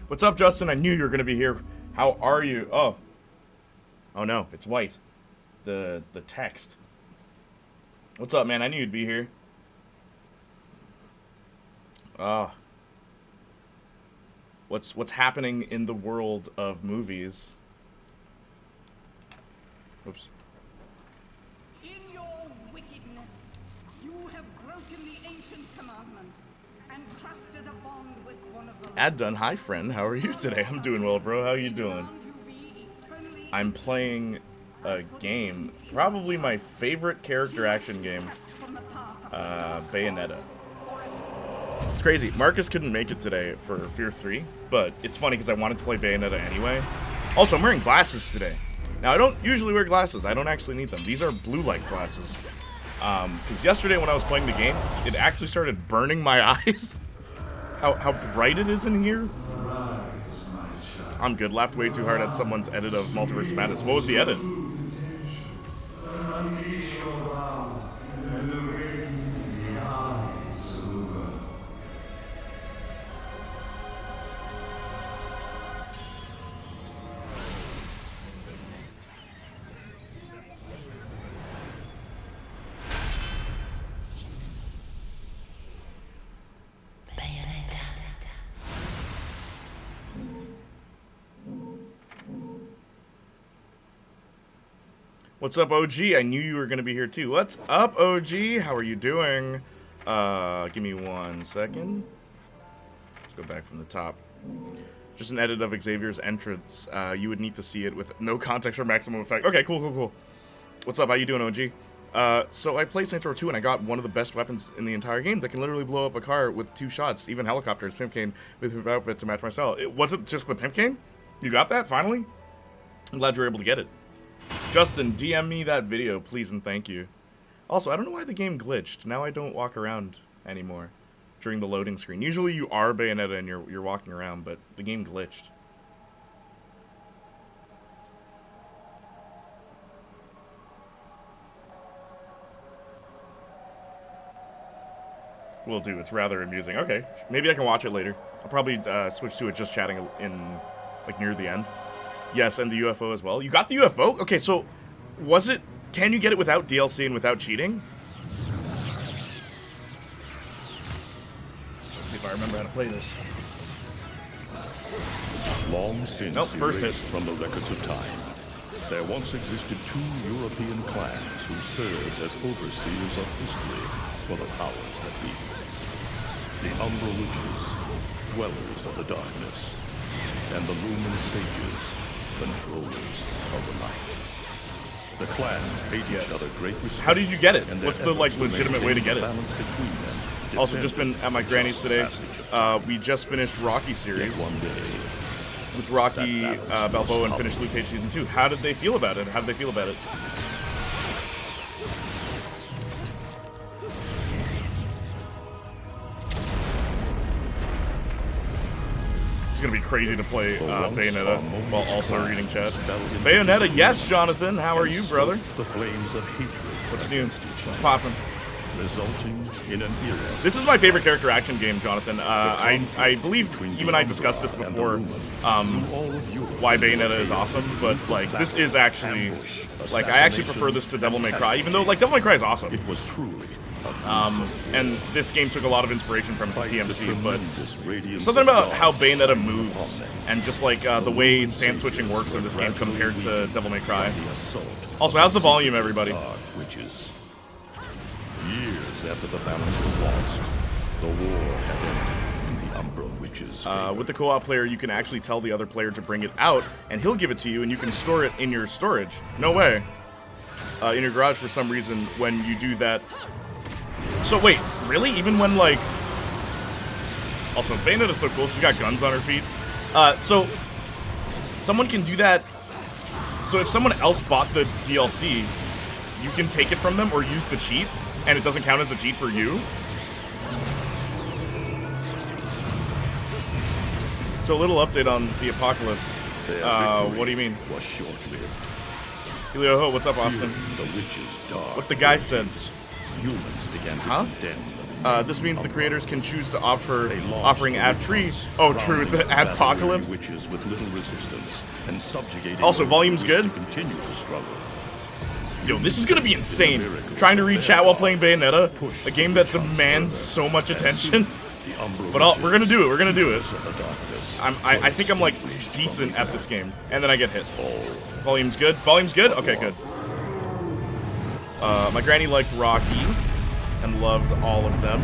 What's up, Justin? I knew you were gonna be here. How are you? Oh. Oh no, it's white. The text. What's up, man? I knew you'd be here. What's happening in the world of movies? Oops. In your wickedness, you have broken the ancient commandments and crafted a bond with one of the Done. Hi, friend. How are you today? I'm doing well, bro. How you doing? I'm playing a game, probably my favorite character action game, Bayonetta. It's crazy. Marcus couldn't make it today for Fear 3, but it's funny because I wanted to play Bayonetta anyway. Also, I'm wearing glasses today. Now, I don't usually wear glasses. I don't actually need them. These are blue light glasses. Because yesterday when I was playing the game, it actually started burning my eyes. How bright it is in here. I'm good. Laughed way too hard at someone's edit of Multiverse Madness. What was the edit? What's up, OG? I knew you were going to be here, too. What's up, OG? How are you doing? Give me 1 second. Let's go back from the top. Just an edit of Xavier's entrance. You would need to see it with no context for maximum effect. Okay, cool. What's up? How you doing, OG? So I played Saints Row 2, and I got one of the best weapons in the entire game that can literally blow up a car with 2 shots, even helicopters, pimp cane, with his outfit to match my style. Was it just the pimp cane? You got that, finally? I'm glad you were able to get it. Justin, DM me that video, please and thank you. Also, I don't know why the game glitched. Now I don't walk around anymore during the loading screen. Usually you are Bayonetta and you're walking around, but the game glitched. Will do. It's rather amusing. Okay, maybe I can watch it later. I'll probably switch to it just chatting in like near the end. Yes, and the UFO as well. You got the UFO? Okay, so was it... Can you get it without DLC and without cheating? Let's see if I remember how to play this. Long since first hit. from the records of time, there once existed 2 European clans who served as overseers of history for the powers that be. The Umbra Witches, dwellers of the darkness, and the Luminous Sages, controllers of the light. The clans paid each other great respect. How did you get it? What's the like legitimate way to get it? Between them also, just been at my granny's today. We just finished Rocky series with Rocky Balboa and finished Luke Cage season 2. How did they feel about it? It's gonna be crazy to play Bayonetta while also reading chat. Bayonetta, yes, Jonathan. How are you, brother? The flames of hatred. What's new? What's poppin'? Resulting in an era. This is my favorite character action game, Jonathan. I believe you and I discussed this before. Why Bayonetta is awesome, but like this is actually like I actually prefer this to Devil May Cry, even though like Devil May Cry is awesome. It was truly. And this game took a lot of inspiration from DMC, but something about how Bayonetta moves and just like the way stand switching works in this game compared to Devil May Cry. Also, how's the volume, everybody? Years after the balance was lost, the war had ended in the Umbra Witches. With the co-op player, you can actually tell the other player to bring it out, and he'll give it to you, and you can store it in your storage. No way. In your garage for some reason when you do that. So wait, really? Even when like... Also, Bayonetta's so cool, she's got guns on her feet. So, someone can do that... So if someone else bought the DLC, you can take it from them or use the cheat, and it doesn't count as a cheat for you? So a little update on the apocalypse. What do you mean? Was short-lived. Helio Ho, what's up, Austin? The witches' dark What the guy said. Humans began to condemn the This means the creators can choose to opt for offering ad-free. Oh, true, the adpocalypse. Witches with little resistance and subjugating Also, volume's good. to continue to struggle. Yo, this is gonna be insane. Trying to read chat while playing Bayonetta, a game that demands so much attention. But we're gonna do it. We're gonna do it. I think I'm like decent at this game, and then I get hit. Volume's good. Volume's good. Okay, good. My granny liked Rocky and loved all of them.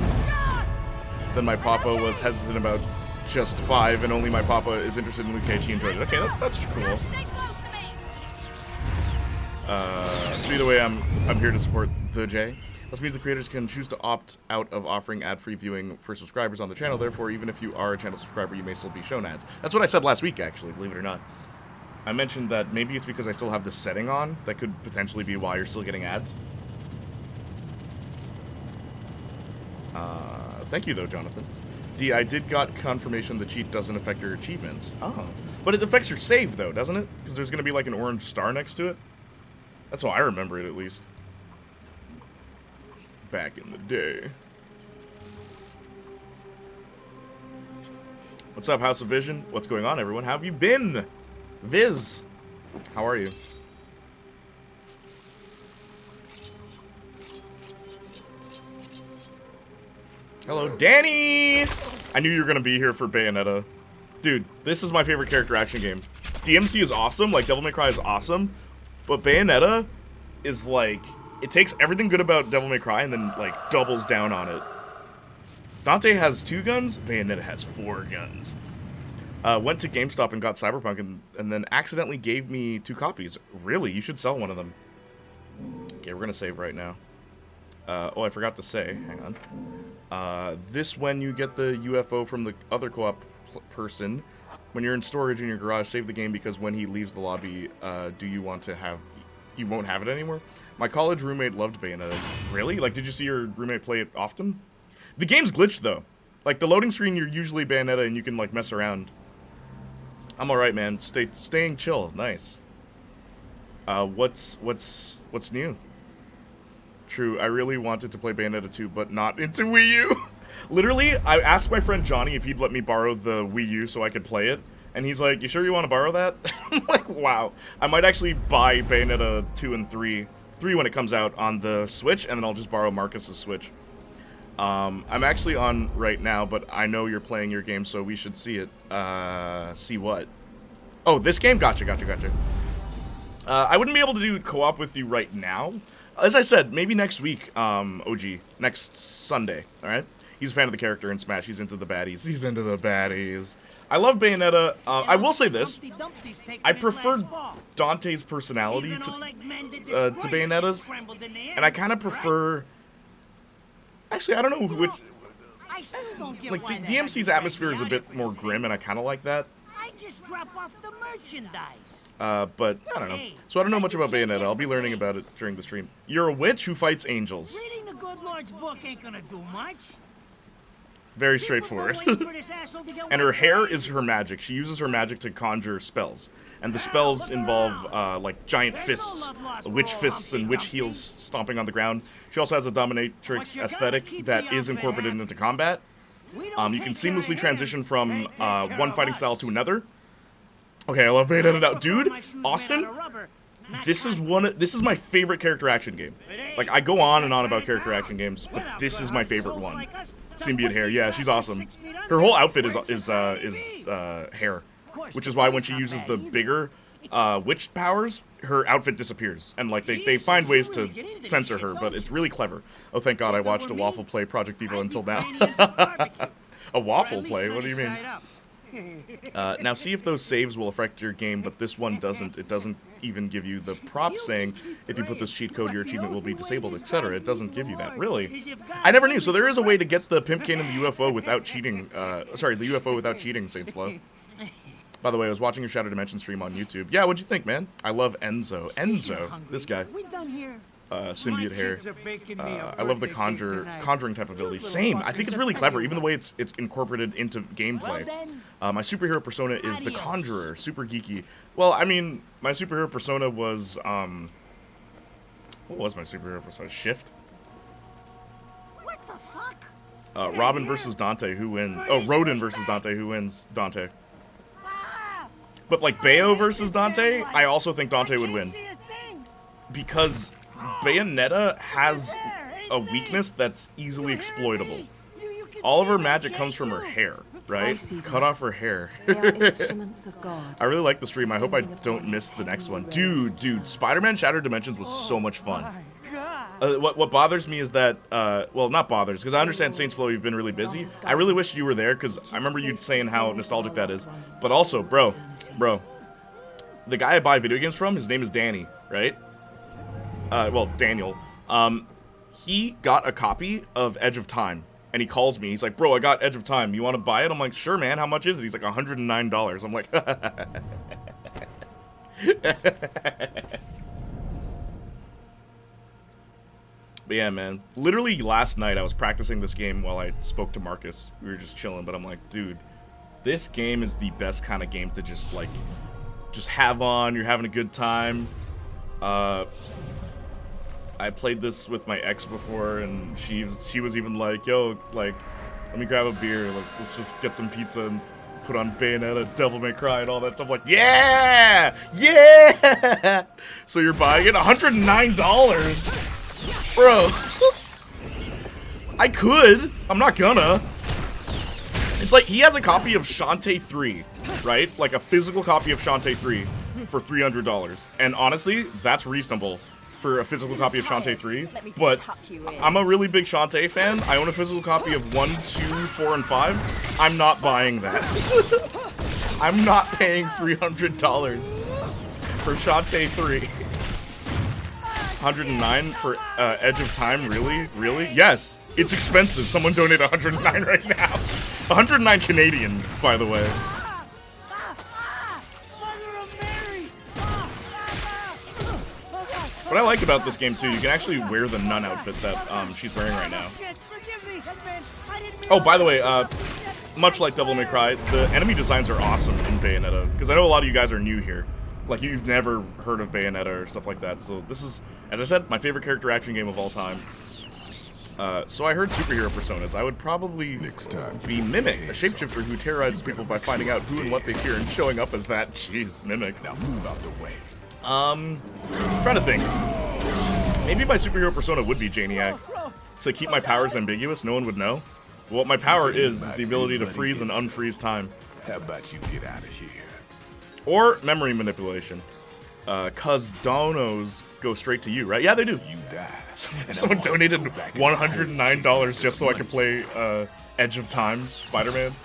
Then my papa was hesitant about just 5, and only my papa is interested in Luke Cage. He enjoyed it. Okay, that's cool. So either way, I'm here to support the J. This means the creators can choose to opt out of offering ad-free viewing for subscribers on the channel. Therefore, even if you are a channel subscriber, you may still be shown ads. That's what I said last week, actually, believe it or not. I mentioned that maybe it's because I still have this setting on. That could potentially be why you're still getting ads. Thank you, though, Jonathan. D, I did got confirmation the cheat doesn't affect your achievements. Oh. But it affects your save, though, doesn't it? Because there's going to be, like, an orange star next to it. That's how I remember it, at least. Back in the day. What's up, House of Vision? What's going on, everyone? How have you been? Viz, how are you? Hello, Danny! I knew you were gonna be here for Bayonetta. Dude, this is my favorite character action game. DMC is awesome, like Devil May Cry is awesome, but Bayonetta is like, it takes everything good about Devil May Cry and then like doubles down on it. Dante has 2 guns, Bayonetta has 4 guns. Went to GameStop and got Cyberpunk and then accidentally gave me 2 copies. Really? You should sell one of them. Okay, we're gonna save right now. Oh, I forgot to say, hang on. This when you get the UFO from the other co-op person. When you're in storage in your garage, save the game because when he leaves the lobby, do you want to have... You won't have it anymore? My college roommate loved Bayonetta. Really? Like, did you see your roommate play it often? The game's glitched, though. Like, the loading screen, you're usually Bayonetta and you can, like, mess around. I'm alright, man. Staying chill. Nice. What's new? True, I really wanted to play Bayonetta 2, but not into Wii U. Literally, I asked my friend Johnny if he'd let me borrow the Wii U so I could play it. And he's like, you sure you want to borrow that? I'm like, wow. I might actually buy Bayonetta 2 and 3 when it comes out on the Switch, and then I'll just borrow Marcus's Switch. I'm actually on right now, but I know you're playing your game, so we should see it. See what? Oh, this game? Gotcha. I wouldn't be able to do co-op with you right now. As I said, maybe next week, OG. Next Sunday, alright? He's a fan of the character in Smash. He's into the baddies. I love Bayonetta. I will say this. I prefer Dante's personality to Bayonetta's. And I kind of prefer... Actually, I don't know which... Like, DMC's atmosphere is a bit more grim, and I kind of like that. I just drop off the merchandise. But, I don't know. So I don't know much about Bayonetta. I'll be learning about it during the stream. You're a witch who fights angels. Reading the good Lord's book ain't gonna do much. Very straightforward. And her hair is her magic. She uses her magic to conjure spells. And the spells involve, like, giant fists, witch fists and witch heels stomping on the ground. She also has a dominatrix aesthetic that is incorporated into combat. You can seamlessly transition from one fighting style to another. Okay, I love Bayonetta now. Dude, Austin, this is my favorite character action game. Like, I go on and on about character action games, but this is my favorite one. Symbiote hair, yeah, she's awesome. Her whole outfit is hair, which is why when she uses the bigger witch powers, her outfit disappears. And, like, they find ways to censor her, but it's really clever. Oh, thank God I watched a waffle play Project Evo until now. A waffle play? What do you mean? Now see if those saves will affect your game, but this one doesn't. It doesn't even give you the prop saying if you put this cheat code your achievement will be disabled, etc. It doesn't give you that. Really? I never knew. So there is a way to get the pimp cane and the UFO without cheating. Sorry, the UFO without cheating, Saints Low. By the way, I was watching your Shadow Dimension stream on YouTube. Yeah, what'd you think, man? I love Enzo. This guy. Symbiote hair. I love the conjuring type ability. Same. I think it's really clever, even the way it's incorporated into gameplay. My superhero persona is the Conjurer, super geeky. Well, I mean, my superhero persona was what was my superhero persona? Shift. What the fuck? Robin versus Dante, who wins? Oh, Rodin versus Dante, who wins? Dante. But like Bayo versus Dante, I also think Dante would win. Because Bayonetta has a weakness that's easily exploitable. All of her magic comes from her hair, right? Cut off her hair. I really like the stream. I hope I don't miss the next one. Dude, Spider-Man Shattered Dimensions was so much fun. What bothers me is that, well, not bothers, because I understand Saints Flow, you've been really busy. I really wish you were there, because I remember you saying how nostalgic that is. But also, bro, the guy I buy video games from, his name is Danny, right? Well, Daniel. He got a copy of Edge of Time. And he calls me. He's like, bro, I got Edge of Time. You want to buy it? I'm like, sure, man. How much is it? He's like, $109. I'm like, but yeah, man. Literally last night, I was practicing this game while I spoke to Marcus. We were just chilling. But I'm like, dude, this game is the best kind of game to just, like, just have on. You're having a good time. I played this with my ex before, and she was even like, yo, like, let me grab a beer, like, let's just get some pizza and put on Bayonetta, Devil May Cry, and all that stuff. Like, yeah! So you're buying it? $109? Bro. I could. I'm not gonna. It's like, he has a copy of Shantae 3, right? Like, a physical copy of Shantae 3 for $300. And honestly, that's reasonable for a physical copy of Shantae 3, but I'm a really big Shantae fan. I own a physical copy of 1, 2, 4, and 5. I'm not buying that. I'm not paying $300 for Shantae 3. 109 for Edge of Time, really? Really? Yes, it's expensive. Someone donate 109 right now. 109 Canadian, by the way. What I like about this game, too, you can actually wear the nun outfit that she's wearing right now. Oh, by the way, much like Devil May Cry, the enemy designs are awesome in Bayonetta, because I know a lot of you guys are new here. Like, you've never heard of Bayonetta or stuff like that, so this is, as I said, my favorite character action game of all time. So I heard superhero personas. I would probably be Mimic, a shapeshifter who terrorizes people by finding out who and what they fear and showing up as that. Jeez, Mimic. Now move out the way. I'm trying to think. Maybe my superhero persona would be Playniac. To keep my powers ambiguous, no one would know. What my power is the ability to freeze and unfreeze time. How about you get out of here? Or memory manipulation. Cause donos go straight to you, right? Yeah, they do. You die. Someone donated $109 just so I could play Edge of Time, Spider-Man.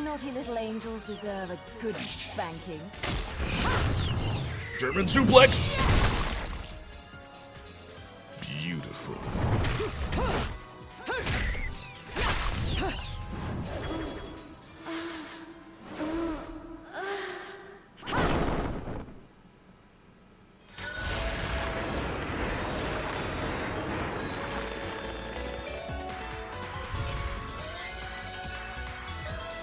Naughty little angels deserve a good spanking. German suplex! Beautiful.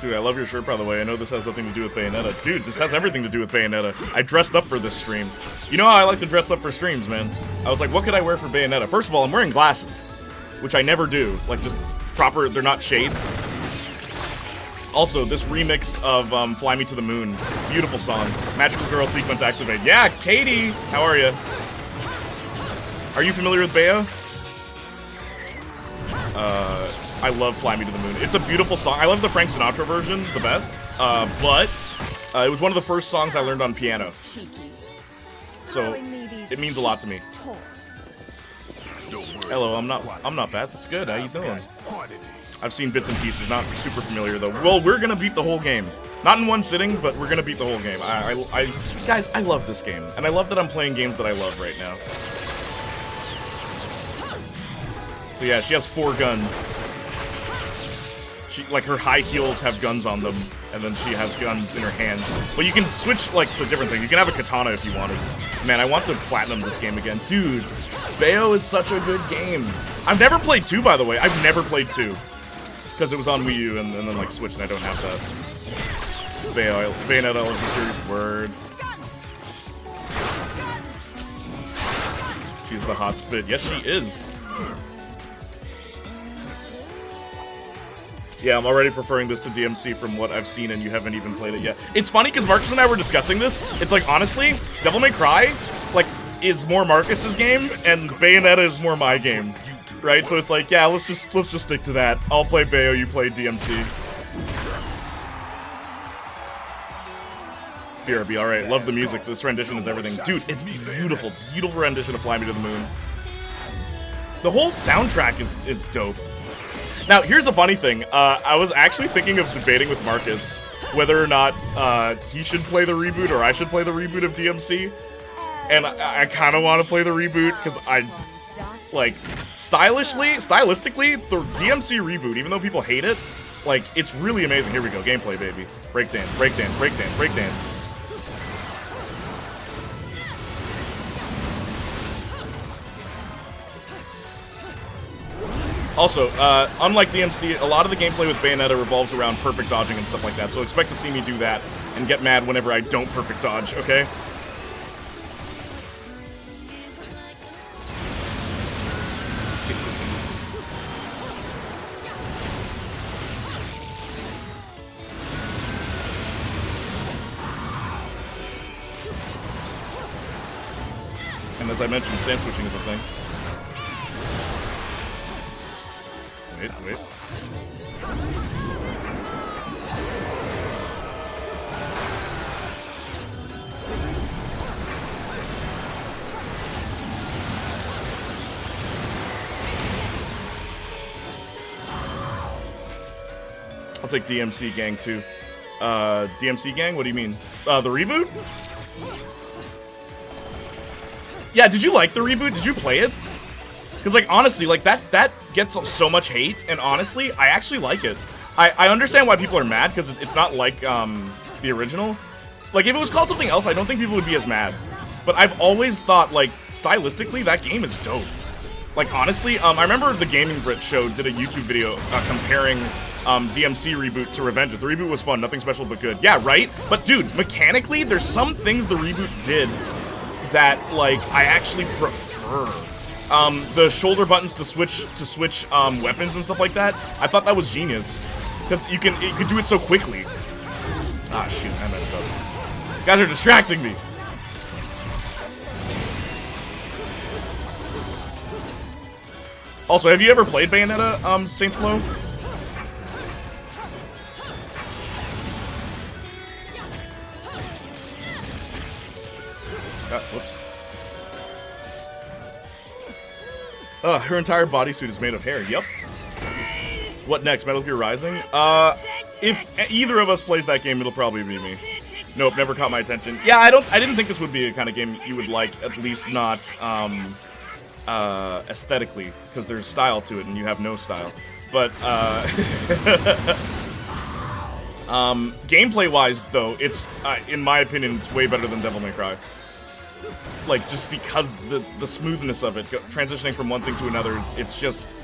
Dude, I love your shirt, by the way. I know this has nothing to do with Bayonetta. Dude, this has everything to do with Bayonetta. I dressed up for this stream. You know how I like to dress up for streams, man? I was like, what could I wear for Bayonetta? First of all, I'm wearing glasses, which I never do. Like, just proper, they're not shades. Also, this remix of Fly Me to the Moon. Beautiful song. Magical Girl sequence activate. Yeah, Katie! How are you? Are you familiar with Bayo? I love Fly Me to the Moon. It's a beautiful song. I love the Frank Sinatra version the best, but it was one of the first songs I learned on piano. So it means a lot to me. Hello, I'm not bad. That's good. How you doing? I've seen bits and pieces, not super familiar though. Well, we're gonna beat the whole game. Not in one sitting, but we're gonna beat the whole game. Guys, I love this game, and I love that I'm playing games that I love right now. So yeah, she has 4 guns. She, like, her high heels have guns on them, and then she has guns in her hands. But you can switch, like, to different things. You can have a katana if you wanted. Man, I want to platinum this game again. Dude, Bayo is such a good game. I've never played 2, by the way. I've never played 2. Because it was on Wii U, and then, like, Switch, and I don't have that. Bayonetta, I love the series. Word. She's the hot spit. Yes, she is. Yeah, I'm already preferring this to DMC from what I've seen, and you haven't even played it yet. It's funny because Marcus and I were discussing this. It's like, honestly, Devil May Cry, like, is more Marcus's game, and Bayonetta is more my game, right? So it's like, yeah, let's just stick to that. I'll play Bayo, you play DMC. BRB, all right. Love the music. This rendition is everything, dude. It's beautiful, beautiful rendition of "Fly Me to the Moon." The whole soundtrack is dope. Now, here's a funny thing. I was actually thinking of debating with Marcus whether or not he should play the reboot or I should play the reboot of DMC. And I kind of want to play the reboot because like, stylistically, the DMC reboot, even though people hate it, like, it's really amazing. Here we go. Gameplay, baby. Breakdance, breakdance, breakdance, breakdance. Also, unlike DMC, a lot of the gameplay with Bayonetta revolves around perfect dodging and stuff like that, so expect to see me do that and get mad whenever I don't perfect dodge, okay? And as I mentioned, stand switching is a thing. Wait. I'll take DMC Gang too. DMC Gang? What do you mean? The reboot? Yeah, did you like the reboot? Did you play it? Because, like, honestly, like, that gets so much hate, and honestly, I actually like it. I understand why people are mad, because it's not like, the original. Like, if it was called something else, I don't think people would be as mad. But I've always thought, like, stylistically, that game is dope. Like, honestly, I remember the Gaming Brit show did a YouTube video comparing DMC reboot to Revenge. The reboot was fun, nothing special but good. Yeah, right? But, dude, mechanically, there's some things the reboot did that, like, I actually prefer. The shoulder buttons to switch weapons and stuff like that. I thought that was genius because you could do it so quickly. Ah, shoot, I messed up. You guys are distracting me. Also, have you ever played Bayonetta, Saints Flow? Whoops. Her entire bodysuit is made of hair. Yep. What next? Metal Gear Rising? If either of us plays that game, it'll probably be me. Nope, never caught my attention. Yeah, I didn't think this would be a kind of game you would like, at least not aesthetically, because there's style to it and you have no style. But gameplay-wise, though, it's in my opinion, it's way better than Devil May Cry. Like, just because the smoothness of it, transitioning from one thing to another, it's just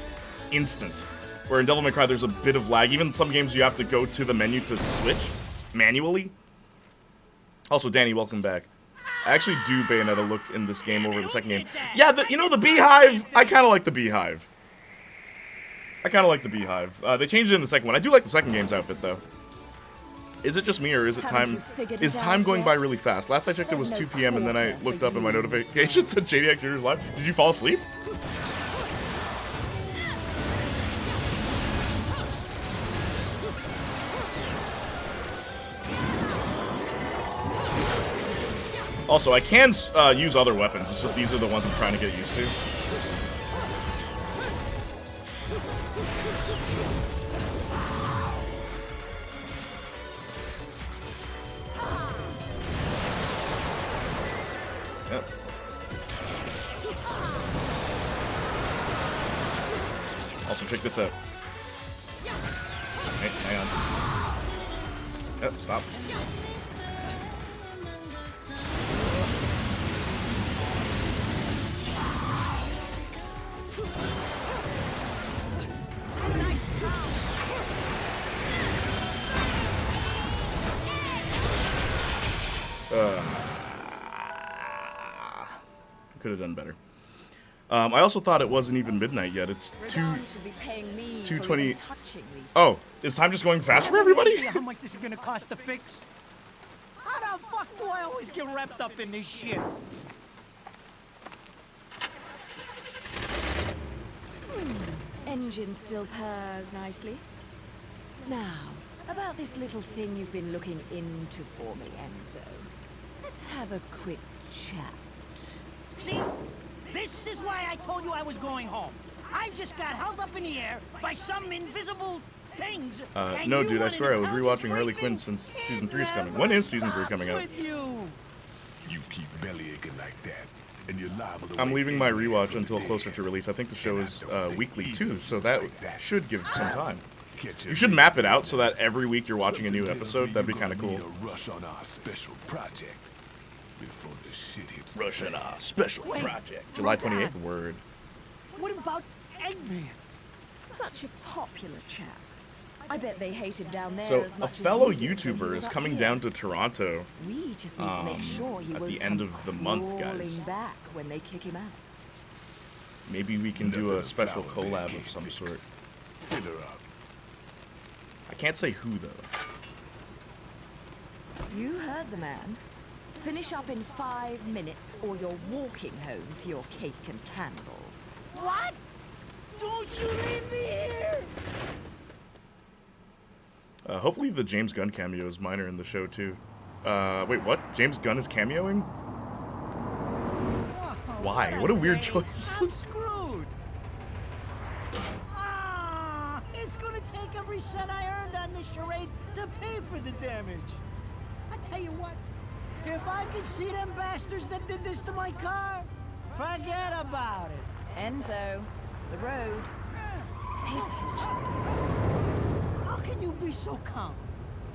instant. Where in Devil May Cry, there's a bit of lag. Even some games you have to go to the menu to switch manually. Also, Danny, welcome back. I actually do Bayonetta look in this game over the second game. Yeah, you know, the beehive, I kind of like the beehive. They changed it in the second one. I do like the second game's outfit, though. Is it just me, or is it time? Is time going by really fast? Last I checked, it was 2 p.m., and then I looked up and my notification said JDX Junior's live. Did you fall asleep? Also, I can use other weapons. It's just these are the ones I'm trying to get used to. Yep. Also, check this out. Hey, hang on. Yep, stop. Could have done better. I also thought it wasn't even midnight yet. It's Radon should be paying me for 2:20. even touching these. Oh, is time just going fast for everybody? How much this is gonna cost to fix? How the fuck do I always get wrapped up in this shit? Engine still purrs nicely. Now, about this little thing you've been looking into for me, Enzo. Let's have a quick chat. See? This is why I told you I was going home. I just got held up in the air by some invisible things. And No, you dude, I wanted swear I was intelligence rewatching Harley briefing? Quinn since It season 3 is coming. never When is season 3 coming stops out? with you. You keep bellyaching like that, and you're liable to I'm wake leaving my up rewatch from until the closer dead. to release. I think the show And I is don't think weekly either too, so of that like that. should give some time. Catch You should map it out so that every week you're watching a new Something tells episode. me That'd be you're kind of gonna cool. need a rush on our special project before the shit hits the Russian fan. special Wait, project. July hold on. 28th. Word. What about Eggman? Such a popular chap. I bet they hate him down there So as a much as fellow you did when he YouTuber was is up coming here. down to Toronto. We just need to make sure he at won't the end come of the month, guys. crawling back when they kick him out. Maybe we can do Nothing a special foul man collab can't of some fix. sort. Fill her up. I can't say who though. You heard the man. Finish up in 5 minutes or you're walking home to your cake and candles. What? Don't you leave me here! Hopefully the James Gunn cameo is minor in the show too. Wait, what? James Gunn is cameoing? Why? What a weird Okay, choice. I'm screwed. Ah, it's gonna take every cent I earned on this charade to pay for the damage. I tell you what, if I could see them bastards that did this to my car, forget about it. Enzo, the road. Pay attention. How can you be so calm?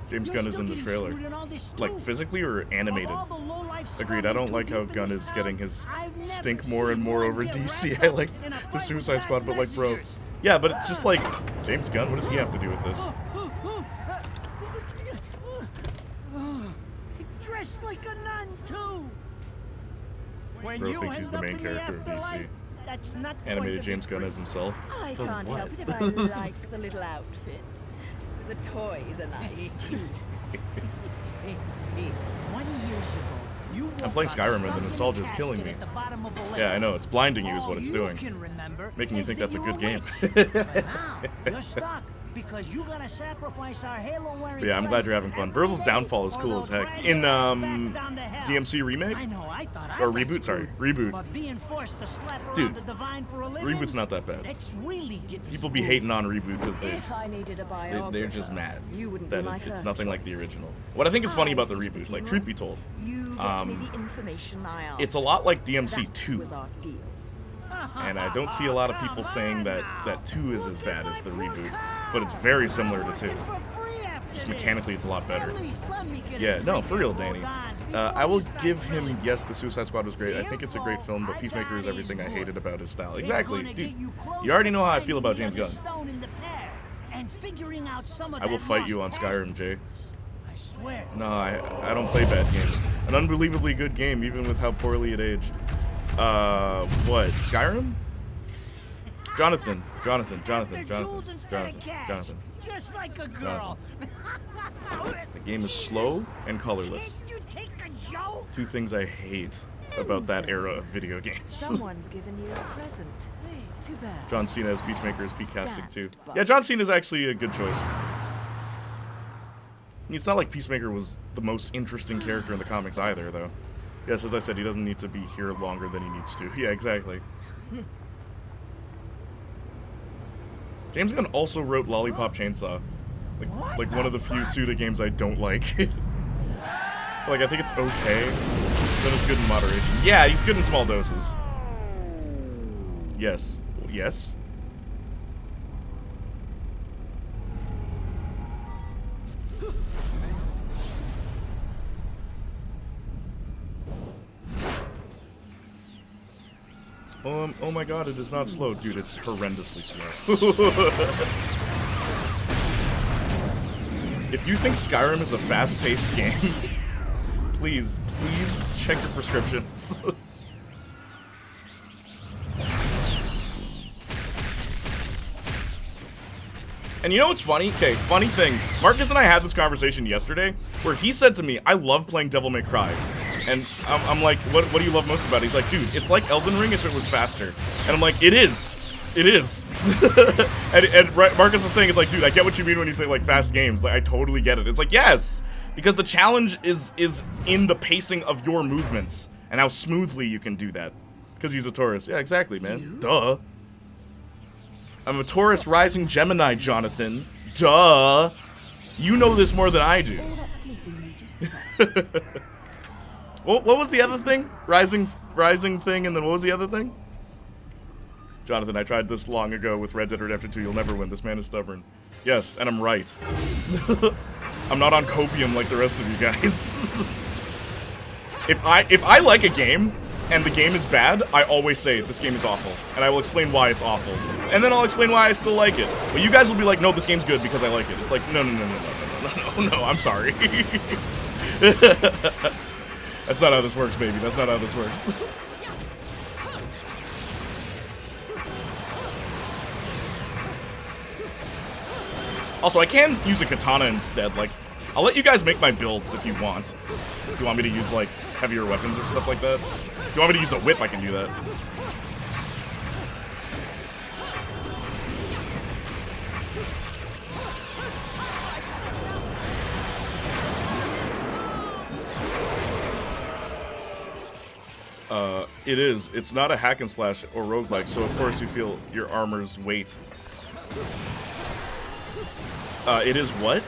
James You're Gunn is still in the getting trailer. screwed in all this Like too. physically or animated? Of all the low-life Agreed, I scum don't too like how deep in Gunn this is getting town, his I've never stink more and seen more one over get DC. wrapped I up like in a the fight Suicide with Squad, God's but like, bro. messengers. Yeah, but it's just like, James Gunn, what does he have to do with this? Dressed like a nun too. When Bro you thinks he's end the up main in the character of DC. afterlife, that's not going Animated to James be Gunn great. as himself. I For can't what? help it if I like the little outfits. The toys are nice too. 20 years ago, you I'm playing woke Skyrim up and the stuck in a nostalgia is casket killing me. at the bottom of a lake. Yeah, I know, it's blinding you is what it's All doing. You can remember Making you is think that that's a you good were game. awake. But now, you're stuck because you gotta sacrifice our Halo-wearing Yeah, I'm glad you're having fun. every Virgil's day, downfall is or cool they'll as heck. drag In your ass back down to hell. DMC remake? I know, I thought I Or got reboot, sorry, screwed, reboot. But being forced to slap around Dude, the divine for a living, Reboot's not that bad. it's really getting People be screwed. hating on reboot because If I needed a biographer, they're just mad You wouldn't that be my it's first nothing like the choice. original. What I think is funny I about the listened to reboot, the like funeral. truth be told, You get me the information I asked. it's a lot like DMC That 2. was our deal. And I don't see a lot of people saying that 2 is as bad as the reboot, but it's very similar to 2. Just mechanically, it's a lot better. Yeah, no, for real, Danny. I will give him, yes, the Suicide Squad was great. I think it's a great film, but Peacemaker is everything I hated about his style. Exactly, dude. You already know how I feel about James Gunn. I will fight you on Skyrim, Jay. I swear. No, I don't play bad games. An unbelievably good game, even with how poorly it aged. What? Skyrim? Jonathan. Just like a girl. The game is slow and colorless. Can't you take a joke? 2 things I hate about that era of video games. Someone's given you a present. Too bad. John Cena as Peacemaker is peak casting too. Stand Yeah, by. John Cena is actually a good choice. It's not like Peacemaker was the most interesting character in the comics either, though. Yes, as I said, he doesn't need to be here longer than he needs to. Yeah, exactly. James Gunn also wrote Lollipop Chainsaw. Like one of the few Suda games I don't like. Like, I think it's okay, but it's good in moderation. Yeah, he's good in small doses. Yes. Yes? Oh my god, it is not slow. Dude, it's horrendously slow. If you think Skyrim is a fast-paced game, please check your prescriptions. And you know what's funny? Okay, funny thing. Marcus and I had this conversation yesterday where he said to me, I love playing Devil May Cry. And I'm like, what do you love most about it? He's like, dude, it's like Elden Ring if it was faster. And I'm like, it is. It is. and Marcus was saying, it's like, dude, I get what you mean when you say, like, fast games. Like, I totally get it. It's like, yes. Because the challenge is in the pacing of your movements and how smoothly you can do that. Because he's a Taurus. Yeah, exactly, man. Duh. I'm a Taurus rising Gemini, Jonathan. Duh. You know this more than I do. What was the other thing? Rising thing, and then what was the other thing? Jonathan, I tried this long ago with Red Dead Redemption 2. You'll never win. This man is stubborn. Yes, and I'm right. I'm not on copium like the rest of you guys. If I like a game and the game is bad, I always say this game is awful, and I will explain why it's awful, and then I'll explain why I still like it. But you guys will be like, no, this game's good because I like it. It's like, no, I'm sorry. That's not how this works, baby. That's not how this works. Also, I can use a katana instead. Like, I'll let you guys make my builds if you want. If you want me to use, like, heavier weapons or stuff like that. If you want me to use a whip, I can do that. It is. It's not a hack and slash or roguelike, so of course you feel your armor's weight. It is what?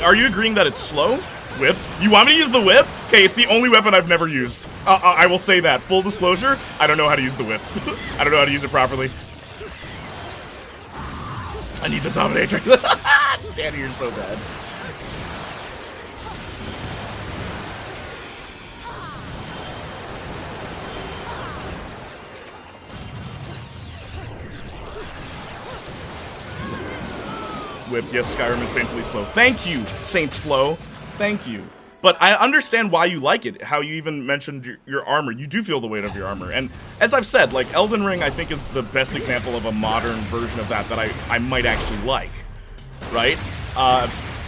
Are you agreeing that it's slow? Whip? You want me to use the whip? Okay, it's the only weapon I've never used. I will say that. Full disclosure, I don't know how to use the whip. I don't know how to use it properly. I need the dominatrix. Danny, you're so bad. Whip, yes, Skyrim is painfully slow. Thank you, Saints Flow. Thank you. But I understand why you like it, how you even mentioned your armor. You do feel the weight of your armor. And as I've said, like, Elden Ring, I think, is the best example of a modern version of that I might actually like, right?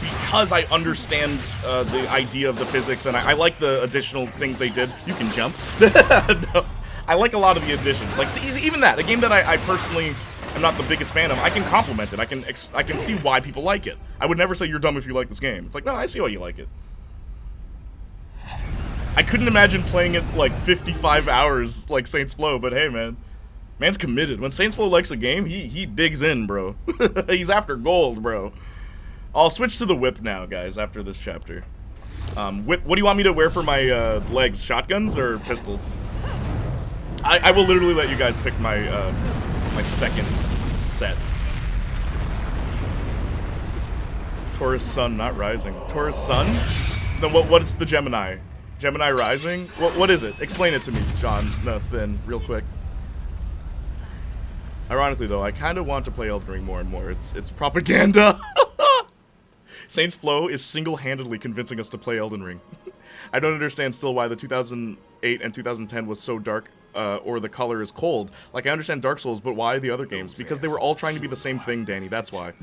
Because I understand the idea of the physics, and I like the additional things they did. You can jump. No, I like a lot of the additions. Like, see, even that, a game that I personally... I'm not the biggest fan of. I can compliment it. I can see why people like it. I would never say you're dumb if you like this game. It's like, no, I see why you like it. I couldn't imagine playing it like 55 hours like Saints Flow, but hey, man. Man's committed. When Saints Flow likes a game, he digs in, bro. He's after gold, bro. I'll switch to the whip now, guys, after this chapter. Whip, what do you want me to wear for my legs? Shotguns or pistols? I will literally let you guys pick my my second set. Taurus Sun, not Rising. Taurus Sun? Then what's the Gemini? Gemini Rising? What is it? Explain it to me, Jonathan, real quick. Ironically, though, I kind of want to play Elden Ring more and more. It's propaganda. Saints Flow is single-handedly convincing us to play Elden Ring. I don't understand still why the 2008 and 2010 was so dark, or the color is cold. Like, I understand Dark Souls, but why the other games? Because they were all trying to be the same thing, Danny, that's why.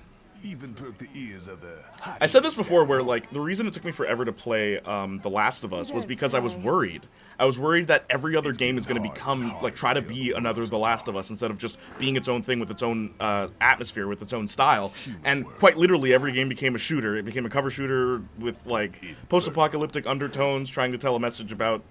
Even perk the ears of the... I said this before, where, like, the reason it took me forever to play The Last of Us was because I was worried. I was worried that every other game is going to become, like, try to be another The Last of Us instead of just being its own thing with its own atmosphere, with its own style. And quite literally, every game became a shooter. It became a cover shooter with, like, post-apocalyptic undertones, trying to tell a message about,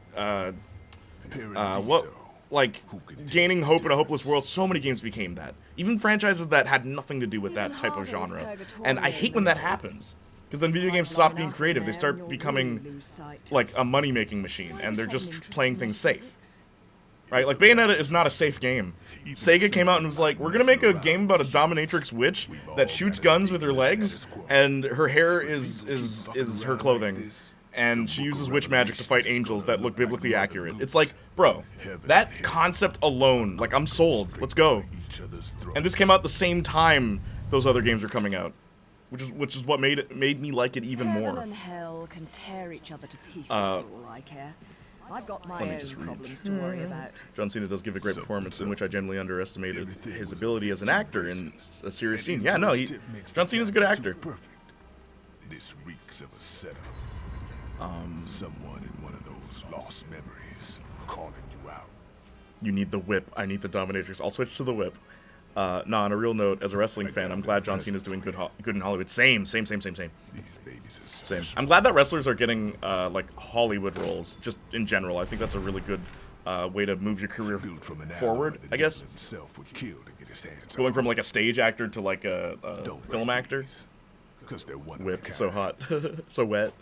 like, gaining hope in a hopeless world. So many games became that. Even franchises that had nothing to do with that type of genre. And I hate when that happens. Because then video games stop being creative. They start becoming, like, a money-making machine. And they're just playing things safe. Right? Like, Bayonetta is not a safe game. Sega came out and was like, we're gonna make a game about a dominatrix witch that shoots guns with her legs, and her hair is her clothing. And she uses witch magic to fight angels that look biblically accurate. It's like, bro, that concept alone, like, I'm sold. Let's go. And this came out the same time those other games are coming out, which is what made me like it even more. Heaven and hell can tear each other to pieces for all I care. I've got my Let me own just read. problems to worry about. John Cena does give a great performance in which I generally underestimated his ability as an actor in a serious scene. Yeah, no, John Cena's a good actor. Perfect. This reeks of a setup. Someone in one of those lost memories calling you out. You need the whip. I need the dominatrix. I'll switch to the whip. No, on a real note, as a wrestling fan, I'm glad John Cena's doing good in Hollywood. Same. These babies are Same. special. I'm glad that wrestlers are getting like Hollywood roles, just in general. I think that's a really good way to move your career Built from an forward, hour the I guess. devil himself would kill to get his hands Going on. from like a stage actor to like a Don't film wreck actor. these, 'cause they're one of a Whip, kind. so hot, so wet.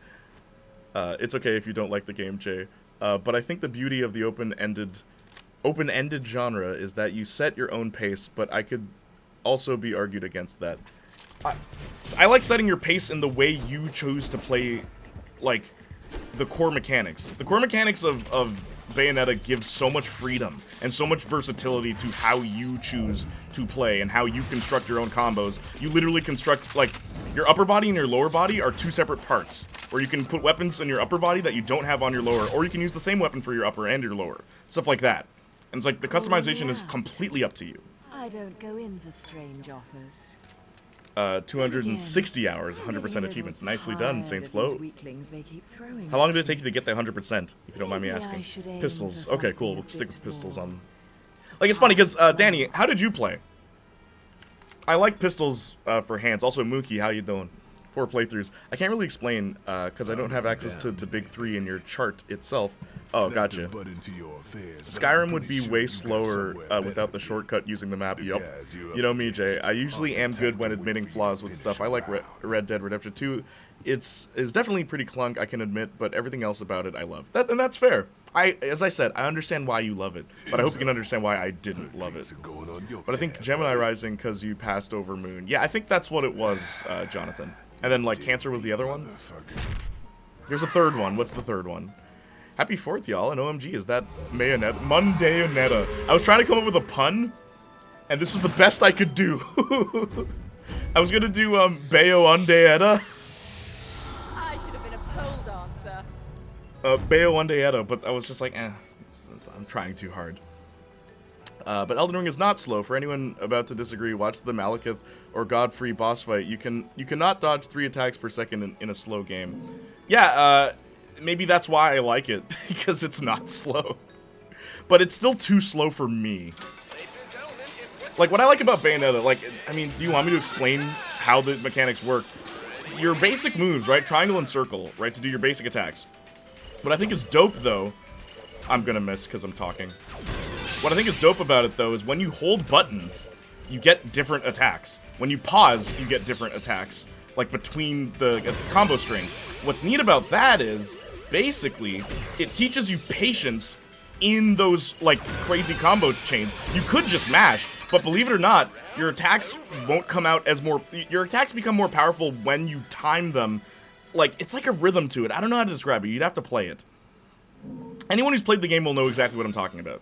It's okay if you don't like the game, Jay. But I think the beauty of the open-ended genre is that you set your own pace, but I could also be argued against that. I like setting your pace in the way you choose to play, like, the core mechanics. The core mechanics of Bayonetta give so much freedom and so much versatility to how you choose to play and how you construct your own combos. You literally construct, like, your upper body and your lower body are two separate parts, where you can put weapons in your upper body that you don't have on your lower, or you can use the same weapon for your upper and your lower. Stuff like that. And it's like, the customization is yeah. completely up to you. I don't go in for strange offers. 260 hours, 100% achievements. Nicely done, Saints Flow. How long did it take you to get that 100%, if you don't mind me Maybe I asking? should aim Pistols. for Okay, something cool. a We'll stick bit with pistols more. on... Like, it's funny, because, Danny, how did you play? I like pistols for hands. Also, Mookie, how you doing? 4 playthroughs. I can't really explain, because I don't have access to the big 3 in your chart itself. Oh, Left gotcha. a butt into your affairs, but I'm Skyrim would pretty be sure way you got slower somewhere better without the to be. shortcut using the map. Yup. Guys, you're You know up me, Jay. I usually am good when I'll admitting wait for you flaws to with finish stuff. I like your round. Red Dead Redemption 2. It's definitely pretty clunk, I can admit, but everything else about it I love. And that's fair. As I said, I understand why you love it, but I hope you can understand why I didn't love it. Things are going on your But I think tab, Gemini buddy. Rising, because you passed over Moon. Yeah, I think that's what it was, Jonathan. And then, like, Cancer was the other one? Motherfucker. There's a third one. What's the third one? Happy 4th, y'all, and OMG, is that Bayonetta? Bayonetta. I was trying to come up with a pun, and this was the best I could do. I was gonna do, Bayonetta. I should have been a pole dancer. Bayonetta, but I was just like, I'm trying too hard. But Elden Ring is not slow. For anyone about to disagree, watch the Malekith or Godfrey boss fight. You cannot dodge 3 attacks per second in a slow game. Yeah, maybe that's why I like it, because it's not slow. But it's still too slow for me. Like, what I like about Bayonetta, like, I mean, do you want me to explain how the mechanics work? Your basic moves, right? Triangle and circle, right, to do your basic attacks. What I think is dope, though, I'm gonna miss because I'm talking. What I think is dope about it, though, is when you hold buttons, you get different attacks. When you pause, you get different attacks, like between the combo strings. What's neat about that is, basically, it teaches you patience in those, like, crazy combo chains. You could just mash, but believe it or not, your attacks won't come out as more... Your attacks become more powerful when you time them. Like, it's like a rhythm to it. I don't know how to describe it. You'd have to play it. Anyone who's played the game will know exactly what I'm talking about.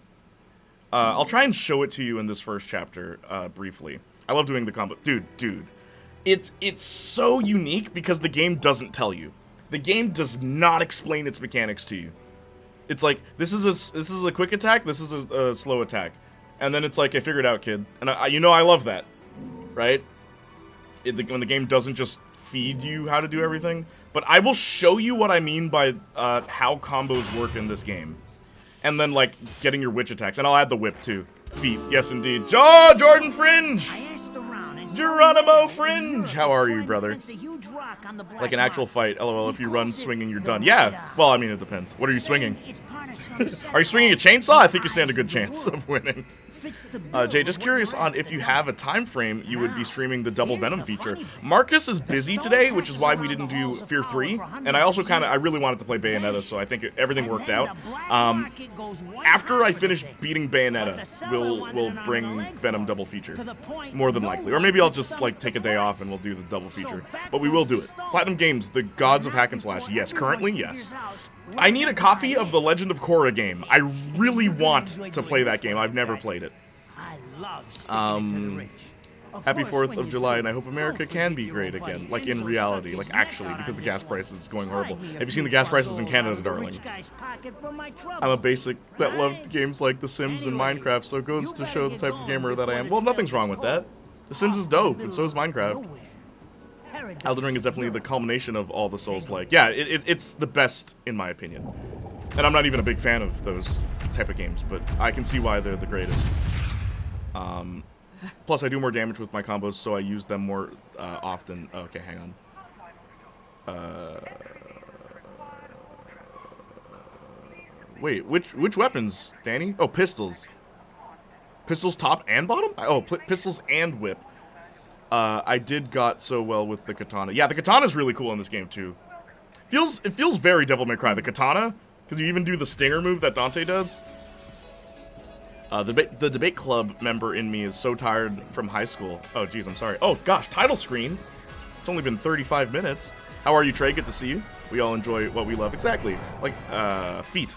I'll try and show it to you in this first chapter, briefly. I love doing the combo. Dude. It's so unique because the game doesn't tell you. The game does not explain its mechanics to you. It's like, this is a quick attack, this is a slow attack. And then it's like, I figured it out, kid. And I love that, right? When the game doesn't just feed you how to do everything. But I will show you what I mean by how combos work in this game. And then, like, getting your witch attacks. And I'll add the whip, too. Feet, yes, indeed. Oh, Jordan Fringe! Geronimo Fringe! How are you, brother? Like an actual fight. LOL, if you run swinging, you're done. Yeah, well, I mean, it depends. What are you swinging? Are you swinging a chainsaw? I think you stand a good chance of winning. Jay, just curious on if you have a time frame you would be streaming the Double Venom feature. Marcus is busy today, which is why we didn't do Fear 3, and I also I really wanted to play Bayonetta, so I think everything worked out. After I finish beating Bayonetta, we'll bring Venom double feature, more than likely. Or maybe I'll just, like, take a day off and we'll do the double feature. But we will do it. Platinum Games, the gods of hack and slash. Yes, currently, yes. I need a copy of the Legend of Korra game. I really want to play that game. I've never played it. Happy 4th of July, and I hope America can be great again. Like, in reality. Like, actually, because the gas price is going horrible. Have you seen the gas prices in Canada, darling? I'm a basic that loved games like The Sims and Minecraft, so it goes to show the type of gamer that I am. Well, nothing's wrong with that. The Sims is dope, and so is Minecraft. Elden Ring is definitely the culmination of all the Souls-like. Yeah, it's the best, in my opinion. And I'm not even a big fan of those type of games, but I can see why they're the greatest. Plus, I do more damage with my combos, so I use them more often. Okay, hang on. Wait, which weapons, Danny? Oh, pistols. Pistols top and bottom? Oh, pistols and whip. I did got so well with the katana. Yeah, the katana's really cool in this game, too. It feels very Devil May Cry. The katana, because you even do the stinger move that Dante does. The debate club member in me is so tired from high school. Oh, geez, I'm sorry. Oh, gosh, title screen. It's only been 35 minutes. How are you, Trey? Good to see you. We all enjoy what we love. Exactly. Like, feet.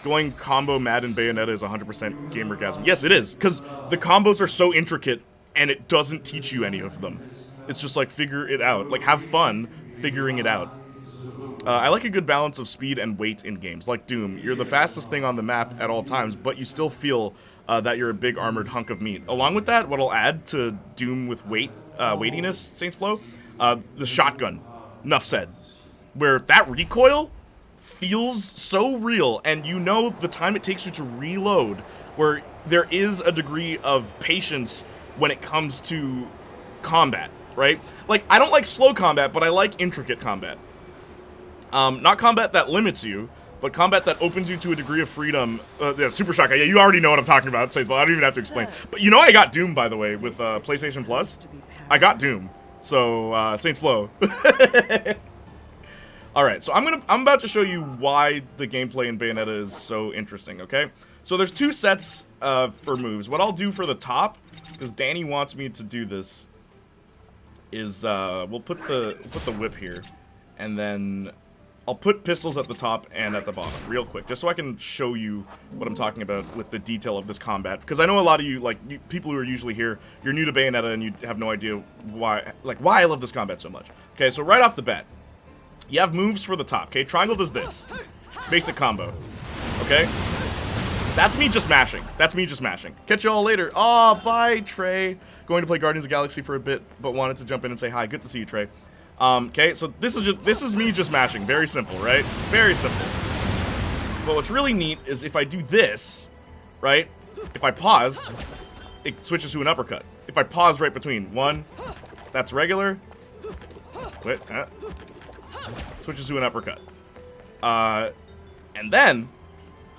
Going combo mad in Bayonetta is 100% gamergasm. Yes, it is, because the combos are so intricate, and it doesn't teach you any of them. It's just like, figure it out. Like, have fun figuring it out. I like a good balance of speed and weight in games. Like Doom, you're the fastest thing on the map at all times, but you still feel that you're a big armored hunk of meat. Along with that, what I'll add to Doom with weightiness, Saints Flow, the shotgun. Enough said. Where that recoil feels so real, and you know the time it takes you to reload, where there is a degree of patience when it comes to combat, right? Like, I don't like slow combat, but I like intricate combat. Not combat that limits you, but combat that opens you to a degree of freedom. Yeah, Super Shotgun. Yeah, you already know what I'm talking about. So I don't even have to explain. But you know I got Doom, by the way, with PlayStation Plus. I got Doom. So, Saints Flow. Alright, so I'm about to show you why the gameplay in Bayonetta is so interesting, okay? So there's two sets for moves. What I'll do for the top, because Danny wants me to do this, is we'll put the whip here, and then I'll put pistols at the top and at the bottom, real quick, just so I can show you what I'm talking about with the detail of this combat. Because I know a lot of you, like, people who are usually here, you're new to Bayonetta and you have no idea why I love this combat so much. Okay, so right off the bat, you have moves for the top, okay? Triangle does this. Basic combo, okay? That's me just mashing. That's me just mashing. Catch y'all later. Aw, bye, Trey. Going to play Guardians of the Galaxy for a bit, but wanted to jump in and say hi. Good to see you, Trey. Okay, so this is me just mashing. Very simple, right? Very simple. But what's really neat is if I do this, right? If I pause, it switches to an uppercut. If I pause right between one, that's regular. Wait, switches to an uppercut. And then,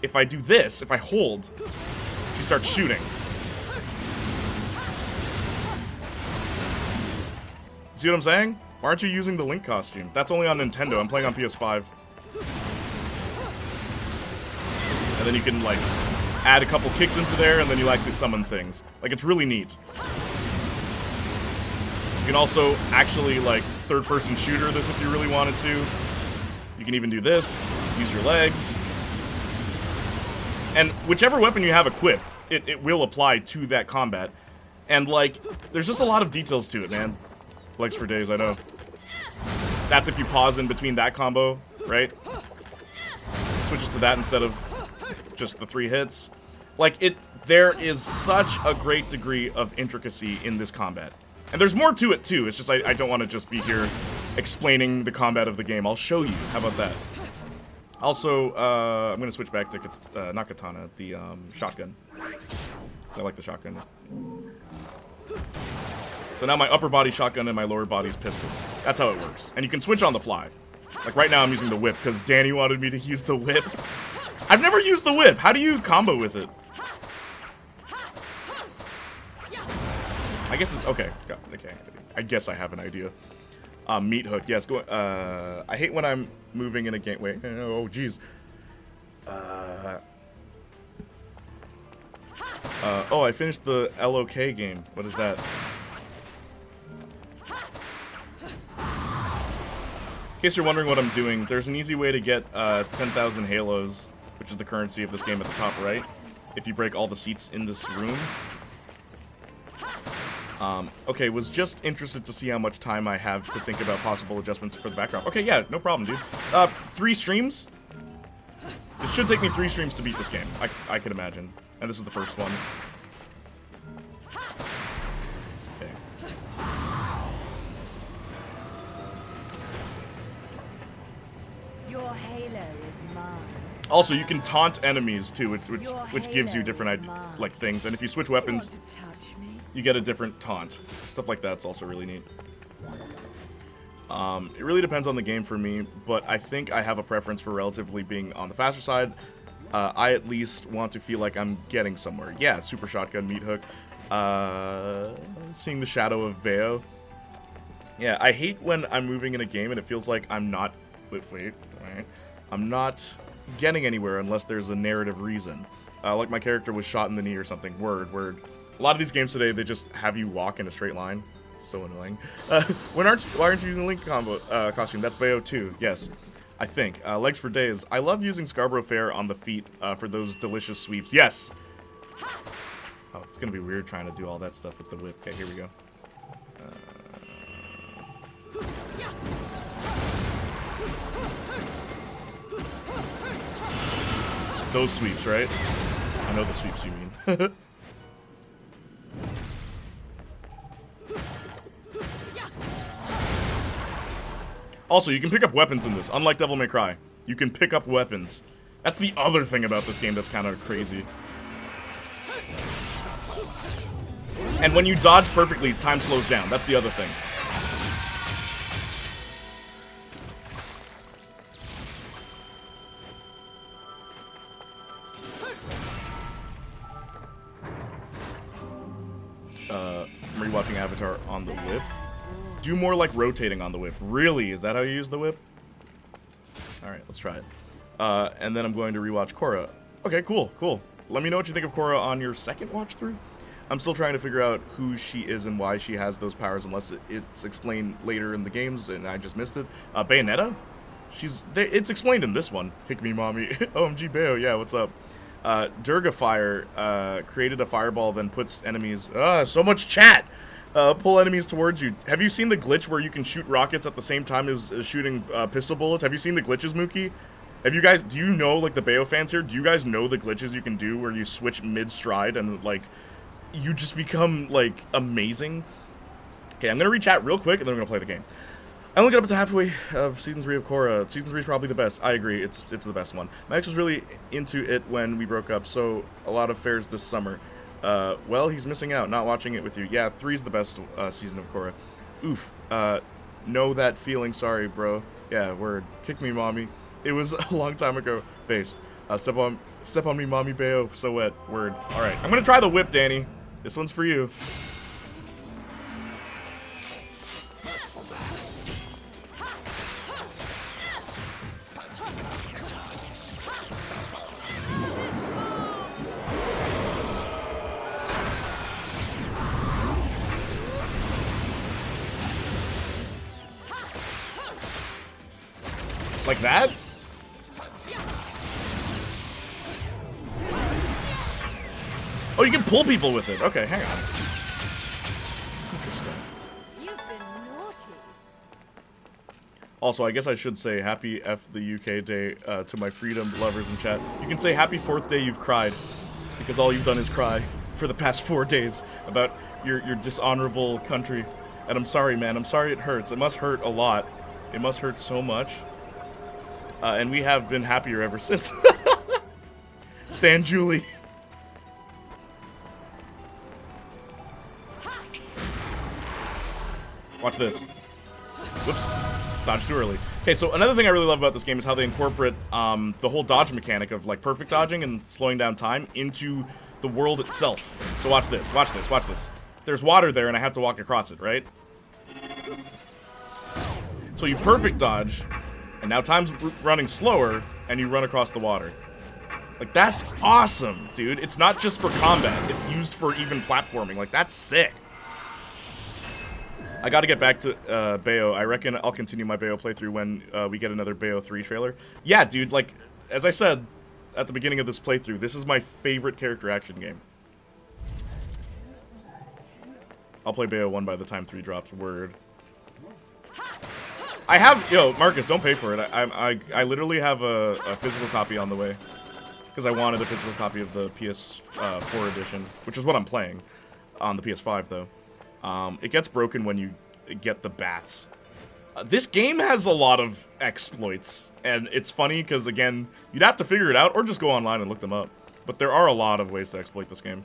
if I do this, if I hold, she starts shooting. See what I'm saying? Why aren't you using the Link costume? That's only on Nintendo. I'm playing on PS5. And then you can, like, add a couple kicks into there, and then you actually summon things. Like, it's really neat. You can also actually, like, third-person shooter this if you really wanted to. You can even do this. Use your legs. And whichever weapon you have equipped, it will apply to that combat. And, like, there's just a lot of details to it, man. Legs for days, I know. That's if you pause in between that combo, right? Switches to that instead of just the 3 hits. Like, there is such a great degree of intricacy in this combat. And there's more to it, too. It's just I don't want to just be here explaining the combat of the game. I'll show you. How about that? Also, I'm going to switch back to, not katana, the shotgun. I like the shotgun. So now my upper body shotgun and my lower body's pistols. That's how it works. And you can switch on the fly. Like right now I'm using the whip because Danny wanted me to use the whip. I've never used the whip. How do you combo with it? I guess it's, okay. Okay. I guess I have an idea. Meat hook. Yes, go, I hate when I'm moving in a game. Wait, oh jeez. Oh, I finished the LOK game. What is that? In case you're wondering what I'm doing, there's an easy way to get 10,000 halos, which is the currency of this game at the top right, if you break all the seats in this room. Okay, was just interested to see how much time I have to think about possible adjustments for the backdrop. Okay, yeah, no problem, dude. 3 streams? It should take me 3 streams to beat this game, I could imagine. And this is the first one. Okay. Your halo is mine. Also, you can taunt enemies too, which gives you different like things. And if you switch weapons, you get a different taunt. Stuff like that's also really neat. It really depends on the game for me, but I think I have a preference for relatively being on the faster side. I at least want to feel like I'm getting somewhere. Yeah, super shotgun, meat hook. Seeing the shadow of Bayo. Yeah, I hate when I'm moving in a game and it feels like I'm not... Wait. I'm not getting anywhere unless there's a narrative reason. Like my character was shot in the knee or something. Word. A lot of these games today, they just have you walk in a straight line. So annoying. Why aren't you using Link combo costume? That's Bayo too. Yes, I think. Legs for days. I love using Scarborough Fair on the feet for those delicious sweeps. Yes. Oh, it's gonna be weird trying to do all that stuff with the whip. Okay, here we go. Those sweeps, right? I know the sweeps you mean. Also, you can pick up weapons in this, unlike Devil May Cry. You can pick up weapons. That's the other thing about this game that's kind of crazy. And when you dodge perfectly, time slows down. That's the other thing. I'm rewatching Avatar on the whip. Do more like rotating on the whip. Really? Is that how you use the whip? Alright, let's try it. And then I'm going to rewatch Korra. Okay, cool. Let me know what you think of Korra on your second watch through. I'm still trying to figure out who she is and why she has those powers, unless it's explained later in the games and I just missed it. Bayonetta? It's explained in this one. Pick me, mommy. OMG Bayo, yeah, what's up? Durga Fire created a fireball, then puts enemies... so much chat! Pull enemies towards you. Have you seen the glitch where you can shoot rockets at the same time as shooting pistol bullets? Have you seen the glitches, Mookie? Do you know, like, the Bayo fans here, do you guys know the glitches you can do where you switch mid-stride and, like, you just become, like, amazing? Okay, I'm gonna re-chat real quick and then I'm gonna play the game. I only got up to halfway of Season 3 of Korra. Season 3 is probably the best. I agree, it's the best one. Max was really into it when we broke up, so a lot of fairs this summer. Well, he's missing out, not watching it with you. Yeah, 3's the best season of Korra. Oof. Know that feeling, sorry, bro. Yeah, word. Kick me, mommy. It was a long time ago. Based. Step on me, mommy, Bayo. So wet. Word. Alright, I'm gonna try the whip, Danny. This one's for you. Like that? Oh, you can pull people with it. Okay, hang on. Interesting. You've been naughty. Also, I guess I should say happy F the UK Day to my freedom lovers in chat. You can say happy 4th day you've cried, because all you've done is cry for the past 4 days about your dishonorable country. And I'm sorry, man. I'm sorry it hurts. It must hurt a lot. It must hurt so much. And we have been happier ever since. Stan Julie. Watch this. Whoops. Dodged too early. Okay, so another thing I really love about this game is how they incorporate the whole dodge mechanic of like perfect dodging and slowing down time into the world itself. So watch this, watch this, watch this. There's water there and I have to walk across it, right? So you perfect dodge, and now time's running slower, and you run across the water. Like, that's awesome, dude. It's not just for combat. It's used for even platforming. Like, that's sick. I gotta get back to Bayo. I reckon I'll continue my Bayo playthrough when we get another Bayo 3 trailer. Yeah, dude, like, as I said at the beginning of this playthrough, this is my favorite character action game. I'll play Bayo 1 by the time 3 drops. Word. I have... Yo, Marcus, don't pay for it. I literally have a physical copy on the way. Because I wanted a physical copy of the PS4 edition. Which is what I'm playing. On the PS5, though. It gets broken when you get the bats. This game has a lot of exploits. And it's funny because, again, you'd have to figure it out or just go online and look them up. But there are a lot of ways to exploit this game.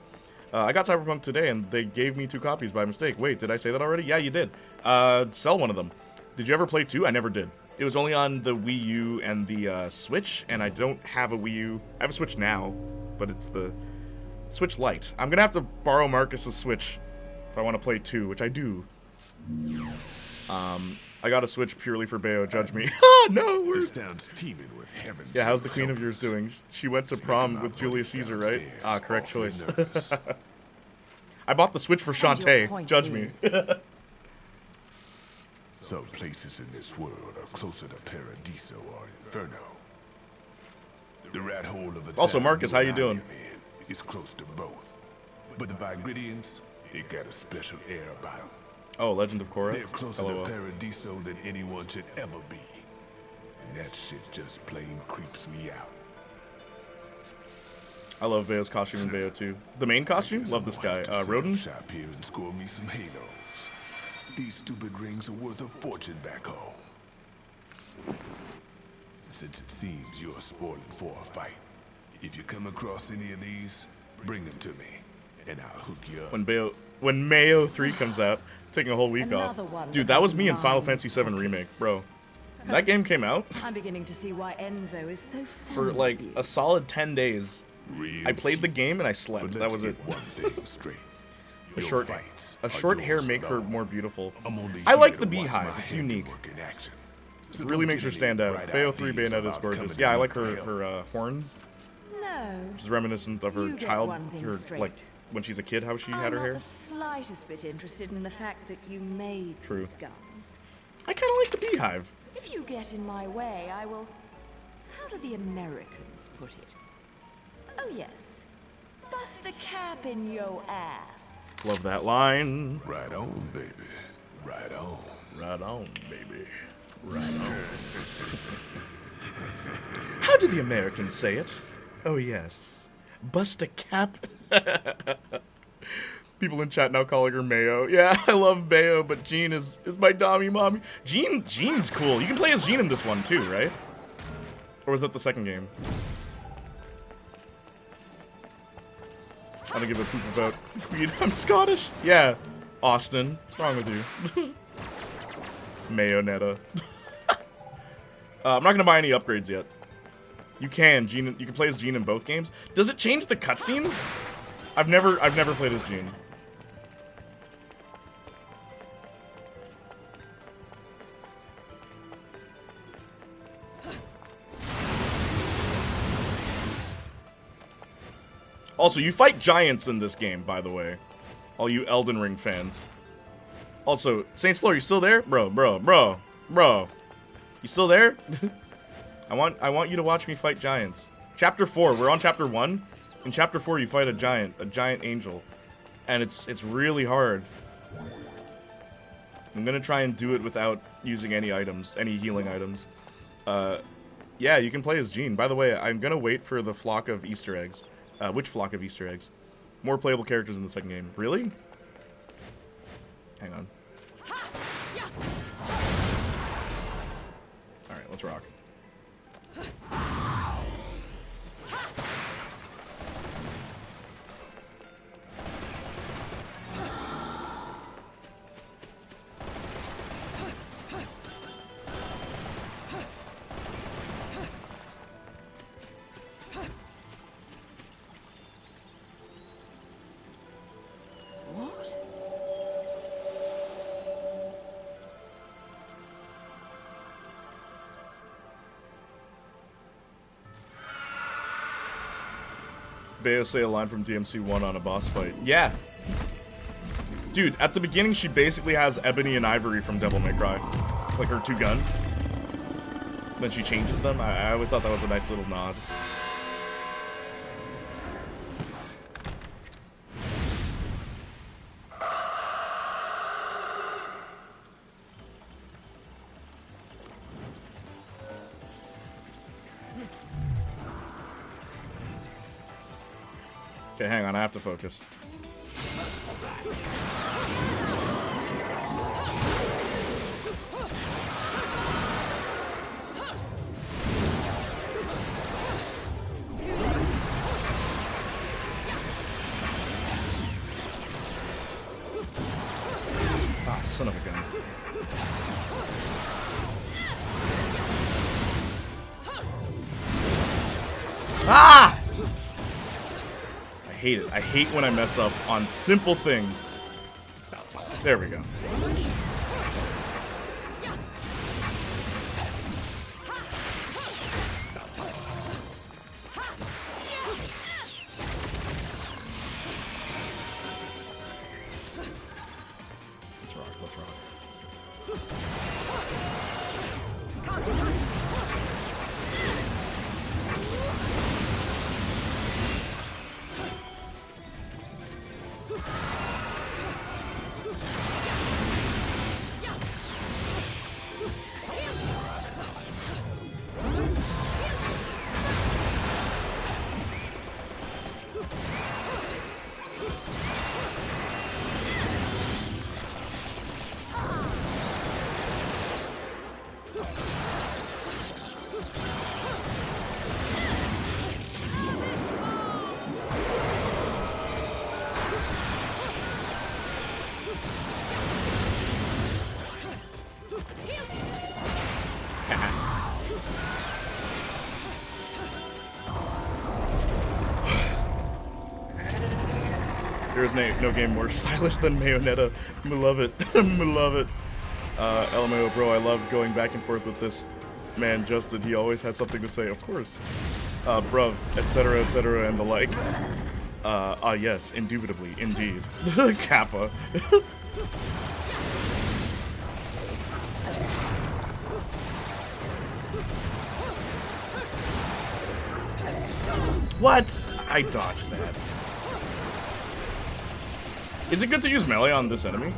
I got Cyberpunk today, and they gave me 2 copies by mistake. Wait, did I say that already? Yeah, you did. Sell one of them. Did you ever play 2? I never did. It was only on the Wii U and the Switch, and I don't have a Wii U. I have a Switch now, but it's the Switch Lite. I'm going to have to borrow Marcus's Switch if I want to play 2, which I do. I got a Switch purely for Bayo. Judge me. No, This town's teeming with heavens. yeah, how's the queen of yours doing? She went to prom with Julius Caesar, right? Ah, correct choice. I bought the Switch for Shantae. Judge me. Some places in this world are closer to Paradiso or Inferno. The rat hole of the Also, town Marcus, you how and you I doing? live in is close to both. But the Vigridians, they got a special air about them. Oh, Legend of Korra? They're closer LOL. to Paradiso than anyone should ever be. And that shit just plain creeps me out. I love Bayo's costume in Bayo 2. The main costume? Love this guy. Rodin? Shop here and score me some halos. These stupid rings are worth a fortune back home. Since it seems you're spoiling for a fight, if you come across any of these, bring them to me, and I'll hook you up. When Mayo 3 comes out, taking a whole week Another off. one Dude, that that was me in has Final nine Fantasy VII pockets. Remake, bro. That game came out I'm beginning to see why Enzo is so for fond like of you. a solid 10 days. Real I played the cute. game and I But slept. let's That was get it. one thing straight. A Your short, fights a are short hair yours make her alone. more beautiful. I'm only I like here the to watch beehive. my It's unique. handiwork in action. So It really don't makes get her any stand out. bright Bayo 3 ideas Bayonetta is about gorgeous. coming Yeah, I to like me her for help. horns. No. Which is reminiscent of her You get child, one thing her straight. like when she's a kid, how she I'm had her not hair. the slightest bit interested in the fact that you made True. these guns. I kind of like the beehive. If you get in my way, I will... How do the Americans put it? Oh, yes. Bust a cap in yo ass. Love that line. Right on, baby. Right on. Right on, baby. Right on. How do the Americans say it? Oh, yes. Bust a cap. People in chat now calling her Mayo. Yeah, I love Mayo, but Jean is my dommy mommy. Jean's cool. You can play as Jean in this one too, right? Or was that the second game? I don't give a poop about weed. I'm Scottish. Yeah, Austin. What's wrong with you? Bayonetta. I'm not gonna buy any upgrades yet. You can play as Jean in both games. Does it change the cutscenes? I've never played as Jean. Also, you fight giants in this game, by the way. All you Elden Ring fans. Also, Saints Floor, you still there? Bro. You still there? I want you to watch me fight giants. Chapter 4, we're on chapter 1. In chapter 4, you fight a giant angel. And it's really hard. I'm gonna try and do it without using any items, any healing items. Yeah, you can play as Jean. By the way, I'm gonna wait for the flock of Easter eggs. Which flock of Easter eggs? More playable characters in the second game. Really? Hang on. Alright, let's rock. What? Bayo say a line from DMC 1 on a boss fight. Yeah. Dude, at the beginning, she basically has Ebony and Ivory from Devil May Cry. Like her two guns. Then she changes them. I always thought that was a nice little nod. Okay, hang on, I have to focus. Ah, son of a gun. Ah! I hate it. I hate when I mess up on simple things. There we go. Let's rock, let's rock. There is no game more stylish than Bayonetta. I love it. I love it. LMAO, bro, I love going back and forth with this man, Justin. He always has something to say, of course. Bruv, etc., and the like. Yes, indubitably, indeed. Kappa. What? I dodged that. Is it good to use melee on this enemy?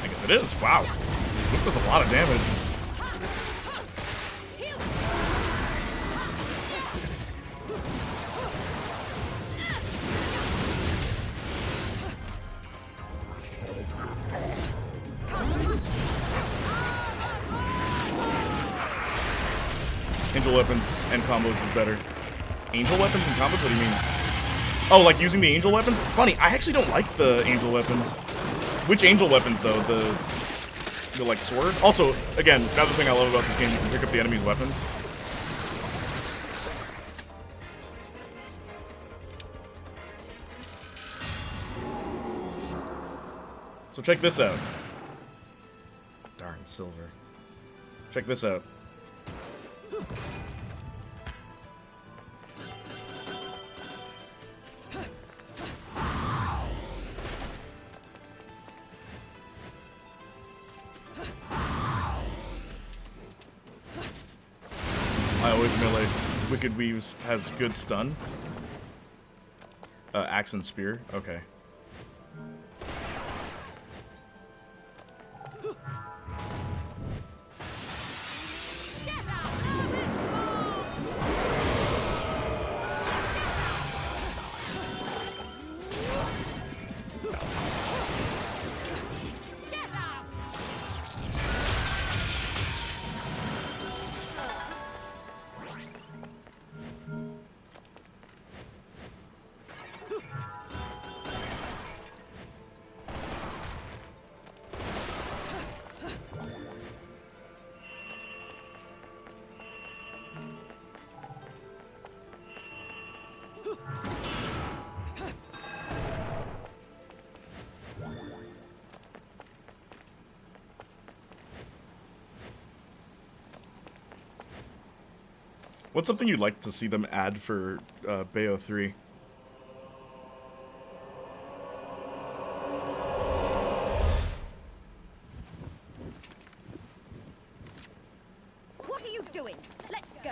I guess it is. Wow. It does a lot of damage. Angel weapons and combos is better. Angel weapons and combos? What do you mean? Oh, like using the angel weapons? Funny, I actually don't like the angel weapons. Which angel weapons, though? The like, sword? Also, again, another thing I love about this game, you can pick up the enemy's weapons. So check this out. Darn, silver. Check this out. I always melee. Wicked Weaves has good stun. Axe and spear. Okay. What's something you'd like to see them add for Bayo 3? What are you doing? Let's go.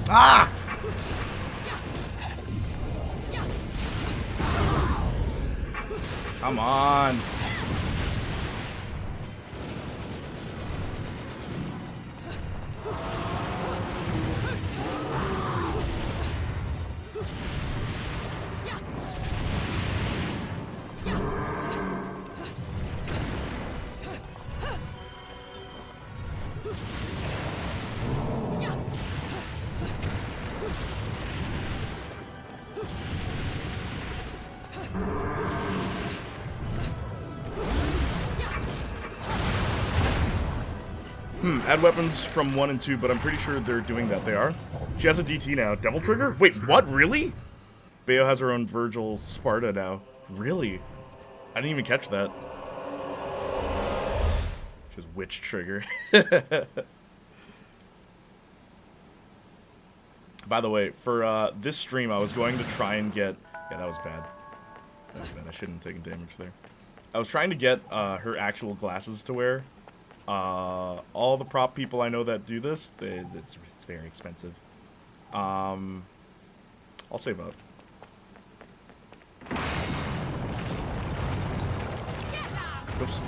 Ah! Come on. Add weapons from 1 and 2, but I'm pretty sure they're doing that. They are. She has a DT now. Devil Trigger? Wait, what? Really? Bayo has her own Virgil Sparta now. Really? I didn't even catch that. She has Witch Trigger. By the way, for this stream, I was going to try and get... Yeah, that was bad. That was bad. I shouldn't have taken damage there. I was trying to get her actual glasses to wear. All the prop people I know that do this, it's very expensive. I'll save up. Oops.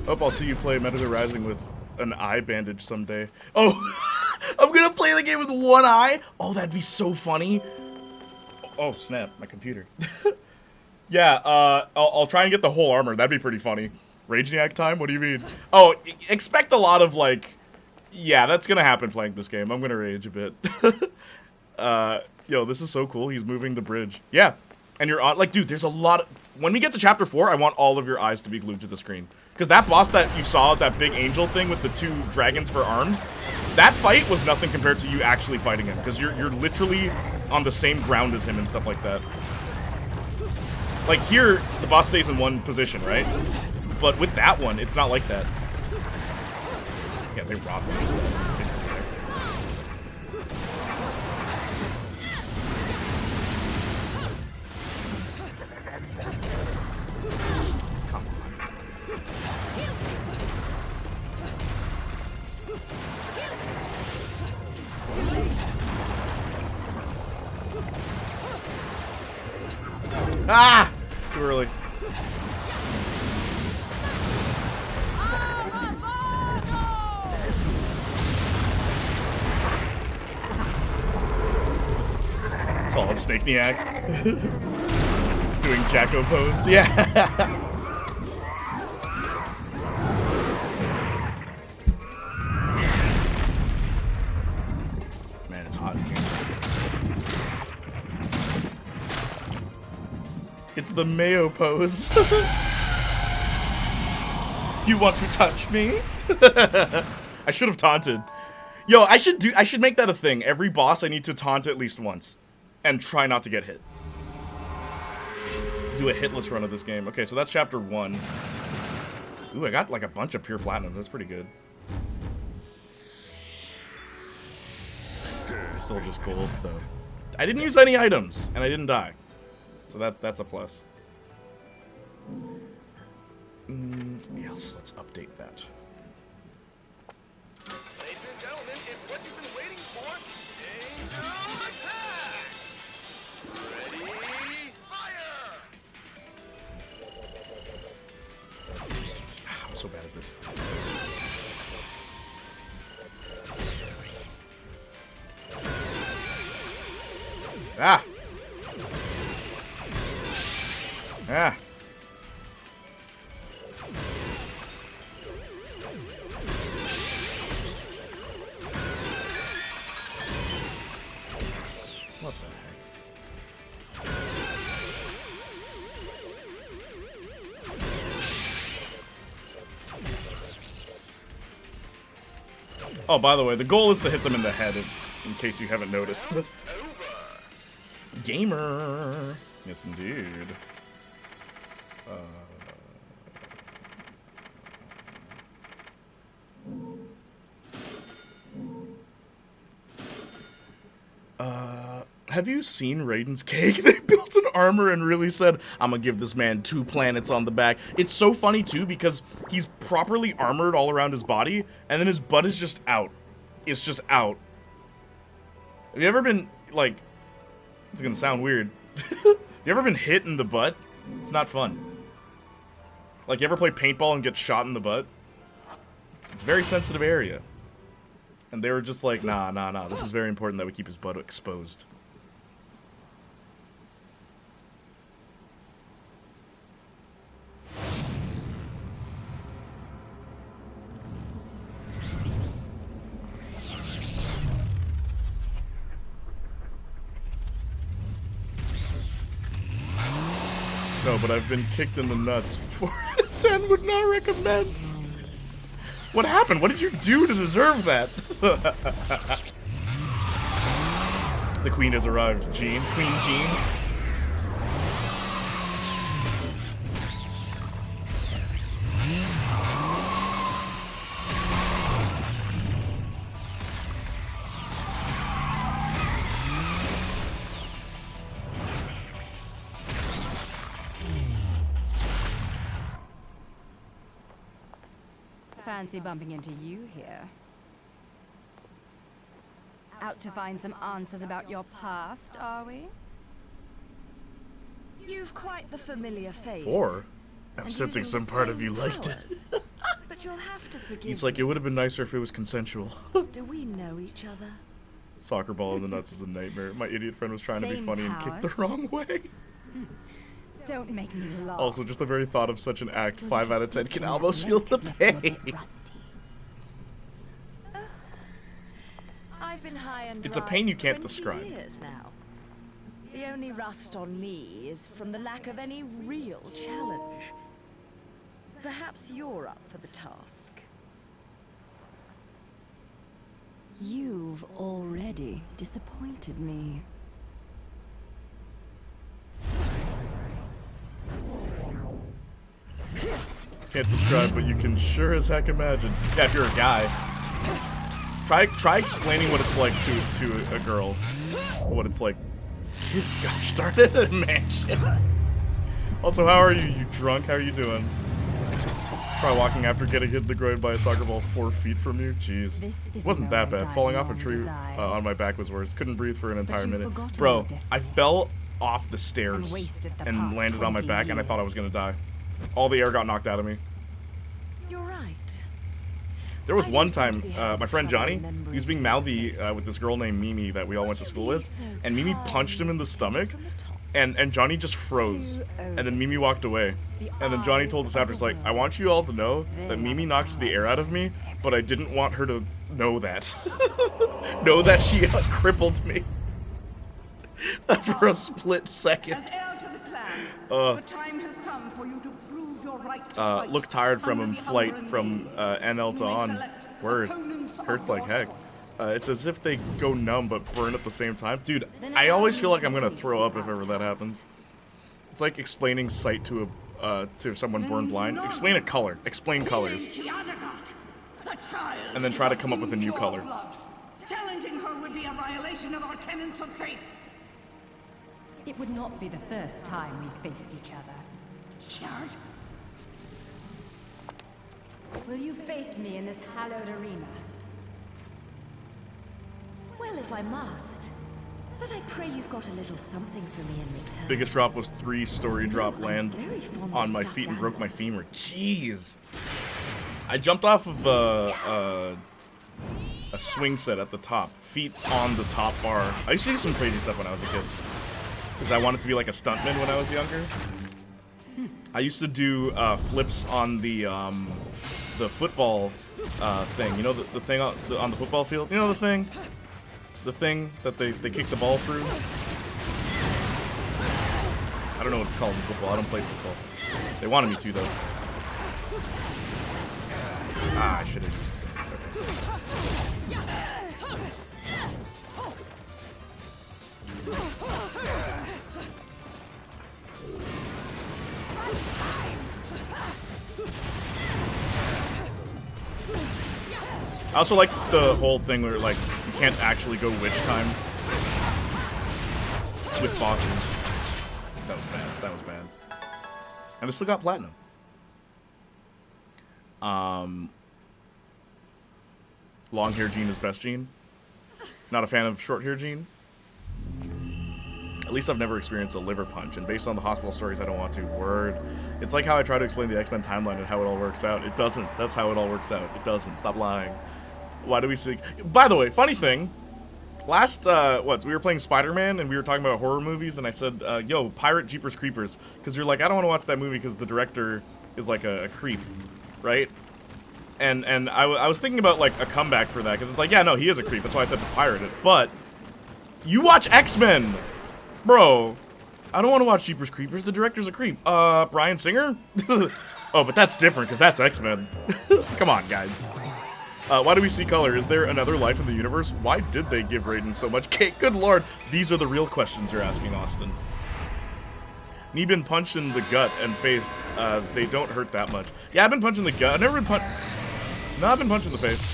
Hope I'll see you play Metal Rising with an eye bandage someday. Oh, I'm gonna play the game with one eye? Oh, that'd be so funny. Oh, snap, my computer. Yeah, I'll try and get the whole armor. That'd be pretty funny. Playniac time? What do you mean? Oh, expect a lot of, like... Yeah, that's gonna happen playing this game. I'm gonna rage a bit. Yo, this is so cool. He's moving the bridge. Yeah, and you're on... Like, dude, there's a lot of... When we get to Chapter 4, I want all of your eyes to be glued to the screen. Because that boss that you saw, that big angel thing with the 2 dragons for arms, that fight was nothing compared to you actually fighting him. Because you're literally on the same ground as him and stuff like that. Like here, the boss stays in one position, right? But with that one, it's not like that. Yeah, they robbed me. Ah! Too early. Solid Playniac. Doing Jacko pose. Yeah. Man, it's hot in here. It's the Mayo pose. You want to touch me? I should have taunted. Yo, I should make that a thing. Every boss I need to taunt at least once. And try not to get hit. Do a hitless run of this game. Okay, so that's chapter 1. Ooh, I got like a bunch of pure platinum. That's pretty good. Still just gold though. I didn't use any items, and I didn't die. So that's a plus. Yes, let's update that. Ladies and gentlemen, it's what you've been waiting for. Angle attack! Ready, fire! so bad at this. Ah! Ah! What the heck? Oh, by the way, the goal is to hit them in the head, in case you haven't noticed. Gamer! Yes, indeed. Have you seen Raiden's cake? They built an armor and really said, I'm gonna give this man 2 planets on the back. It's so funny, too, because he's properly armored all around his body, and then his butt is just out. It's just out. Have you ever been, like... It's gonna sound weird. You ever been hit in the butt? It's not fun. Like, you ever play paintball and get shot in the butt? It's a very sensitive area. And they were just like, nah. This is very important that we keep his butt exposed. No, but I've been kicked in the nuts. 4 out of 10 would not recommend. What happened? What did you do to deserve that? The queen has arrived, Jean. Queen Jean. Fancy bumping into you here. Out to find some answers about your past, are we? You've quite the familiar face. 4? I'm And sensing using some the part of same you liked it. powers. But you'll have to forgive He's like, it would have been nicer if it was consensual. Do we know each other? Soccer ball in the nuts is a nightmare. My idiot friend was trying to be Same funny and kicked the powers. wrong way. Don't make me laugh. Also, just the very thought of such an act, 5 out of 10 can Looking at almost me feel like the it's pain. not rusty. I've been high and It's a dry pain you for can't 20 describe. years now. The only rust on me is from the lack of any real challenge. Perhaps you're up for the task. You've already disappointed me. Can't describe, but you can sure as heck imagine. Yeah, if you're a guy. Try explaining what it's like to a girl. What it's like. Kiss gosh darn it, man. Shit. Also, how are you? You drunk? How are you doing? Try walking after getting hit in the groin by a soccer ball 4 feet from you. Jeez. It wasn't that bad. Falling off a tree on my back was worse. Couldn't breathe for an entire minute. Bro, I fell off the stairs and landed on my back, and I thought I was gonna die. All the air got knocked out of me. You're right. There was one time, my friend Johnny, he was being mouthy with this girl named Mimi that we all went to school with, and Mimi punched him in the stomach, and Johnny just froze, and then Mimi walked away, and then Johnny told us after, it's like, I want you all to know that Mimi knocked the air out of me, but I didn't want her to know that. Know that she crippled me. For a split second. As heir to the clan, the time has come for you to prove your right to fight. Look tired from Under him, the flight umbrella from name. NL to You may on. select Word. opponents of Hurts like your heck. choice. It's as if they go numb but burn at the same time. Dude, I always feel like I'm gonna throw up if ever that happens. It's like explaining sight to someone born blind. Explain a color. Explain colors. And then try to come up with a new color. Challenging her would be a violation of our tenets of faith. It would not be the first time we faced each other. Shard? Will you face me in this hallowed arena? Well, if I must. But I pray you've got a little something for me in return. Biggest drop was 3-story drop I'm land very fond of on my stuffed feet and broke my animals. femur. Jeez. I jumped off of a swing set at the top, feet on the top bar. I used to do some crazy stuff when I was a kid, because I wanted to be like a stuntman when I was younger. I used to do flips on the football thing. You know the thing on the football field? You know the thing? The thing that they kick the ball through? I don't know what it's called in football. I don't play football. They wanted me to, though. Ah, I should have used I also like the whole thing where, like, you can't actually go witch time with bosses. That was bad. That was bad. And I still got platinum. Long hair Gene is best Gene. Not a fan of short hair Gene. At least I've never experienced a liver punch, and based on the hospital stories, I don't want to. Word. It's like how I try to explain the X-Men timeline and how it all works out. It doesn't. That's how it all works out. It doesn't. Stop lying. Why do we see... By the way, funny thing. Last, we were playing Spider-Man, and we were talking about horror movies, and I said, yo, Pirate Jeepers Creepers. Because you're like, I don't want to watch that movie because the director is like a creep, right? And I was thinking about, like, a comeback for that, because it's like, yeah, no, he is a creep. That's why I said to pirate it. But you watch X-Men! Bro, I don't want to watch Jeepers Creepers. The director's a creep. Bryan Singer? Oh, but that's different, because that's X-Men. Come on, guys. Why do we see color? Is there another life in the universe? Why did they give Raiden so much cake? Good lord. These are the real questions you're asking, Austin. Knee been punched in the gut and face. They don't hurt that much. Yeah, I've been punched in the gut. I've never been punched... No, I've been punched in the face.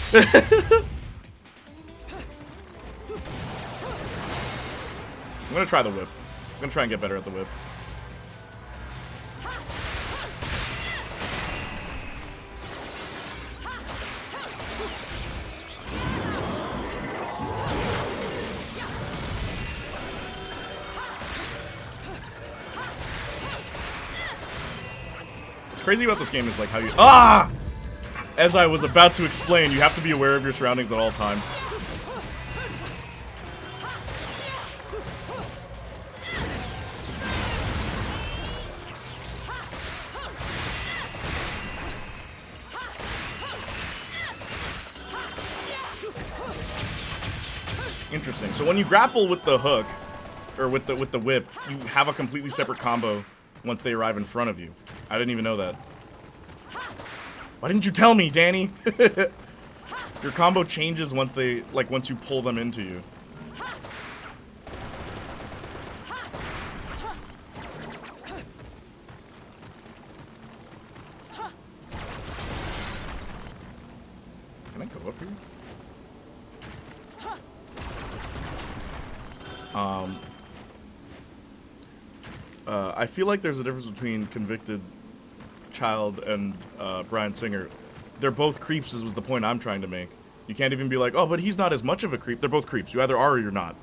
I'm gonna try the whip. I'm gonna try and get better at the whip. What's crazy about this game is like how you... Ah! As I was about to explain, you have to be aware of your surroundings at all times. Interesting. So when you grapple with the hook, or with the whip, you have a completely separate combo once they arrive in front of you. I didn't even know that. Why didn't you tell me, Danny? Your combo changes once they, like, once you pull them into you. Can I go up here? I feel like there's a difference between Convicted Child and Bryan Singer. They're both creeps, was the point I'm trying to make. You can't even be like, oh, but he's not as much of a creep. They're both creeps. You either are or you're not.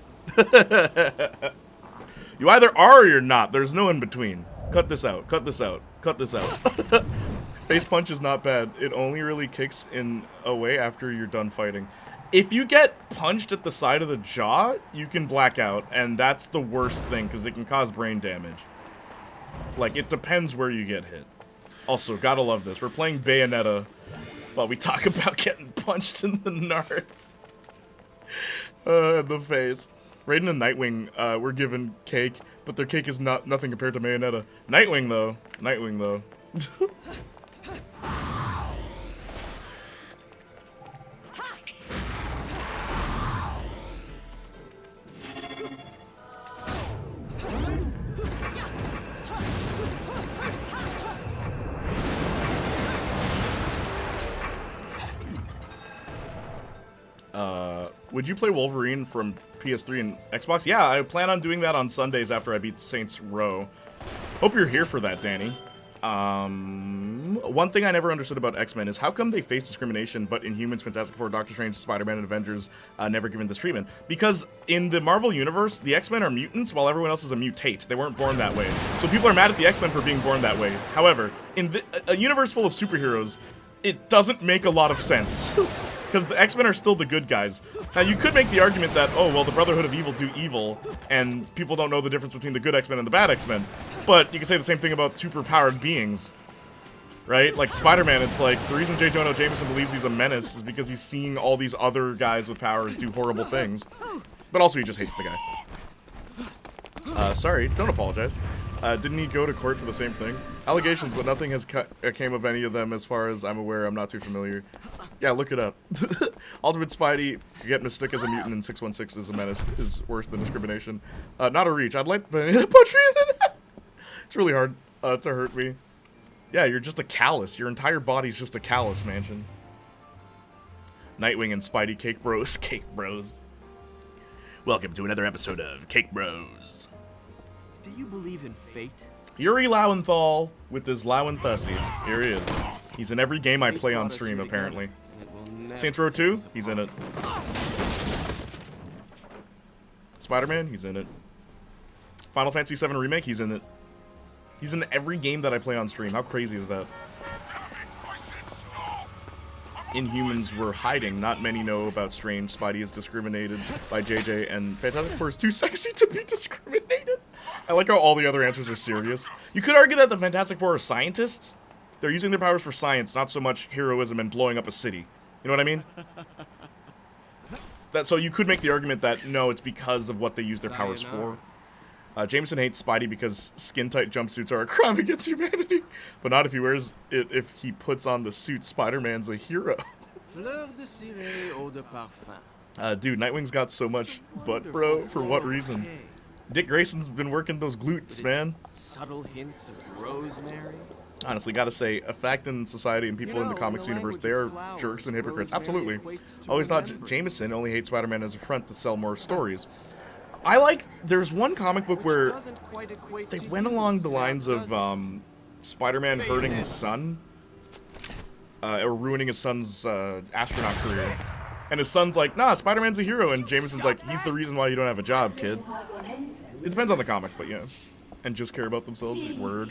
You either are or you're not. There's no in between. Cut this out. Cut this out. Cut this out. Face punch is not bad. It only really kicks in a way after you're done fighting. If you get punched at the side of the jaw, you can black out, and that's the worst thing, because it can cause brain damage. Like, it depends where you get hit. Also, gotta love this. We're playing Bayonetta while we talk about getting punched in the nards. The face. Raiden and Nightwing were given cake, but their cake is nothing compared to Bayonetta. Nightwing, though. Nightwing, though. Would you play Wolverine from PS3 and Xbox? Yeah, I plan on doing that on Sundays after I beat Saints Row. Hope you're here for that, Danny. One thing I never understood about X-Men is how come they face discrimination, but Inhumans, Fantastic Four, Doctor Strange, Spider-Man, and Avengers never given this treatment? Because in the Marvel Universe, the X-Men are mutants, while everyone else is a mutate. They weren't born that way. So people are mad at the X-Men for being born that way. However, in a universe full of superheroes, it doesn't make a lot of sense. Because the X-Men are still the good guys. Now, you could make the argument that, oh, well, the Brotherhood of Evil do evil, and people don't know the difference between the good X-Men and the bad X-Men. But you can say the same thing about superpowered beings. Right? Like Spider-Man, it's like, the reason J. Jonah Jameson believes he's a menace is because he's seeing all these other guys with powers do horrible things. But also, he just hates the guy. Sorry, don't apologize. Didn't he go to court for the same thing? Allegations, but nothing has came of any of them as far as I'm aware. I'm not too familiar. Yeah, look it up. Ultimate Spidey, get mistook as a mutant and 616 is a menace, is worse than discrimination. Not a reach. I'd like Bayonetta punch me in the It's really hard to hurt me. Yeah, you're just a callus. Your entire body's just a callus, Mansion. Nightwing and Spidey Cake Bros. Cake Bros. Welcome to another episode of Cake Bros. Do you believe in fate? Yuri Lowenthal with his Lowenthusy. Here he is. He's in every game I play on stream, apparently. Saints Row 2? He's in it. Spider-Man? He's in it. Final Fantasy VII Remake? He's in it. He's in every game that I play on stream. How crazy is that? Inhumans were hiding. Not many know about Strange. Spidey is discriminated by JJ, and Fantastic Four is too sexy to be discriminated. I like how all the other answers are serious. You could argue that the Fantastic Four are scientists. They're using their powers for science, not so much heroism and blowing up a city. You know what I mean? So you could make the argument that, no, it's because of what they use their powers for. Jameson hates Spidey because skin-tight jumpsuits are a crime against humanity. But not if he wears it. If he puts on the suit, Spider-Man's a hero. Fleur de ciré, eau de parfum. Dude, Nightwing's got so much butt, bro. For what reason? Dick Grayson's been working those glutes, man. Subtle hints of rosemary. Honestly, gotta say, a fact in society and people in the comics universe, they're jerks and hypocrites. Absolutely. Always thought Jameson only hates Spider-Man as a front to sell more stories. There's one comic book where they went along the lines of Spider-Man hurting his son, or ruining his son's astronaut career. And his son's like, nah, Spider-Man's a hero, and Jameson's like, he's the reason why you don't have a job, kid. It depends on the comic, but yeah. And just care about themselves, word.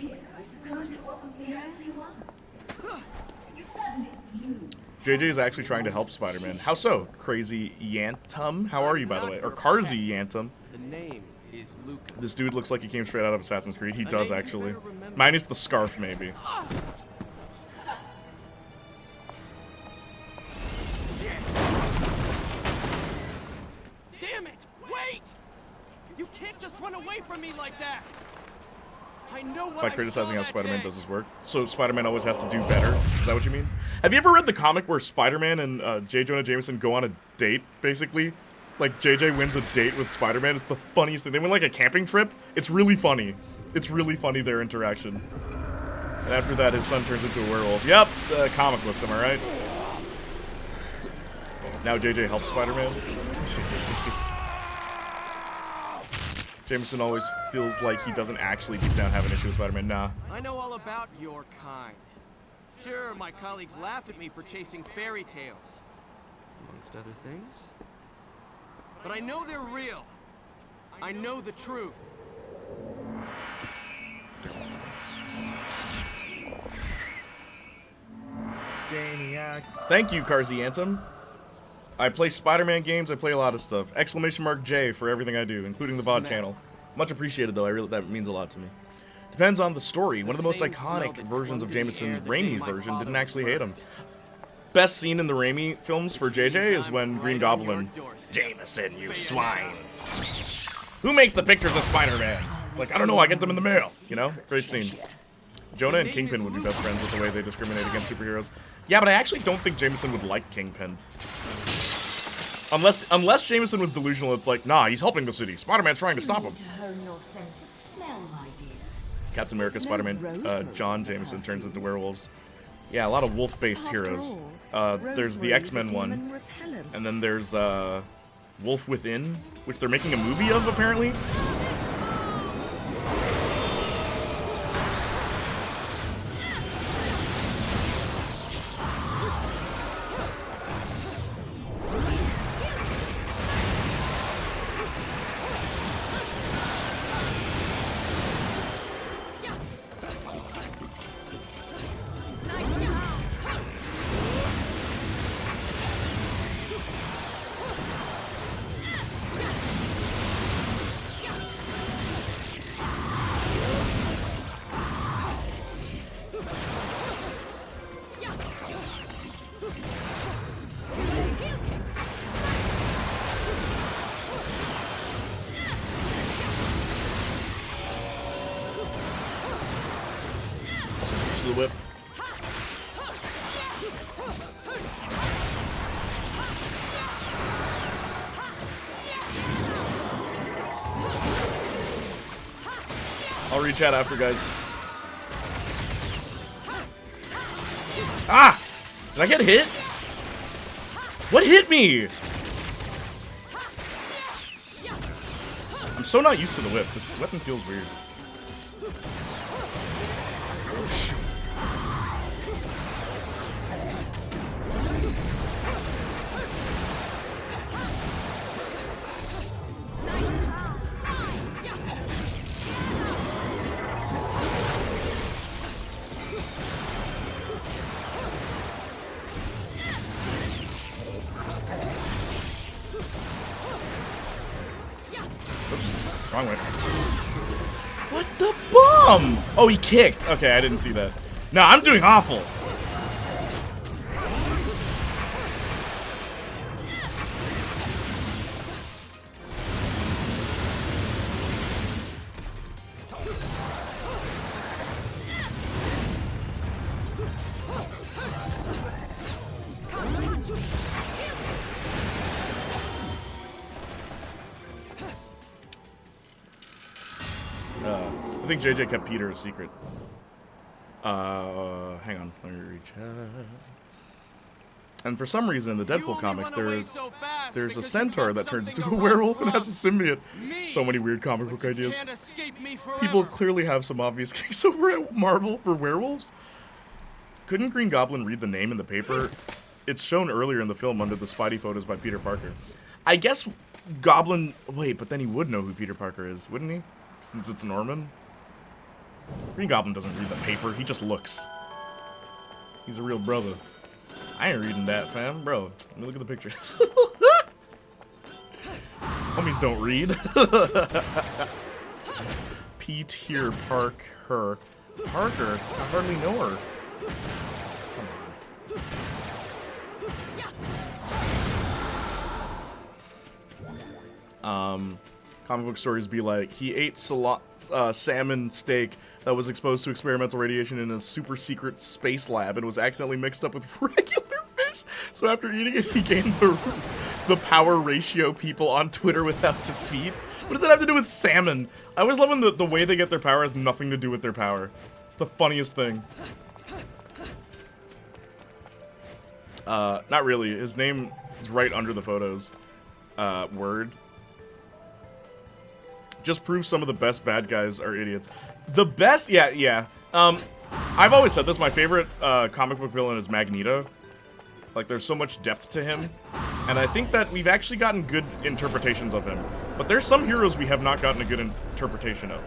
JJ is actually trying to help Spider-Man. How so? Crazy Yantum? How are you, by the way? Or Carzy Yantum. The name is Luca. This dude looks like he came straight out of Assassin's Creed. He does, actually. Minus the scarf, maybe. Damn it! Wait! You can't just run away from me like that! I know what By criticizing how Spider-Man does his work. So Spider-Man always has to do better? Is that what you mean? Have you ever read the comic where Spider-Man and J. Jonah Jameson go on a date, basically? Like, JJ wins a date with Spider-Man. It's the funniest thing. They went like a camping trip. It's really funny. It's really funny, their interaction. And after that, his son turns into a werewolf. Yep, comic books, am I right? Now JJ helps Spider-Man. Jameson always feels like he doesn't actually deep down have an issue with Spider-Man. Nah. I know all about your kind. Sure, my colleagues laugh at me for chasing fairy tales, amongst other things. But I know they're real. I know the truth. Thank you, Carzy Anthem. I play Spider-Man games, I play a lot of stuff. !J for everything I do, including the VOD channel. Much appreciated, though. That means a lot to me. Depends on the story. One of the most iconic versions of Jameson, Raimi's version, didn't actually hate him. Best scene in the Raimi films for JJ is when Green Goblin, Jameson, you swine. Who makes the pictures of Spider-Man? It's like, I don't know, I get them in the mail. You know? Great scene. Jonah and Kingpin would be best friends with the way they discriminate against superheroes. Yeah, but I actually don't think Jameson would like Kingpin. Unless Jameson was delusional, it's like, nah, he's helping the city. Spider-Man's trying to stop him. Captain America, Spider-Man, John Jameson turns into werewolves. Yeah, a lot of wolf-based heroes. There's the X-Men one, and then there's Wolf Within, which they're making a movie of, apparently. I'll reach out after, guys. Ah! Did I get hit? What hit me? I'm so not used to the whip. This weapon feels weird. Oh, shoot. Oops, wrong way. What the bomb? Oh, he kicked. Okay, I didn't see that. No, I'm doing awful. I think JJ kept Peter a secret. Hang on, let me reach out. And for some reason in the Deadpool comics, there's a centaur that turns into a werewolf and has a symbiote. So many weird comic book ideas. People clearly have some obvious kicks over at Marvel for werewolves. Couldn't Green Goblin read the name in the paper? It's shown earlier in the film under the Spidey photos by Peter Parker. I guess Goblin... Wait, but then he would know who Peter Parker is, wouldn't he? Since it's Norman. Green Goblin doesn't read the paper, he just looks. He's a real brother. I ain't reading that, fam. Bro, let me look at the picture. Homies don't read. Peter Parker. Parker? I hardly know her. Come on. Comic book stories be like, he ate salmon steak that was exposed to experimental radiation in a super secret space lab and was accidentally mixed up with regular fish. So after eating it, he gained the power ratio people on Twitter without defeat. What does that have to do with salmon? I always love when the way they get their power has nothing to do with their power. It's the funniest thing. Not really. His name is right under the photos. Word. Just proves some of the best bad guys are idiots. The best? Yeah. I've always said this, my favorite comic book villain is Magneto. Like, there's so much depth to him. And I think that we've actually gotten good interpretations of him. But there's some heroes we have not gotten a good interpretation of.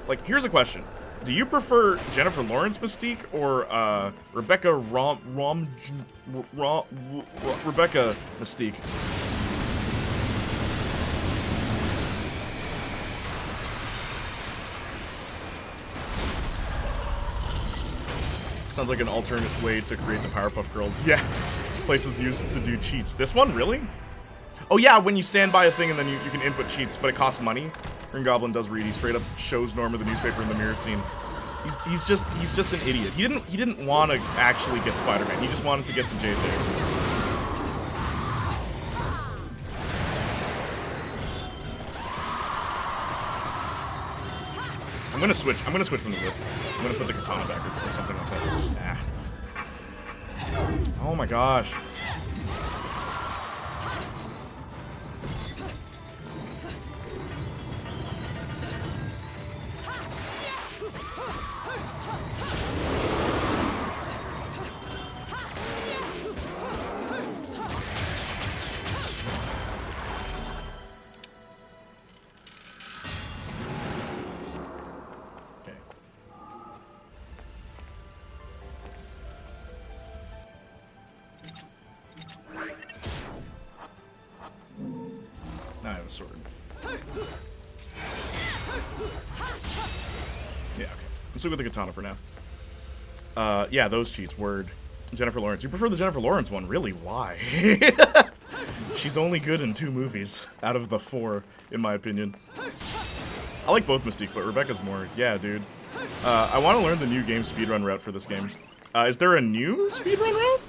Like, here's a question. Do you prefer Jennifer Lawrence Mystique or Rebecca Rebecca Mystique? Sounds like an alternate way to create the Powerpuff Girls. Yeah, this place is used to do cheats. This one, really? Oh yeah, when you stand by a thing and then you can input cheats, but it costs money. Green Goblin does read. He straight up shows Norma the newspaper in the mirror scene. He's just an idiot. He didn't want to actually get Spider-Man. He just wanted to get to JJ. I'm gonna switch from the whip. I'm gonna put the katana back or something like that. Nah. Oh my gosh. Now I have a sword. Yeah, okay. Let's look at the katana for now. Yeah, those cheats, word. Jennifer Lawrence. You prefer the Jennifer Lawrence one? Really? Why? She's only good in 2 movies out of the 4, in my opinion. I like both Mystique, but Rebecca's more. Yeah, dude. I want to learn the new game speedrun route for this game. Is there a new speedrun route?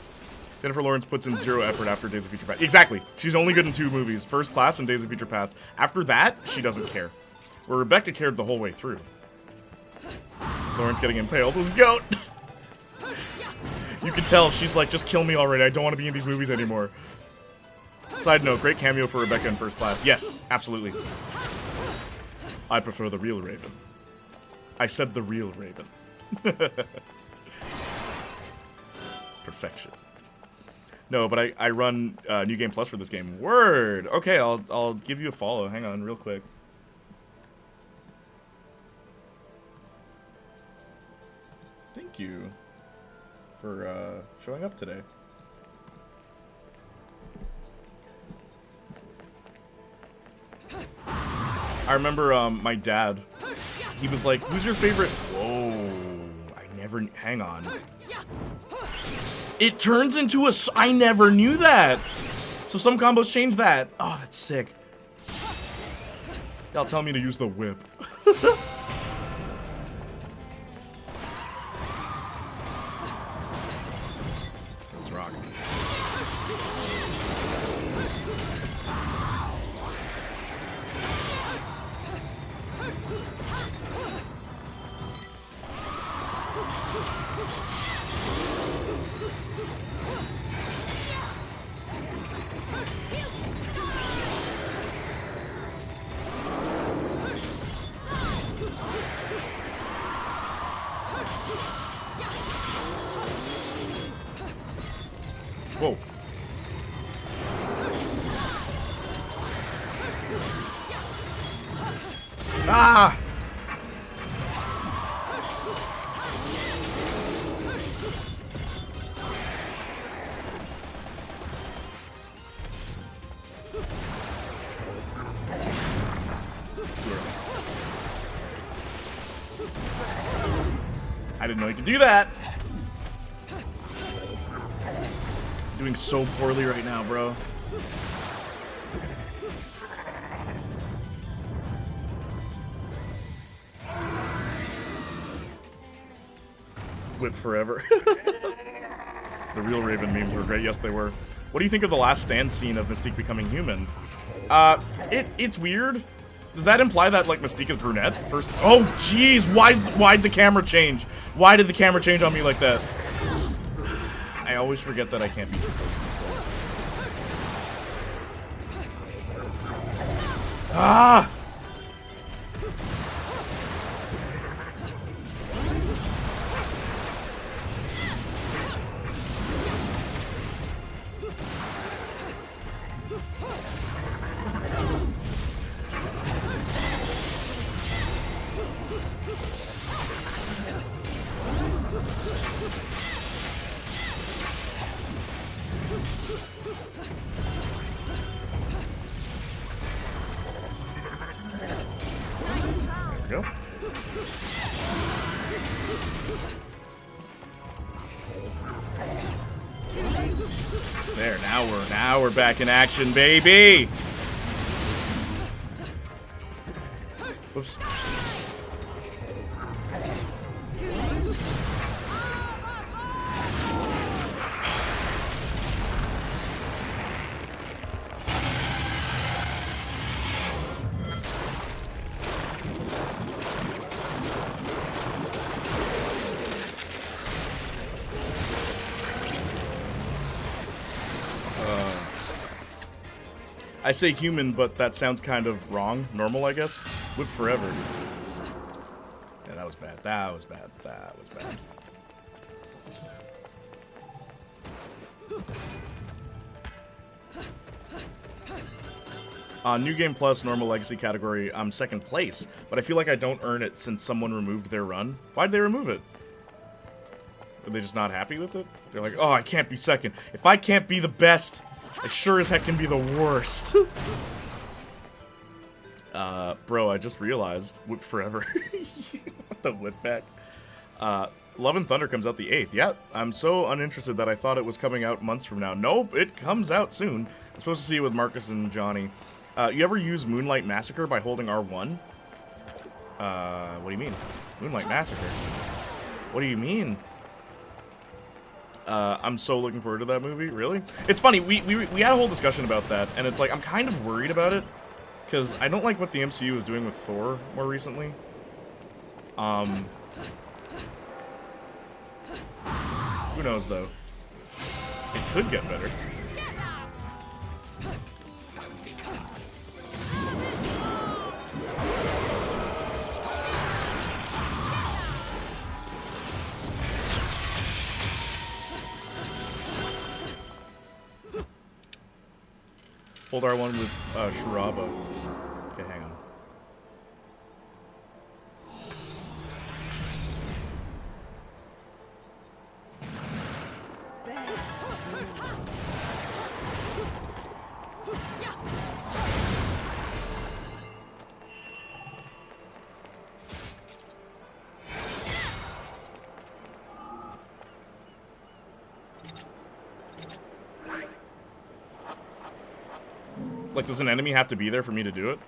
Jennifer Lawrence puts in 0 effort after Days of Future Past. Exactly. She's only good in 2 movies. First Class and Days of Future Past. After that, she doesn't care. Where Rebecca cared the whole way through. Lauren's getting impaled with goat. You can tell she's like, just kill me already. I don't want to be in these movies anymore. Side note, great cameo for Rebecca in First Class. Yes, absolutely. I prefer the real Raven. I said the real Raven. Perfection. No, but I run New Game Plus for this game. Word. Okay, I'll give you a follow. Hang on, real quick. Thank you for showing up today. I remember my dad. He was like, "Who's your favorite?" Whoa! I never. Hang on. It turns into a. I never knew that. So some combos change that. Oh, that's sick. Y'all tell me to use the whip. Let's rock. Whoa. Ah! I didn't know you could do that. Doing so poorly right now, bro. Whip forever. The real Raven memes were great. Yes, they were. What do you think of the last stand scene of Mystique becoming human? It's weird. Does that imply that, like, Mystique is brunette? First. Oh, jeez. Why'd the camera change? Why did the camera change on me like that? I always forget that I can't be too close to these guys. Ah! There we go. There, now we're back in action, baby. Oops. I say human, but that sounds kind of wrong. Normal, I guess. Whip forever. Yeah, that was bad. That was bad. That was bad. New Game Plus, Normal Legacy category, I'm second place, but I feel like I don't earn it since someone removed their run. Why'd they remove it? Are they just not happy with it? They're like, oh, I can't be second. If I can't be the best, I sure as heck can be the worst. Bro, I just realized, Whip forever. The whip back. Love and Thunder comes out the 8th. Yeah, I'm so uninterested that I thought it was coming out months from now. Nope, it comes out soon. I'm supposed to see it with Marcus and Johnny. You ever use Moonlight Massacre by holding R1? What do you mean? Moonlight Massacre? What do you mean? I'm so looking forward to that movie. Really? It's funny, we had a whole discussion about that, and it's like, I'm kind of worried about it, because I don't like what the MCU is doing with Thor more recently. Who knows, though? It could get better. Hold R1 with Shiraba. Okay, hang on. Like, does an enemy have to be there for me to do it?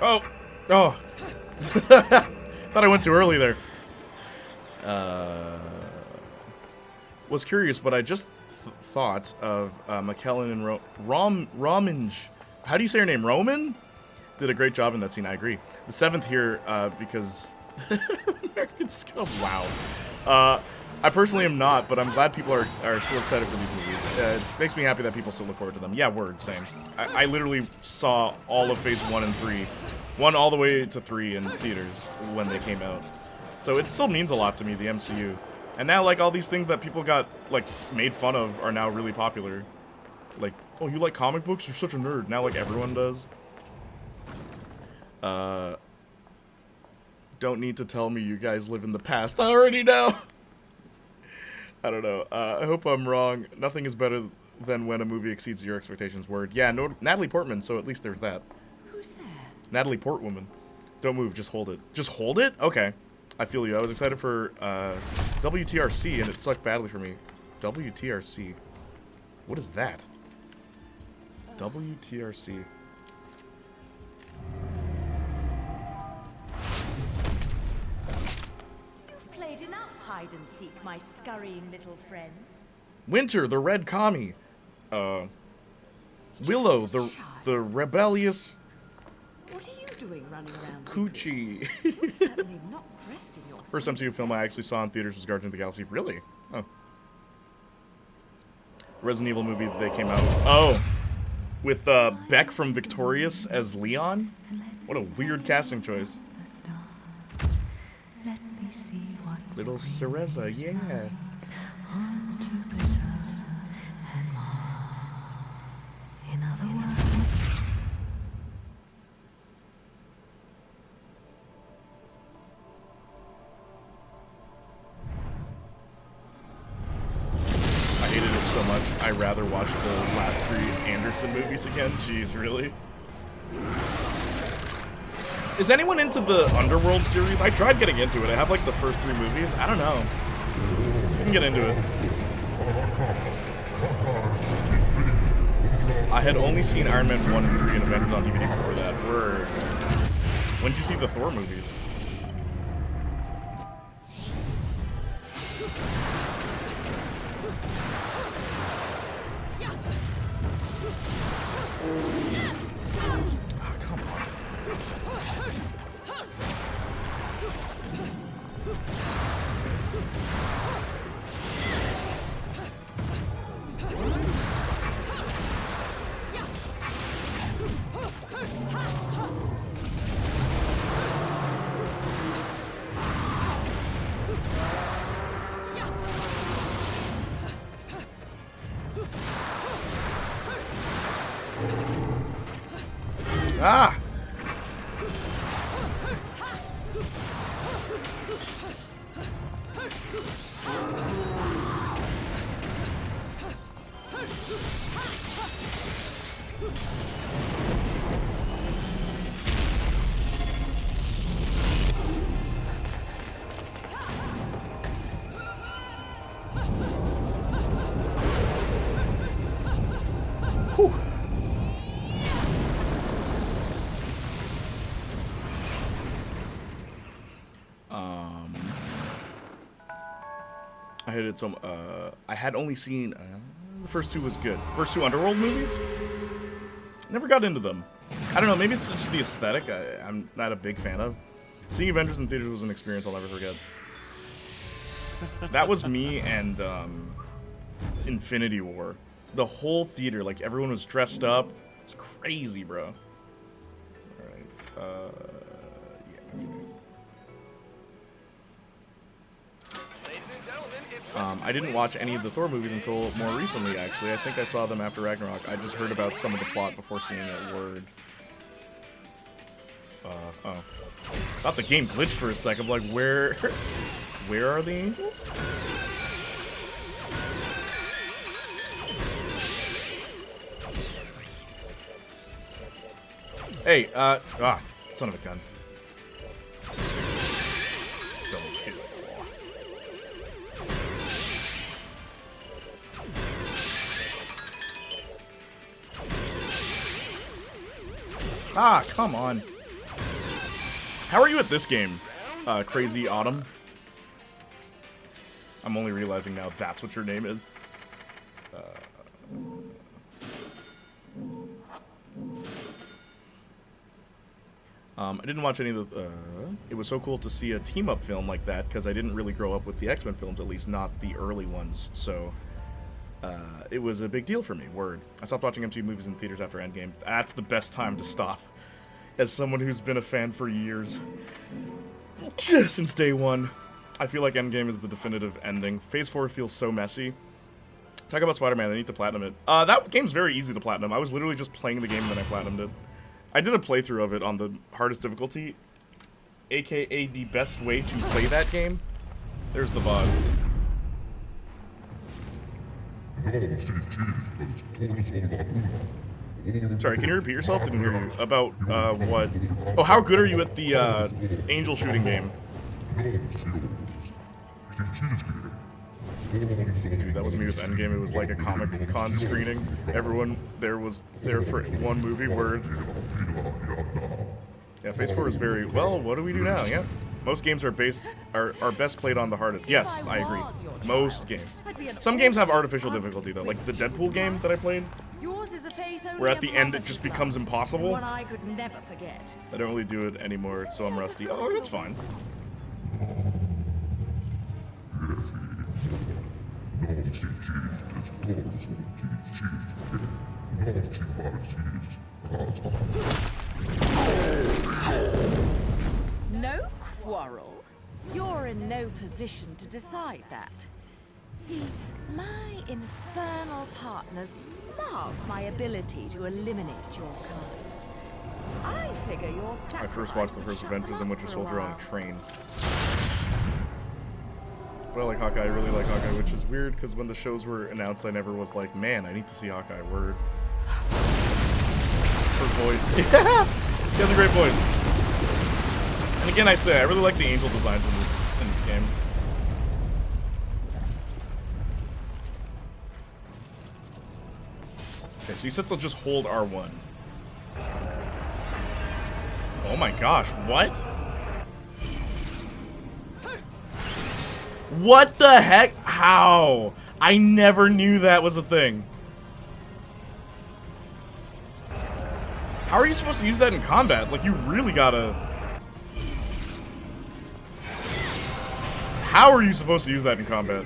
Oh! Oh! Thought I went too early there. Was curious, but I just thought of McKellen and Romanj. How do you say her name? Roman? Did a great job in that scene, I agree. The 7th here, because... American Scum, wow. I personally am not, but I'm glad people are still excited for these movies. It makes me happy that people still look forward to them. Yeah, word, same. I literally saw all of Phase 1 and 3. 1 all the way to 3 in theaters when they came out. So it still means a lot to me, the MCU. And now, like, all these things that people got, like, made fun of are now really popular. Like, oh, you like comic books? You're such a nerd. Now, like, everyone does. Don't need to tell me you guys live in the past. I already know. I don't know. I hope I'm wrong. Nothing is better than when a movie exceeds your expectations. Word. Yeah, no, Natalie Portman, so at least there's that. Who's there? Natalie Portwoman. Don't move, just hold it. Just hold it? Okay. I feel you. I was excited for WTRC, and it sucked badly for me. WTRC. What is that? WTRC. You've played enough hide and seek, my scurrying little friend. Winter, the red commie. Willow, the rebellious... What are you doing running around? Coochie. You're certainly not dressed in your First MCU film I actually saw in theaters was Guardians of the Galaxy. Really? Oh. Resident Evil movie that they came out. Oh. With Beck from Victorious as Leon? What a weird casting choice. Little Cereza, yeah. I'd rather watch the last 3 Anderson movies again. Jeez, really? Is anyone into the Underworld series? I tried getting into it. I have like the first 3 movies. I don't know. I can get into it. I had only seen Iron Man 1 and 3 and Avengers on DVD before that. Word. When did you see the Thor movies? Ah! Whew. I hated some. I had only seen the first two was good. First two Underworld movies. Never got into them. I don't know. Maybe it's just the aesthetic. I'm not a big fan of. Seeing Avengers in theaters was an experience I'll never forget. That was me and Infinity War. The whole theater, like everyone was dressed up. It's crazy, bro. All right. Yeah. I didn't watch any of the Thor movies until more recently, actually. I think I saw them after Ragnarok. I just heard about some of the plot before seeing it. Word. Oh. Thought the game glitched for a second. Like, where are the angels? Hey, son of a gun. Double kill. Ah, come on. How are you at this game, Crazy Autumn? I'm only realizing now that's what your name is. I didn't watch any of the... it was so cool to see a team-up film like that, because I didn't really grow up with the X-Men films, at least not the early ones, so... it was a big deal for me, word. I stopped watching MCU movies in theaters after Endgame. That's the best time to stop. As someone who's been a fan for years. Since day one. I feel like Endgame is the definitive ending. Phase 4 feels so messy. Talk about Spider-Man, I need to platinum it. That game's very easy to platinum. I was literally just playing the game and then I platinumed it. I did a playthrough of it on the hardest difficulty, aka the best way to play that game. There's the VOD. Sorry, can you repeat yourself? Didn't hear you. About, what? Oh, how good are you at the, angel shooting game? Dude, that was me with Endgame. It was like a Comic-Con screening. Everyone there was there for one movie, word. Yeah, Phase 4 is very... Well, what do we do now? Yeah. Most games are best played on the hardest. Yes, I agree. Most games. Some games have artificial difficulty, though. Like the Deadpool game that I played, where at the end it just becomes impossible. One I could never forget. I don't really do it anymore, so I'm rusty. Oh, that's fine. No quarrel? You're in no position to decide that. See, my infernal partners love my ability to eliminate your kind. I figure you're I first watched the first Avengers and Winter Soldier on a train. But I like Hawkeye, I really like Hawkeye, which is weird, because when the shows were announced, I never was like, man, I need to see Hawkeye, word. Her voice. Yeah! She has a great voice. And again, I say, I really like the angel designs in this game. Okay, so you said to just hold R1. Oh my gosh, what? What the heck? How? I never knew that was a thing. How are you supposed to use that in combat? Like, you really gotta... How are you supposed to use that in combat?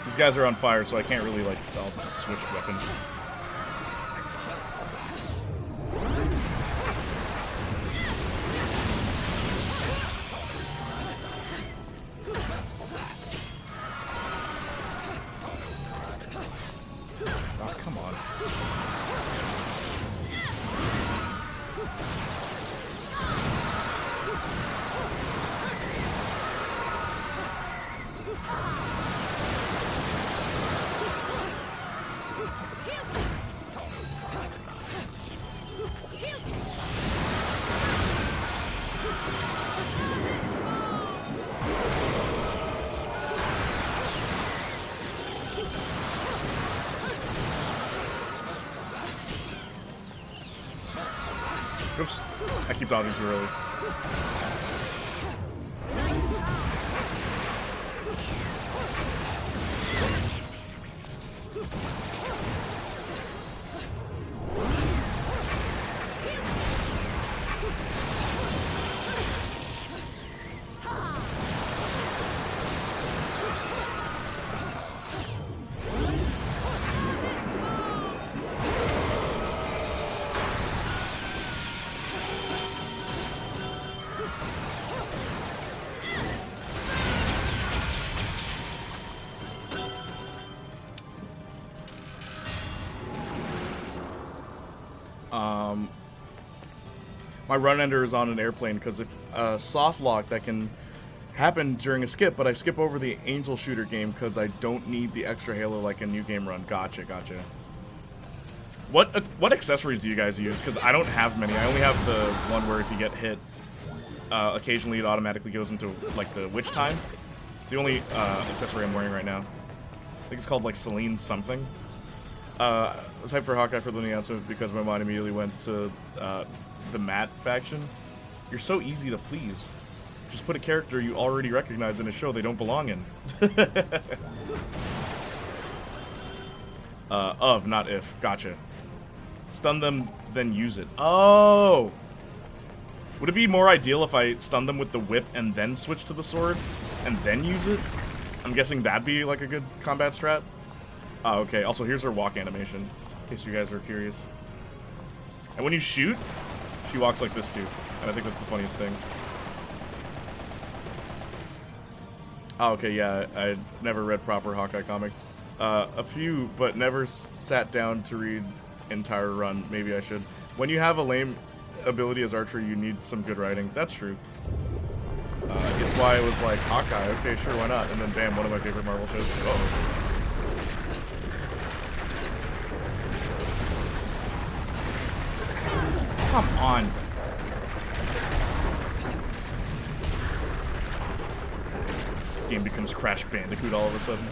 These guys are on fire, so I can't really, like, I'll just switch weapons. Oh, come on. Oops. I keep dodging too early. My run ender is on an airplane because if soft lock that can happen during a skip, but I skip over the Angel Shooter game because I don't need the extra Halo like a new game run. Gotcha. What accessories do you guys use? Because I don't have many. I only have the one where if you get hit, occasionally it automatically goes into like the witch time. It's the only accessory I'm wearing right now. I think it's called like Celine something. I was hyped for Hawkeye for the announcement because my mind immediately went to the Matt faction. You're so easy to please. Just put a character you already recognize in a show they don't belong in. Not if. Gotcha. Stun them, then use it. Oh! Would it be more ideal if I stun them with the whip and then switch to the sword and then use it? I'm guessing that'd be like a good combat strat. Oh, okay. Also, here's her walk animation, in case you guys were curious. And when you shoot, she walks like this too. And I think that's the funniest thing. Oh, okay, yeah, I never read proper Hawkeye comic. A few, but never sat down to read entire run. Maybe I should. When you have a lame ability as Archer, you need some good writing. That's true. It's why I was like, Hawkeye, okay, sure, why not? And then bam, one of my favorite Marvel shows. Uh-oh. Come on. Game becomes Crash Bandicoot all of a sudden.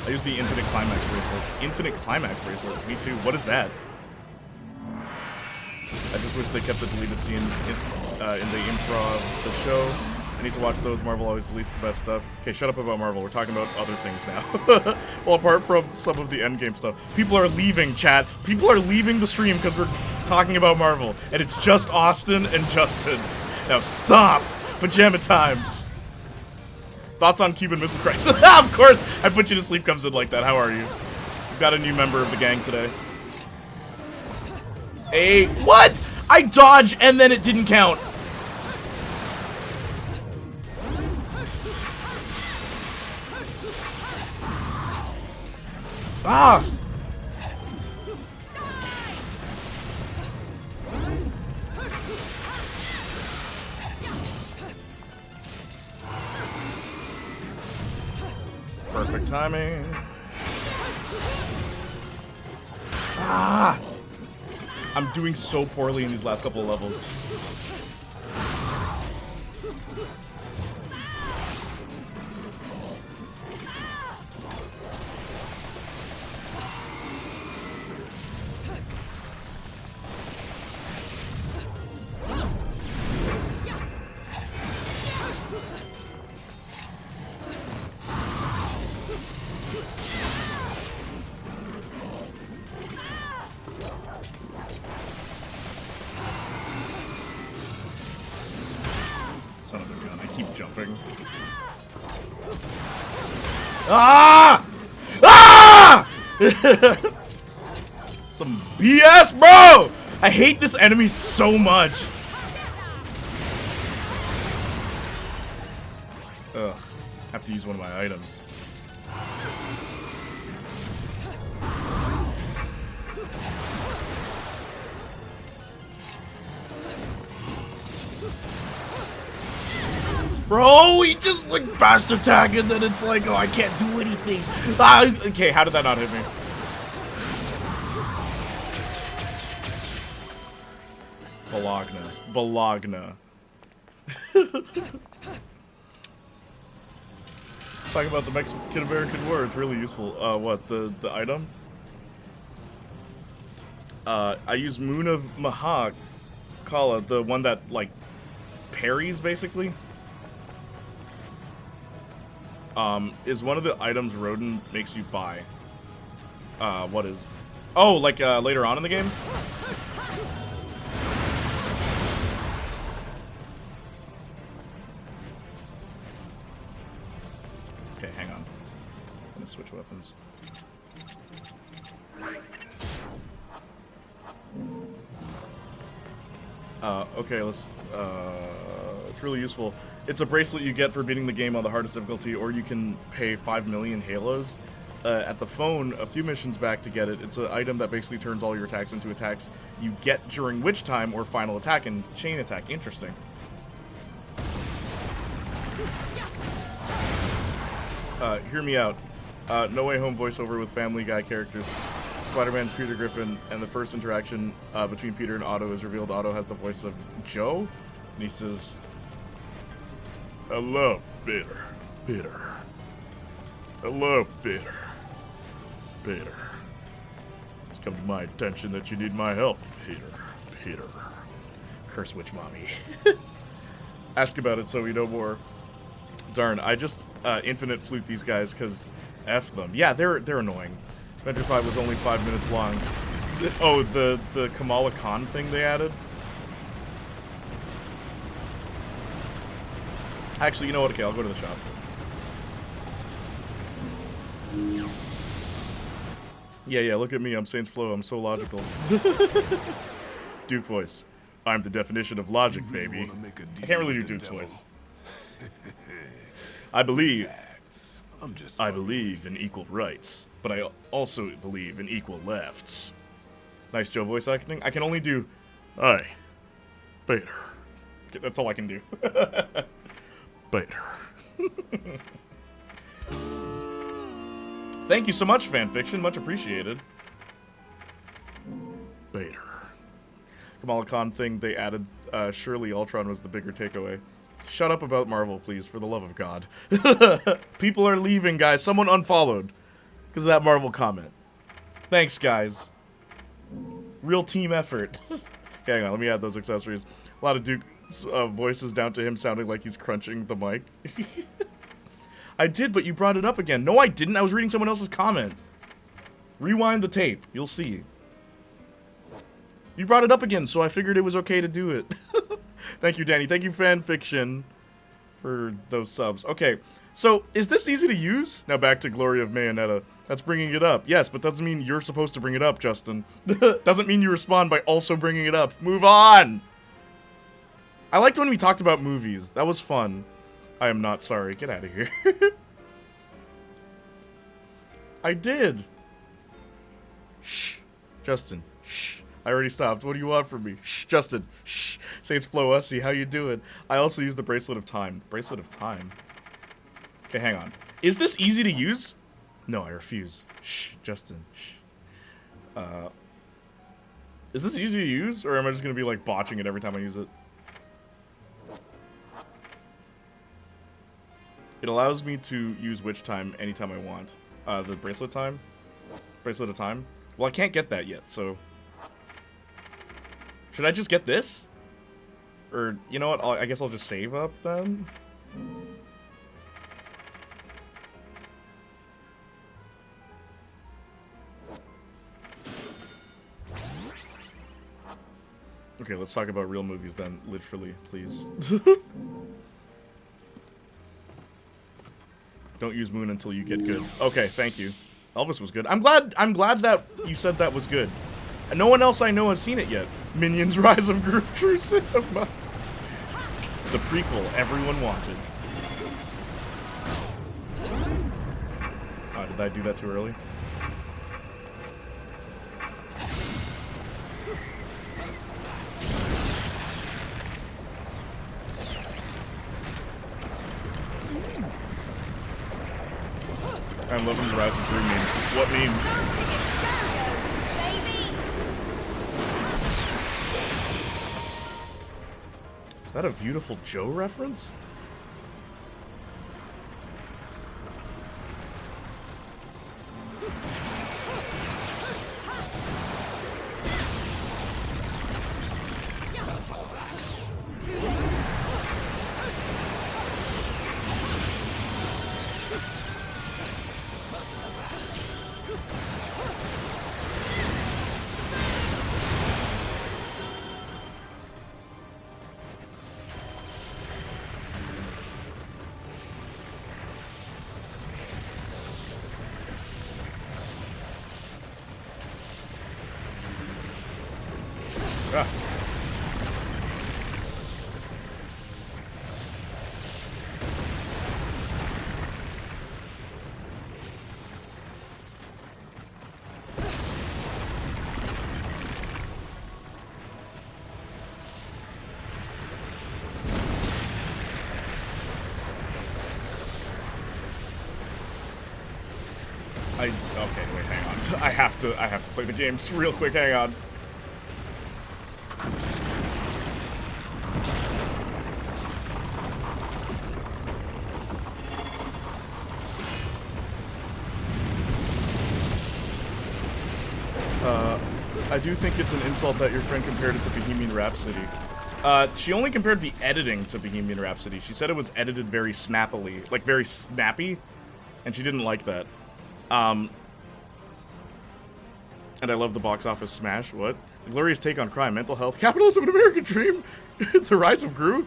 I use the Infinite Climax Bracelet. Infinite Climax Bracelet? Me too. What is that? I just wish they kept the deleted scene in the improv, the show. I need to watch those. Marvel always deletes the best stuff. Okay, shut up about Marvel. We're talking about other things now. Well, apart from some of the endgame stuff. People are leaving, chat. People are leaving the stream because we're talking about Marvel. And it's just Austin and Justin. Now stop! Pajama time! Thoughts on Cuban Missile Crisis? Of course! I Put You to Sleep comes in like that. How are you? We've got a new member of the gang today. Hey, what? I dodged and then it didn't count. Ah! Perfect timing. Ah! I'm doing so poorly in these last couple of levels. Son of a gun, I keep jumping. Ah! Ah! Some BS, bro! I hate this enemy so much. Ugh. Have to use one of my items. Bro, he just like fast attack and then it's like, oh, I can't do anything. Ah, okay, how did that not hit me? Bologna. Talking about the Mexican American war, it's really useful. What, the item? I use Moon of Mahak, Kala, the one that, like, parries, basically. Is one of the items Rodin makes you buy. What is... Oh, like, later on in the game? Okay, hang on. I'm gonna switch weapons. Okay, let's, it's really useful. It's a bracelet you get for beating the game on the hardest difficulty, or you can pay 5 million halos at the phone a few missions back to get it. It's an item that basically turns all your attacks into attacks you get during Witch Time or Final Attack and Chain Attack. Interesting. Hear me out. No Way Home voiceover with Family Guy characters. Spider-Man's Peter Griffin, and the first interaction between Peter and Otto is revealed. Otto has the voice of Joe, and he says, "Hello, Peter. Peter. Hello, Peter. Peter. It's come to my attention that you need my help, Peter. Peter. Curse witch mommy." Ask about it so we know more. Darn, I just infinite flute these guys because F them. Yeah, they're annoying. Adventure 5 was only 5 minutes long. Oh, the Kamala Khan thing they added? Actually, you know what? Okay, I'll go to the shop. Yeah, look at me. I'm Saint Flo. I'm so logical. Duke voice. I'm the definition of logic, baby. I can't really do Duke's voice. I believe in equal rights, but I also believe in equal lefts. Nice Joe voice acting. I can only do, "Hi, Peter." That's all I can do. Peter. Thank you so much, fanfiction. Much appreciated. Peter. Kamala Khan thing they added. Surely Ultron was the bigger takeaway. Shut up about Marvel, please, for the love of God. People are leaving, guys. Someone unfollowed because of that Marvel comment. Thanks, guys. Real team effort. Okay, hang on. Let me add those accessories. A lot of Duke's voices down to him sounding like he's crunching the mic. I did, but you brought it up again. No, I didn't. I was reading someone else's comment. Rewind the tape. You'll see. You brought it up again, so I figured it was okay to do it. Thank you, Danny. Thank you, fanfiction, for those subs. Okay, so is this easy to use? Now back to Glory of Bayonetta. That's bringing it up. Yes, but doesn't mean you're supposed to bring it up, Justin. Doesn't mean you respond by also bringing it up. Move on! I liked when we talked about movies. That was fun. I am not sorry. Get out of here. I did. Shh. Justin. Shh. I already stopped. What do you want from me? Shh, Justin. Shh. Say it's Flo Ussie. How you doing? I also use the Bracelet of Time. Bracelet of Time? Okay, hang on. Is this easy to use? No, I refuse. Shh, Justin. Shh. Is this easy to use? Or am I just going to be, like, botching it every time I use it? It allows me to use Witch Time anytime I want. The Bracelet Time? Bracelet of Time? Well, I can't get that yet, so... Should I just get this? Or, you know what, I guess I'll just save up then? Okay, let's talk about real movies then, literally, please. Don't use Moon until you get good. Okay, thank you. Elvis was good. I'm glad that you said that was good. And no one else I know has seen it yet. Minions Rise of Gru True Cinema. The prequel everyone wanted. Oh, did I do that too early? I'm loving the Rise of Gru memes. What memes? Is that a Beautiful Joe reference? Okay, wait, hang on. I have to play the games real quick. Hang on. I do think it's an insult that your friend compared it to Bohemian Rhapsody. She only compared the editing to Bohemian Rhapsody. She said it was edited very snappily, like very snappy, and she didn't like that. And I love the box office smash. What? A glorious take on crime, mental health, capitalism, an American dream, the rise of Gru,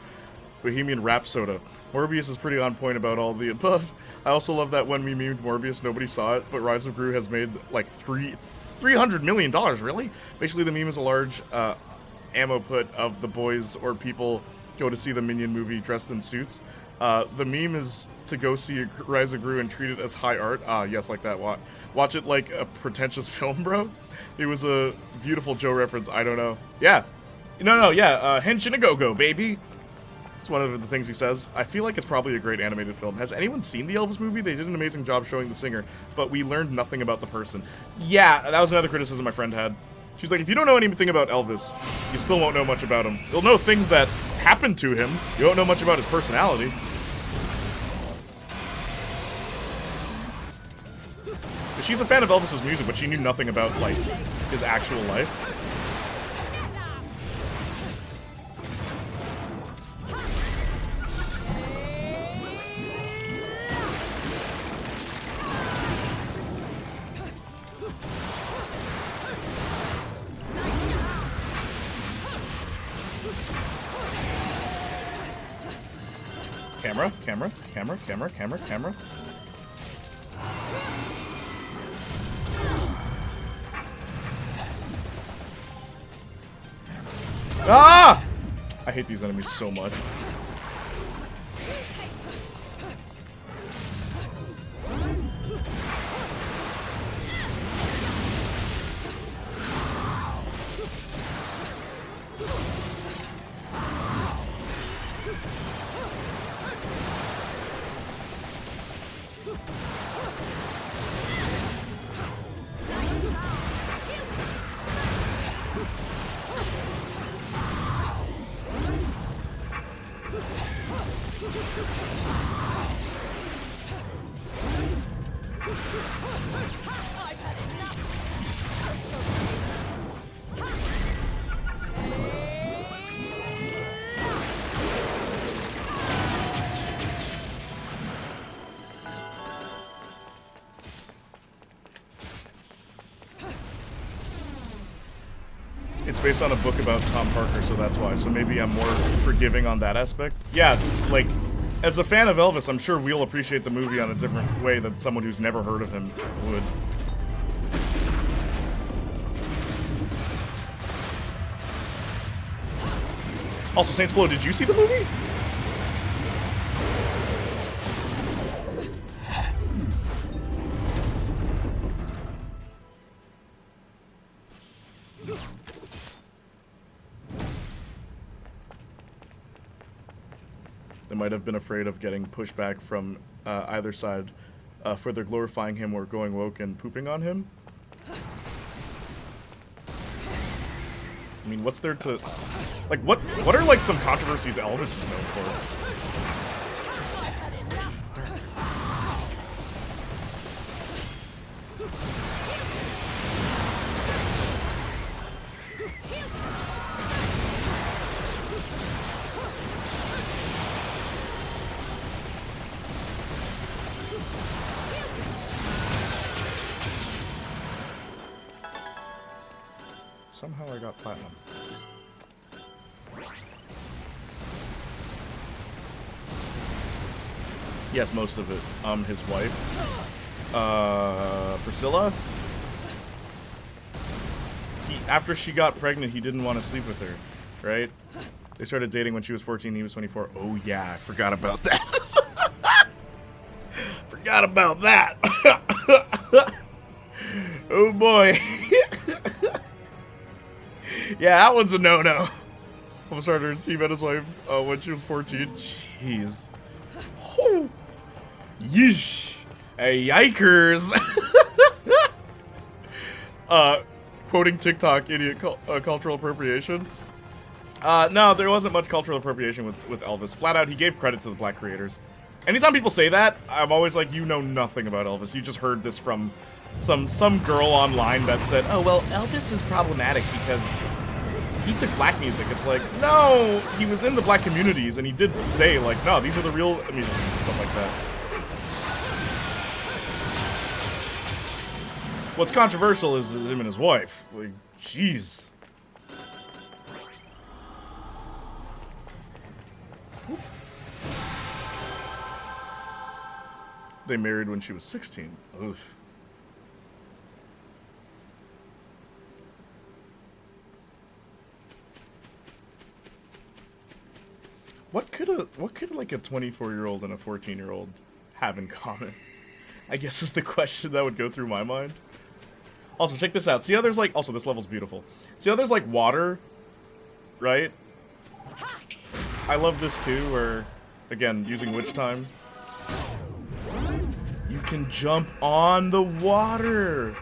Bohemian Rhapsody. Morbius is pretty on point about all the above. I also love that when we memed Morbius, nobody saw it, but Rise of Gru has made like $300 million, really? Basically, the meme is a large ammo put of the boys or people go to see the Minion movie dressed in suits. The meme is to go see Rise of Gru and treat it as high art. Yes, like that. Watch it like a pretentious film, bro. It was a beautiful Joe reference. I don't know. Yeah. No, yeah. Henshin a go-go, baby. It's one of the things he says. I feel like it's probably a great animated film. Has anyone seen the Elvis movie? They did an amazing job showing the singer, but we learned nothing about the person. Yeah, that was another criticism my friend had. She's like, if you don't know anything about Elvis, you still won't know much about him. You'll know things that happened to him. You won't know much about his personality. She's a fan of Elvis's music, but she knew nothing about, like, his actual life. Camera. Ah! I hate these enemies so much. It's based on a book about Tom Parker, so that's why. So maybe I'm more forgiving on that aspect. Yeah, like, as a fan of Elvis, I'm sure we'll appreciate the movie on a different way than someone who's never heard of him would. Also, Saints Flow, did you see the movie? They might have been afraid of getting pushback from either side, further glorifying him or going woke and pooping on him. I mean, what's there to... Like, what are, like, some controversies Elvis is known for? Somehow I got platinum. Yes, most of it. His wife. Priscilla? After she got pregnant, he didn't want to sleep with her, right? They started dating when she was 14, he was 24. Oh yeah, I forgot about that. Forgot about that. Oh boy. Yeah, that one's a no-no. I'm starting to see met his wife when she was 14. Jeez. Oh. Yeesh. Hey, yikers. Quoting TikTok, idiot cultural appropriation. No, there wasn't much cultural appropriation with Elvis. Flat out, he gave credit to the black creators. Anytime people say that, I'm always like, you know nothing about Elvis. You just heard this from some girl online that said, oh, well, Elvis is problematic because he took black music. It's like, no, he was in the black communities, and he did say, like, no, these are the real, I mean, stuff like that. What's controversial is him and his wife. Like, jeez. They married when she was 16. Oof. What could like a 24-year-old and a 14-year-old have in common? I guess is the question that would go through my mind. Also, check this out. See how there's like, also this level's beautiful. See how there's like water, right? I love this too, where, again, using witch time. You can jump on the water.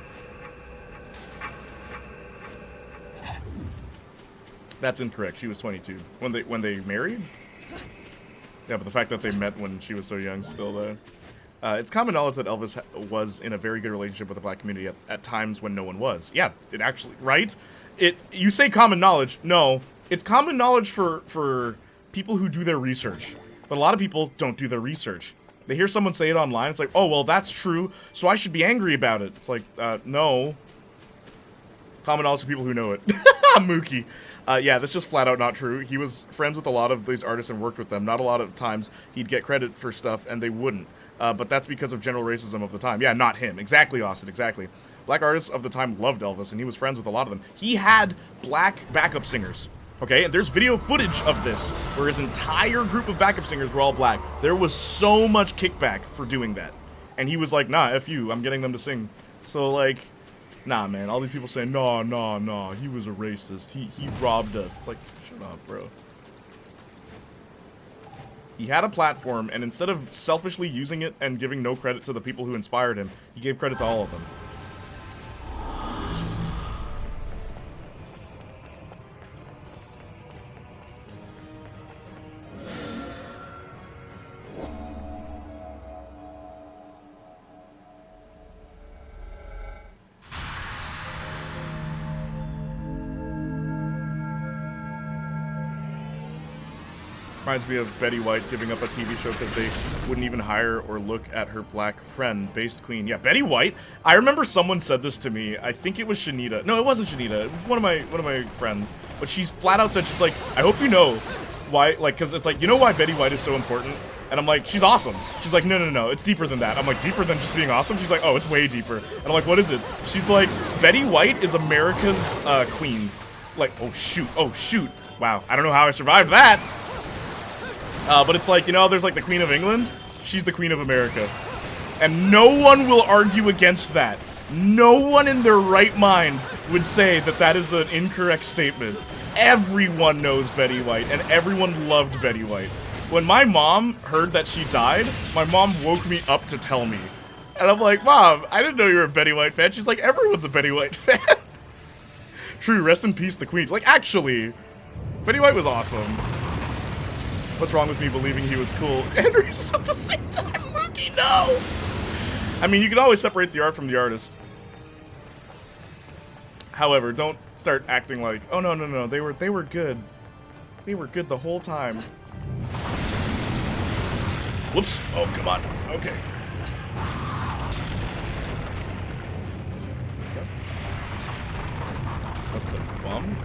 That's incorrect. She was 22 when they married. Yeah, but the fact that they met when she was so young still though. It's common knowledge that Elvis was in a very good relationship with the black community at times when no one was. Yeah, it actually, right? You say common knowledge. No, it's common knowledge for people who do their research. But a lot of people don't do their research. They hear someone say it online, it's like, oh, well, that's true, so I should be angry about it. It's like, no. Common knowledge to people who know it. Mookie. Yeah, that's just flat out not true. He was friends with a lot of these artists and worked with them. Not a lot of times he'd get credit for stuff, and they wouldn't. But that's because of general racism of the time. Yeah, not him. Exactly, Austin, exactly. Black artists of the time loved Elvis, and he was friends with a lot of them. He had black backup singers. Okay, and there's video footage of this, where his entire group of backup singers were all black. There was so much kickback for doing that. And he was like, nah, F you, I'm getting them to sing. So, like, nah, man, all these people saying, nah, he was a racist. He robbed us. It's like, shut up, bro. He had a platform, and instead of selfishly using it and giving no credit to the people who inspired him, he gave credit to all of them. Reminds me of Betty White giving up a TV show because they wouldn't even hire or look at her black friend, based queen. Yeah, Betty White. I remember someone said this to me. I think it was Shanita. No, it wasn't Shanita. It was one of my friends. But she's flat out said, she's like, I hope you know why, like, because it's like, you know why Betty White is so important? And I'm like, she's awesome. She's like, no, it's deeper than that. I'm like, deeper than just being awesome? She's like, oh, it's way deeper. And I'm like, what is it? She's like, Betty White is America's queen. Like, oh shoot. Wow, I don't know how I survived that. But it's like, you know, there's like the Queen of England. She's the Queen of America. And no one will argue against that. No one in their right mind would say that that is an incorrect statement. Everyone knows Betty White, and everyone loved Betty White. When my mom heard that she died, my mom woke me up to tell me. And I'm like, Mom, I didn't know you were a Betty White fan. She's like, everyone's a Betty White fan. True, rest in peace, the Queen. Like, actually, Betty White was awesome. What's wrong with me believing he was cool and racist at the same time? Mookie, no! I mean, you can always separate the art from the artist. However, don't start acting like, oh no, they were good. They were good the whole time. Whoops! Oh, come on. Okay. Up the bum.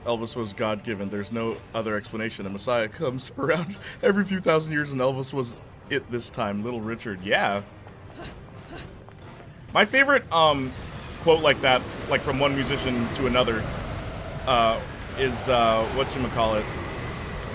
Elvis was God-given. There's no other explanation. The Messiah comes around every few thousand years, and Elvis was it this time. Little Richard, yeah. My favorite quote like that, like from one musician to another, is whatchamacallit,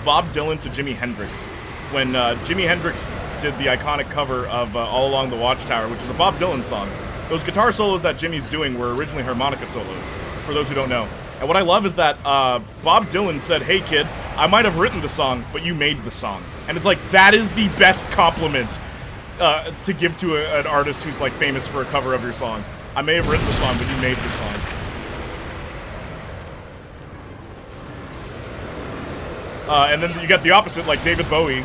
Bob Dylan to Jimi Hendrix. When Jimi Hendrix did the iconic cover of All Along the Watchtower, which is a Bob Dylan song. Those guitar solos that Jimmy's doing were originally harmonica solos, for those who don't know. And what I love is that Bob Dylan said, hey kid, I might have written the song, but you made the song. And it's like, that is the best compliment to give to an artist who's like famous for a cover of your song. I may have written the song, but you made the song. And then you got the opposite, like David Bowie,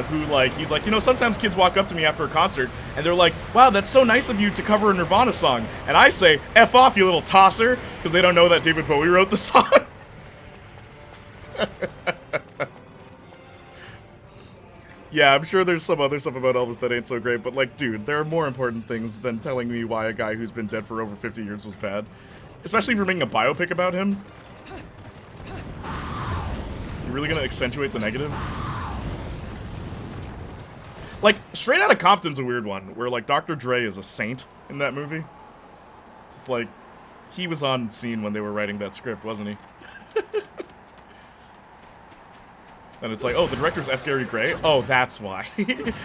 who like, he's like, you know, sometimes kids walk up to me after a concert and they're like, wow, that's so nice of you to cover a Nirvana song. And I say, F off, you little tosser, because they don't know that David Bowie wrote the song. Yeah, I'm sure there's some other stuff about Elvis that ain't so great, but like, dude, there are more important things than telling me why a guy who's been dead for over 50 years was bad. Especially if you're making a biopic about him. You're really gonna accentuate the negative? Like, Straight Outta Compton's a weird one, where like Dr. Dre is a saint in that movie. It's like, he was on scene when they were writing that script, wasn't he? And it's like, oh, the director's F. Gary Gray? Oh, that's why.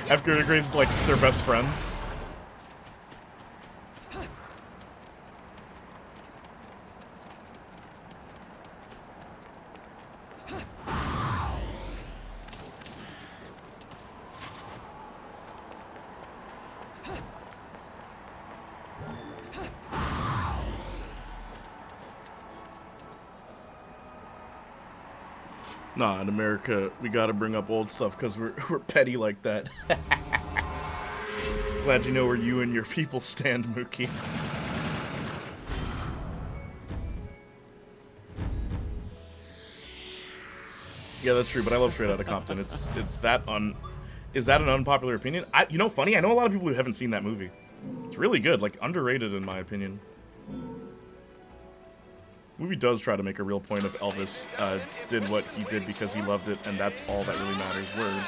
F. Gary Gray's like their best friend. Nah, in America, we gotta bring up old stuff because we're petty like that. Glad you know where you and your people stand, Mookie. Yeah, that's true, but I love Straight Outta Compton. Is that an unpopular opinion? You know, funny, I know a lot of people who haven't seen that movie. It's really good, like underrated in my opinion. The movie does try to make a real point of Elvis did what he did because he loved it, and that's all that really matters. Word.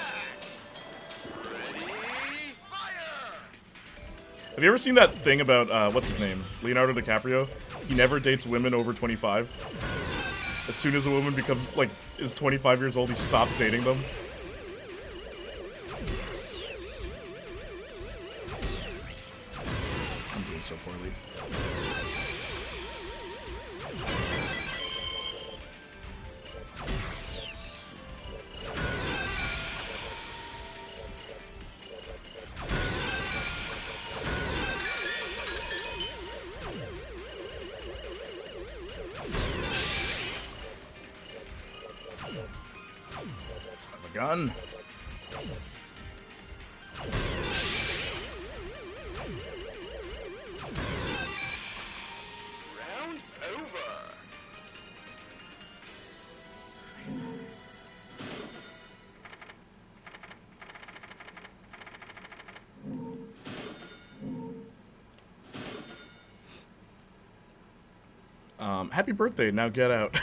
Have you ever seen that thing about, what's his name? Leonardo DiCaprio? He never dates women over 25. As soon as a woman becomes, like, is 25 years old, he stops dating them. I'm doing so poorly. Gun. Round over. Happy birthday, now get out.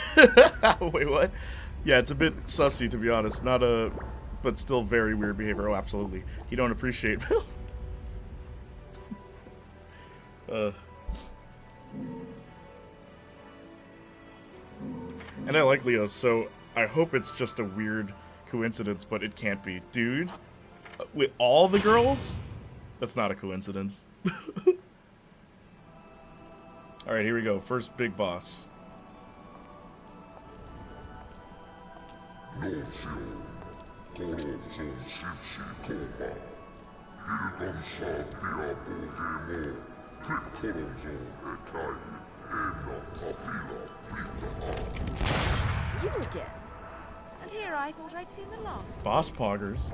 Wait, what? Yeah, it's a bit sussy, to be honest. But still very weird behavior. Oh, absolutely. You don't appreciate. And I like Leo, so I hope it's just a weird coincidence, but it can't be. Dude, with all the girls? That's not a coincidence. Alright, here we go. First big boss. You again? And here I thought I'd seen the last. Boss poggers.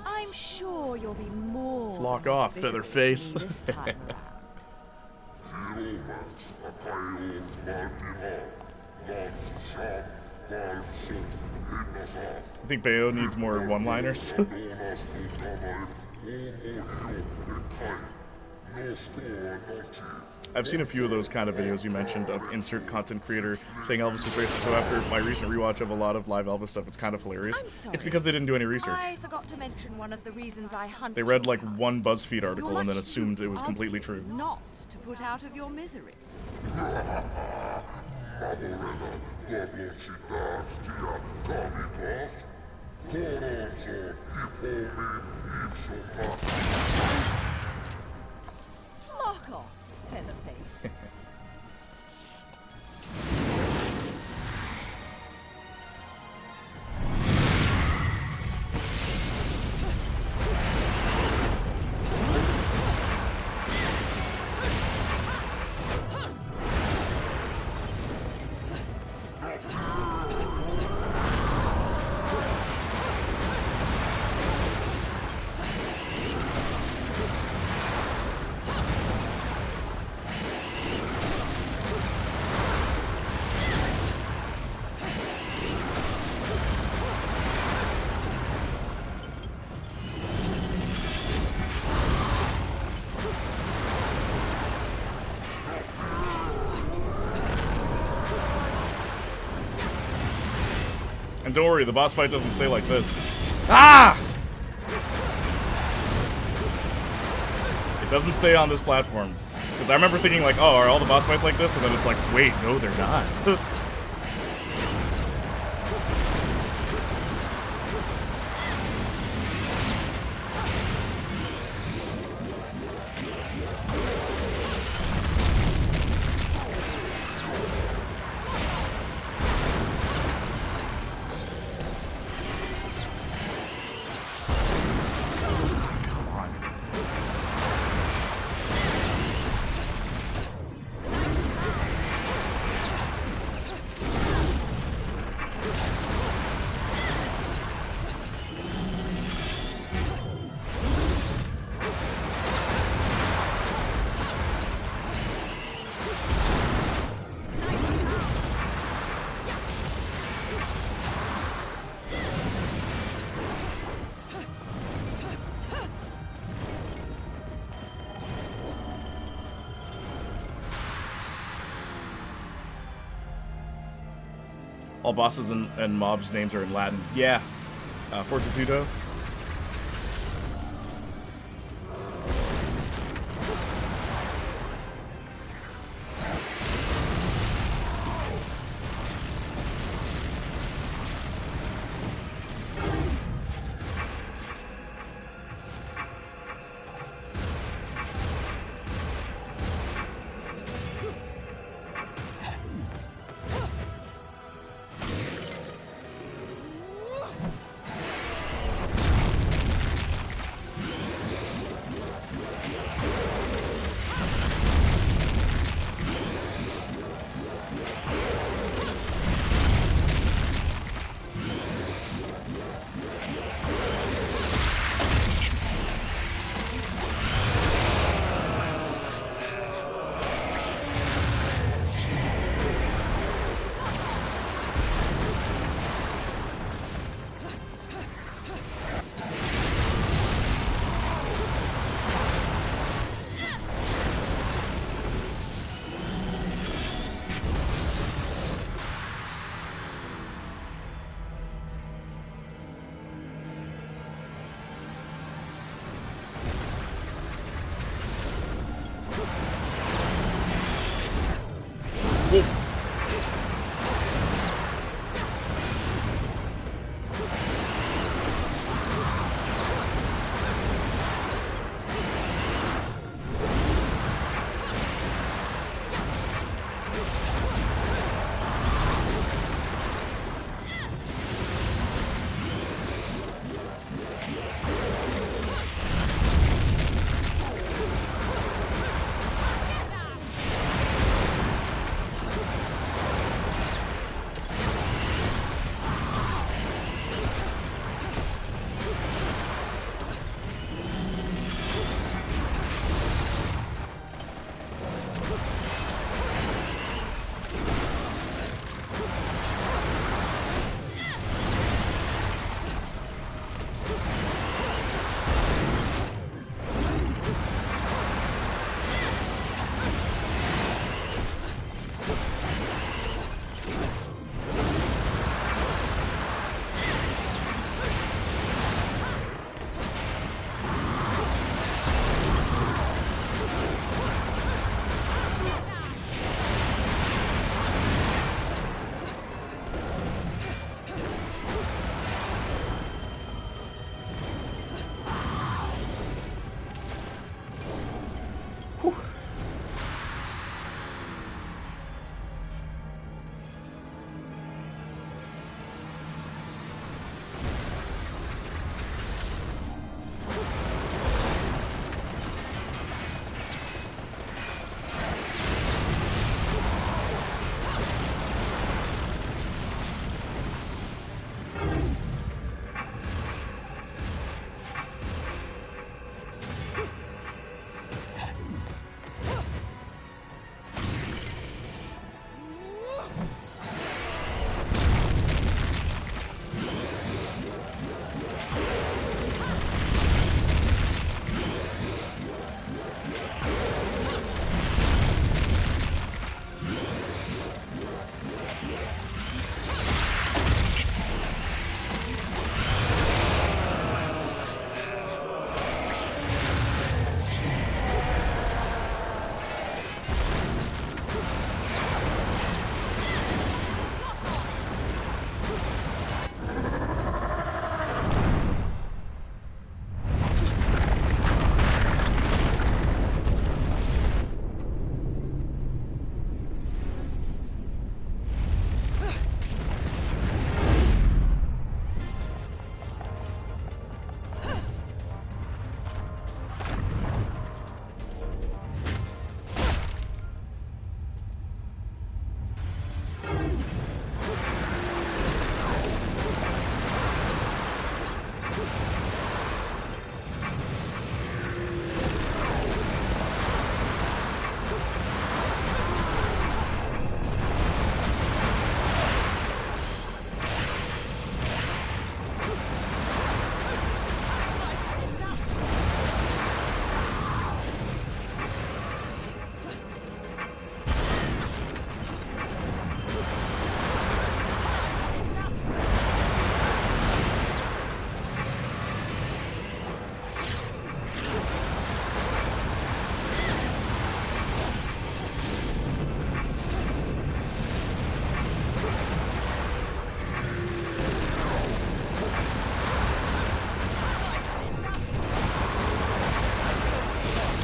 I'm sure you'll be more Flock than off, suspicious Featherface. of me this time I think Bayo needs more one-liners. I've seen a few of those kind of videos you mentioned of insert content creator saying Elvis was racist. So after my recent rewatch of a lot of live Elvis stuff, it's kind of hilarious. I'm sorry. It's because they didn't do any research. I forgot to mention one of the reasons I hunted. They read your like kind. one BuzzFeed article You're and then much assumed too it was completely ugly true. Not to put out of your misery. Flock off, featherface. And don't worry, the boss fight doesn't stay like this. Ah! It doesn't stay on this platform. Because I remember thinking like, oh, are all the boss fights like this? And then it's like, wait, no, they're not. All bosses and mobs' names are in Latin. Yeah. Fortitudo.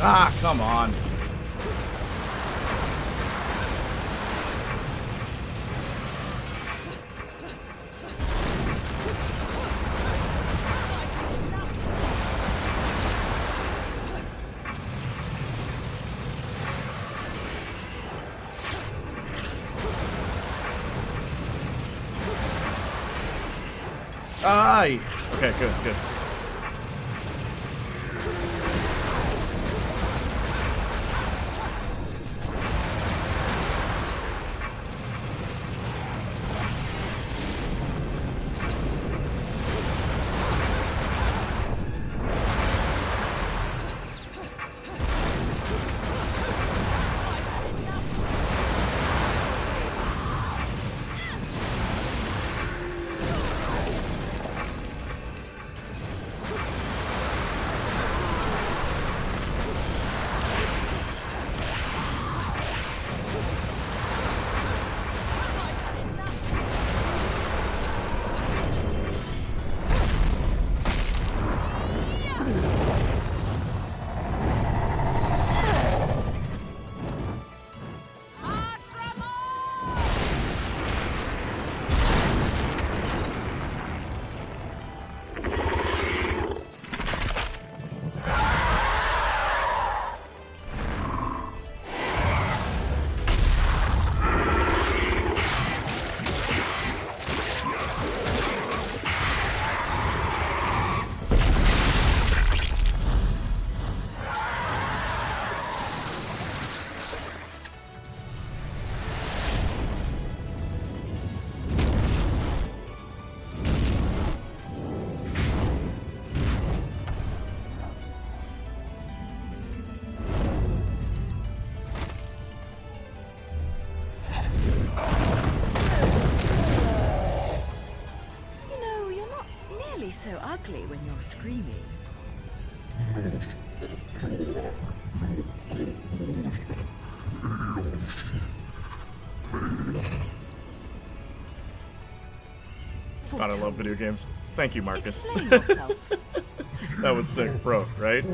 Ah, come on. Aye. Okay, good, good. So ugly when you're screaming. God, I love video games. Thank you, Marcus. Explain yourself. That was sick, bro, right?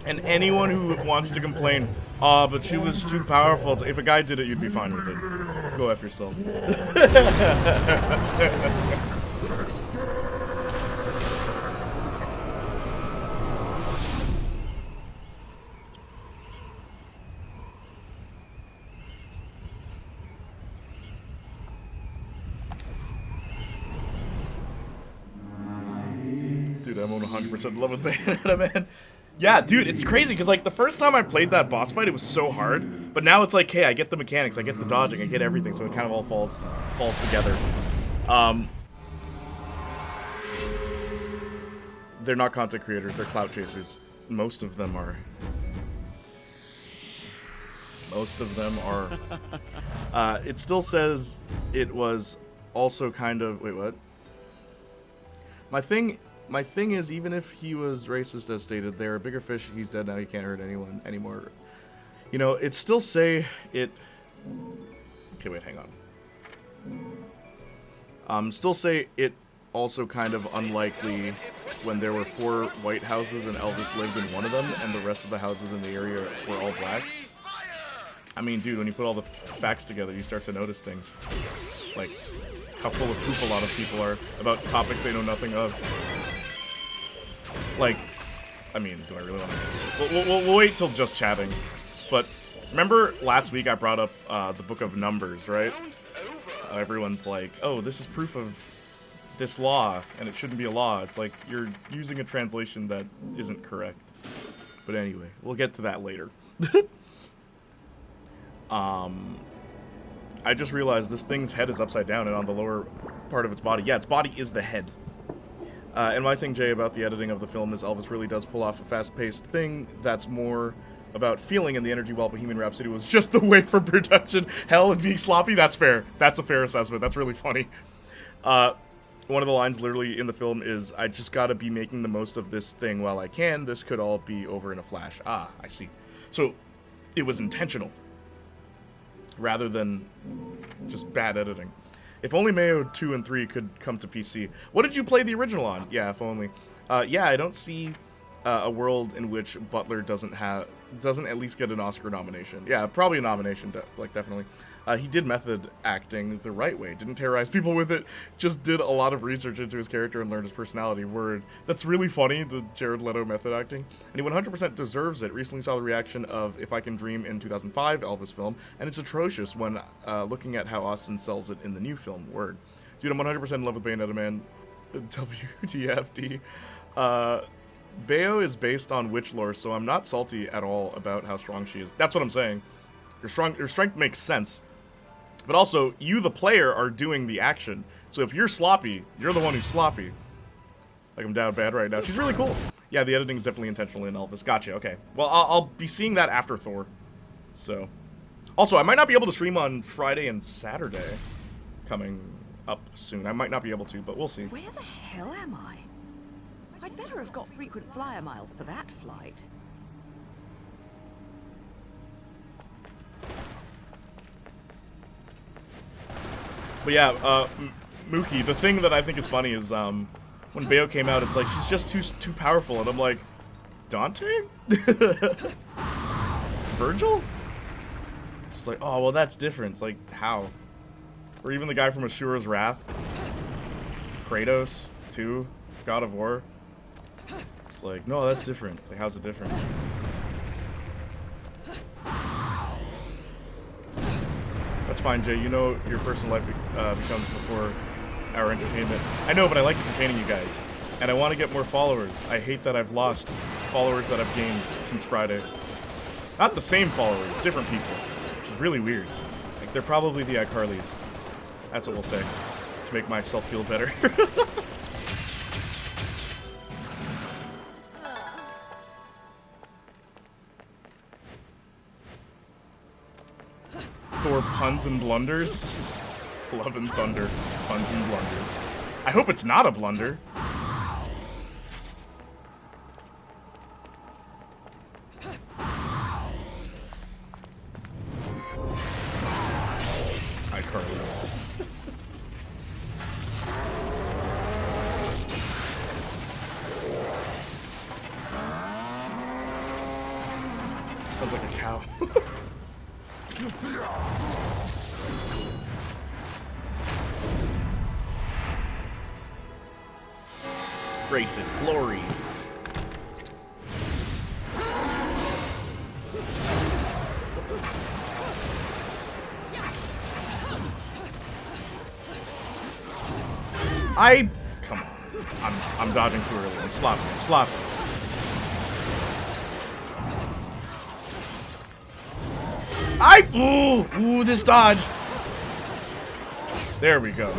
And anyone who wants to complain, oh, but she was too powerful. If a guy did it, you'd be fine with it. Go F yourself. Dude, I'm on 100% in love with Bayonetta, man. Yeah, dude, it's crazy, because, like, the first time I played that boss fight, it was so hard. But now it's like, hey, I get the mechanics, I get the dodging, I get everything, so it kind of all falls together. They're not content creators, they're clout chasers. Most of them are. Most of them are. It still says it was also kind of... Wait, what? My thing is, even if he was racist as stated, they're a bigger fish, he's dead now, he can't hurt anyone anymore. You know, it still say it... Okay, wait, hang on. Still say it also kind of unlikely when there were 4 white houses and Elvis lived in one of them, and the rest of the houses in the area were all black. I mean, dude, when you put all the facts together, you start to notice things. Like, how full of poop a lot of people are about topics they know nothing of. Like, I mean, do I really want to... We'll wait till just chatting. But remember last week I brought up the Book of Numbers, right? Everyone's like, oh, this is proof of this law, and it shouldn't be a law. It's like you're using a translation that isn't correct. But anyway, we'll get to that later. I just realized this thing's head is upside down and on the lower part of its body. Yeah, its body is the head. And my thing, Jay, about the editing of the film is Elvis really does pull off a fast-paced thing that's more about feeling, and the energy while Bohemian Rhapsody was just the way for production. Hell, and being sloppy, that's fair. That's a fair assessment. That's really funny. One of the lines literally in the film is, I just gotta be making the most of this thing while I can. This could all be over in a flash. Ah, I see. So, it was intentional. Rather than just bad editing. If only Mayo 2 and 3 could come to PC. What did you play the original on? Yeah, if only. Yeah, I don't see a world in which Butler doesn't at least get an Oscar nomination. Yeah, probably a nomination, definitely. He did method acting the right way. Didn't terrorize people with it. Just did a lot of research into his character and learned his personality. Word. That's really funny, the Jared Leto method acting. And he 100% deserves it. Recently saw the reaction of If I Can Dream in 2005 Elvis film, and it's atrocious when looking at how Austin sells it in the new film. Word. Dude, I'm 100% in love with Bayonetta, man. WTFD. Bayo is based on witch lore, so I'm not salty at all about how strong she is. That's what I'm saying. Your strength makes sense. But also, you, the player, are doing the action. So if you're sloppy, you're the one who's sloppy. Like, I'm down bad right now. She's really cool. Yeah, the editing is definitely intentional in Elvis. Gotcha, okay. Well, I'll be seeing that after Thor. So. Also, I might not be able to stream on Friday and Saturday. Coming up soon. I might not be able to, but we'll see. Where the hell am I? I'd better have got frequent flyer miles for that flight. But yeah, Mookie, the thing that I think is funny is when Bayo came out, it's like, she's just too powerful, and I'm like, Dante? Virgil? It's like, oh, well, that's different. It's like, how? Or even the guy from Ashura's Wrath? Kratos, too? God of War? It's like, no, that's different. It's like, how's it different? That's fine, Jay. You know your personal life becomes before our entertainment. I know, but I like entertaining you guys. And I want to get more followers. I hate that I've lost followers that I've gained since Friday. Not the same followers, different people. Which is really weird. Like, they're probably the iCarlys. That's what we'll say. To make myself feel better. Thor puns and blunders. Love and thunder. Puns and blunders. I hope it's not a blunder. iCarlys. Sounds like a cow. Grace and glory. Come on. I'm dodging too early. I'm sloppy. Ooh, this dodge. There we go.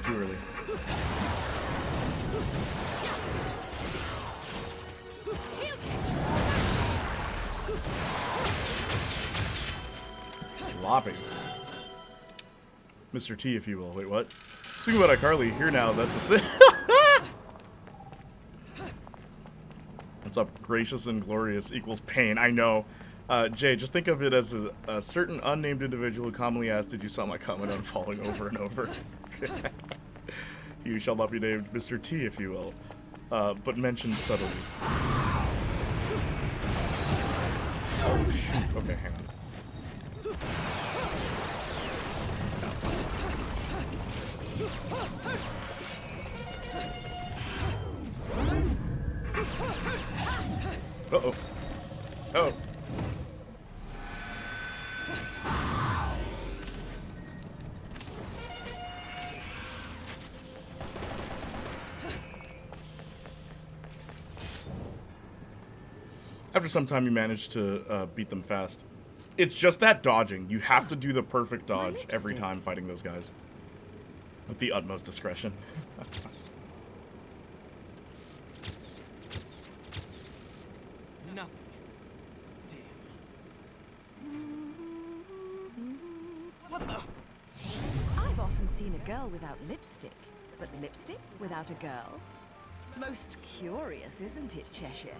Too early. Sloppy. Mr. T, if you will. Wait, what? Speaking about iCarly, here now, that's a sin. What's up? Gracious and glorious equals pain. I know. Jay, just think of it as a certain unnamed individual who commonly asks, did you saw my comment on falling over and over? You shall not be named Mr. T, if you will, but mentioned subtly. Oh, shoot. Okay, hang on. Uh-oh. Oh. After some time, you manage to beat them fast. It's just that dodging. You have to do the perfect dodge every time fighting those guys. With the utmost discretion. Nothing. Damn. What the? I've often seen a girl without lipstick, but lipstick without a girl? Most curious, isn't it, Cheshire?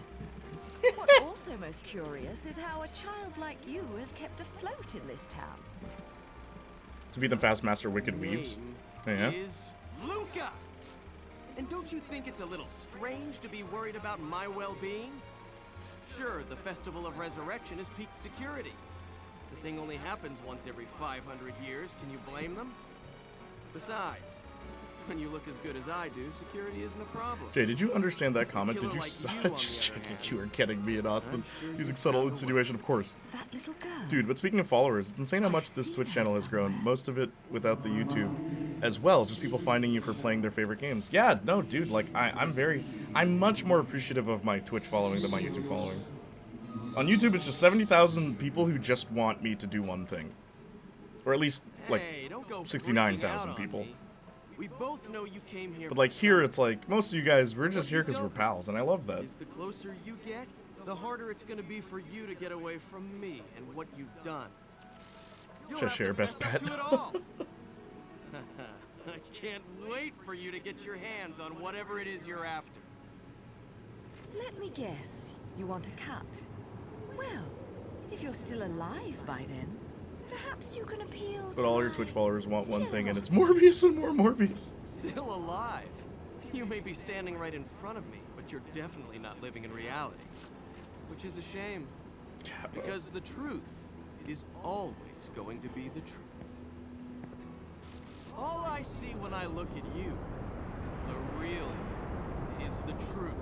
What's also most curious is how a child like you has kept afloat in this town. To be the fast master wicked weaves. Yeah. Is Luca. And don't you think it's a little strange to be worried about my well-being? Sure, the Festival of Resurrection is peak security. The thing only happens once every 500 years. Can you blame them? Besides, when you look as good as I do, security isn't a problem. Jay, did you understand that comment? Did Killer you like you, on just the other check hand. if you were kidding me in Austin? sure you Using subtle found a way. insinuation, of course. That little girl. Dude, but speaking of followers, it's insane how much this Twitch channel has grown. Most of it without the YouTube as well. Just people finding you for playing their favorite games. Yeah, no, dude, like, I'm much more appreciative of my Twitch following than my YouTube following. On YouTube, it's just 70,000 people who just want me to do one thing. Or at least, like, Hey, don't go 69,000 freaking out on people. me. We both know you came here. But for like here, something. it's like, most of you guys, we're just What here you because we're don't pals, and I love that. Is the closer you get, the harder it's going to be for you to get away from me and what you've done. You'll Just have share to best fess up pet. to it all. I can't wait for you to get your hands on whatever it is you're after. Let me guess. You want a cut? Well, if you're still alive by then, perhaps you can appeal But to all your my Twitch followers want one thing, and it's Morbius and more Morbius. Still alive. You may be standing right in front of me, but you're definitely not living in reality. Which is a shame. Because the truth is always going to be the truth. All I see when I look at you, the real you, is the truth.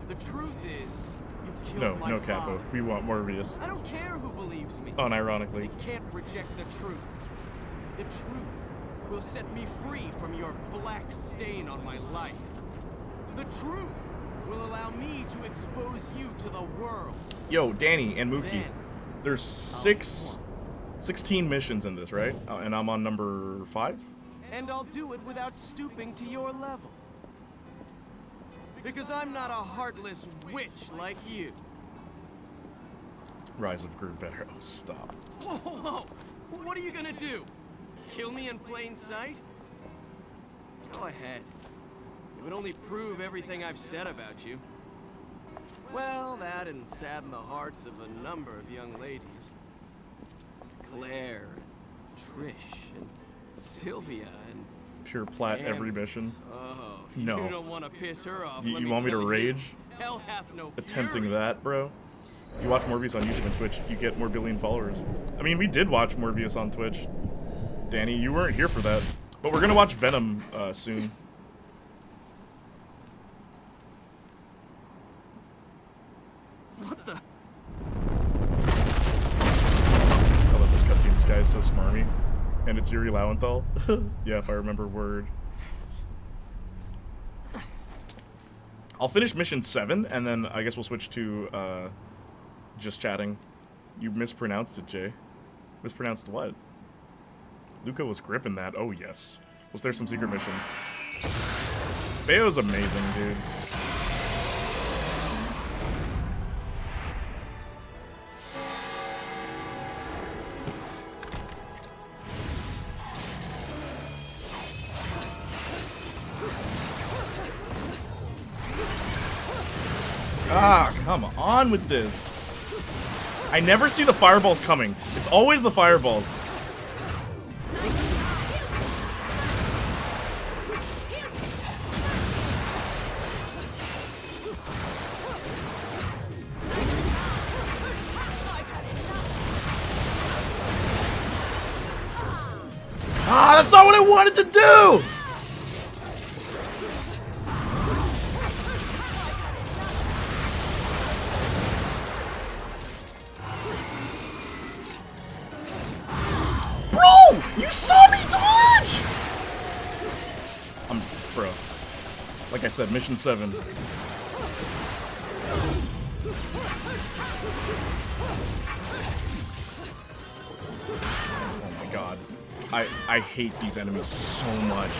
The truth is, you killed No, my no, father. Capo. We want Morbius. I don't care who believes me. Unironically. They can't reject the truth. The truth will set me free from your black stain on my life. The truth will allow me to expose you to the world. Yo, Danny and Mookie, Then, there's 16 missions in this, right? And I'm on number 5? and I'll do it without stooping to your level. Because I'm not a heartless witch like you. Rise of Gerd better. Oh, stop. Whoa, whoa, whoa! What are you gonna do? Kill me in plain sight? Go ahead. It would only prove everything I've said about you. Well, that and sadden the hearts of a number of young ladies. Claire, and Trish, and Sylvia, and... Pure plat Damn. every mission. Oh, No. you don't want to piss her off. You let want me to tell you. rage? Hell hath no Attempting fury. that, bro? If you watch Morbius on YouTube and Twitch, you get more billion followers. I mean, we did watch Morbius on Twitch. Danny, you weren't here for that. But we're gonna watch Venom soon. What the? I love this cutscene. This guy is so smarmy. And it's Yuri Lowenthal. Yeah, if I remember word. I'll finish mission 7, and then I guess we'll switch to just chatting. You mispronounced it, Jay. Mispronounced what? Luca was gripping that. Oh, yes. Was there some secret missions? Bayo's amazing, dude. Ah, come on with this. I never see the fireballs coming. It's always the fireballs. Ah, that's not what I wanted to do! Bro! You saw me dodge! Bro. Like I said, mission 7. Oh my god. I hate these enemies so much.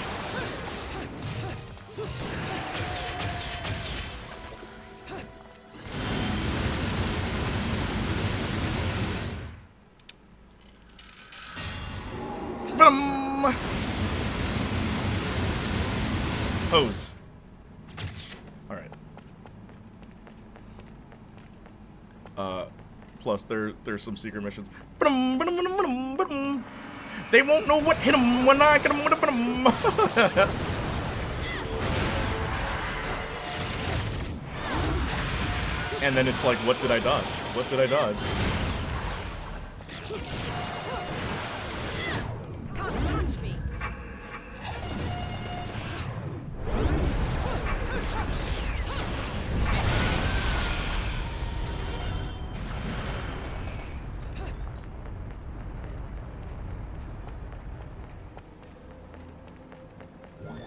Venom! Pose. else, there's some secret missions. They won't know what hit them when I get them. And then it's like, what did I dodge? What did I dodge? Can't touch me.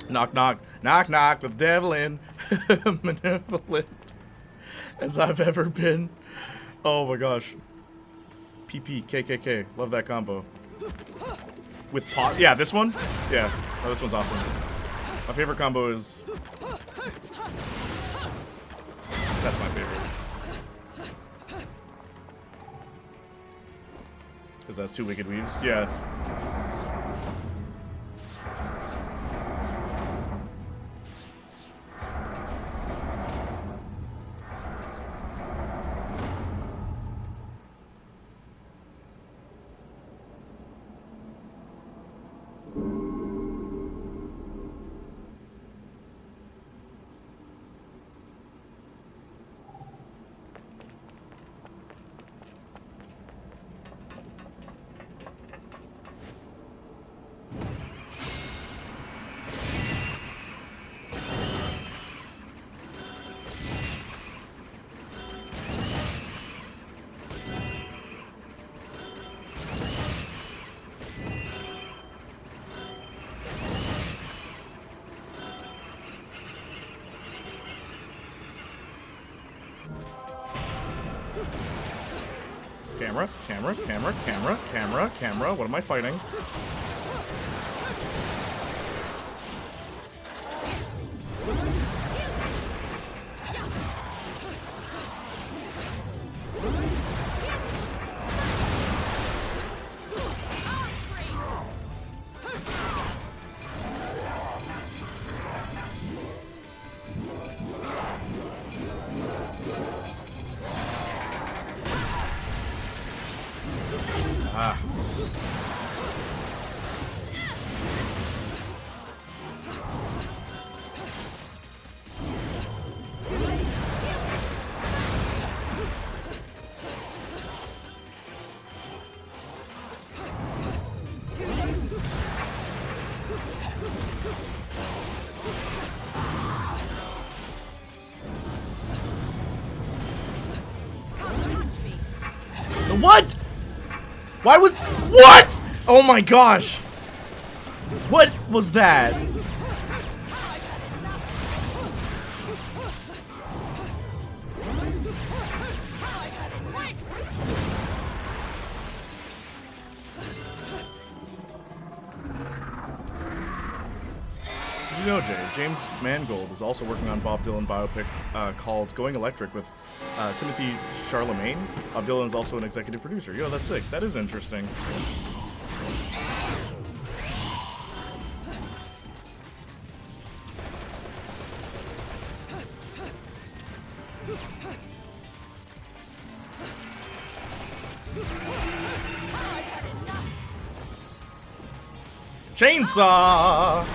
Knock, knock, knock, knock, with the devil in. Benevolent as I've ever been. Oh my gosh. PP, KKK. Love that combo. With pot. Yeah, this one? Yeah. Oh, this one's awesome. My favorite combo is... That's my favorite. Because that's 2 Wicked Weaves. Yeah. Camera, camera, camera, camera, camera, camera. What am I fighting? Ah. What? Why was... What? Oh my gosh. What was that? Did you know, Jay, James Mangold is also working on Bob Dylan biopic called Going Electric with Timothy Charlemagne. Bob Dylan is also an executive producer. Yo, that's sick. That is interesting. Chainsaw!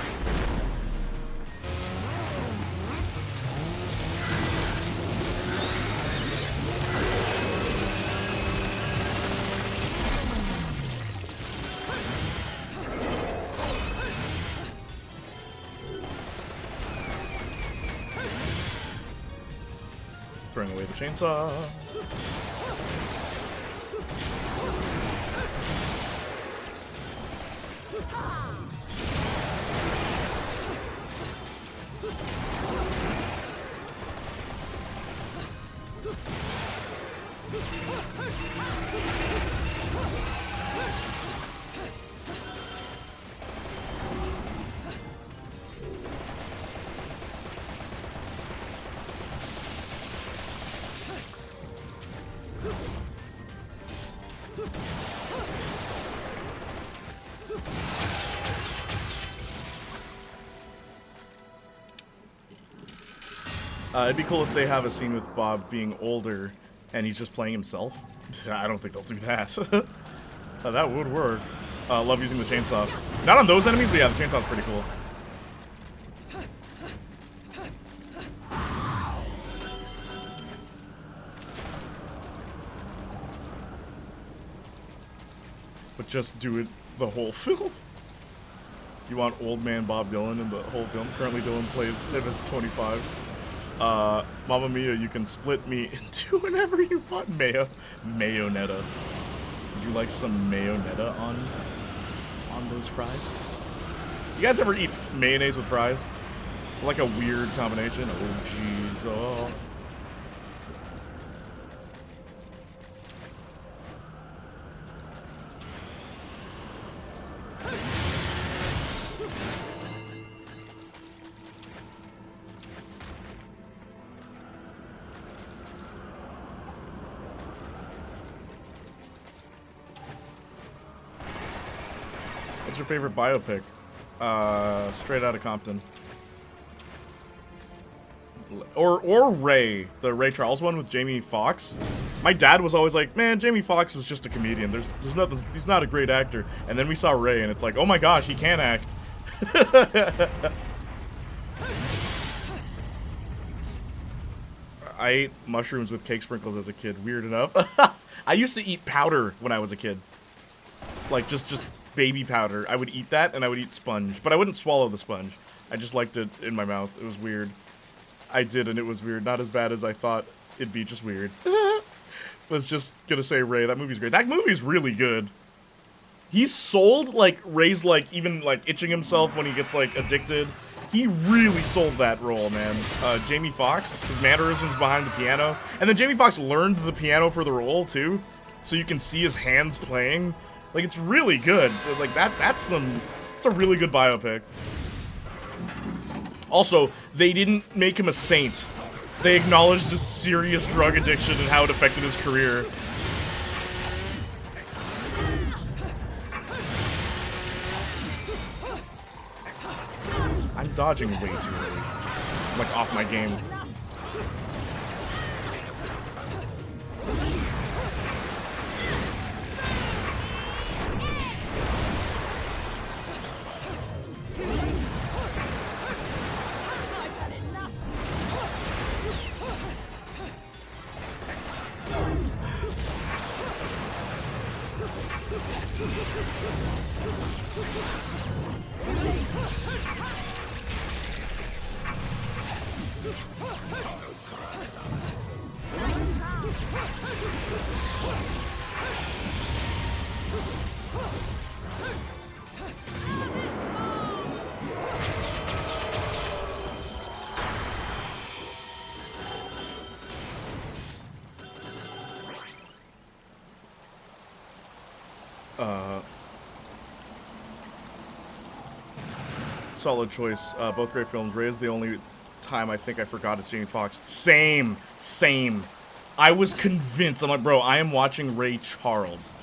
Throwing away the chainsaw. It'd be cool if they have a scene with Bob being older and he's just playing himself. I don't think they'll do that. That would work. Love using the chainsaw. Not on those enemies, but yeah, the chainsaw's pretty cool. But just do it the whole film. You want old man Bob Dylan in the whole film? Currently Dylan plays him as 25. Mamma Mia, you can split me into whenever you want. Mayonetta. Would you like some mayonetta on those fries? You guys ever eat mayonnaise with fries? It's like a weird combination. Oh, jeez. Oh. What's your favorite biopic? Straight Outta Compton. Or Ray, the Ray Charles one with Jamie Foxx. My dad was always like, man, Jamie Foxx is just a comedian. There's nothing, he's not a great actor. And then we saw Ray and it's like, oh my gosh, he can act. I ate mushrooms with cake sprinkles as a kid, weird enough. I used to eat powder when I was a kid. Like just baby powder. I would eat that and I would eat sponge, but I wouldn't swallow the sponge. I just liked it in my mouth. It was weird. I did, and it was weird. Not as bad as I thought it'd be, just weird. Was just gonna say Ray, that movie's great. That movie's really good. He's sold, like, Ray's, like, even, like, itching himself when he gets, like, addicted. He really sold that role, man. Jamie Foxx, his mannerisms behind the piano. And then Jamie Foxx learned the piano for the role, too. So you can see his hands playing. Like, it's really good. So, like, that's a really good biopic. Also, they didn't make him a saint. They acknowledged his serious drug addiction and how it affected his career. I'm dodging way too early. I'm, like, off my game. Solid choice. Both great films. Ray is the only time I think I forgot it's Jamie Foxx. Same. I was convinced. I'm like, bro, I am watching Ray Charles.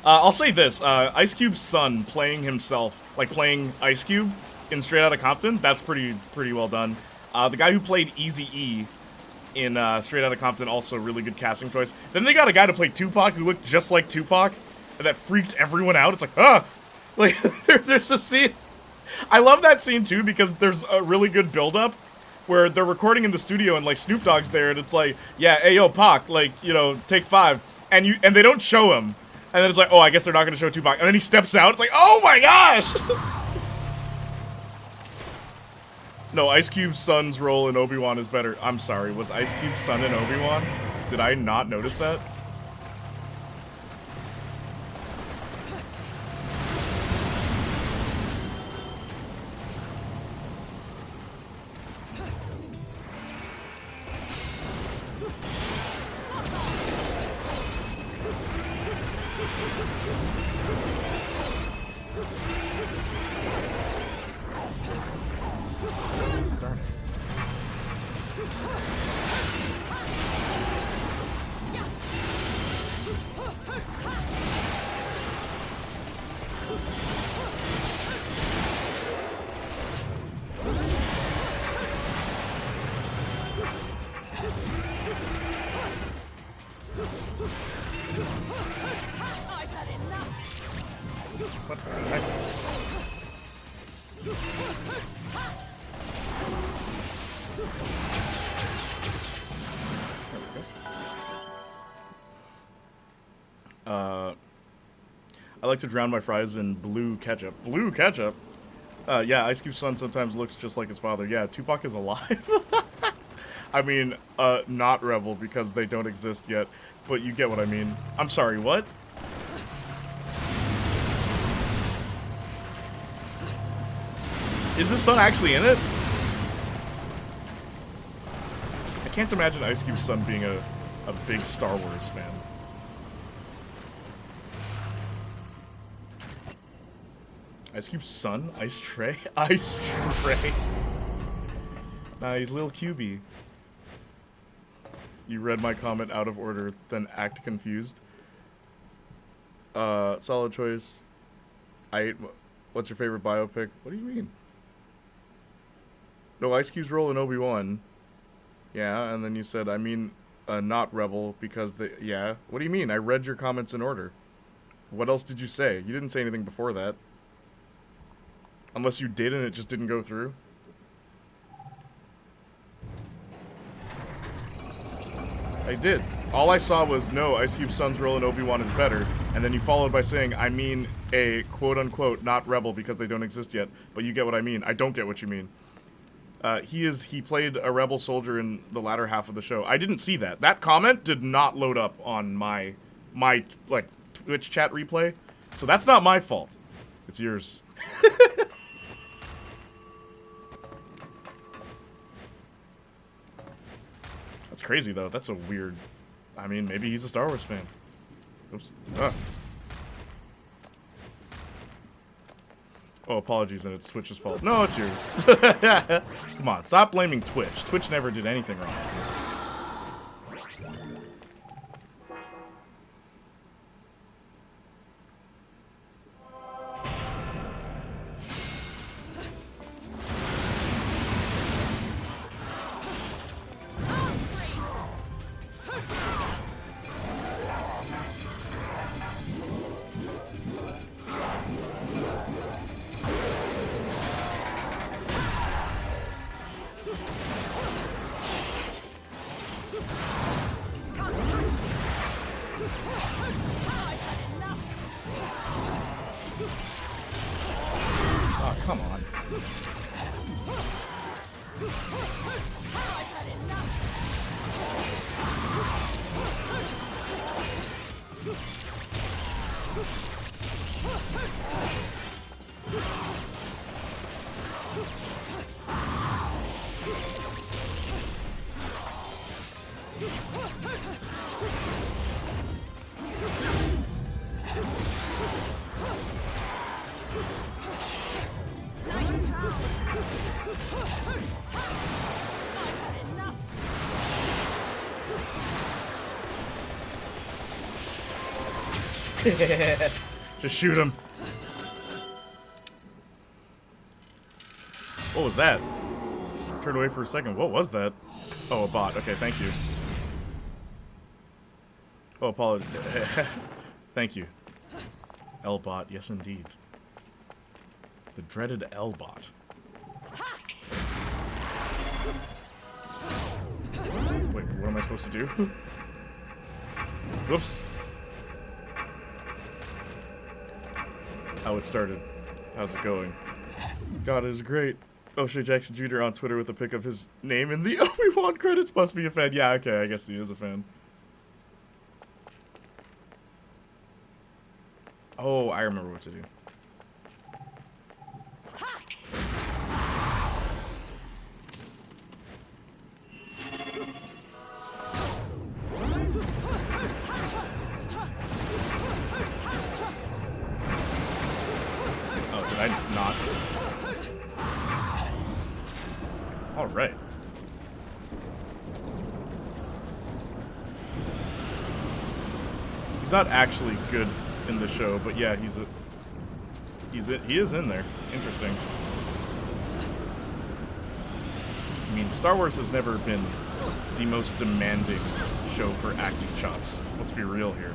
I'll say this. Ice Cube's son playing himself, like playing Ice Cube in Straight Outta Compton, that's pretty well done. The guy who played Eazy-E in Straight Outta Compton, also a really good casting choice. Then they got a guy to play Tupac who looked just like Tupac, and that freaked everyone out. It's like, ah! Like, there's a scene... I love that scene, too, because there's a really good build-up where they're recording in the studio and, like, Snoop Dogg's there, and it's like, yeah, hey, yo, Pac, like, you know, take 5. And they don't show him. And then it's like, oh, I guess they're not going to show Tupac. And then he steps out. It's like, oh, my gosh! No, Ice Cube's son's role in Obi-Wan is better. I'm sorry, was Ice Cube's son in Obi-Wan? Did I not notice that? I like to drown my fries in blue ketchup. Blue ketchup? Yeah, Ice Cube's son sometimes looks just like his father. Yeah, Tupac is alive. I mean, not Rebel because they don't exist yet, but you get what I mean. I'm sorry, what? Is his son actually in it? I can't imagine Ice Cube's son being a big Star Wars fan. Ice Cube's son? Ice Tray? Ice Tray. Nah, he's Lil QB. You read my comment out of order, then act confused. Solid choice. What's your favorite biopic? What do you mean? No, Ice Cube's role in Obi-Wan. Yeah, and then you said, I mean, not Rebel, because they... Yeah, what do you mean? I read your comments in order. What else did you say? You didn't say anything before that. Unless you did and it just didn't go through. I did. All I saw was, no, Ice Cube's son's role in Obi-Wan is better. And then you followed by saying, I mean a quote-unquote not Rebel because they don't exist yet. But you get what I mean. I don't get what you mean. He played a Rebel soldier in the latter half of the show. I didn't see that. That comment did not load up on my like, Twitch chat replay. So that's not my fault. It's yours. That's crazy, though. That's a weird... I mean, maybe he's a Star Wars fan. Oops. Ah. Oh, apologies, and it's Twitch's fault. No, it's yours. Come on, stop blaming Twitch. Twitch never did anything wrong. Oh, come on. Just shoot him. What was that? Turned away for a second. What was that? Oh, a bot. Okay, thank you. Oh, apologies. Thank you. L-bot, yes indeed. The dreaded L-bot. Wait, what am I supposed to do? Whoops. How it started. How's it going? God, it is great. O'Shea Jackson Jr. on Twitter with a pic of his name in the Obi-Wan credits. Must be a fan. Yeah, okay, I guess he is a fan. Oh, I remember what to do. Oh, did I not? All right. He's not actually good in the show, but yeah, he is in there. Interesting. I mean, Star Wars has never been the most demanding show for acting chops. Let's be real here.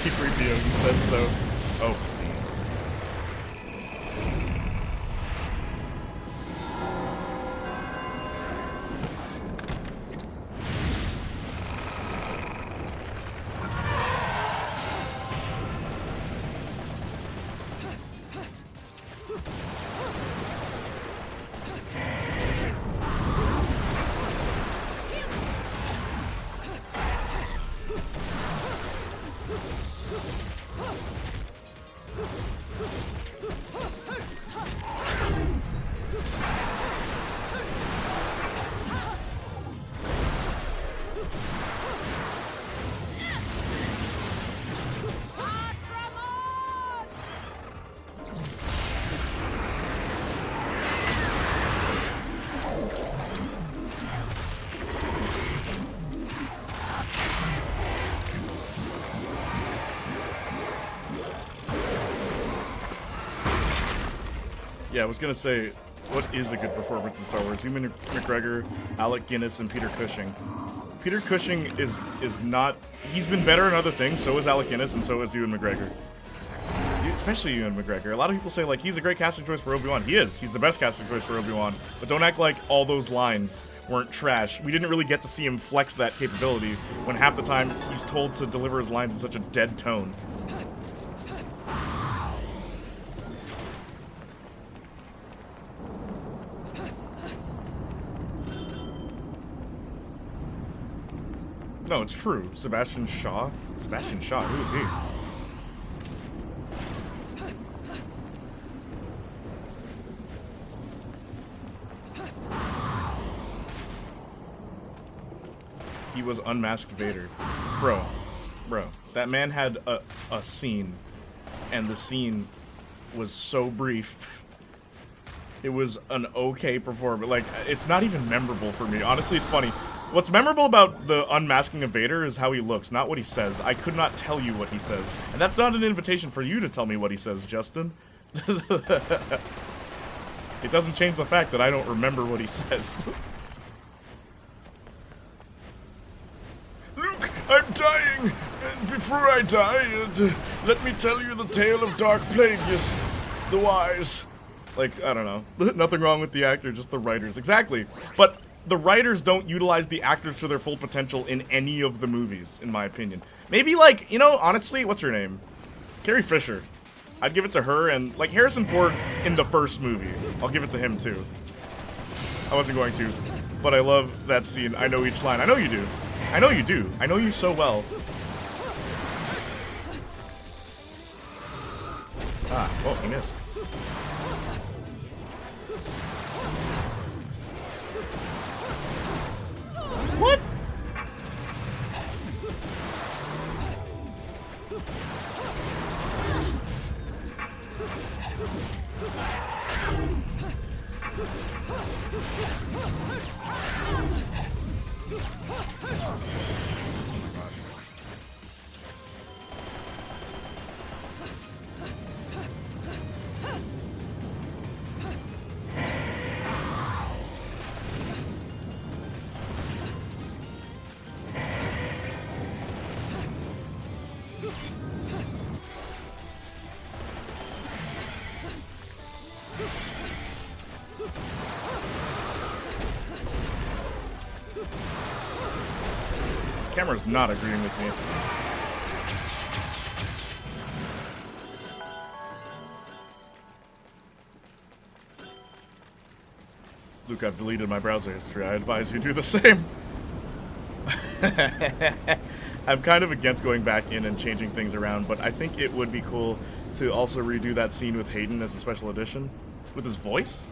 C-3PO, he said so. Oh, please. Yeah, I was gonna say, what is a good performance in Star Wars? Ewan McGregor, Alec Guinness, and Peter Cushing. Peter Cushing is not... He's been better in other things, so is Alec Guinness, and so is Ewan McGregor. Especially Ewan McGregor. A lot of people say, like, he's a great casting choice for Obi-Wan. He is. He's the best casting choice for Obi-Wan. But don't act like all those lines weren't trash. We didn't really get to see him flex that capability when half the time he's told to deliver his lines in such a dead tone. No, it's true. Sebastian Shaw? Sebastian Shaw, who is he? He was unmasked Vader. Bro, that man had a scene, and the scene was so brief. It was an okay performance. Like, it's not even memorable for me. Honestly, it's funny. What's memorable about the unmasking of Vader is how he looks, not what he says. I could not tell you what he says. And that's not an invitation for you to tell me what he says, Justin. It doesn't change the fact that I don't remember what he says. Luke, I'm dying! And before I die, let me tell you the tale of Dark Plagueis, the wise. Like, I don't know. Nothing wrong with the actor, just the writers. Exactly. But the writers don't utilize the actors to their full potential in any of the movies, in my opinion. Maybe, like, you know, honestly, what's her name? Carrie Fisher. I'd give it to her, and, like, Harrison Ford in the first movie. I'll give it to him, too. I wasn't going to, but I love that scene. I know each line. I know you do. I know you do. I know you so well. Ah, oh, he missed. What? Camera's not agreeing with me. Luke, I've deleted my browser history. I advise you do the same. I'm kind of against going back in and changing things around, but I think it would be cool to also redo that scene with Hayden as a special edition. With his voice?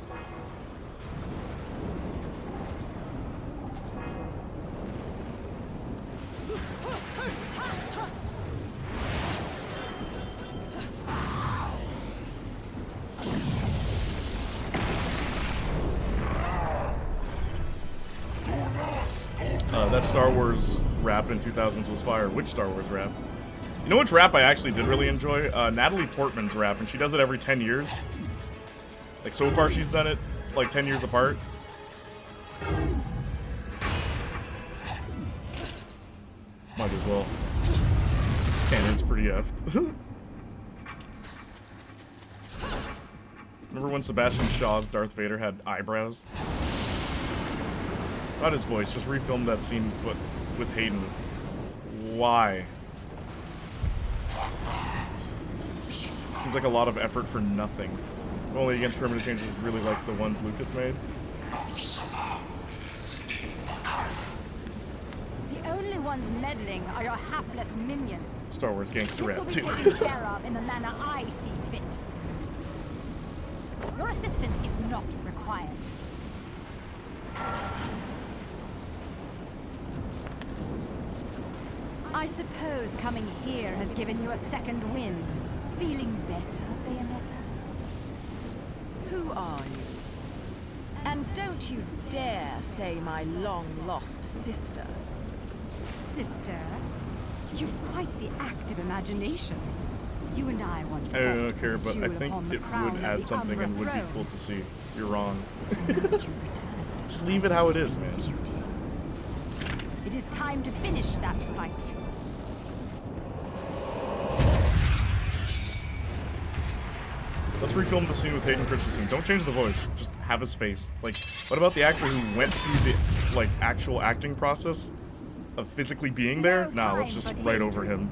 That Star Wars rap in 2000s was fire. Which Star Wars rap? You know which rap I actually did really enjoy? Natalie Portman's rap, and she does it every 10 years. Like, so far she's done it, like, 10 years apart. Might as well. canon's pretty effed. Remember when Sebastian Shaw's Darth Vader had eyebrows? Not his voice, just refilmed that scene, but with Hayden. Why? Seems like a lot of effort for nothing. Only against permanent changes really like the ones Lucas made. The only ones meddling are your hapless minions. Star Wars gangster This will rap be too. taken care of in the manner I see fit. Your assistance is not required. I suppose coming here has given you a second wind. Feeling better, Bayonetta? Who are you? And don't you dare say my long-lost sister. Sister, you've quite the active imagination. You and I once I don't care, but I think it would add something and would be cool to see. You're wrong. Just leave it how it is, man. It is time to finish that fight. Let's refilm the scene with Hayden Christensen. Don't change the voice. Just have his face. It's like, what about the actor who went through the, like, actual acting process of physically being there? Nah, let's just write over him.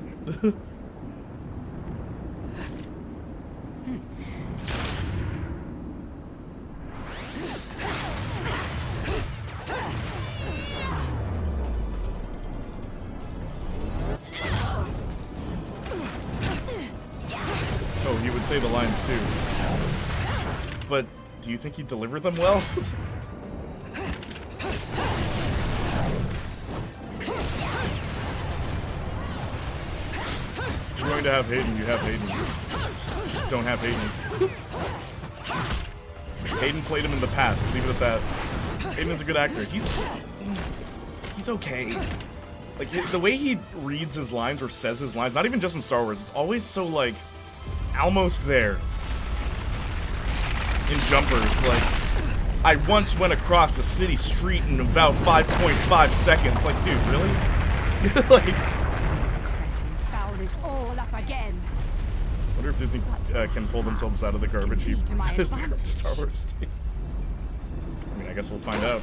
Oh, he would say the lines too. But do you think he delivered them well? If you're going to have Hayden, you have Hayden. Just don't have Hayden. Hayden played him in the past. Leave it at that. Hayden is a good actor. He's okay. Like, the way he reads his lines or says his lines, not even just in Star Wars, it's always so, like, almost there. In Jumper, it's like, I once went across a city street in about 5.5 seconds. Like, dude, really? Like, These cretins fouled it all up again. I wonder if Disney can pull themselves out of the garbage heap as the current Star Wars state. I mean, I guess we'll find out.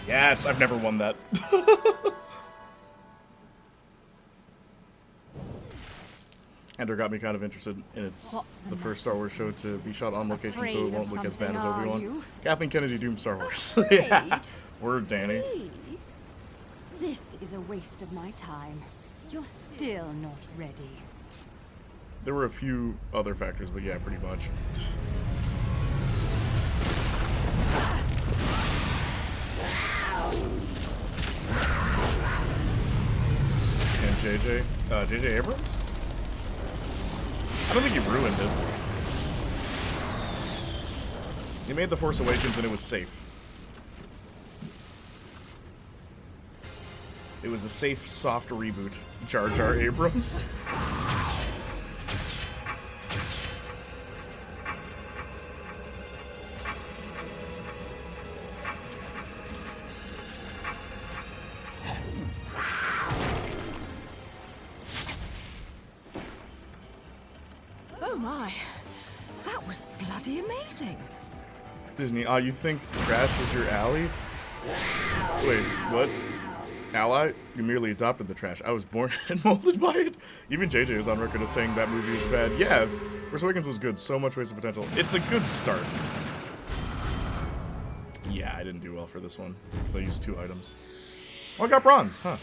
Yes, I've never won that. Andor got me kind of interested in the first Star Wars show to be shot on location so it won't look as bad as Obi-Wan. Kathleen Kennedy doomed Star Wars. Yeah. Word, Danny. This is a waste of my time. You're still not ready. There were a few other factors, but yeah, pretty much. J.J. Abrams? I don't think he ruined it. He made The Force Awakens and it was safe. It was a safe, soft reboot. Jar Jar Abrams. Oh my, that was bloody amazing. Disney, you think trash is your alley? Wait, what? Ally? You merely adopted the trash. I was born and molded by it. Even JJ is on record as saying that movie is bad. Yeah, Force Awakens was good. So much wasted potential. It's a good start. Yeah, I didn't do well for this one because I used 2 items. Oh, I got bronze, huh?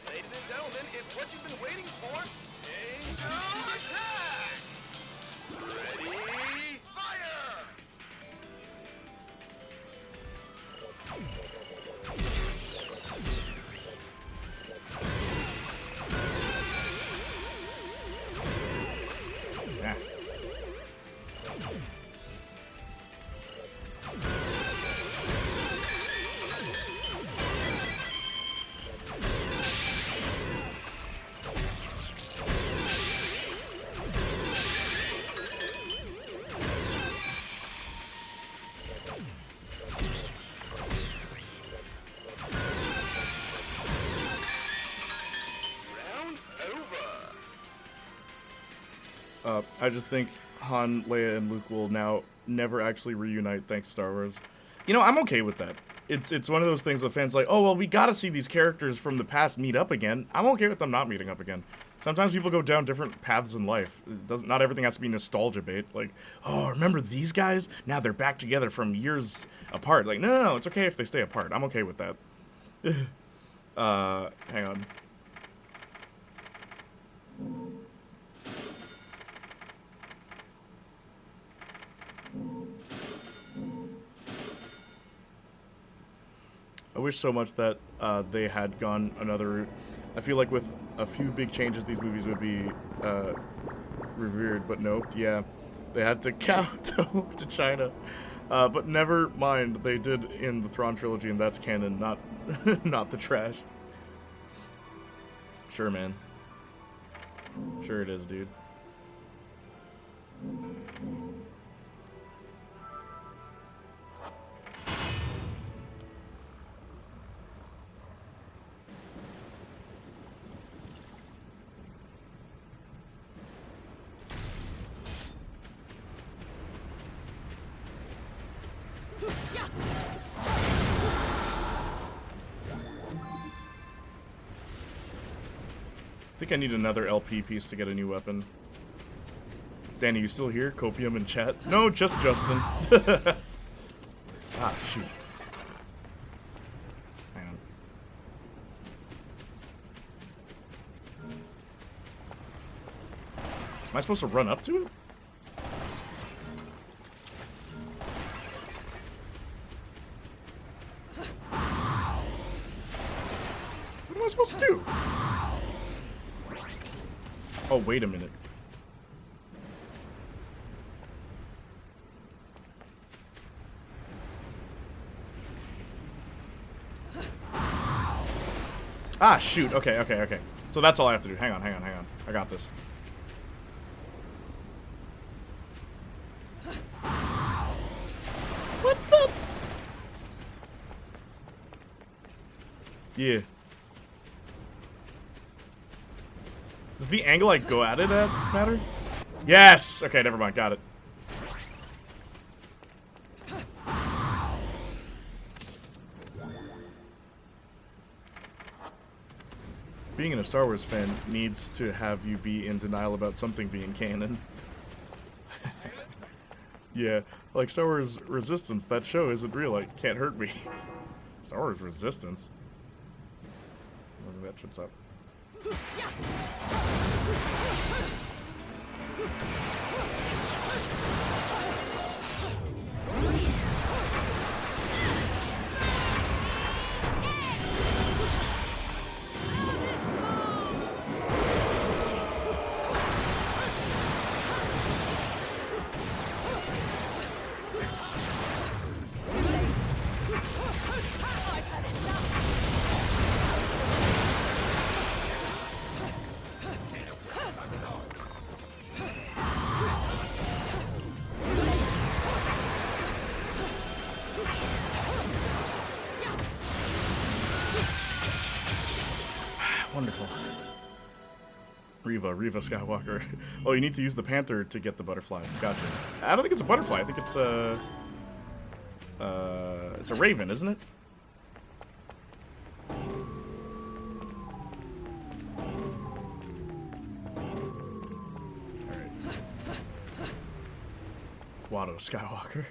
Ladies and gentlemen, it's what you've been waiting for. Angel attack! Ready, fire! Yeah. Round over. I just think Han, Leia, and Luke will now never actually reunite thanks to Star Wars. You know, I'm okay with that. It's one of those things the fans like, oh, well, we gotta see these characters from the past meet up again. I'm okay with them not meeting up again. Sometimes people go down different paths in life. Not everything has to be nostalgia bait. Like, oh, remember these guys? Now they're back together from years apart. Like, no, it's okay if they stay apart. I'm okay with that. Hang on. I wish so much that they had gone another route. I feel like with a few big changes, these movies would be revered, but nope. Yeah, they had to kowtow to China. But never mind, they did in the Thrawn trilogy, and that's canon, not not the trash. Sure, man. Sure it is, dude. I think I need another LP piece to get a new weapon. Danny, you still here? Copium in chat? No, just Justin. Ah, shoot. Hang on. Am I supposed to run up to it? What am I supposed to do? Oh, wait a minute. Ah, shoot. Okay. So that's all I have to do. Hang on. I got this. What the? Yeah. Does the angle I go at it matter? Yes! Okay, never mind. Got it. Being a Star Wars fan needs to have you be in denial about something being canon. Yeah, like Star Wars Resistance, that show isn't real, like, can't hurt me. Star Wars Resistance? That shit's up. Wonderful. Reva Skywalker. Oh, you need to use the panther to get the butterfly. Gotcha. I don't think it's a butterfly. I think it's a raven, isn't it? Alright. Watto Skywalker.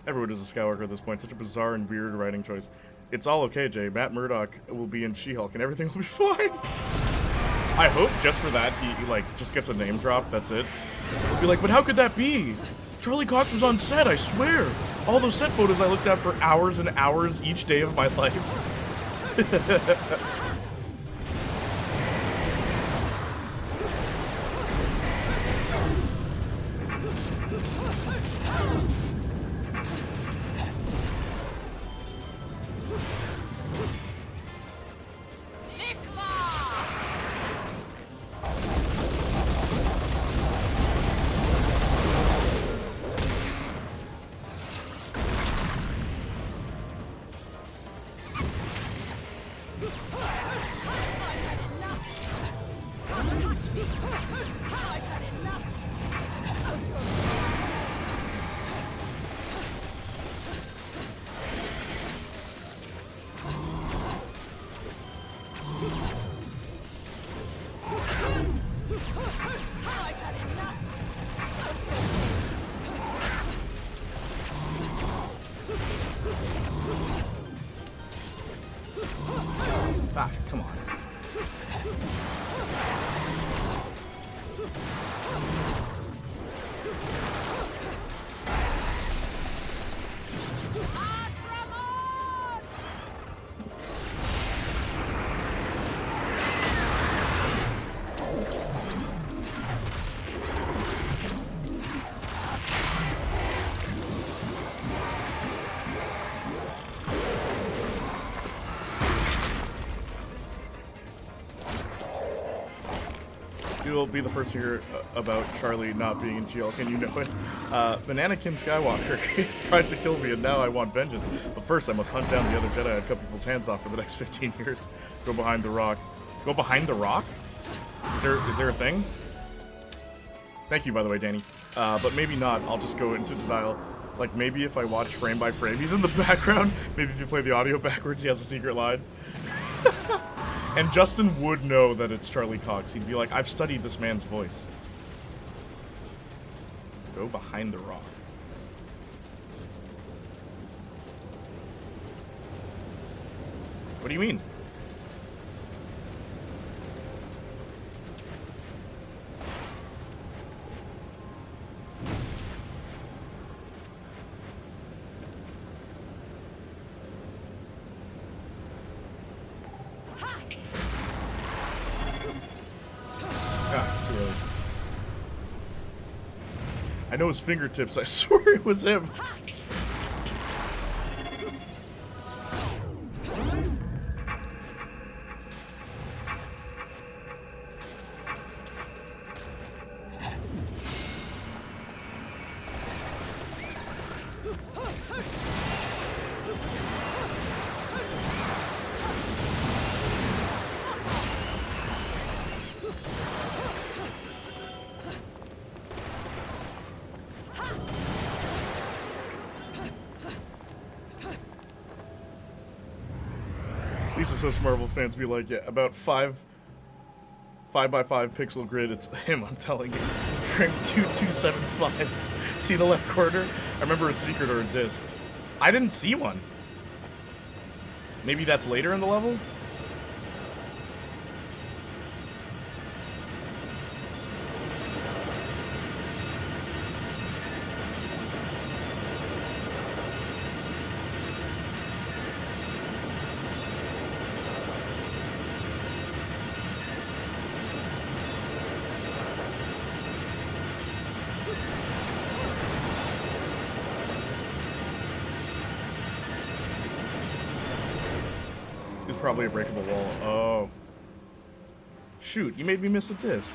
Everyone is a Skywalker at this point. Such a bizarre and weird writing choice. It's all okay, Jay. Matt Murdock will be in She-Hulk and everything will be fine. I hope just for that he like just gets a name drop. That's it. Be like, but how could that be? Charlie Cox was on set, I swear. All those set photos I looked at for hours and hours each day of my life. Ah, come on. You'll be the first to hear about Charlie not being in She-Hulk, and you know it. Anakin Skywalker tried to kill me, and now I want vengeance. But first, I must hunt down the other Jedi and cut people's hands off for the next 15 years. Go behind the rock. Go behind the rock? Is there a thing? Thank you, by the way, Danny. But maybe not. I'll just go into denial. Like, maybe if I watch frame by frame, he's in the background. Maybe if you play the audio backwards, he has a secret line. And Justin would know that it's Charlie Cox. He'd be like, I've studied this man's voice. Go behind the rock. What do you mean? I know his fingertips. I swear it was him. These obsessed Marvel fans be like, yeah, about 5 by 5 pixel grid, it's him, I'm telling you. Frame 2275. See the left corner? I remember a secret or a disc. I didn't see one. Maybe that's later in the level? It's probably a breakable wall. Oh. Shoot, you made me miss a disc.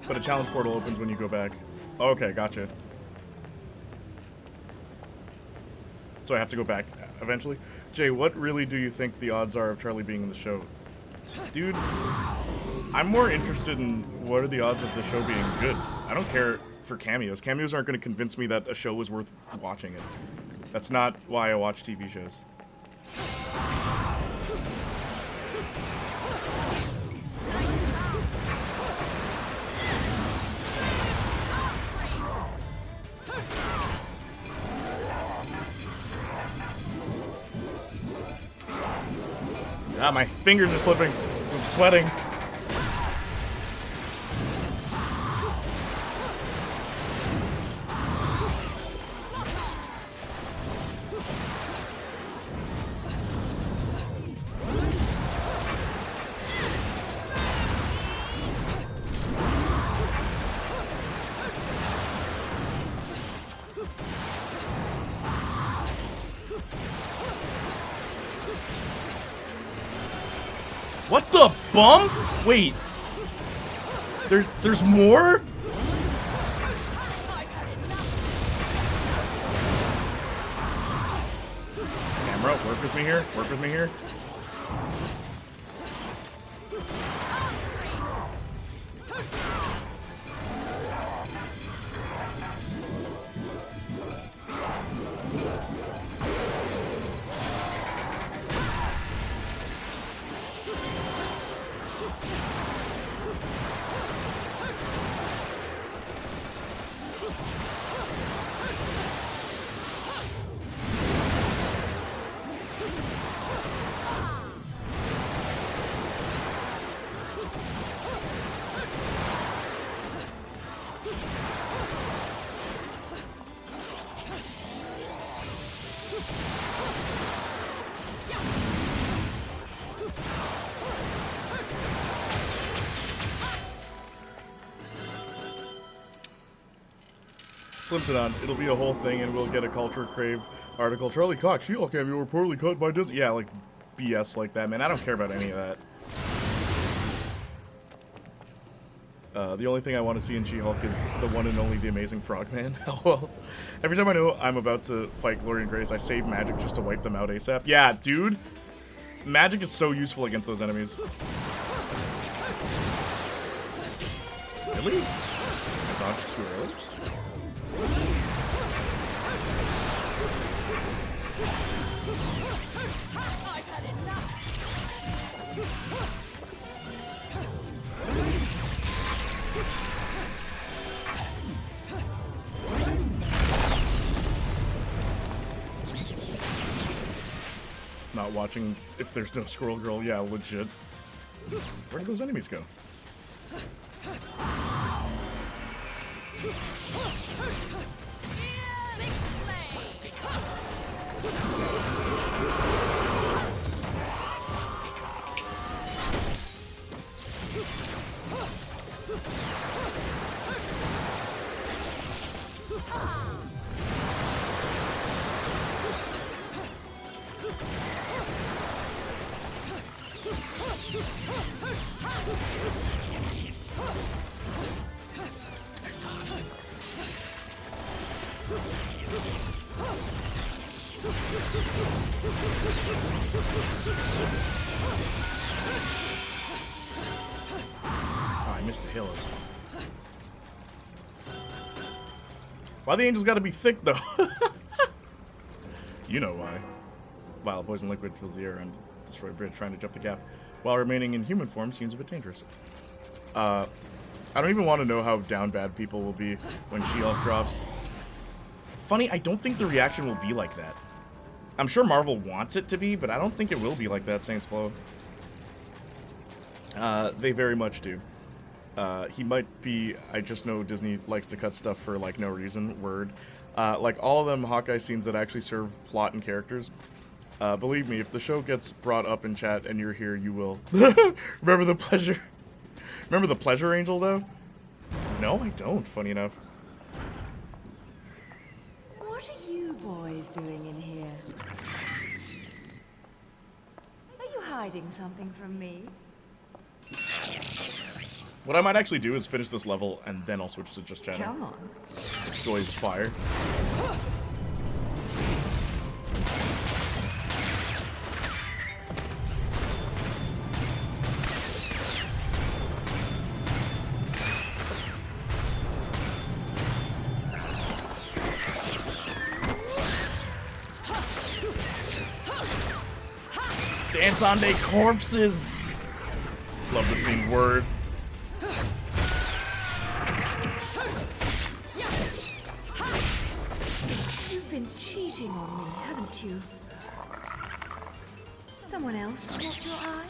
But a challenge portal opens when you go back. Okay, gotcha. So I have to go back eventually? Jay, what really do you think the odds are of Charlie being in the show? Dude, I'm more interested in what are the odds of the show being good. I don't care for cameos. Cameos aren't going to convince me that a show is worth watching it. That's not why I watch TV shows. Ah, my fingers are slipping. I'm sweating. What the bum? Wait. There's more? Camera, work with me here. Work with me here. Slims it on. It'll be a whole thing, and we'll get a Culture Crave article. Charlie Cox, She-Hulk cameo reportedly cut by Disney. Yeah, like BS like that, man. I don't care about any of that. The only thing I want to see in She-Hulk is the one and only The Amazing Frogman. Well, every time I know I'm about to fight Glory and Grace, I save magic just to wipe them out ASAP. Yeah, dude. Magic is so useful against those enemies. Really? I dodged too early? Not watching if there's no Squirrel Girl. Yeah, legit. Where did those enemies go? Oh, I missed the halos. Why the angels gotta be thick, though? You know why. While poison liquid fills the air and destroy a bridge trying to jump the gap, while remaining in human form seems a bit dangerous. I don't even want to know how down bad people will be when She-Hulk drops. Funny, I don't think the reaction will be like that. I'm sure Marvel wants it to be, but I don't think it will be like that, Saints Flow. They very much do. He might be, I just know Disney likes to cut stuff for, like, no reason, word. Like, all of them Hawkeye scenes that actually serve plot and characters. Believe me, if the show gets brought up in chat and you're here, you will. Remember the pleasure? Remember the pleasure angel, though? No, I don't, funny enough. What are you boys doing in here? Are you hiding something from me? What I might actually do is finish this level, and then I'll switch to just chatting. Come on. Joy's fire. Dance on they corpses! Love the same word. You've been cheating on me, haven't you? Someone else caught your eye?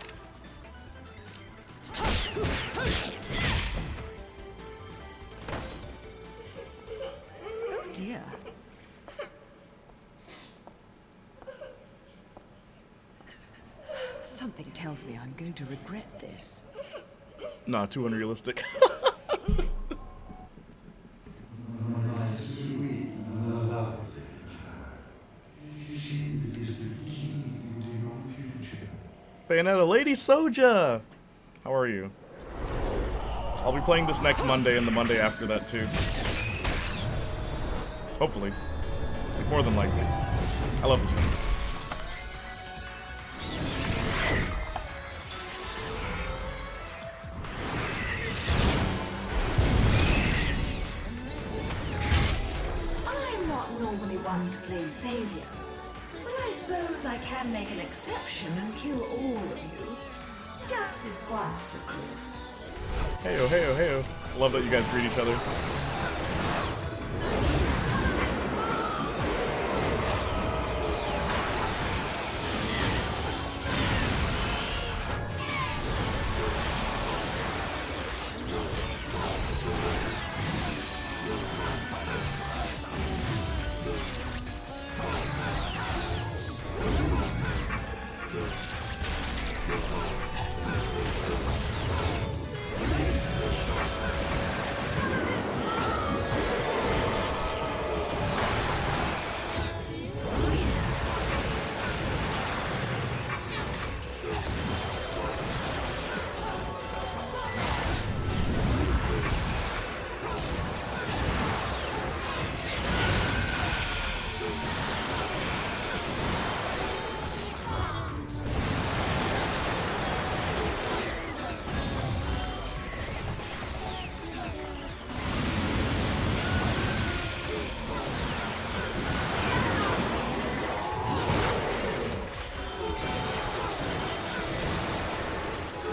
Oh dear. Something tells me I'm going to regret this. Nah, too unrealistic. My sweet, lovely child. She is the key to your future. Bayonetta, Lady Soja! How are you? I'll be playing this next Monday and the Monday after that too. Hopefully. Like, more than likely. I love this game. I'm not normally one to play savior, but I suppose I can make an exception and kill all of you. Just this once, of course. Heyo, heyo, heyo. I love that you guys greet each other.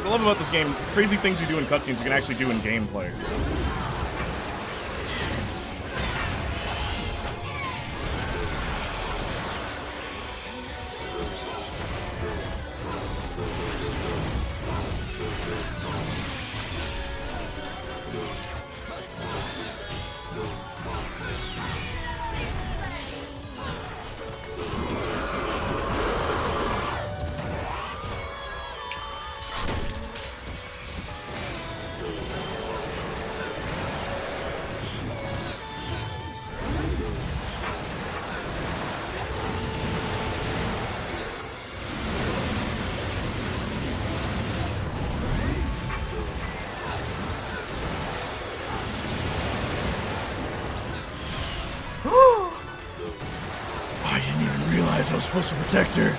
What I love about this game, crazy things you do in cutscenes you can actually do in gameplay. I didn't even realize I was supposed to protect her.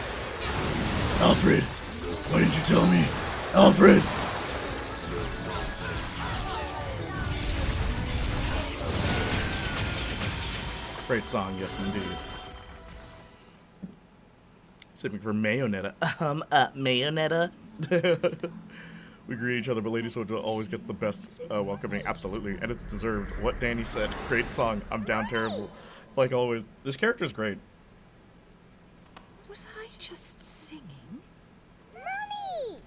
Alfred, why didn't you tell me? Alfred! Great song, yes indeed. Sipping for Bayonetta. Bayonetta. We agree each other, but Lady Soldier always gets the best welcoming. Absolutely, and it's deserved. What Danny said. Great song. I'm down terrible. Like always. This character's great. Was I just singing? Mommy!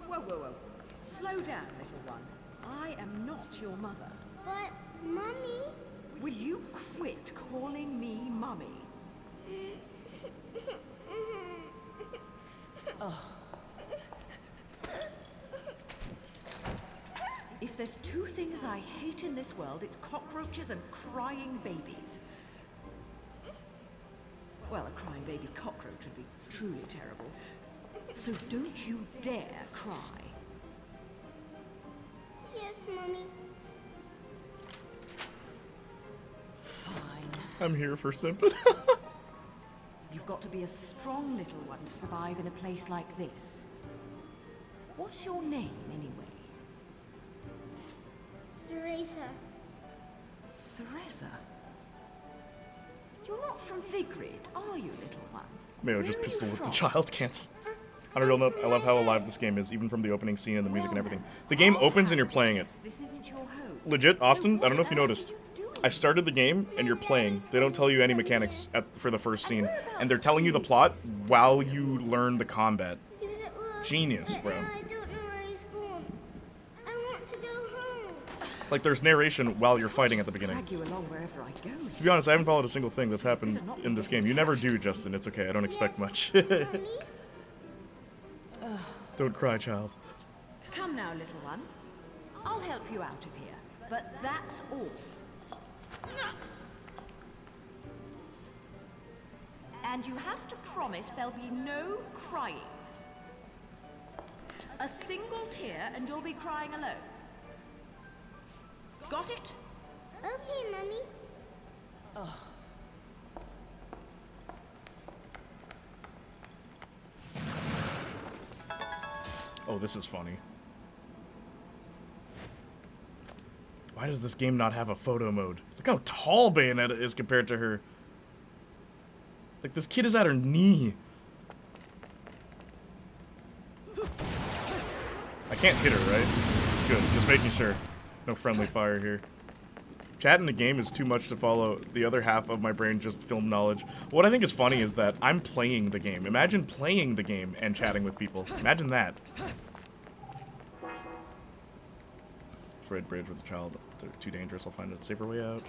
Whoa, whoa, whoa. Slow down, little one. I am not your mother. But, Mommy... Will you quit calling me Mummy? Oh. If there's two things I hate in this world, it's cockroaches and crying babies. Well, a crying baby cockroach would be truly terrible. So don't you dare cry. Yes, Mommy. Fine. I'm here for Simpin. You've got to be a strong little one to survive in a place like this. What's your name, anyway? Teresa. Cereza? You're not from Vigrid, are you, little one? Mayo just pistol with the child canceled. Unreal Note, I love how alive this game is, even from the opening scene and the music and everything. The game opens and you're playing it. This isn't your home. Legit, Austin, I don't know if you noticed. I started the game and you're playing. They don't tell you any mechanics for the first scene. And they're telling you the plot while you learn the combat. Genius, bro. I don't know where he's gone. I want to go home. Like, there's narration while you're fighting at the beginning. Drag you along wherever I go. To be honest, I haven't followed a single thing that's happened in this game. You never do, Justin. It's okay. I don't expect much. Don't cry, child. Come now, little one. I'll help you out of here. But that's all. And you have to promise there'll be no crying. A single tear and you'll be crying alone. Got it? Okay, Mommy. Oh. Oh, this is funny. Why does this game not have a photo mode? Look how tall Bayonetta is compared to her. Like, this kid is at her knee. I can't hit her, right? Good, just making sure. No friendly fire here. Chat in the game is too much to follow. The other half of my brain just film knowledge. What I think is funny is that I'm playing the game. Imagine playing the game and chatting with people. Imagine that. Red bridge with a child. They're too dangerous. I'll find a safer way out.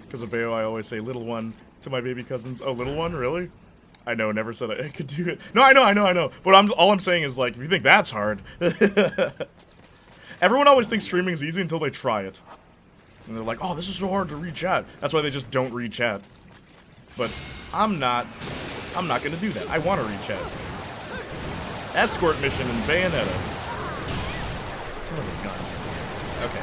Because of Bayo, I always say little one to my baby cousins. Oh, little one? Really? I know, never said I could do it. No, I know. But all I'm saying is, like, if you think that's hard. Everyone always thinks streaming is easy until they try it. And they're like, oh, this is so hard to read chat. That's why they just don't read chat. But I'm not gonna do that. I want to read chat. Escort mission in Bayonetta. Son of a gun. Okay.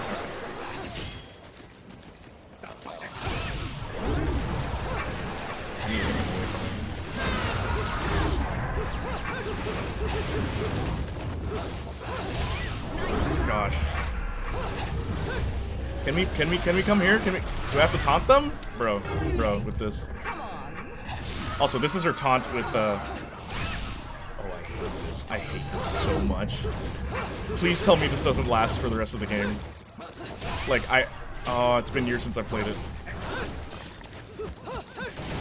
Gosh. Can we come here? Do I have to taunt them? Bro, with this. Also, this is her taunt with, oh, I hate this. I hate this so much. Please tell me this doesn't last for the rest of the game. Like, oh, it's been years since I played it.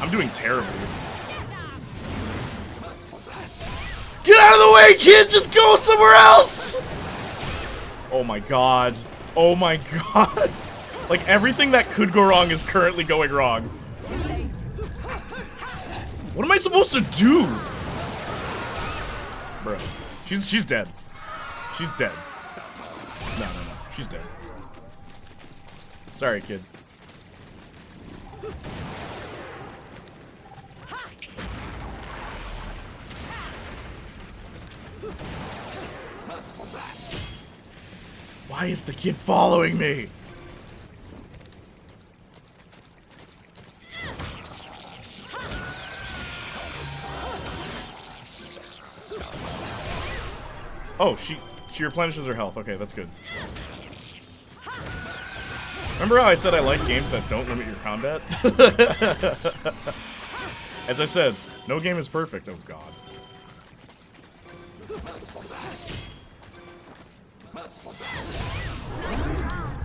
I'm doing terribly. Get out of the way, kid! Just go somewhere else! Oh my god. Oh my god. Like, everything that could go wrong is currently going wrong. What am I supposed to do? Bro. She's dead. She's dead. No. She's dead. Sorry, kid. Why is the kid following me? Oh, she replenishes her health. Okay, that's good. Remember how I said I like games that don't limit your combat? As I said, no game is perfect. Oh god.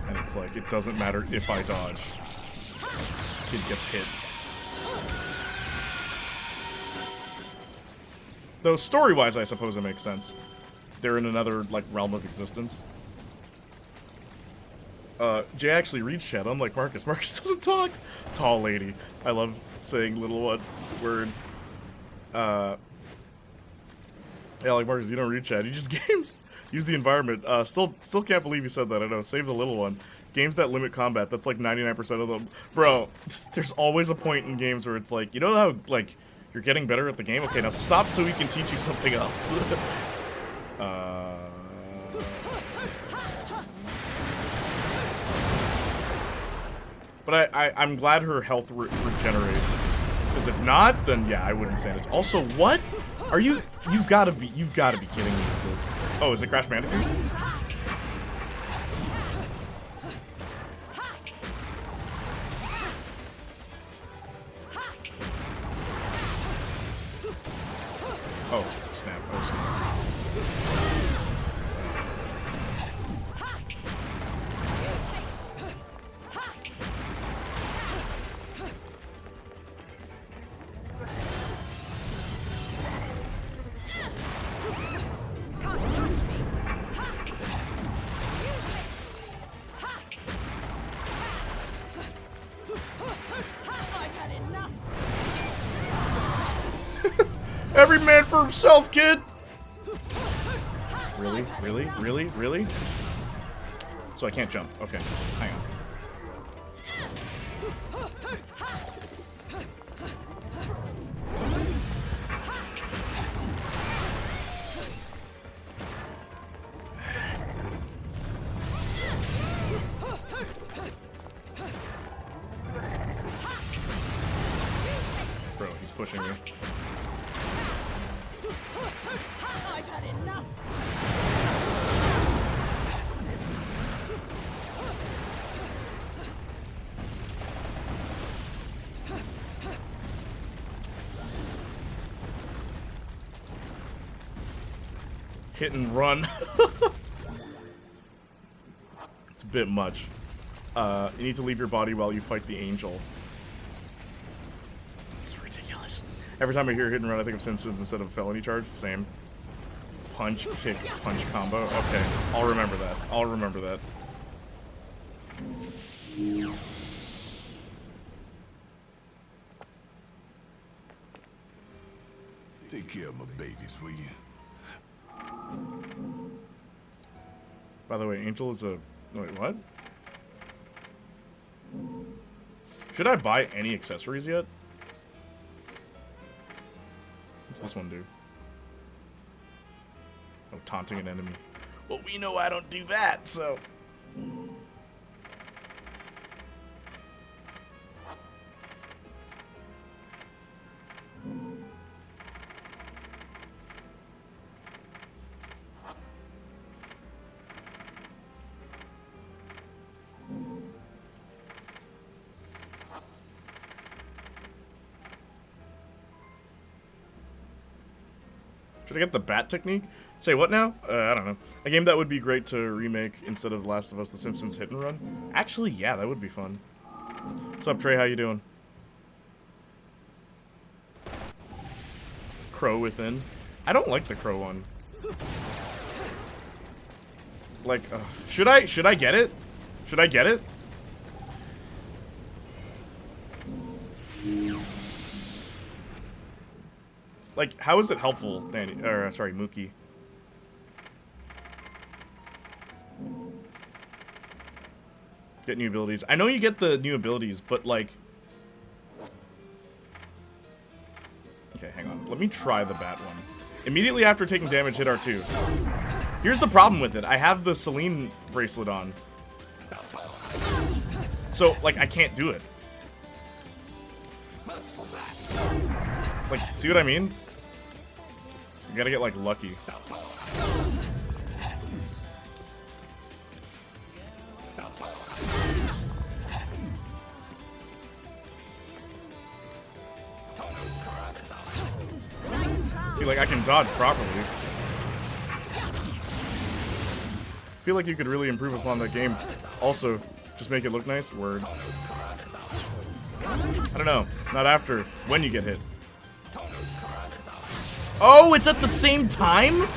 And it's like, it doesn't matter if I dodge. Kid gets hit. Though story-wise, I suppose it makes sense. They're in another, like, realm of existence. Jay actually reads chat. I'm like, Marcus doesn't talk. Tall lady. I love saying little one word. Yeah, like, Marcus, you don't read chat. You just games. Use the environment. Still can't believe you said that. I know. Save the little one. Games that limit combat. That's like 99% of them. Bro, there's always a point in games where it's like, you know how, like, you're getting better at the game? Okay, now stop so we can teach you something else. But I'm glad her health regenerates. Because if not, then yeah, I wouldn't stand it. Also, what? Are you? You've got to be kidding me with this. Oh, is it Crash Bandicoot? Oh, snap. Oh, snap. Every man for himself, kid! Really? Really? Really? Really? So I can't jump. Okay, hang on. Bro, he's pushing me. I've had enough. Hit and run. It's a bit much. You need to leave your body while you fight the angel. It's ridiculous. Every time I hear hit and run, I think of Simpsons instead of felony charge. Same. Punch, kick, punch combo. Okay, I'll remember that. I'll remember that. Take care of my babies, will you? By the way, Angel is a... Wait, what? Should I buy any accessories yet? What's this one do? Oh, taunting an enemy. Well, we know I don't do that, so... Should I get the bat technique? Say what now? I don't know. A game that would be great to remake instead of Last of Us, The Simpsons Hit and Run? Actually, yeah, that would be fun. What's up, Trey? How you doing? Crow Within. I don't like the Crow one. Like, should I get it? Should I get it? Like, how is it helpful, Danny? Or, sorry, Mookie. Get new abilities. I know you get the new abilities, but, like... Okay, hang on. Let me try the bat one. Immediately after taking damage, hit R2. Here's the problem with it. I have the Celine bracelet on. So, like, I can't do it. Like, see what I mean? You gotta get, like, lucky. See, like, I can dodge properly. I feel like you could really improve upon that game. Also, just make it look nice. Word. I don't know. Not after. When you get hit. Oh, it's at the same time?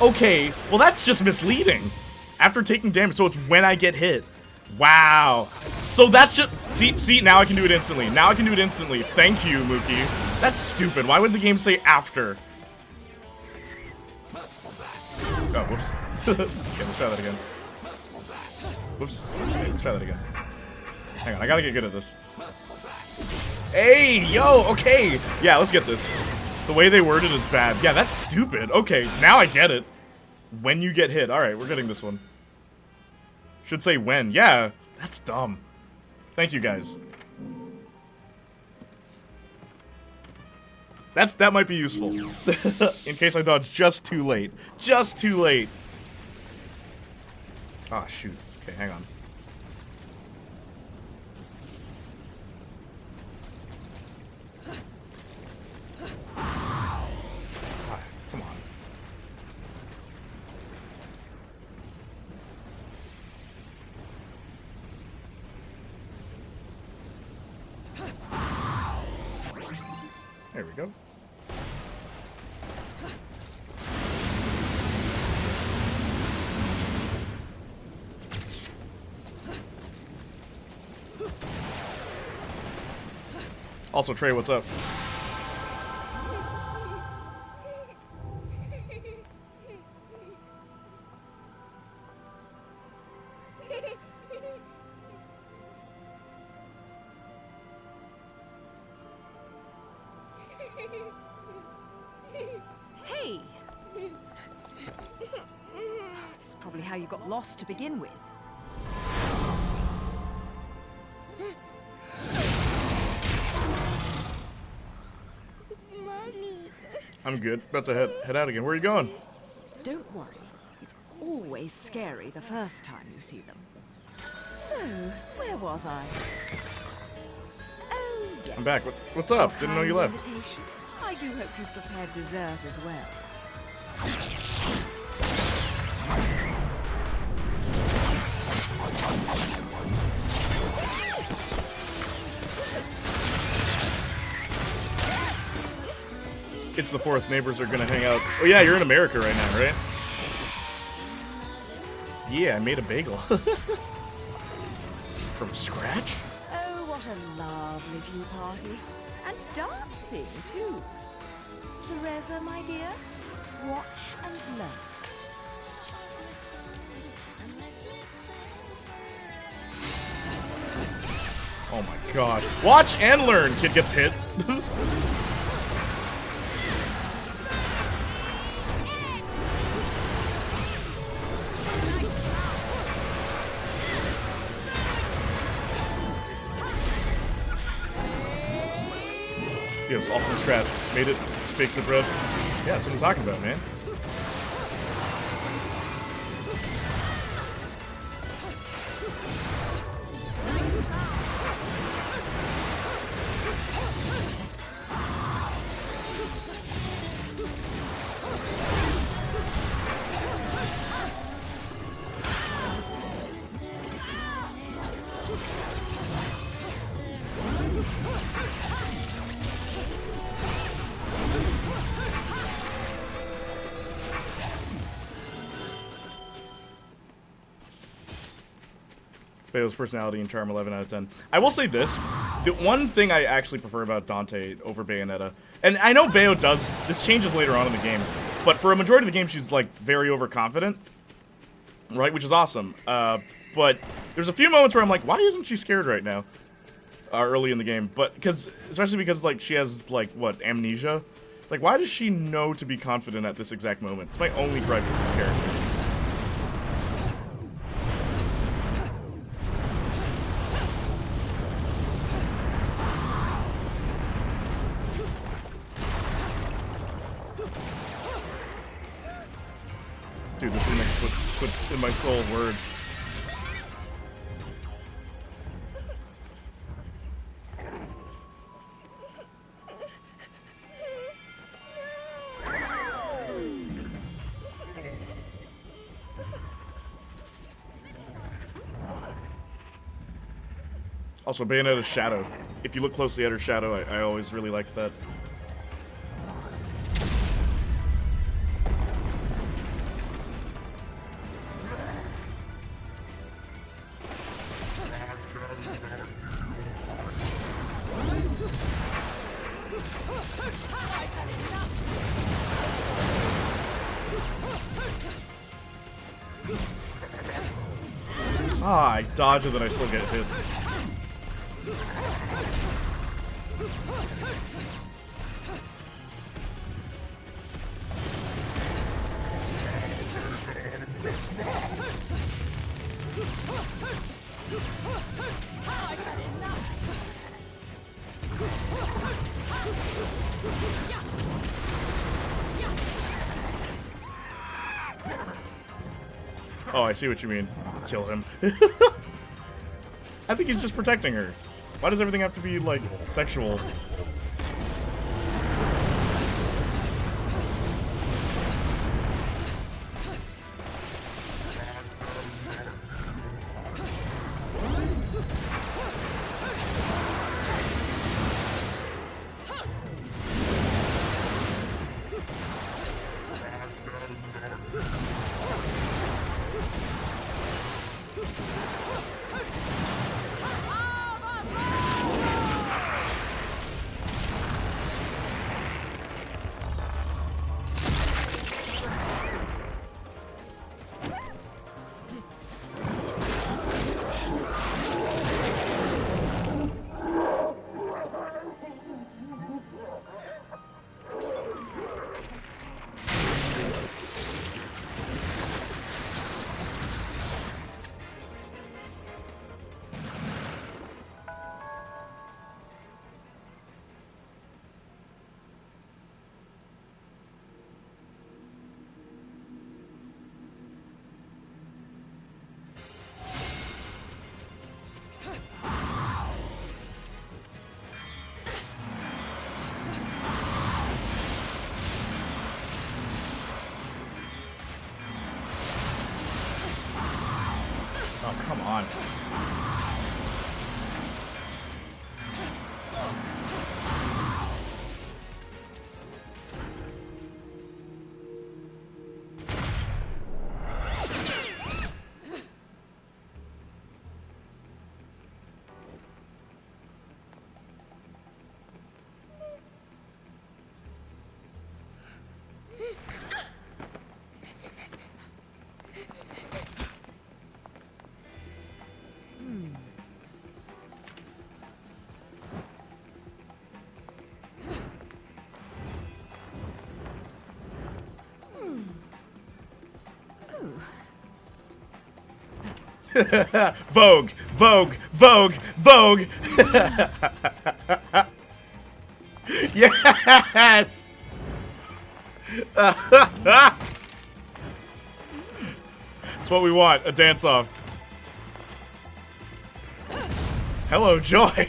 Okay. Well, that's just misleading. After taking damage. So it's when I get hit. Wow. So that's just... See, now I can do it instantly. Now I can do it instantly. Thank you, Mookie. That's stupid. Why would the game say after? Oh, whoops. Okay, let's try that again. Whoops. Okay, let's try that again. Hang on, I gotta get good at this. Hey, yo, okay. Yeah, let's get this. The way they word it is bad. Yeah, that's stupid. Okay, now I get it. When you get hit. Alright, we're getting this one. Should say when. Yeah, that's dumb. Thank you, guys. That might be useful. In case I dodge just too late. Just too late. Ah, shoot. Okay, hang on. Ah, come on. There we go. Also, Trey, what's up? Hey! This is probably how you got lost to begin with. I'm good. About to head out again. Where are you going? Don't worry. It's always scary the first time you see them. So, where was I? Oh, yes. I'm back. What's up? Didn't know you left. Invitation. I do hope you've prepared dessert as well. It's the 4th. Neighbors are gonna hang out. Oh yeah, you're in America right now, right? Yeah, I made a bagel. From scratch? Oh, what a lovely tea party. And dancing, too. Cereza, my dear, watch and learn. Oh my gosh. Watch and learn, kid gets hit. Yeah, it's all from scratch. Made it, baked the bread. Yeah, that's what I'm talking about, man. Bayo's personality and charm, 11 out of 10. I will say this. The one thing I actually prefer about Dante over Bayonetta, and I know Bayo does, this changes later on in the game, but for a majority of the game, she's, like, very overconfident, right, which is awesome. But there's a few moments where I'm like, why isn't she scared right now? Early in the game, but especially because, like, she has, like, what, amnesia? It's like, why does she know to be confident at this exact moment? It's my only gripe with this character. in my soul word. Also, Bayonetta's shadow. If you look closely at her shadow, I always really liked that. Ah, I dodge it, then I still get hit. Oh, I see what you mean. Kill him. I think he's just protecting her. Why does everything have to be, like, sexual? Oh, come on. Vogue, Vogue, Vogue, Vogue. Yes. That's what we want, a dance-off. Hello, Joy.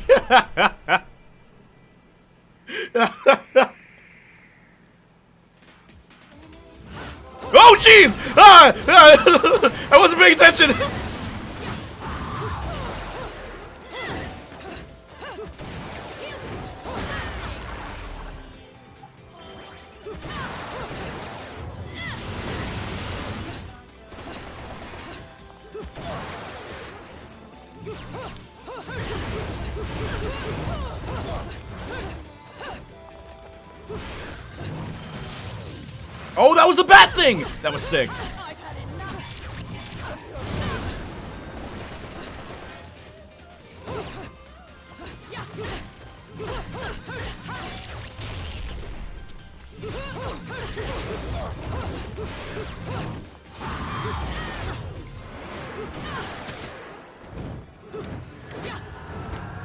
Oh, jeez! I wasn't paying attention. Oh, that was the bat thing! That was sick.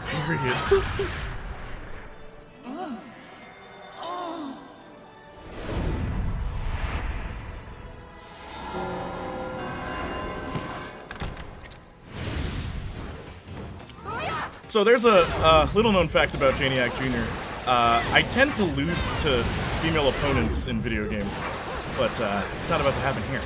Period. So there's a little-known fact about Janiac Jr. I tend to lose to female opponents in video games, but it's not about to happen here.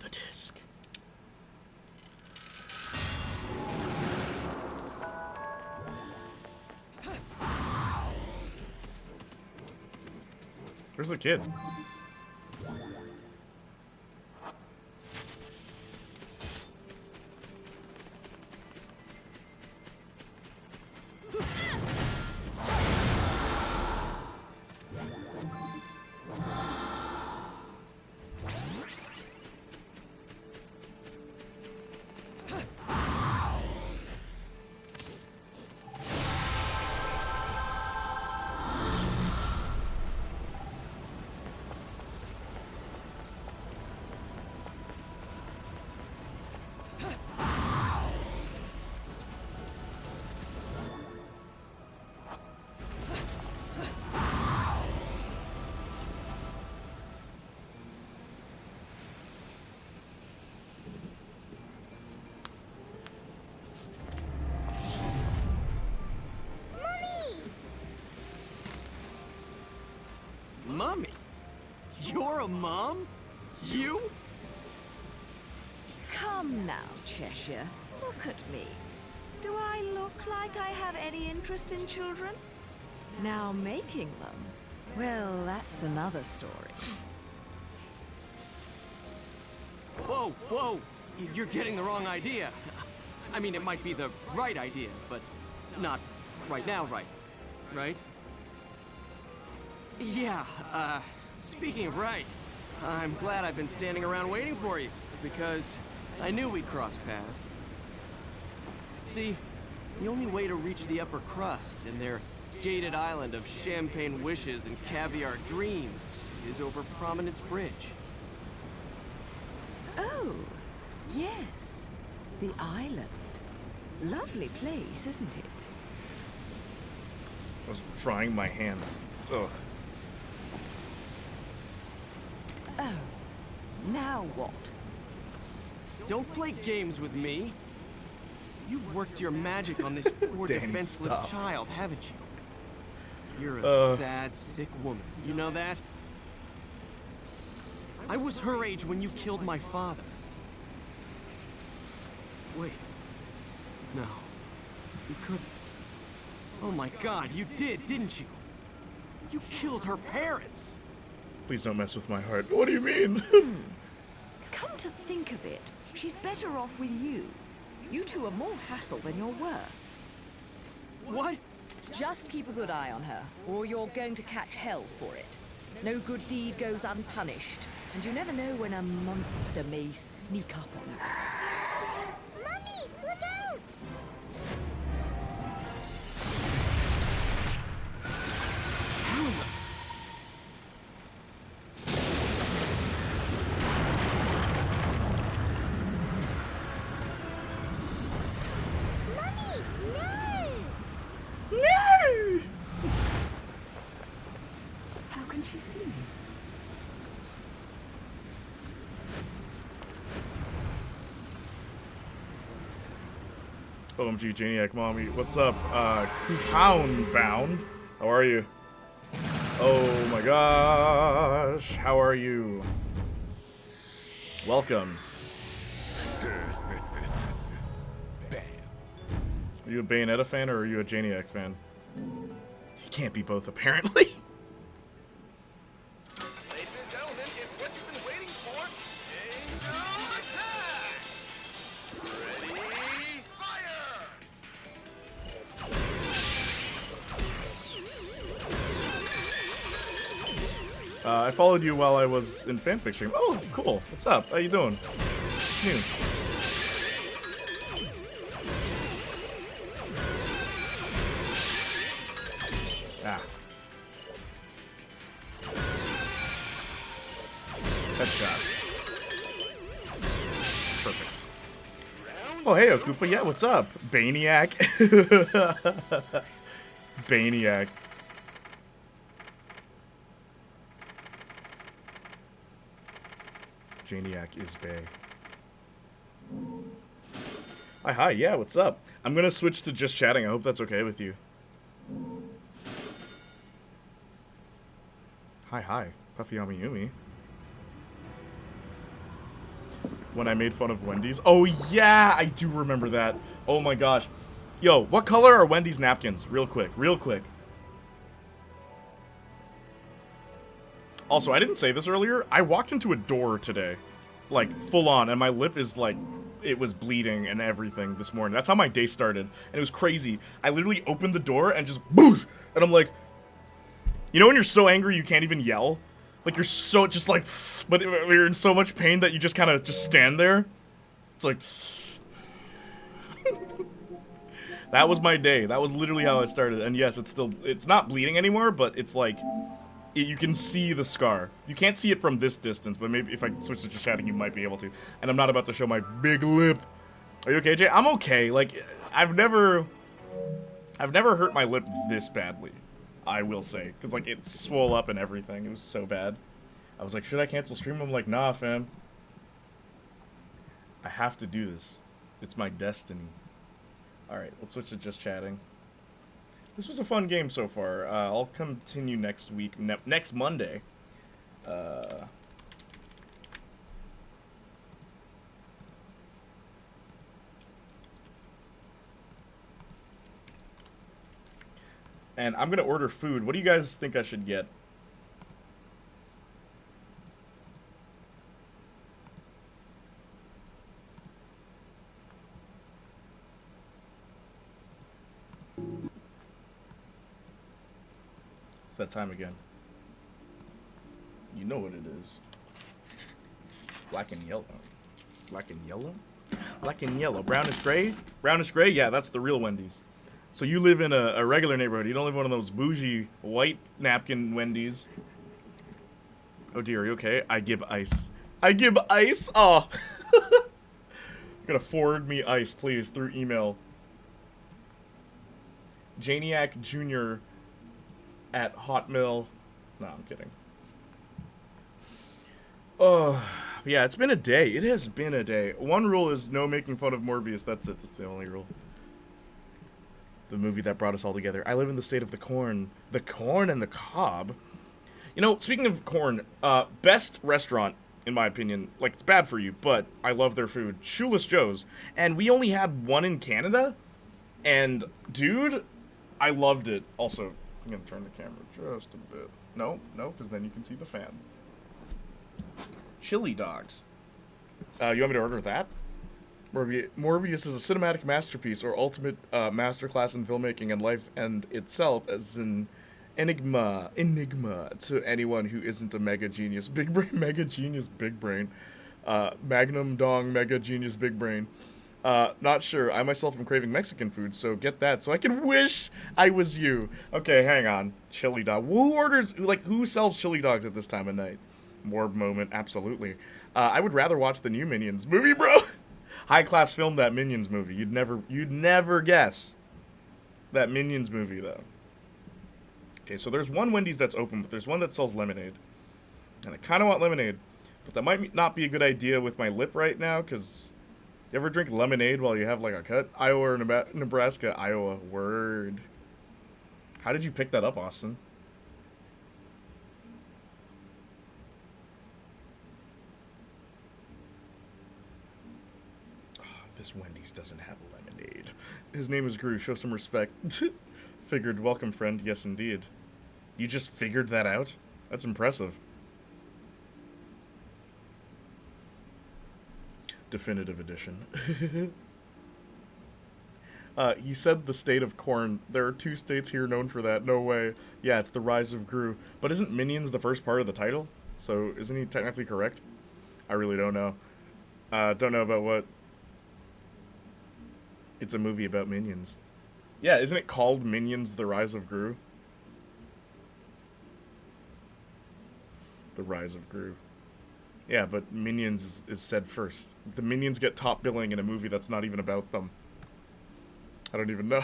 The disc. Where's the kid? Mommy? You're a mom? You? Come now, Cheshire. Look at me. Do I look like I have any interest in children? Now making them, well, that's another story. Whoa, whoa! You're getting the wrong idea. I mean, it might be the right idea, but not right now, right? Yeah, speaking of right, I'm glad I've been standing around waiting for you, because I knew we'd cross paths. See, the only way to reach the upper crust and their gated island of champagne wishes and caviar dreams is over Prominence Bridge. Oh, yes. The island. Lovely place, isn't it? I was drying my hands. Ugh. Oh, now what? Don't play games with me. You've worked your magic on this poor Danny, defenseless stop. child, haven't you? You're a sad, sick woman. You know that? I was her age when you killed my father. Wait. No. You couldn't. Oh my God, you did, didn't you? You killed her parents! Please don't mess with my heart. What do you mean? Come to think of it, she's better off with you. You two are more hassle than you're worth. What? Just keep a good eye on her, or you're going to catch hell for it. No good deed goes unpunished, and you never know when a monster may sneak up on you. Mommy, look out! Mommy, no! No! How can she see me? OMG, Janiac Mommy. What's up? Coupon Bound. How are you? Oh my gosh. How are you? Welcome. Are you a Bayonetta fan or are you a Janiac fan? You can't be both, apparently. Ladies and gentlemen, it's what you've been waiting for. Angel attack! Ready, fire! I followed you while I was in fanfic stream. Oh, cool. What's up? How you doing? What's new? Ah. Headshot. Perfect. Round Oh, hey, Okupa. Yeah, what's up? Bayonetta. Bayonetta. Janiac is Bay. Hi, yeah, what's up? I'm gonna switch to just chatting. I hope that's okay with you. Hi, Puffy Yami Yumi. When I made fun of Wendy's. Oh, yeah, I do remember that. Oh my gosh. Yo, what color are Wendy's napkins? Real quick. Also, I didn't say this earlier. I walked into a door today. Like, full on, and my lip is like, it was bleeding and everything this morning. That's how my day started, and it was crazy. I literally opened the door and just boosh, and I'm like, you know when you're so angry you can't even yell? Like, you're so, just like, but you're in so much pain that you just kind of just stand there. It's like, that was my day. That was literally how I started, and yes, it's not bleeding anymore, but it's like, you can see the scar. You can't see it from this distance, but maybe if I switch to just chatting, you might be able to. And I'm not about to show my big lip. Are you okay, Jay? I'm okay. Like, I've never hurt my lip this badly, I will say. Because, like, it swole up and everything. It was so bad. I was like, should I cancel stream? I'm like, nah, fam. I have to do this. It's my destiny. Alright, let's switch to just chatting. This was a fun game so far. I'll continue next week, next Monday. And I'm gonna order food. What do you guys think I should get? It's that time again. You know what it is. Black and yellow. Black and yellow? Black and yellow. Brownish gray? Brownish gray? Yeah, that's the real Wendy's. So you live in a regular neighborhood. You don't live in one of those bougie white napkin Wendy's. Oh dear, are you okay? I give ice. I give ice? Oh. You're gonna forward me ice, please, through email. Janiac Jr. at Hotmail. No, I'm kidding. Oh, yeah, it's been a day. It has been a day. One rule is no making fun of Morbius. That's it. That's the only rule. The movie that brought us all together. I live in the state of the corn. The corn and the cob. You know, speaking of corn, best restaurant, in my opinion. Like, it's bad for you, but I love their food. Shoeless Joe's. And we only had one in Canada. And, dude, I loved it. Also, I'm gonna turn the camera just a bit. No, because then you can see the fan. Chili dogs. You want me to order that? Morbius is a cinematic masterpiece or ultimate masterclass in filmmaking and life and itself as an enigma to anyone who isn't a mega genius. Big brain, mega genius, big brain. Magnum dong, mega genius, big brain. Not sure. I myself am craving Mexican food, so get that so I can wish I was you. Okay, hang on. Chili dog. Who sells chili dogs at this time of night? Morb moment, absolutely. I would rather watch the new Minions movie, bro. High class film, that Minions movie. You'd never guess that Minions movie though. Okay, so there's one Wendy's that's open, but there's one that sells lemonade, and I kind of want lemonade, but that might not be a good idea with my lip right now. Cause you ever drink lemonade while you have like a cut? Iowa or Nebraska? Iowa. Word. How did you pick that up, Austin? This Wendy's doesn't have lemonade. His name is Gru. Show some respect. Figured. Welcome, friend. Yes, indeed. You just figured that out? That's impressive. Definitive edition. He said the state of corn. There are 2 states here known for that. No way. Yeah, it's the rise of Gru. But isn't Minions the first part of the title? So isn't he technically correct? I really don't know. Don't know about what. It's a movie about Minions. Yeah, isn't it called Minions: The Rise of Gru? The Rise of Gru. Yeah, but Minions is said first. The Minions get top billing in a movie that's not even about them. I don't even know.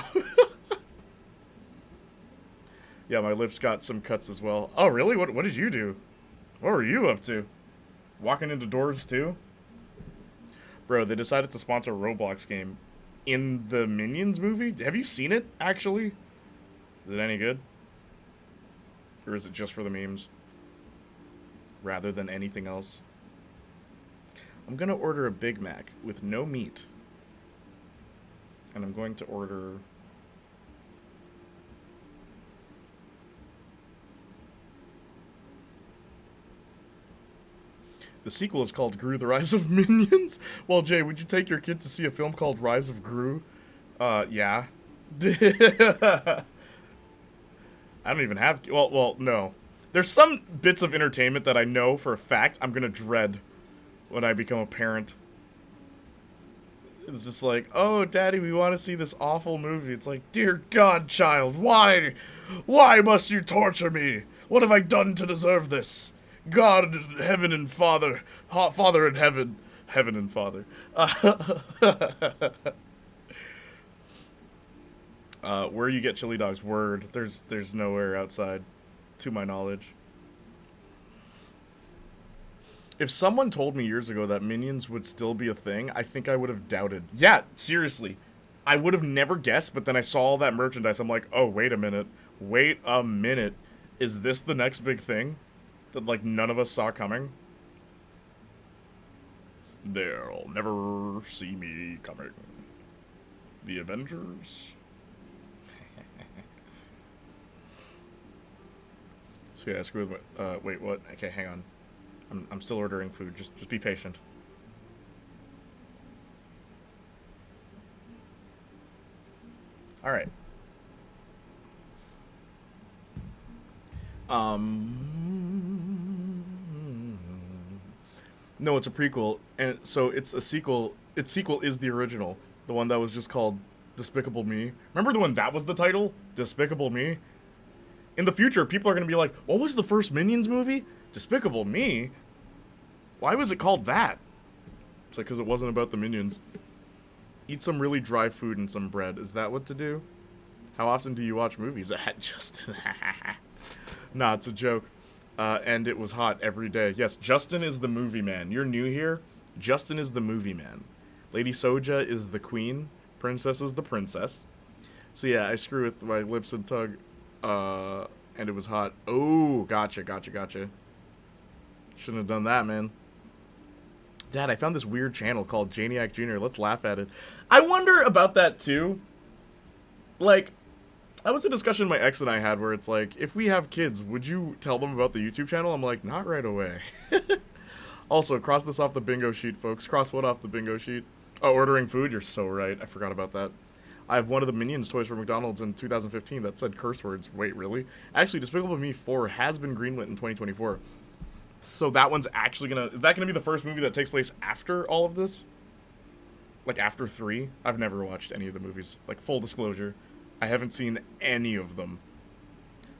Yeah, my lips got some cuts as well. Oh, really? What did you do? What were you up to? Walking into doors, too? Bro, they decided to sponsor a Roblox game in the Minions movie? Have you seen it, actually? Is it any good? Or is it just for the memes? Rather than anything else? I'm gonna order a Big Mac with no meat. And I'm going to order... The sequel is called Gru, The Rise of Minions? Well, Jay, would you take your kid to see a film called Rise of Gru? Yeah. I don't even have... Well, no. There's some bits of entertainment that I know for a fact I'm gonna dread when I become a parent. It's just like, oh, Daddy, we want to see this awful movie. It's like, dear God, child, why? Why must you torture me? What have I done to deserve this? God, heaven and Father, Father in heaven, heaven and Father. Where you get chili dogs? Word. There's nowhere outside, to my knowledge. If someone told me years ago that Minions would still be a thing, I think I would have doubted. Yeah, seriously. I would have never guessed, but then I saw all that merchandise. I'm like, oh, wait a minute. Wait a minute. Is this the next big thing that, like, none of us saw coming? They'll never see me coming. The Avengers? So yeah, screw with wait, what? Okay, hang on. I'm still ordering food. Just be patient. All right. No, it's a prequel, and so it's a sequel. Its sequel is the original, the one that was just called Despicable Me. Remember the one that was the title? Despicable Me? In the future, people are going to be like, what was the first Minions movie? Despicable Me? Why was it called that? It's like, because it wasn't about the Minions. Eat some really dry food and some bread. Is that what to do? How often do you watch movies? Justin. Nah, it's a joke. And it was hot every day. Yes, Justin is the movie man. You're new here. Justin is the movie man. Lady Soja is the queen. Princess is the princess. So yeah, I screw with my lips and tongue. And it was hot. Oh, gotcha. Shouldn't have done that, man. Dad, I found this weird channel called Janiac Jr. Let's laugh at it. I wonder about that, too. Like, that was a discussion my ex and I had where it's like, if we have kids, would you tell them about the YouTube channel? I'm like, not right away. Also, cross this off the bingo sheet, folks. Cross what off the bingo sheet? Oh, ordering food? You're so right. I forgot about that. I have one of the Minions toys from McDonald's in 2015 that said curse words. Wait, really? Actually, Despicable Me 4 has been greenlit in 2024. So that one's actually gonna... Is that gonna be the first movie that takes place after all of this? Like, after 3? I've never watched any of the movies. Like, full disclosure. I haven't seen any of them.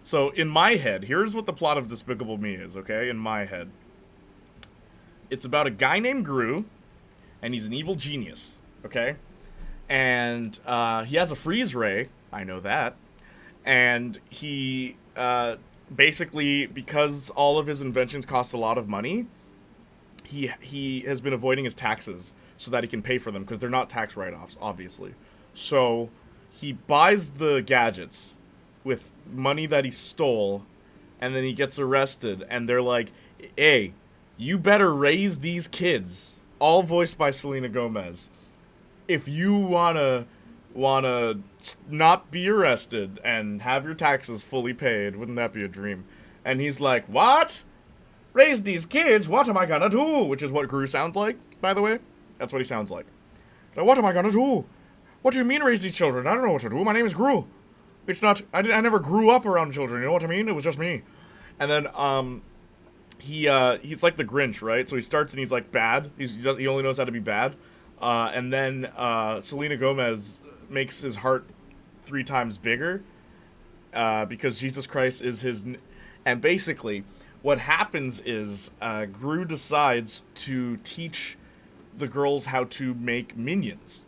So, in my head, here's what the plot of Despicable Me is, okay? In my head. It's about a guy named Gru, and he's an evil genius, okay? And he has a freeze ray. I know that. And he... basically, because all of his inventions cost a lot of money, he has been avoiding his taxes so that he can pay for them, because they're not tax write-offs, obviously. So, he buys the gadgets with money that he stole, and then he gets arrested, and they're like, hey, you better raise these kids, all voiced by Selena Gomez, if you wanna not be arrested and have your taxes fully paid. Wouldn't that be a dream? And he's like, what? Raise these kids? What am I gonna do? Which is what Gru sounds like, by the way. That's what he sounds like. So what am I gonna do? What do you mean raise these children? I don't know what to do. My name is Gru. It's not, I never grew up around children, you know what I mean? It was just me. And then, he's like the Grinch, right? So he starts and he's like bad. He only knows how to be bad. And then, Selena Gomez makes his heart 3 times bigger, because Jesus Christ is his... And basically, what happens is Gru decides to teach the girls how to make minions,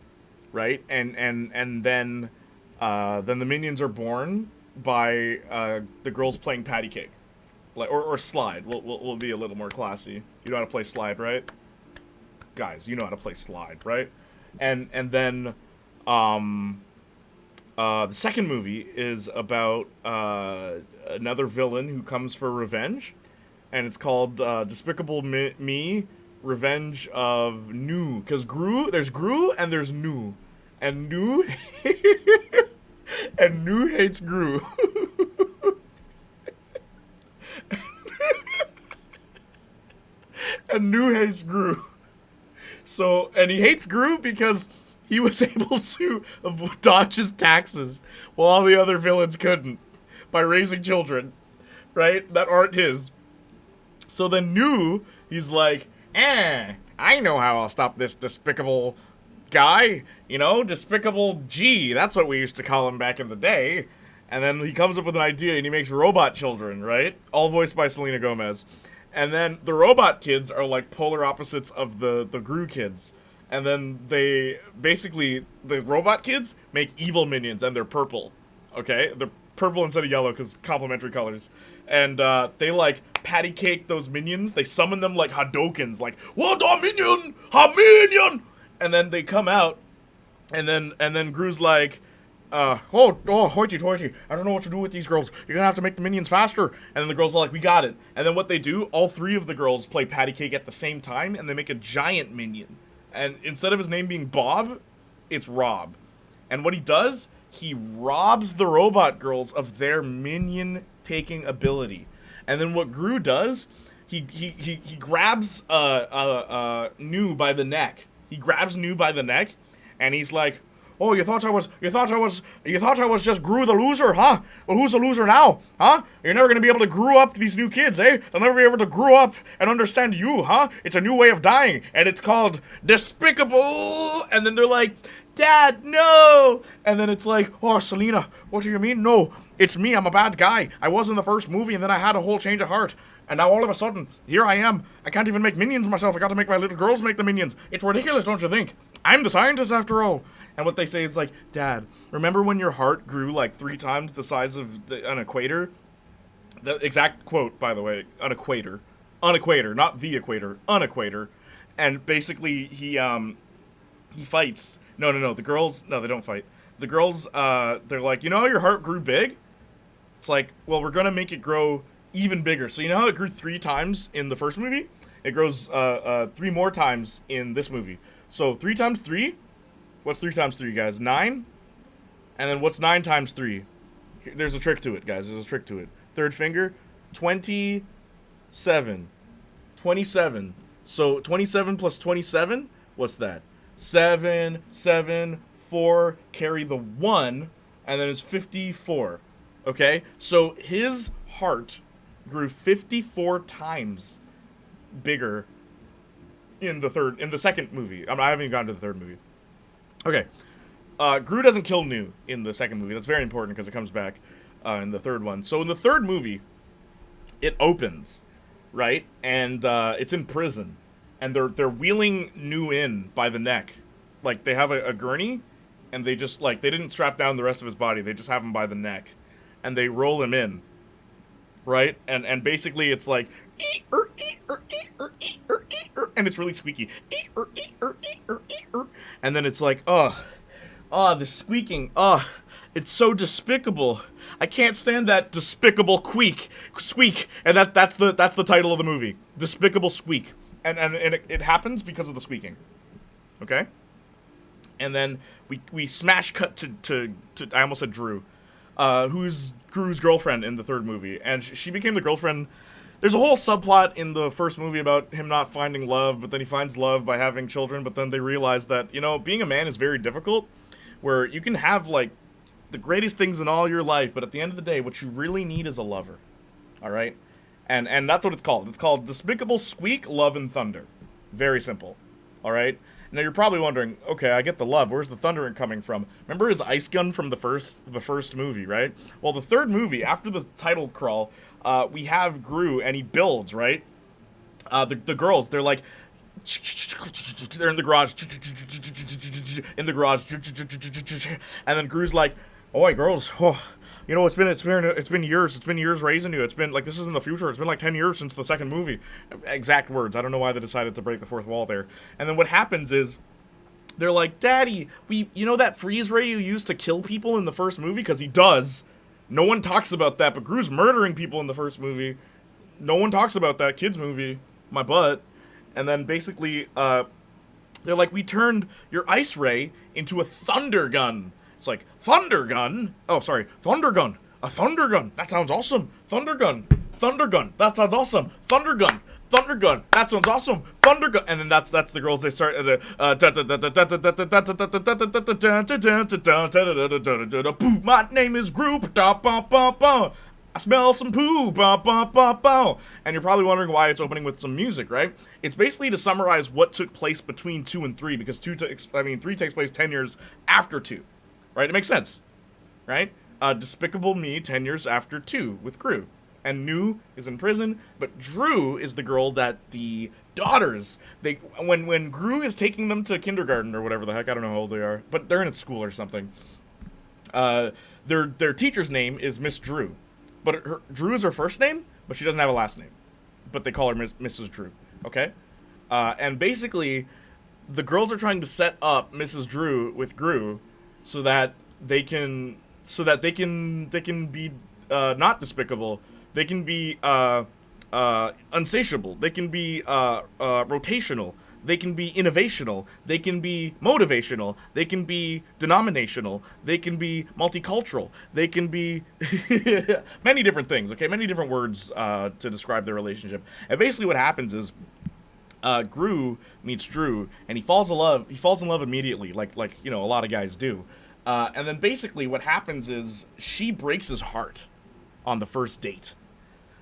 right? And then the minions are born by the girls playing patty cake, like or slide. We'll be a little more classy. You know how to play slide, right? Guys, you know how to play slide, right? And then the second movie is about another villain who comes for revenge, and it's called Despicable Me, Revenge of Nu. Because there's Gru and there's Nu. And Nu and Nu hates Gru. And Nu hates Gru. So, and he hates Gru because he was able to dodge his taxes while all the other villains couldn't by raising children, right? That aren't his. So then Nu, he's like, I know how I'll stop this despicable guy, you know, Despicable G. That's what we used to call him back in the day. And then he comes up with an idea and he makes robot children, right? All voiced by Selena Gomez. And then the robot kids are like polar opposites of the Gru kids. And then the robot kids make evil minions, and they're purple, okay? They're purple instead of yellow because complementary colors. And they like patty cake those minions. They summon them like Hadokens, like, what a minion, a minion! And then they come out, and then Gru's like, hoity-toity, I don't know what to do with these girls. You're gonna have to make the minions faster. And then the girls are like, we got it. And then what they do, all three of the girls play patty cake at the same time, and they make a giant minion. And instead of his name being Bob, it's Rob. And what he does, he robs the robot girls of their minion-taking ability. And then what Gru does, he grabs Nu by the neck. He grabs Nu by the neck, and he's like, oh, you thought I was just Gru the loser, huh? Well, who's the loser now, huh? You're never gonna be able to grow up these new kids, eh? They'll never be able to grow up and understand you, huh? It's a new way of dying, and it's called Despicable. And then they're like, Dad, no! And then it's like, oh, Selena, what do you mean? No, it's me, I'm a bad guy. I was in the first movie, and then I had a whole change of heart. And now all of a sudden, here I am. I can't even make minions myself. I got to make my little girls make the minions. It's ridiculous, don't you think? I'm the scientist after all. And what they say is like, Dad, remember when your heart grew like 3 times the size of an equator? The exact quote, by the way, an equator. An equator, not the equator, an equator. And basically, he fights. No, the girls, no, they don't fight. The girls, they're like, you know how your heart grew big? It's like, well, we're going to make it grow even bigger. So you know how it grew 3 times in the first movie? It grows 3 more times in this movie. So 3 times 3? What's 3 times 3, guys? 9? And then what's 9 times 3? There's a trick to it, guys. There's a trick to it. Third finger. 27. 27. So 27 plus 27? What's that? 7, 7, 4. Carry the 1. And then it's 54. Okay? So his heart grew 54 times bigger in the second movie. I haven't even gotten to the third movie. Okay, Gru doesn't kill Nu in the second movie. That's very important because it comes back in the third one. So in the third movie, it opens, right? And it's in prison, and they're wheeling Nu in by the neck, like they have a gurney, and they just they didn't strap down the rest of his body. They just have him by the neck, and they roll him in, right? And basically it's like and it's really squeaky. And then it's like, the squeaking. It's so despicable. I can't stand that despicable squeak. And that's the title of the movie. Despicable Squeak. And it happens because of the squeaking. Okay? And then we smash cut to I almost said Drew, who's Gru's girlfriend in the third movie. And she became the girlfriend. There's a whole subplot in the first movie about him not finding love, but then he finds love by having children, but then they realize that, you know, being a man is very difficult, where you can have, like, the greatest things in all your life, but at the end of the day, what you really need is a lover, alright? And that's what it's called. It's called Despicable Squeak, Love and Thunder. Very simple, alright? Now you're probably wondering, okay, I get the love. Where's the thunder coming from? Remember his ice gun from the first movie, right? Well, the third movie, after the title crawl, we have Gru, and he builds, right? The girls, they're like, they're in the garage, and then Gru's like, "Oh, hey, girls, you know, it's been years raising you. It's been like, this is in the future. It's been like 10 years since the second movie." Exact words. I don't know why they decided to break the fourth wall there. And then what happens is, they're like, "Daddy, you know that freeze ray you used to kill people in the first movie?" Because he does. No one talks about that, but Gru's murdering people in the first movie. No one talks about that. Kids movie. My butt. And then basically, they're like, "We turned your ice ray into a thunder gun." It's like, thunder gun? Oh, sorry, thunder gun. A thunder gun. That sounds awesome. Thunder gun. Thunder gun. That sounds awesome. Thunder gun. Thunder gun. That sounds awesome. Thunder gun. And then that's the girls. They start. My name is Group. I smell some poo. And you're probably wondering why it's opening with some music, right? It's basically to summarize what took place between 2 and 3, because 3 takes place 10 years after 2. Right? It makes sense. Right? Despicable Me 10 years after 2 with Gru. And Nu is in prison, but Dru is the girl that the daughters, when Gru is taking them to kindergarten or whatever the heck, I don't know how old they are, but they're in a school or something. Their teacher's name is Miss Dru. But Dru is her first name, but she doesn't have a last name. But they call her Mrs. Dru. Okay? And basically, the girls are trying to set up Mrs. Dru with Gru so that they can be not despicable. They can be unsatiable. They can be rotational. They can be innovational. They can be motivational. They can be denominational. They can be multicultural. They can be many different things, okay? Many different words to describe their relationship. And basically what happens is Gru meets Dru, and he falls in love immediately, like you know, a lot of guys do. And then basically what happens is she breaks his heart on the first date.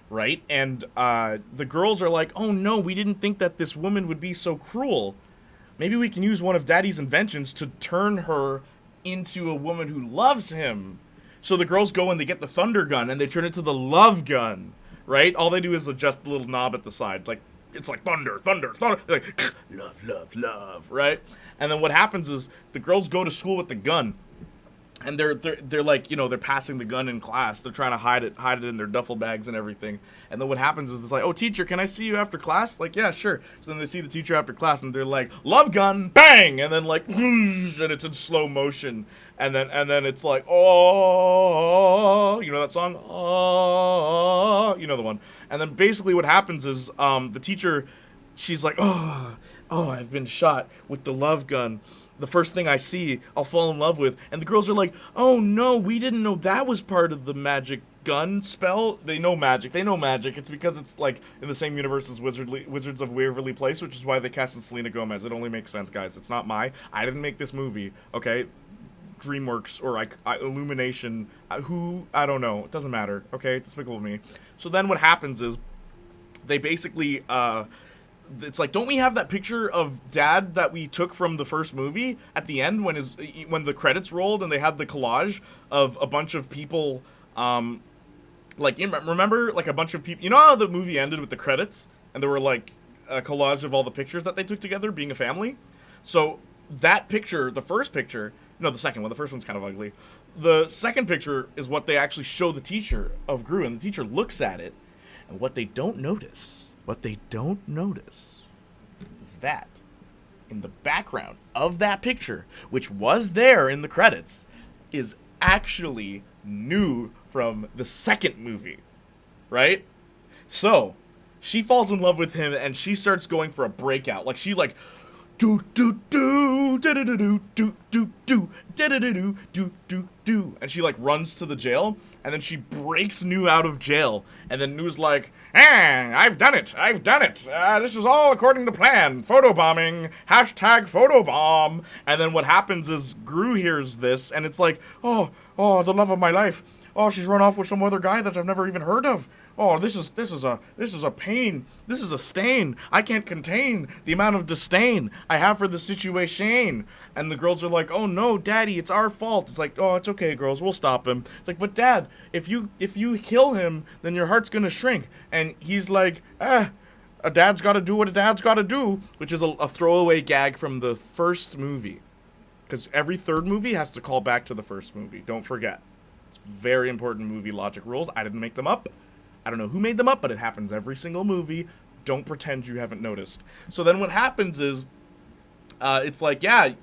Right? And the girls are like, "Oh no, we didn't think that this woman would be so cruel. Maybe we can use one of Daddy's inventions to turn her into a woman who loves him." So the girls go and they get the thunder gun and they turn it to the love gun. Right? All they do is adjust the little knob at the side. It's like thunder, thunder, thunder. They're like, love, love, love. Right? And then what happens is the girls go to school with the gun. And they're like, you know, they're passing the gun in class. They're trying to hide it in their duffel bags and everything. And then what happens is it's like, "Oh, teacher, can I see you after class?" Like, "Yeah, sure." So then they see the teacher after class and they're like, "Love gun, bang!" And then like, whoosh, and it's in slow motion. And then it's like, "Oh," you know that song? "Oh," you know the one. And then basically what happens is the teacher, she's like, "Oh, I've been shot with the love gun. The first thing I see, I'll fall in love with." And the girls are like, "Oh no, we didn't know that was part of the magic gun spell." They know magic. It's because it's like in the same universe as Wizards of Waverly Place, which is why they casted Selena Gomez. It only makes sense, guys. It's not I didn't make this movie, okay? DreamWorks or Illumination, I don't know. It doesn't matter, okay? Despicable Me. So then what happens is they basically, it's like, don't we have that picture of Dad that we took from the first movie at the end when the credits rolled and they had the collage of a bunch of people, like, remember, like a bunch of people, you know how the movie ended with the credits and there were like a collage of all the pictures that they took together being a family? So that picture, the first picture, no, the second one, the first one's kind of ugly. The second picture is what they actually show the teacher of Gru, and the teacher looks at it, and what they don't notice is that in the background of that picture, which was there in the credits, is actually Nu from the second movie, right? So she falls in love with him and she starts going for a breakout. Like she like do do do do do do do do do do do do do do, and she like runs to the jail, and then she breaks Nu out of jail, and then Nu's like, I've done it, this was all according to plan, photobombing, #photobomb, and then what happens is Gru hears this, and it's like, oh, the love of my life, oh, she's run off with some other guy that I've never even heard of, oh, this is a pain. This is a stain. I can't contain the amount of disdain I have for the situation. And the girls are like, oh no, daddy, it's our fault. It's like, oh, it's okay, girls, we'll stop him. It's like, but dad, if you kill him, then your heart's gonna shrink. And he's like, a dad's gotta do what a dad's gotta do, which is a throwaway gag from the first movie. Because every third movie has to call back to the first movie. Don't forget. It's very important movie logic rules. I didn't make them up. I don't know who made them up, but it happens every single movie. Don't pretend you haven't noticed. So then what happens is, it's like, yeah,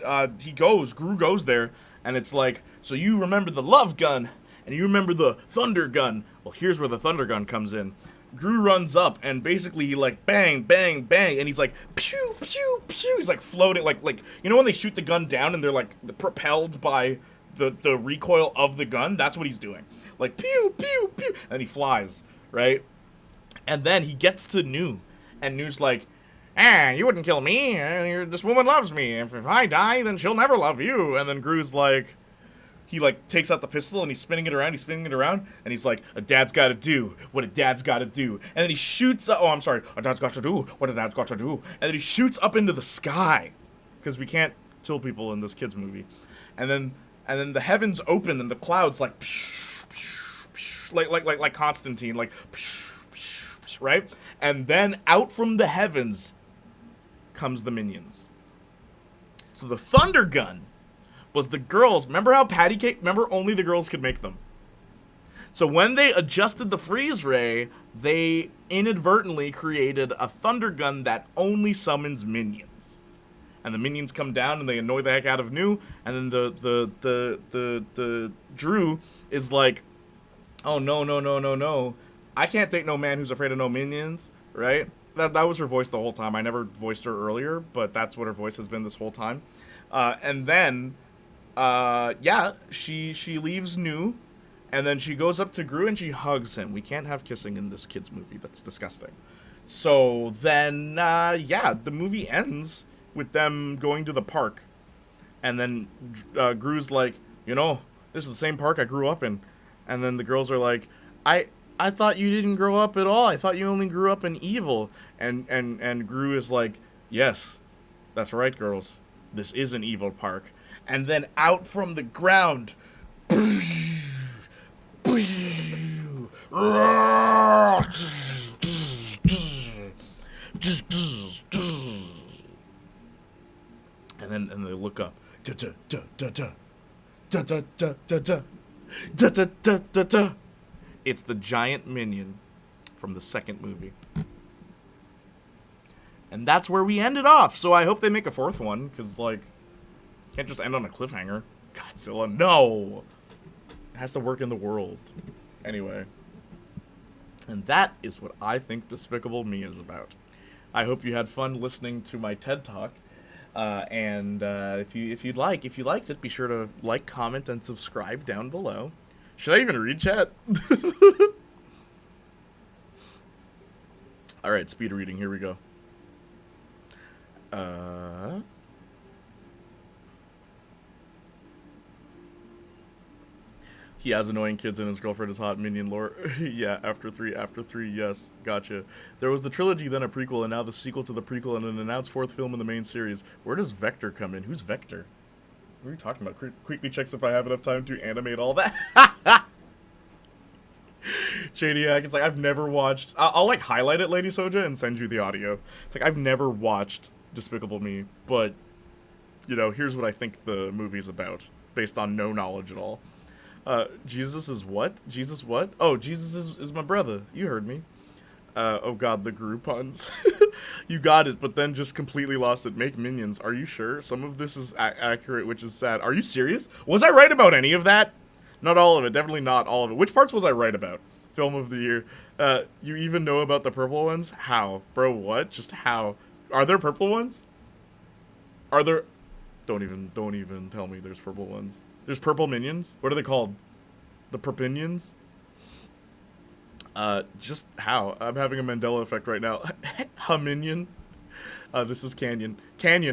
Gru goes there, and it's like, so you remember the love gun, and you remember the thunder gun. Well, here's where the thunder gun comes in. Gru runs up, and basically he like bang, bang, bang, and he's like pew, pew, pew. He's like floating, like you know when they shoot the gun down and they're like propelled by the recoil of the gun? That's what he's doing. Like pew, pew, pew, and he flies, right? And then he gets to Nu, and Nu's like, you wouldn't kill me. This woman loves me. If I die, then she'll never love you. And then Gru's like, he like takes out the pistol and he's spinning it around, and he's like, a dad's gotta do what a dad's gotta do. And then he shoots, a dad's got to do what a dad's got to do. And then he shoots up into the sky, because we can't kill people in this kid's movie. And then the heavens open and the clouds like, like Constantine, like, right? And then out from the heavens comes the minions. So the thunder gun was the girls. Remember how patty cake? Remember only the girls could make them. So when they adjusted the freeze ray, they inadvertently created a thunder gun that only summons minions. And the minions come down and they annoy the heck out of Nu. And then the Drew is like, oh no. I can't take no man who's afraid of no minions, right? That was her voice the whole time. I never voiced her earlier, but that's what her voice has been this whole time. And then she leaves Nu, and then she goes up to Gru and she hugs him. We can't have kissing in this kid's movie. That's disgusting. So then, the movie ends with them going to the park. And then Gru's like, this is the same park I grew up in. And then the girls are like, I thought you didn't grow up at all. I thought you only grew up in evil. And Gru is like, yes, that's right, girls. This is an evil park. And then out from the ground, and they look up. It's the giant minion from the second movie. And that's where we ended off. So I hope they make a fourth one, because, can't just end on a cliffhanger. Godzilla, no! It has to work in the world. Anyway. And that is what I think Despicable Me is about. I hope you had fun listening to my TED Talk. If you liked it, be sure to like, comment, and subscribe down below. Should I even read chat? Alright, speed reading, here we go. He has annoying kids and his girlfriend is hot, minion lore. Yeah, after three, yes, gotcha. There was the trilogy, then a prequel, and now the sequel to the prequel and an announced fourth film in the main series. Where does Vector come in? Who's Vector? What are you talking about? Quickly checks if I have enough time to animate all that. Shadiac, it's like, I've never watched... I'll highlight it, Lady Soja, and send you the audio. It's like, I've never watched Despicable Me, but, here's what I think the movie's about, based on no knowledge at all. Jesus is what? Jesus what? Oh, Jesus is my brother. You heard me. Oh god, the Gru puns. You got it, but then just completely lost it. Make minions. Are you sure? Some of this is accurate, which is sad. Are you serious? Was I right about any of that? Not all of it. Definitely not all of it. Which parts was I right about? Film of the year. You even know about the purple ones? How? Bro, what? Just how? Are there purple ones? Are there... Don't even tell me there's purple ones. There's purple minions? What are they called? The Perpinions? Just how? I'm having a Mandela effect right now. Minion. This is Canyon.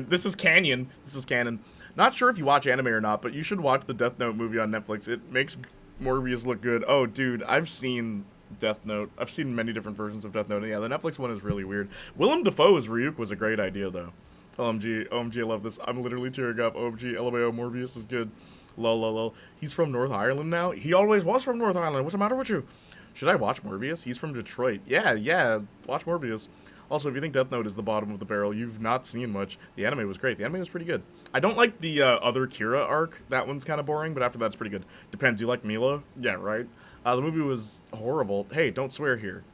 This is Canyon. This is canon. Not sure if you watch anime or not, but you should watch the Death Note movie on Netflix. It makes Morbius look good. Oh, dude, I've seen Death Note. I've seen many different versions of Death Note. Yeah, the Netflix one is really weird. Willem Dafoe as Ryuk was a great idea, though. OMG, OMG, I love this. I'm literally tearing up. OMG, LMAO, Morbius is good. Lol, lol, lol. He's from North Ireland now? He always was from North Ireland. What's the matter with you? Should I watch Morbius? He's from Detroit. Yeah, watch Morbius. Also, if you think Death Note is the bottom of the barrel, you've not seen much. The anime was great. The anime was pretty good. I don't like the other Kira arc. That one's kind of boring, but after that's pretty good. Depends. You like Mila? Yeah, right? The movie was horrible. Hey, don't swear here.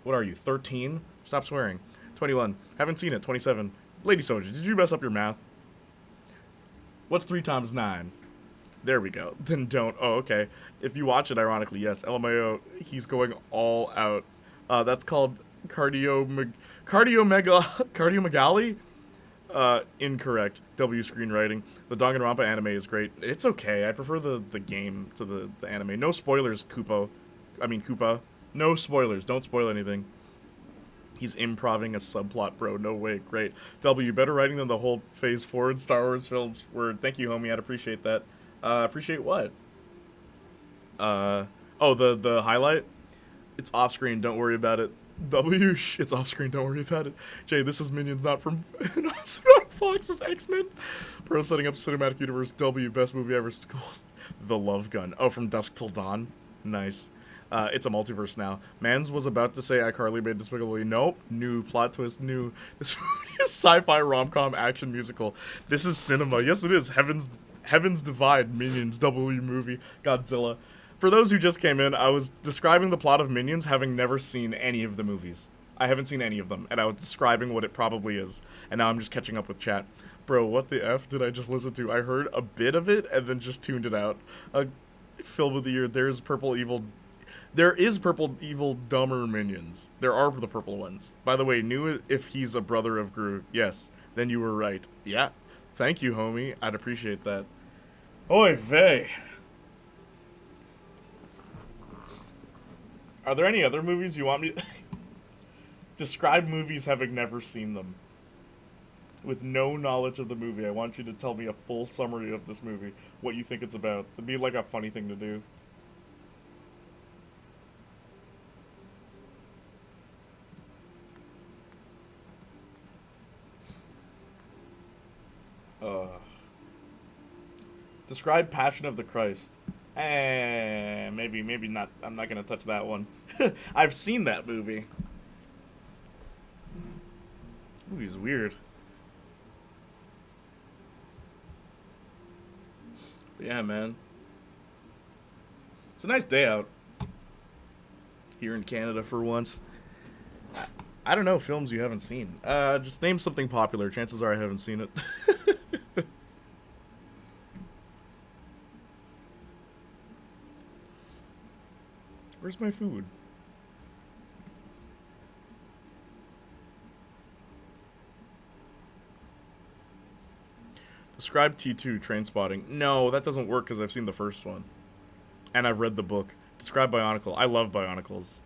What are you, 13? Stop swearing. 21. Haven't seen it. 27. Lady Soldier, did you mess up your math? What's 3 times 9? There we go. Then don't. Oh, okay. If you watch it, ironically, yes. LMAO, he's going all out. That's called cardiomegaly? Incorrect. W screenwriting. The Danganronpa anime is great. It's okay. I prefer the game to the anime. No spoilers, Koopa. No spoilers. Don't spoil anything. He's improving a subplot, bro. No way. Great. W, better writing than the whole Phase 4 in Star Wars films. Word. Thank you, homie. I'd appreciate that. Appreciate what? Oh, the highlight? It's off screen. Don't worry about it. W, it's off screen. Don't worry about it. Jay, this is Minions, not from not Fox's X-Men. Bro, setting up cinematic universe. W, best movie ever. The Love Gun. Oh, from Dusk Till Dawn. Nice. It's a multiverse now. Mans was about to say iCarly made Despicable Me. Nope. New plot twist. New. This movie is sci-fi rom-com action musical. This is cinema. Yes, it is. Heavens Divide. Minions. W movie. Godzilla. For those who just came in, I was describing the plot of Minions having never seen any of the movies. I haven't seen any of them, and I was describing what it probably is. And now I'm just catching up with chat. Bro, what the F did I just listen to? I heard a bit of it and then just tuned it out. Film of the year. There is Purple Evil, dumber Minions. There are the purple ones. By the way, knew if he's a brother of Gru. Yes, then you were right. Yeah. Thank you, homie. I'd appreciate that. Oy vey. Are there any other movies you want me to... Describe movies having never seen them. With no knowledge of the movie, I want you to tell me a full summary of this movie. What you think it's about. It'd be like a funny thing to do. Describe Passion of the Christ. Maybe not. I'm not gonna touch that one. I've seen that movie. Movie's weird. But yeah, man. It's a nice day out. Here in Canada for once. I don't know films you haven't seen. Just name something popular. Chances are I haven't seen it. Where's my food? Describe T2 Trainspotting. No, that doesn't work because I've seen the first one. And I've read the book. Describe Bionicle. I love Bionicles.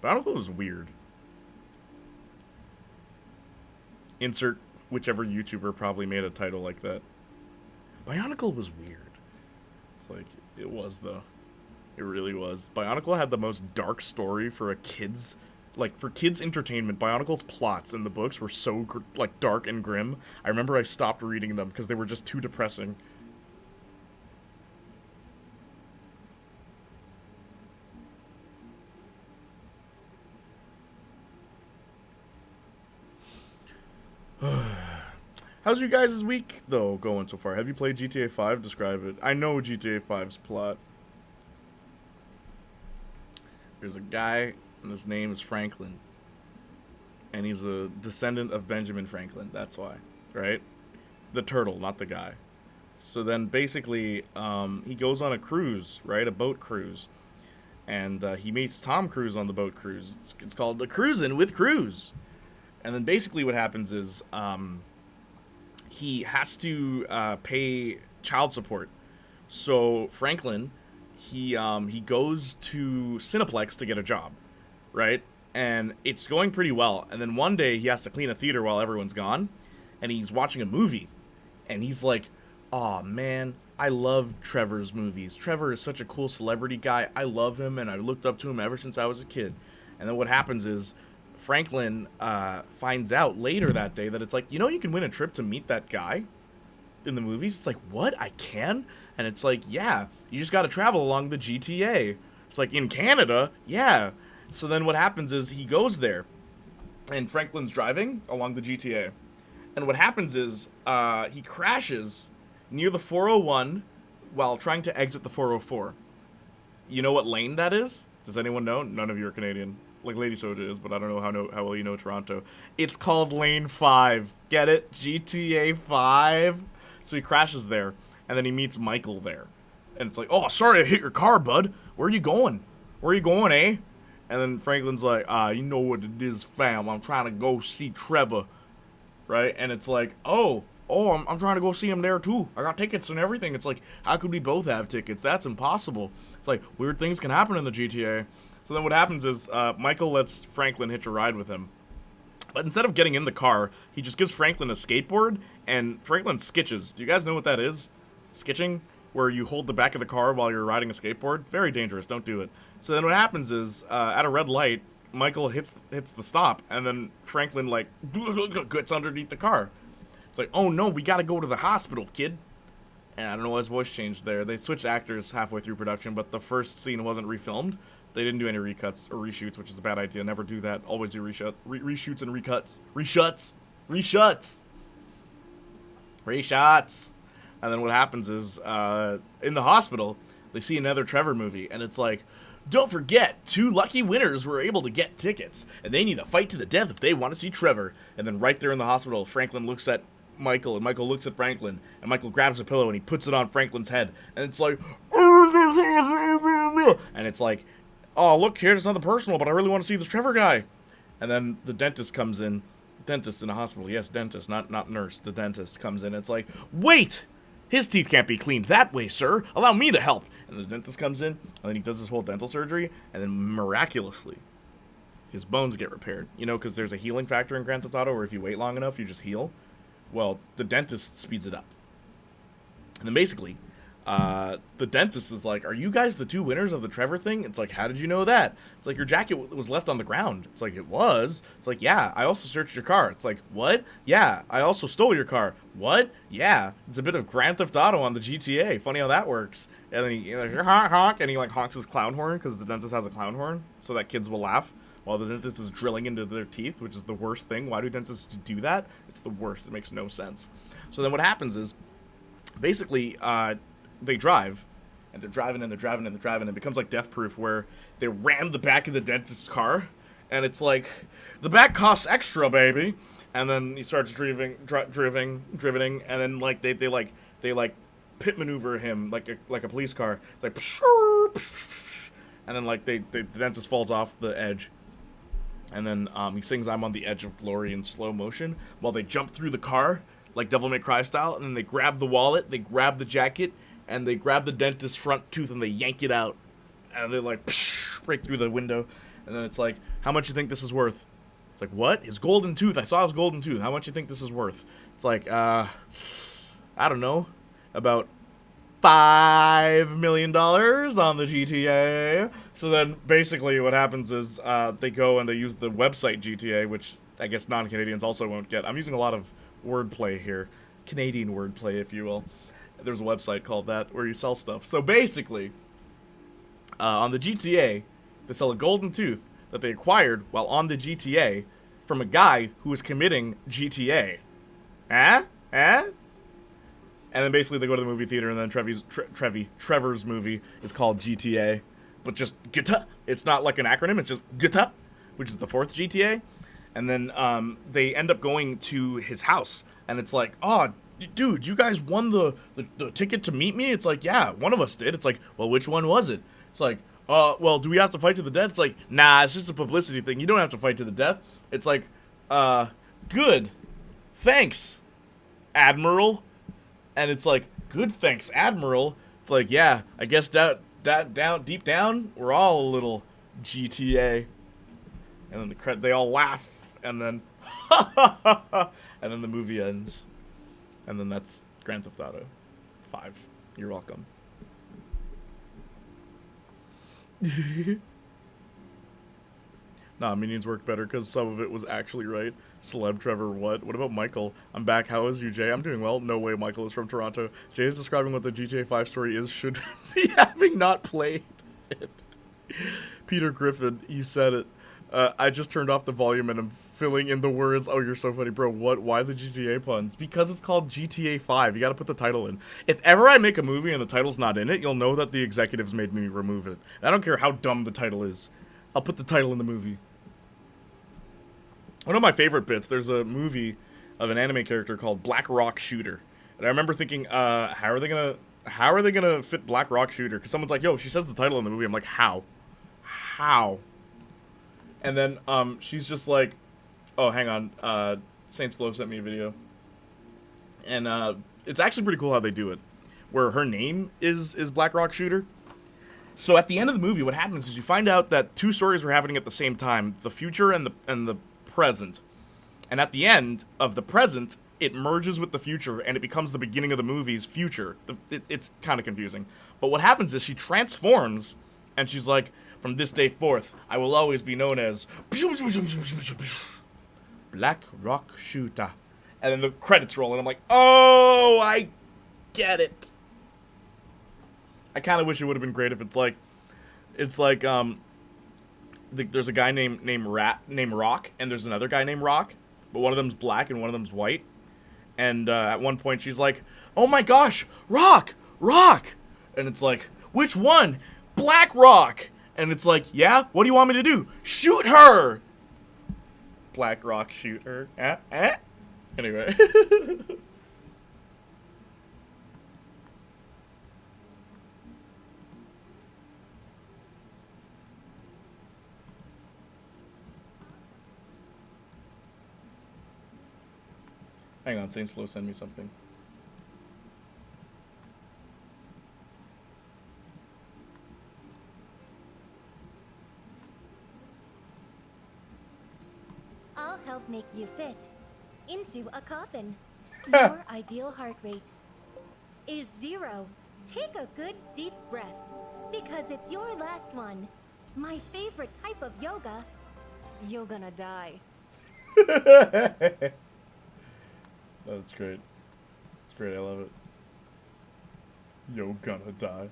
Bionicle is weird. Insert whichever YouTuber probably made a title like that. Bionicle was weird. It's like, it was though. It really was. Bionicle had the most dark story for a kid's, for kids' entertainment. Bionicle's plots in the books were so, dark and grim. I remember I stopped reading them because they were just too depressing. How's you guys' week, though, going so far? Have you played GTA 5? Describe it. I know GTA 5's plot. There's a guy, and his name is Franklin. And he's a descendant of Benjamin Franklin, that's why, right? The turtle, not the guy. So then, basically, he goes on a cruise, right? A boat cruise. And he meets Tom Cruise on the boat cruise. It's called The Cruisin' with Cruise. And then basically what happens is he has to pay child support. So Franklin... He goes to Cineplex to get a job, right? And it's going pretty well. And then one day he has to clean a theater while everyone's gone, and he's watching a movie, and he's like, "Aw, man, I love Trevor's movies. Trevor is such a cool celebrity guy. I love him, and I looked up to him ever since I was a kid. And then what happens is Franklin finds out later that day that it's like, you know, you can win a trip to meet that guy in the movies. It's like, what? I can? And it's like, yeah, you just got to travel along the GTA. It's like, in Canada? Yeah. So then what happens is he goes there, and Franklin's driving along the GTA. And what happens is he crashes near the 401 while trying to exit the 404. You know what lane that is? Does anyone know? None of you are Canadian. Like Lady Soja is, but I don't know how well you know Toronto. It's called Lane 5. Get it? GTA 5. So he crashes there, and then he meets Michael there. And it's like, oh, sorry I hit your car, bud. Where are you going? Where are you going, eh? And then Franklin's like, you know what it is, fam. I'm trying to go see Trevor. Right? And it's like, oh, I'm trying to go see him there too. I got tickets and everything. It's like, how could we both have tickets? That's impossible. It's like, weird things can happen in the GTA. So then what happens is Michael lets Franklin hitch a ride with him. But instead of getting in the car, he just gives Franklin a skateboard, and Franklin skitches. Do you guys know what that is? Skitching? Where you hold the back of the car while you're riding a skateboard? Very dangerous. Don't do it. So then what happens is, at a red light, Michael hits the stop, and then Franklin, like, gets underneath the car. It's like, oh no, we gotta go to the hospital, kid. And I don't know why his voice changed there. They switched actors halfway through production, but the first scene wasn't refilmed. They didn't do any recuts or reshoots, which is a bad idea. Never do that. Always do reshoots and recuts. Reshots. And then what happens is, in the hospital, they see another Trevor movie, and it's like, don't forget, 2 lucky winners were able to get tickets, and they need to fight to the death if they want to see Trevor. And then right there in the hospital, Franklin looks at Michael, and Michael looks at Franklin, and Michael grabs a pillow, and he puts it on Franklin's head, and it's like, and it's like, oh, look here, it's nothing personal, but I really want to see this Trevor guy. And then the dentist comes in. Dentist in a hospital. Yes, dentist, not nurse. The dentist comes in. It's like, wait! His teeth can't be cleaned that way, sir. Allow me to help. And the dentist comes in, and then he does his whole dental surgery, and then miraculously, his bones get repaired. You know, because there's a healing factor in Grand Theft Auto where if you wait long enough, you just heal. Well, the dentist speeds it up. And then basically, the dentist is like, are you guys the 2 winners of the Trevor thing? It's like, how did you know that? It's like, your jacket was left on the ground. It's like, it was? It's like, yeah, I also searched your car. It's like, what? Yeah, I also stole your car. What? Yeah, it's a bit of Grand Theft Auto on the GTA. Funny how that works. And then he like, honk, honk, and he like honks his clown horn because the dentist has a clown horn so that kids will laugh while the dentist is drilling into their teeth, which is the worst thing. Why do dentists do that? It's the worst. It makes no sense. So then what happens is, basically, they drive, and they're driving, and they're driving, and they're driving, and it becomes like Death Proof, where they ram the back of the dentist's car, and it's like, the back costs extra, baby. And then he starts driving, and then like they pit maneuver him like a police car. It's like, and then like the dentist falls off the edge, and then he sings "I'm on the Edge of Glory" in slow motion while they jump through the car like Devil May Cry style, and then they grab the wallet, they grab the jacket, and they grab the dentist's front tooth and they yank it out, and they like break through the window, and then it's like, how much you think this is worth? It's like, what? His golden tooth. I saw his golden tooth. How much you think this is worth? It's like, I don't know, about $5 million on the GTA. So then basically what happens is they go and they use the website GTA, which I guess non-Canadians also won't get. I'm using a lot of wordplay here. Canadian wordplay, if you will. There's a website called that where you sell stuff. So basically, on the GTA, they sell a golden tooth that they acquired while on the GTA from a guy who was committing GTA. And then basically they go to the movie theater, and then Trevor's movie is called GTA, but just GTA. It's not like an acronym, it's just GTA, which is the 4th GTA. And then they end up going to his house, and it's like, oh, dude, you guys won the ticket to meet me? It's like, yeah, one of us did. It's like, well, which one was it? It's like, well, do we have to fight to the death? It's like, nah, it's just a publicity thing. You don't have to fight to the death. It's like, good. Thanks, Admiral. And it's like, good, thanks, Admiral. It's like, yeah, I guess deep down, we're all a little GTA. And then they all laugh, and then, and then the movie ends. And then that's Grand Theft Auto 5. You're welcome. Nah, Minions worked better because some of it was actually right. Celeb Trevor, what? What about Michael? I'm back. How is you, Jay? I'm doing well. No way Michael is from Toronto. Jay is describing what the GTA 5 story is, should be having not played it. Peter Griffin, he said it. I just turned off the volume and I'm filling in the words. Oh, you're so funny, bro. What? Why the GTA puns? Because it's called GTA 5. You gotta put the title in. If ever I make a movie and the title's not in it, you'll know that the executives made me remove it. And I don't care how dumb the title is. I'll put the title in the movie. One of my favorite bits, there's a movie of an anime character called Black Rock Shooter. And I remember thinking, how are they gonna fit Black Rock Shooter? Because someone's like, yo, she says the title in the movie. I'm like, how? How? And then she's just like, oh, hang on, Saints Flow sent me a video. And it's actually pretty cool how they do it. Where her name is Black Rock Shooter. So at the end of the movie, what happens is you find out that two stories were happening at the same time. The future and the present. And at the end of the present, it merges with the future and it becomes the beginning of the movie's future. It's kind of confusing. But what happens is she transforms and she's like, from this day forth, I will always be known as Black Rock Shooter. And then the credits roll and I'm like, oh, I get it. I kind of wish it would have been great if it's like there's a guy named Rock, and there's another guy named Rock, but one of them's black and one of them's white. And at one point she's like, "Oh my gosh, Rock!" And it's like, "Which one? Black Rock!" And it's like, "Yeah, what do you want me to do? Shoot her!" Black Rock, shoot her. Anyway. Hang on, Saints Flow send me something. I'll help make you fit into a coffin. Your ideal heart rate is 0. Take a good deep breath because it's your last one. My favorite type of yoga. You're gonna die. That's great. It's great, I love it. Yo, gonna die.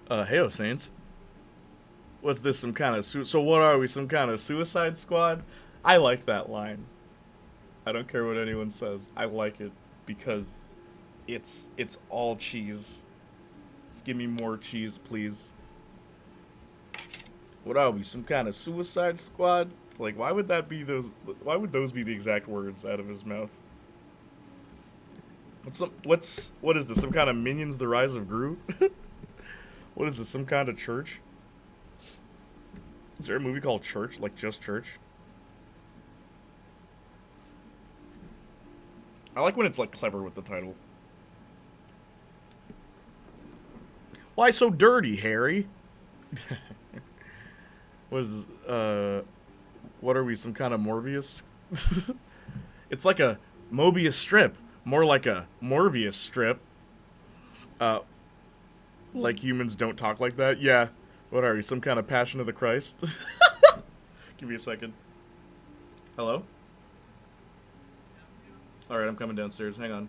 Heyo, Saints. What's this, some kind of so what are we, some kind of Suicide Squad? I like that line. I don't care what anyone says. I like it because it's all cheese. Just give me more cheese, please. What are we, some kind of Suicide Squad? Like, why would that be those? Why would those be the exact words out of his mouth? What is this? Some kind of Minions: The Rise of Gru? What is this? Some kind of Church? Is there a movie called Church? Like just Church? I like when it's like clever with the title. Why so dirty, Harry? What are we, some kind of Morbius? It's like a Mobius strip. More like a Morbius strip. Like humans don't talk like that? Yeah. What are we, some kind of Passion of the Christ? Give me a second. Hello? Alright, I'm coming downstairs. Hang on.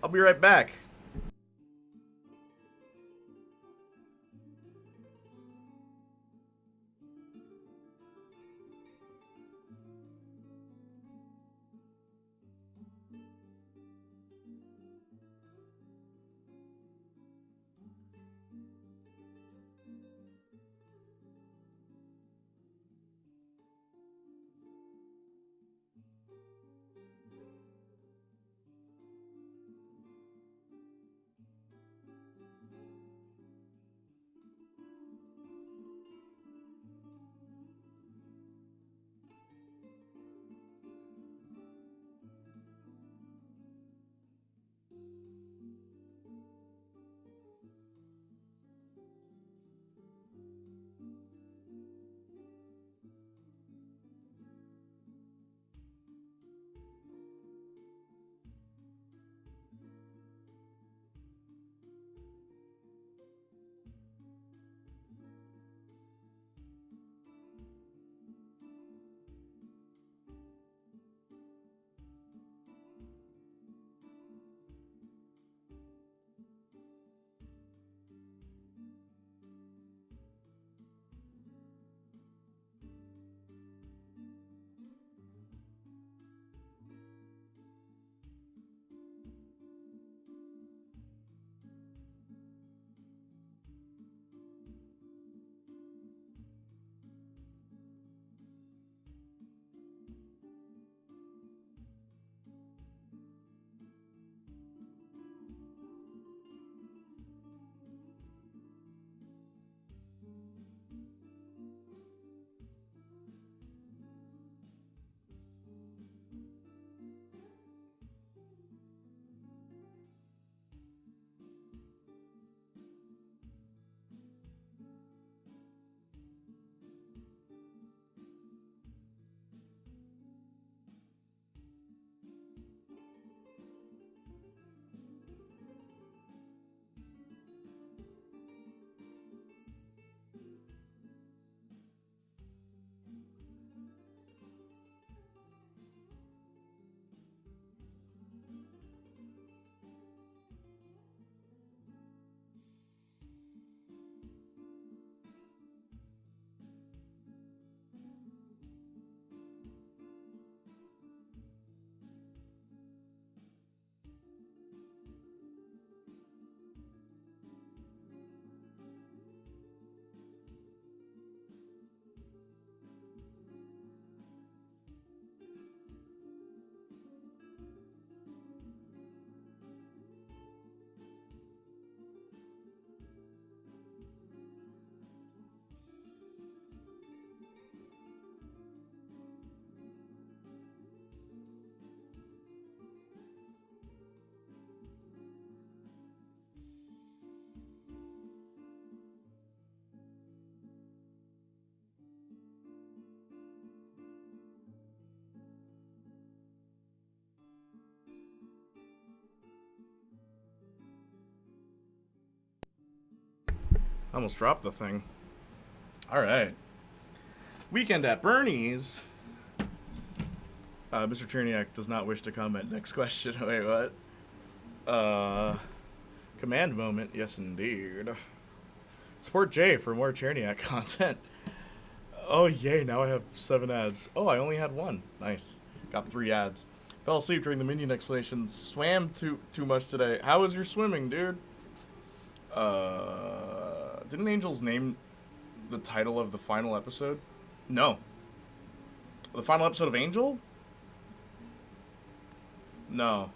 I'll be right back. almost dropped the thing. All right. Weekend at Bernie's. Mr. Cherniak does not wish to comment. Next question. Wait, what? Command moment. Yes, indeed. Support Jay for more Cherniak content. Oh, yay. Now I have 7 ads. Oh, I only had 1. Nice. Got 3 ads. Fell asleep during the minion explanation. Swam too much today. How was your swimming, dude? Didn't Angels name the title of the final episode? No. The final episode of Angel? No.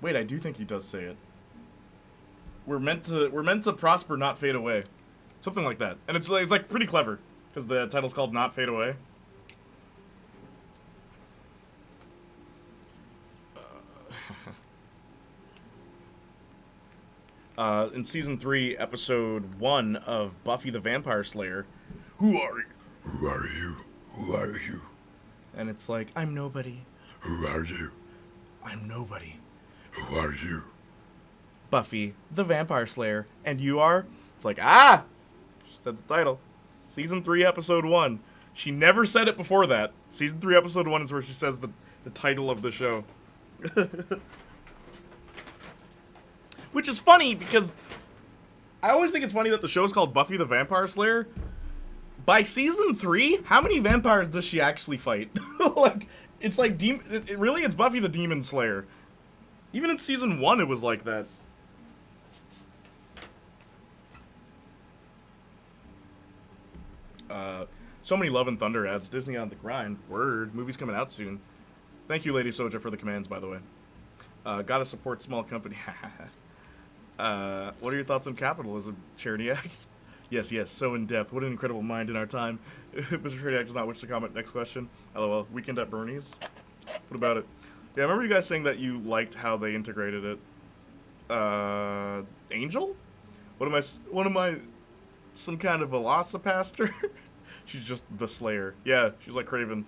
Wait, I do think he does say it. We're meant to prosper, not fade away. Something like that. And it's like pretty clever, because the title's called Not Fade Away. In season 3, episode 1 of Buffy the Vampire Slayer, who are you? Who are you? Who are you? And it's like, I'm nobody. Who are you? I'm nobody. Who are you? Buffy the Vampire Slayer. And you are? It's like, ah! She said the title. Season 3, episode 1. She never said it before that. Season 3, episode 1 is where she says the title of the show. Which is funny, because I always think it's funny that the show's called Buffy the Vampire Slayer. By season 3, how many vampires does she actually fight? Like, it's like, really, it's Buffy the Demon Slayer. Even in season 1, it was like that. So many Love and Thunder ads. Disney on the grind. Word. Movie's coming out soon. Thank you, Lady Soja, for the commands, by the way. Gotta support small company. What are your thoughts on capitalism, Cherniak? Yes, so in depth. What an incredible mind in our time. Mr. Cherniak does not wish to comment. Next question. LOL. Weekend at Bernie's? What about it? Yeah, I remember you guys saying that you liked how they integrated it. Angel? What am I, some kind of Velocipaster? She's just the Slayer. Yeah, she's like Kraven.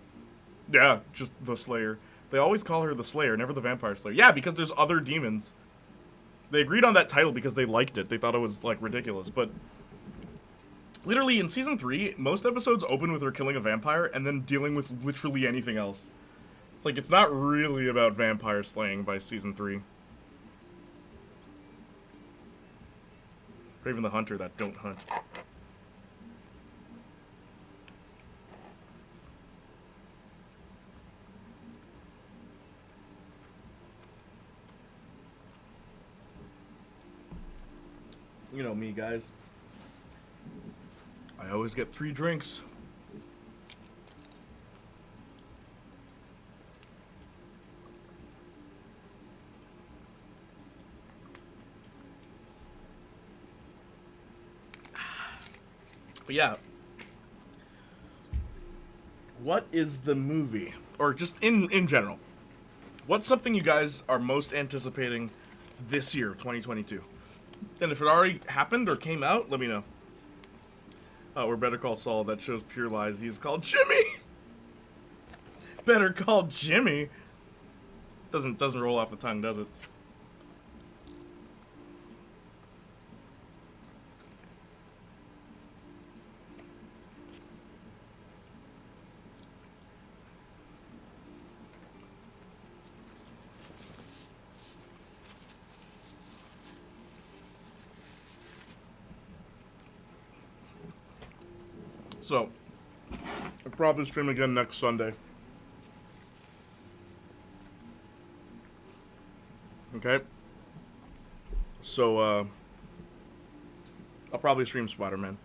Yeah, just the Slayer. They always call her the Slayer, never the Vampire Slayer. Yeah, because there's other demons. They agreed on that title because they liked it. They thought it was, like, ridiculous. But literally, in season 3, most episodes open with her killing a vampire and then dealing with literally anything else. It's like, it's not really about vampire slaying by season 3. Kraven the Hunter that don't hunt. You know me, guys. I always get 3 drinks. But yeah. What is the movie? Or just in general. What's something you guys are most anticipating this year, 2022? And if it already happened or came out, let me know. Or Better Call Saul, that shows pure lies. He's called Jimmy! Better Call Jimmy! Doesn't roll off the tongue, does it? So, I'll probably stream again next Sunday. Okay? So, I'll probably stream Spider-Man.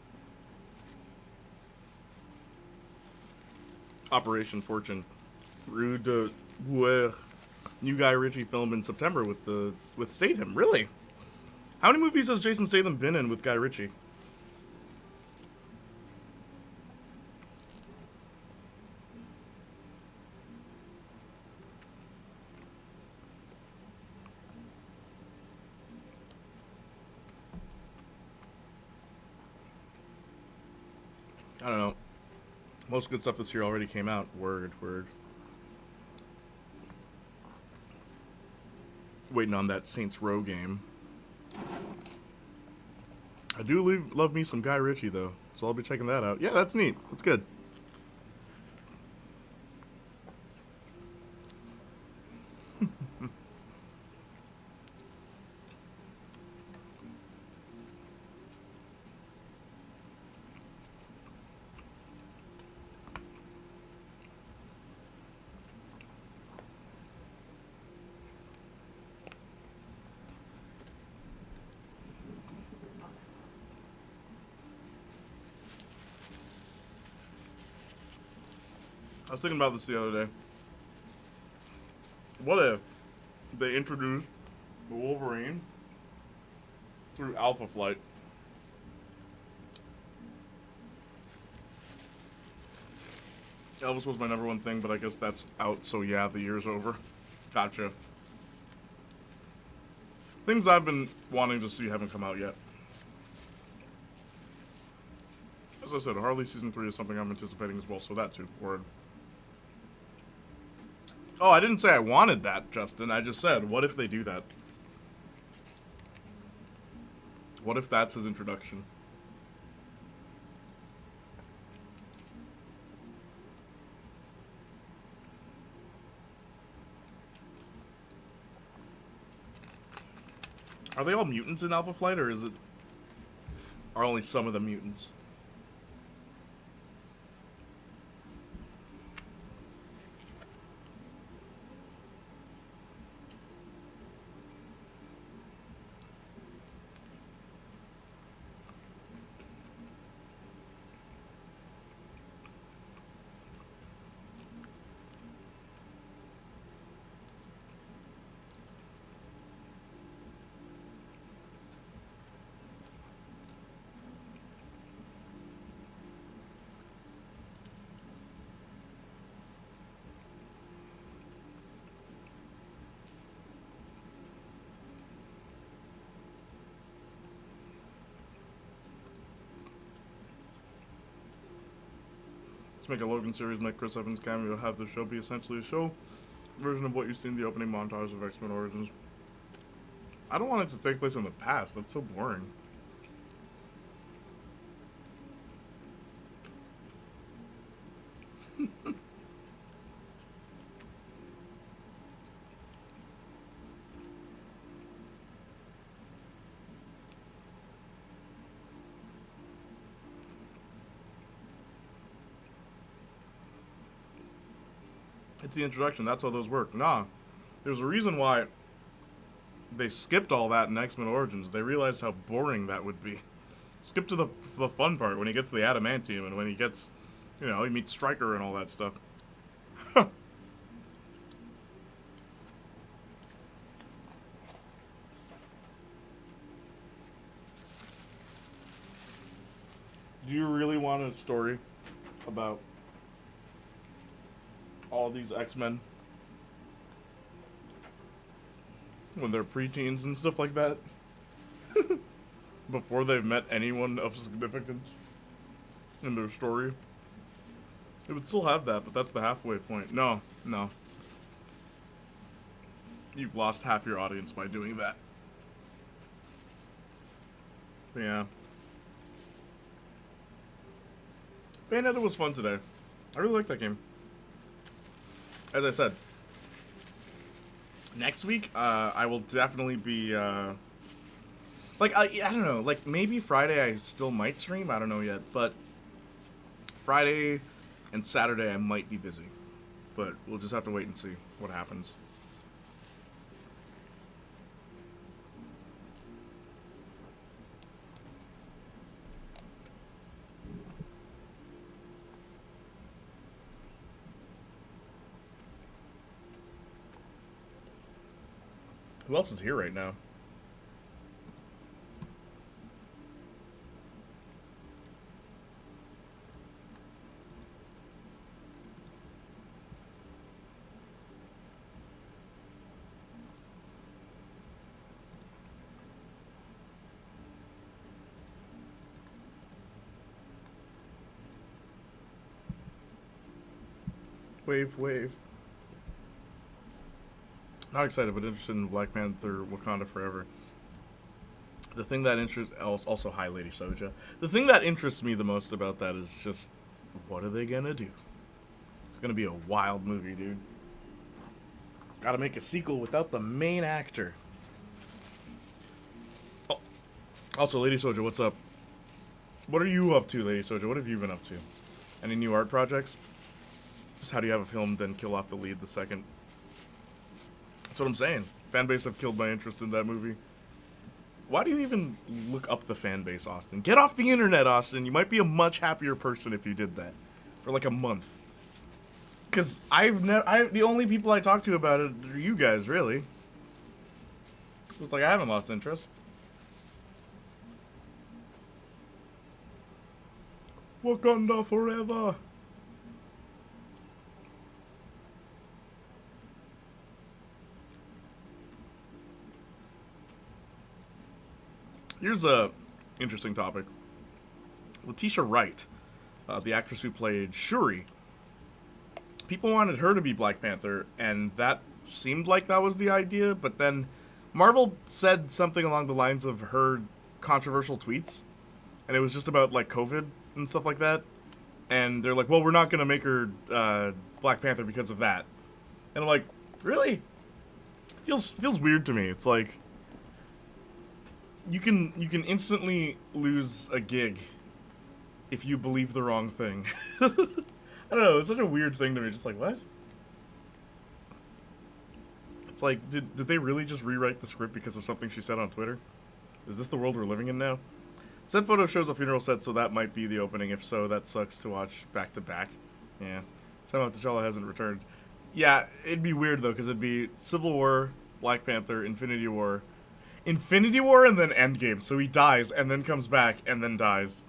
Operation Fortune. Rue de Bouer. New Guy Ritchie film in September with Statham. Really? How many movies has Jason Statham been in with Guy Ritchie? I don't know. Most good stuff this year already came out. Word. Waiting on that Saints Row game. I do love me some Guy Ritchie, though, so I'll be checking that out. Yeah, that's neat. That's good. I was thinking about this the other day. What if they introduced the Wolverine through Alpha Flight? Elvis was my #1 thing, but I guess that's out, so yeah, the year's over. Gotcha. Things I've been wanting to see haven't come out yet. As I said, Harley Season 3 is something I'm anticipating as well, so that too. Word. Oh, I didn't say I wanted that, Justin. I just said, what if they do that? What if that's his introduction? Are they all mutants in Alpha Flight, or are only some of the mutants? To make a Logan series, make Chris Evans cameo, have the show be essentially a show version of what you see in the opening montage of X-Men Origins. I don't want it to take place in the past. That's so boring. It's the introduction. That's how those work. Nah. There's a reason why they skipped all that in X-Men Origins. They realized how boring that would be. Skip to the fun part when he gets the adamantium and when he gets, you know, he meets Stryker and all that stuff. Do you really want a story about all these X-Men when they're preteens and stuff like that? Before they've met anyone of significance in their story? It would still have that, but that's the halfway point. No. You've lost half your audience by doing that. Yeah. Bayonetta was fun today. I really like that game. As I said, next week, I will definitely be, I don't know, like, maybe Friday I still might stream, I don't know yet, but Friday and Saturday I might be busy, but we'll just have to wait and see what happens. Who else is here right now? Wave. Not excited, but interested in Black Panther Wakanda Forever. The thing that interests... Also, hi, Lady Soja. The thing that interests me the most about that is just, what are they gonna do? It's gonna be a wild movie, dude. Gotta make a sequel without the main actor. Oh. Also, Lady Soja, what's up? What are you up to, Lady Soja? What have you been up to? Any new art projects? Just how do you have a film, then kill off the lead the second? That's what I'm saying. Fanbase have killed my interest in that movie. Why do you even look up the fanbase, Austin? Get off the internet, Austin. You might be a much happier person if you did that. For like a month. Because the only people I talk to about it are you guys, really. It's like I haven't lost interest. Wakanda forever. Here's a interesting topic. Letitia Wright, the actress who played Shuri, people wanted her to be Black Panther, and that seemed like that was the idea, but then Marvel said something along the lines of her controversial tweets, and it was just about, like, COVID and stuff like that, and they're like, well, we're not going to make her Black Panther because of that. And I'm like, really? Feels weird to me. It's like, you can instantly lose a gig if you believe the wrong thing. I don't know, it's such a weird thing to me, just like, what? It's like, did they really just rewrite the script because of something she said on Twitter? Is this the world we're living in now? Said photo shows a funeral set, so that might be the opening. If so, that sucks to watch back to back. Yeah. Somehow T'Challa hasn't returned. Yeah, it'd be weird though, because it'd be Civil War, Black Panther, Infinity War, and then Endgame. So he dies, and then comes back, and then dies.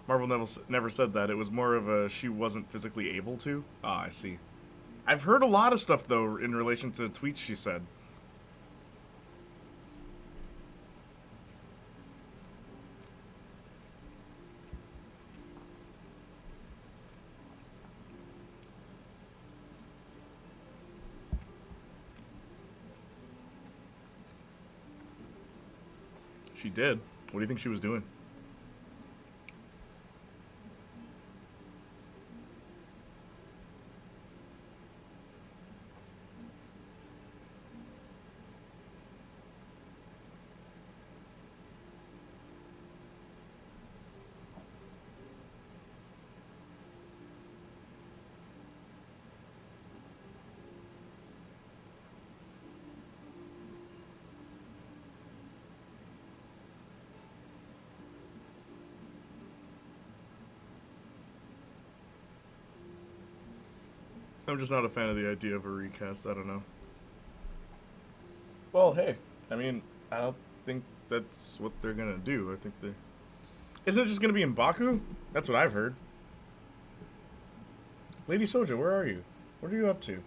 Marvel never said that. It was more of a she wasn't physically able to. Ah, I see. I've heard a lot of stuff, though, in relation to tweets she said. She did. What do you think she was doing? I'm just not a fan of the idea of a recast. I don't know. Well, hey, I mean, I don't think that's what they're gonna do. I think they... Isn't it just gonna be in Baku? That's what I've heard. Lady Soja, where are you? What are you up to?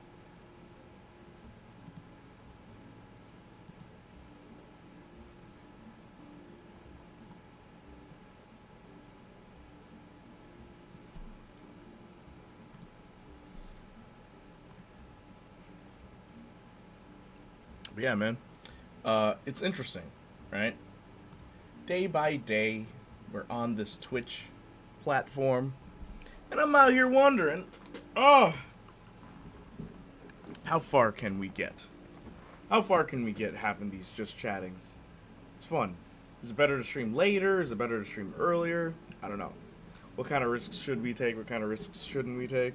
But yeah, man, it's interesting, right? Day by day, we're on this Twitch platform, and I'm out here wondering, oh, how far can we get? How far can we get having these just chattings? It's fun. Is it better to stream later? Is it better to stream earlier? I don't know. What kind of risks should we take? What kind of risks shouldn't we take?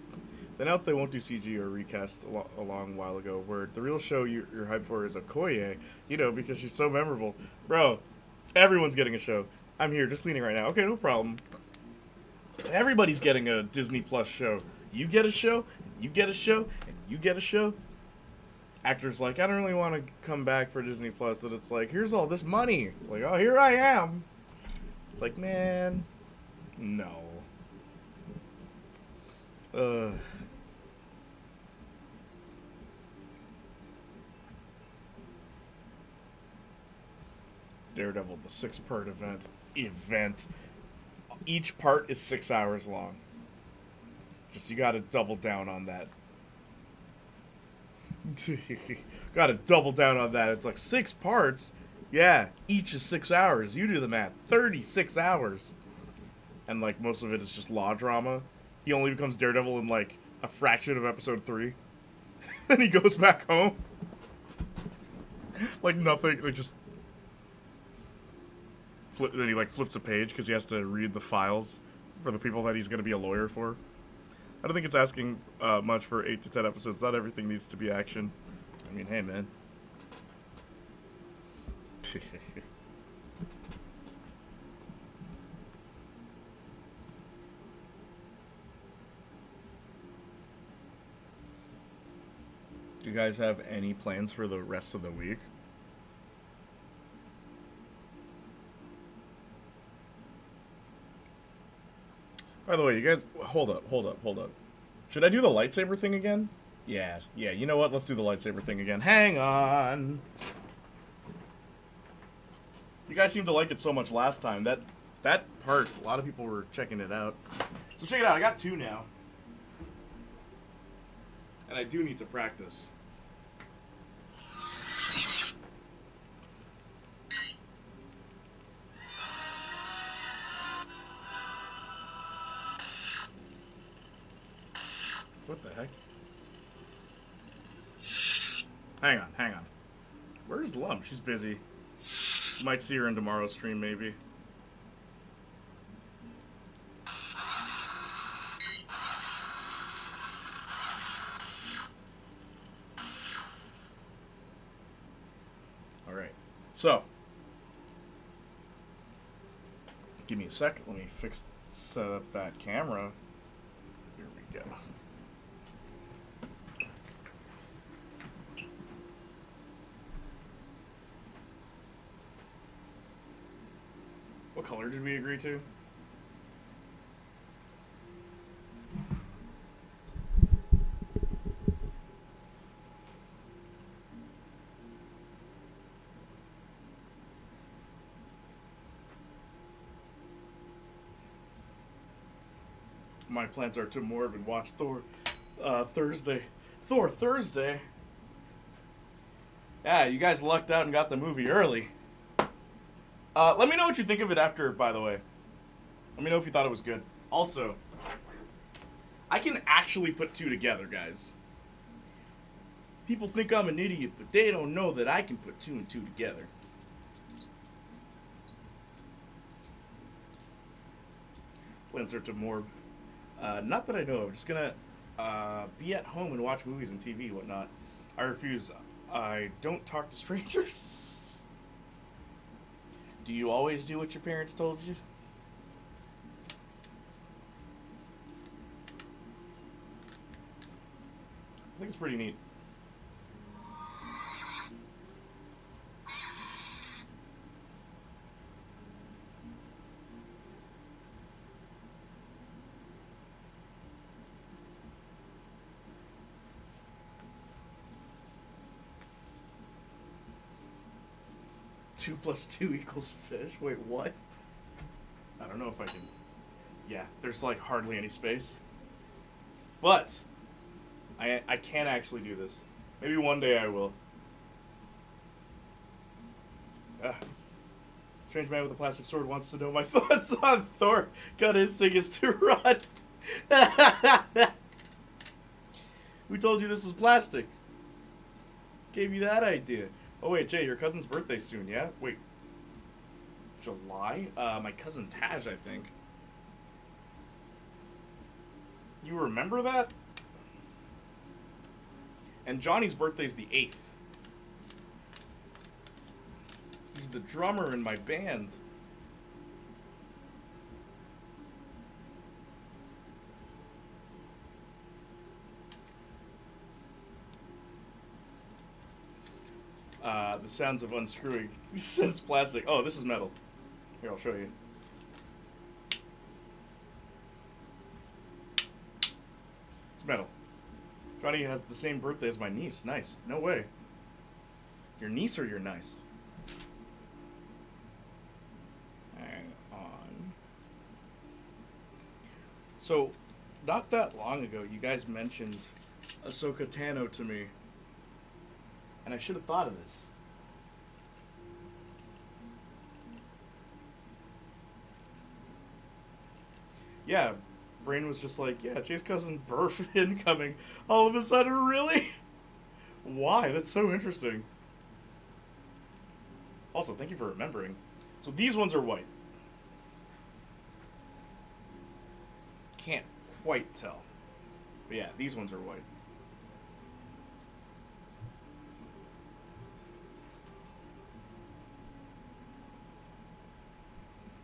They announced they won't do CG or recast a long while ago, where the real show you're hyped for is Okoye, you know, because she's so memorable. Bro, everyone's getting a show. I'm here, just leaning right now. Okay, no problem. Everybody's getting a Disney Plus show. You get a show, and you get a show, and you get a show. Actors like, I don't really want to come back for Disney Plus, that it's like, here's all this money. It's like, oh, here I am. It's like, man, no. Daredevil, the 6-part event. Each part is 6 hours long. Just, you gotta double down on that. Gotta double down on that. It's like 6 parts. Yeah, each is 6 hours. You do the math. 36 hours. And, like, most of it is just law drama. He only becomes Daredevil in, like, a fraction of episode 3. Then he goes back home. Like, nothing. Like, just... Then he, like, flips a page because he has to read the files for the people that he's going to be a lawyer for. I don't think it's asking much for 8 to 10 episodes. Not everything needs to be action. I mean, hey, man. Do you guys have any plans for the rest of the week? By the way, you guys, hold up. Should I do the lightsaber thing again? Yeah, you know what? Let's do the lightsaber thing again. Hang on. You guys seemed to like it so much last time. That part, a lot of people were checking it out. So check it out, I got 2 now. And I do need to practice. What the heck? Hang on. Where's Lump? She's busy. Might see her in tomorrow's stream, maybe. Alright. So. Give me a sec. Let me set up that camera. Here we go. What color did we agree to? My plans are to morbid watch Thor Thursday. Thor Thursday? Yeah, you guys lucked out and got the movie early. Let me know what you think of it after, by the way. Let me know if you thought it was good. Also, I can actually put 2 together, guys. People think I'm an idiot, but they don't know that I can put 2 and 2 together. Plans are to morb. Not that I know of. I'm just gonna be at home and watch movies and TV and whatnot. I refuse. I don't talk to strangers. Do you always do what your parents told you? I think it's pretty neat. Two plus 2 equals fish? Wait, what? I don't know if I can... Yeah, there's like hardly any space. But, I can actually do this. Maybe one day I will. Strange man with a plastic sword wants to know my thoughts on Thor. Got his thing is to run. Who told you this was plastic? Gave you that idea. Oh wait, Jay, your cousin's birthday's soon, yeah? Wait. July? My cousin Taj, I think. You remember that? And Johnny's birthday's the 8th. He's the drummer in my band. The sounds of unscrewing. It's plastic. Oh, this is metal. Here, I'll show you. It's metal. Johnny has the same birthday as my niece. Nice. No way. Your niece or your nice? Hang on. So, not that long ago, you guys mentioned Ahsoka Tano to me. And I should have thought of this. Yeah, brain was just like, yeah, Jay's cousin Burf incoming. All of a sudden, really? Why? That's so interesting. Also, thank you for remembering. So these ones are white. Can't quite tell. But yeah, these ones are white.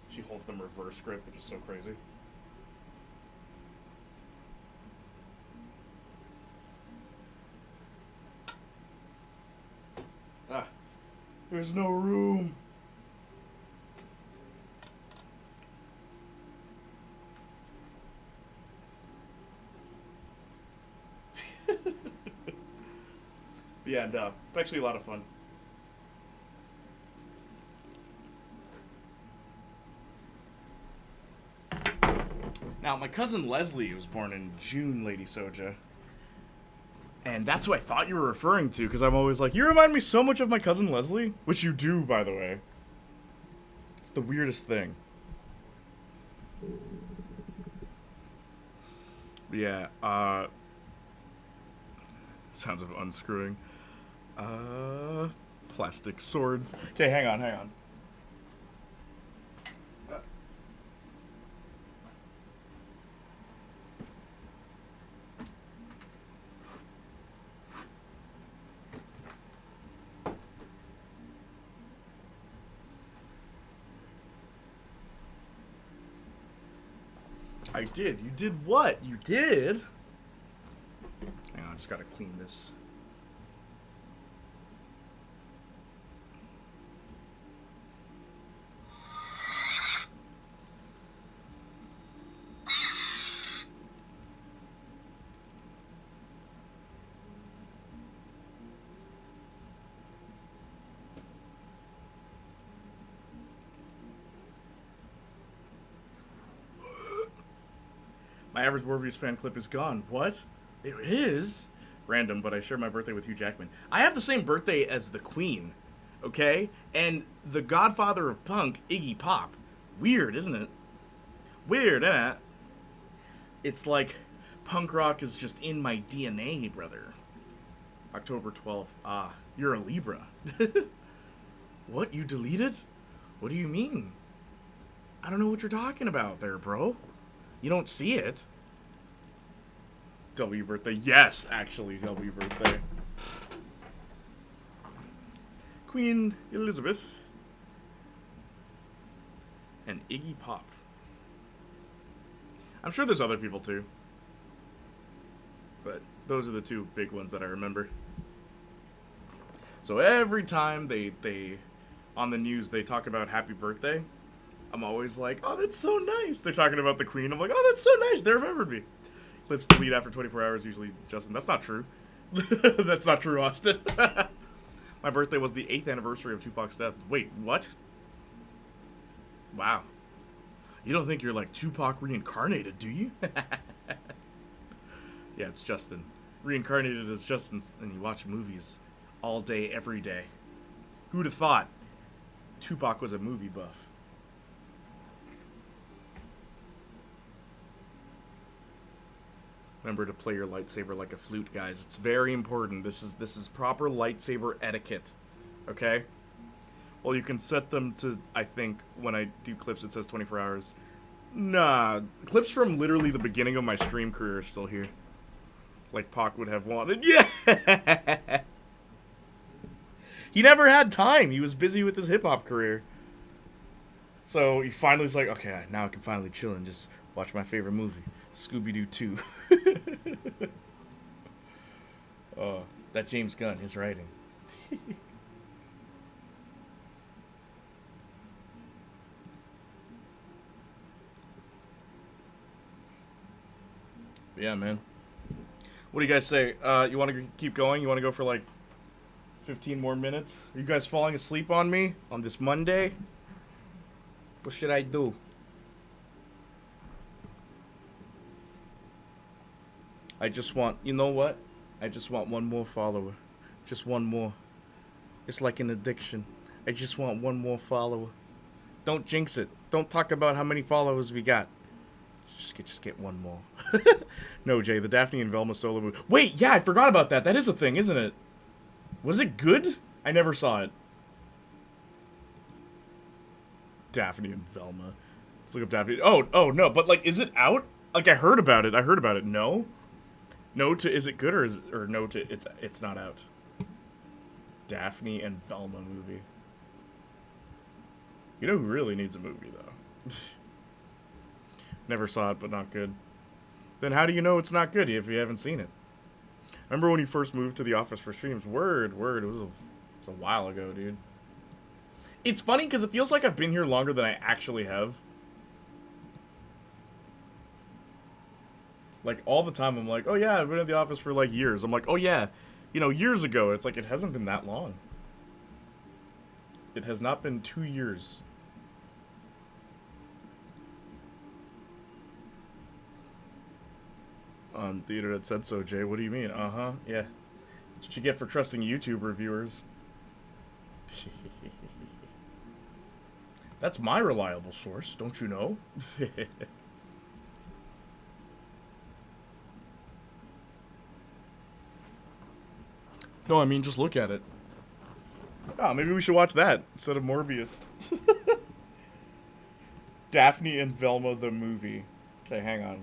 She holds them reverse grip, which is so crazy. Ah, there's no room. Yeah, and it's actually a lot of fun. Now, my cousin Leslie was born in June, Lady Soja. And that's who I thought you were referring to, because I'm always like, you remind me so much of my cousin Leslie. Which you do, by the way. It's the weirdest thing. Yeah, sounds of unscrewing. Plastic swords. Okay, hang on. I did. You did what? You did? Hang on, I just gotta clean this. My average Morbius fan clip is gone. What? It is? Random, but I share my birthday with Hugh Jackman. I have the same birthday as the Queen, okay? And the godfather of punk, Iggy Pop. Weird, isn't it? Weird, isn't it? It's like punk rock is just in my DNA, brother. October 12th. Ah, you're a Libra. What? You deleted? What do you mean? I don't know what you're talking about there, bro. You don't see it. W birthday. Yes, actually, W birthday. Queen Elizabeth. And Iggy Pop. I'm sure there's other people too. But those are the two big ones that I remember. So every time they on the news they talk about happy birthday, I'm always like, oh, that's so nice. They're talking about the Queen. I'm like, oh, that's so nice. They remembered me. Clips delete after 24 hours, usually, Justin. That's not true. That's not true, Austin. My birthday was the 8th anniversary of Tupac's death. Wait, what? Wow. You don't think you're like Tupac reincarnated, do you? Yeah, it's Justin. Reincarnated as Justin, and you watch movies all day, every day. Who'd have thought Tupac was a movie buff? Remember to play your lightsaber like a flute, guys. It's very important. This is proper lightsaber etiquette. Okay? Well, you can set them to, I think, when I do clips, it says 24 hours. Nah. Clips from literally the beginning of my stream career are still here. Like Pac would have wanted. Yeah! He never had time. He was busy with his hip-hop career. So he finally was like, okay, now I can finally chill and just watch my favorite movie. Scooby-Doo 2. Oh, that James Gunn, his writing. Yeah, man. What do you guys say? You want to keep going? You want to go for like 15 more minutes? Are you guys falling asleep on me on this Monday? What should I do? I just want, you know what? I just want one more follower. Just one more. It's like an addiction. I just want one more follower. Don't jinx it. Don't talk about how many followers we got. Just get one more. No, Jay, the Daphne and Velma solo movie. Wait, yeah, I forgot about that. That is a thing, isn't it? Was it good? I never saw it. Daphne and Velma. Let's look up Daphne. Oh no, but like, is it out? Like, I heard about it. No? No to is it good or no to it's not out. Daphne and Velma movie. You know who really needs a movie though? Never saw it, but not good. Then how do you know it's not good if you haven't seen it? Remember when you first moved to the office for streams? Word. It was a while ago, dude. It's funny because it feels like I've been here longer than I actually have. Like, all the time I'm like, oh yeah, I've been at the office for like years. I'm like, oh yeah, you know, years ago. It's like, it hasn't been that long. It has not been 2 years. On the internet said so, Jay. What do you mean? Uh-huh, yeah. That's what you get for trusting YouTube reviewers. That's my reliable source, don't you know? No, I mean, just look at it. Oh, maybe we should watch that instead of Morbius. Daphne and Velma the movie. Okay, hang on.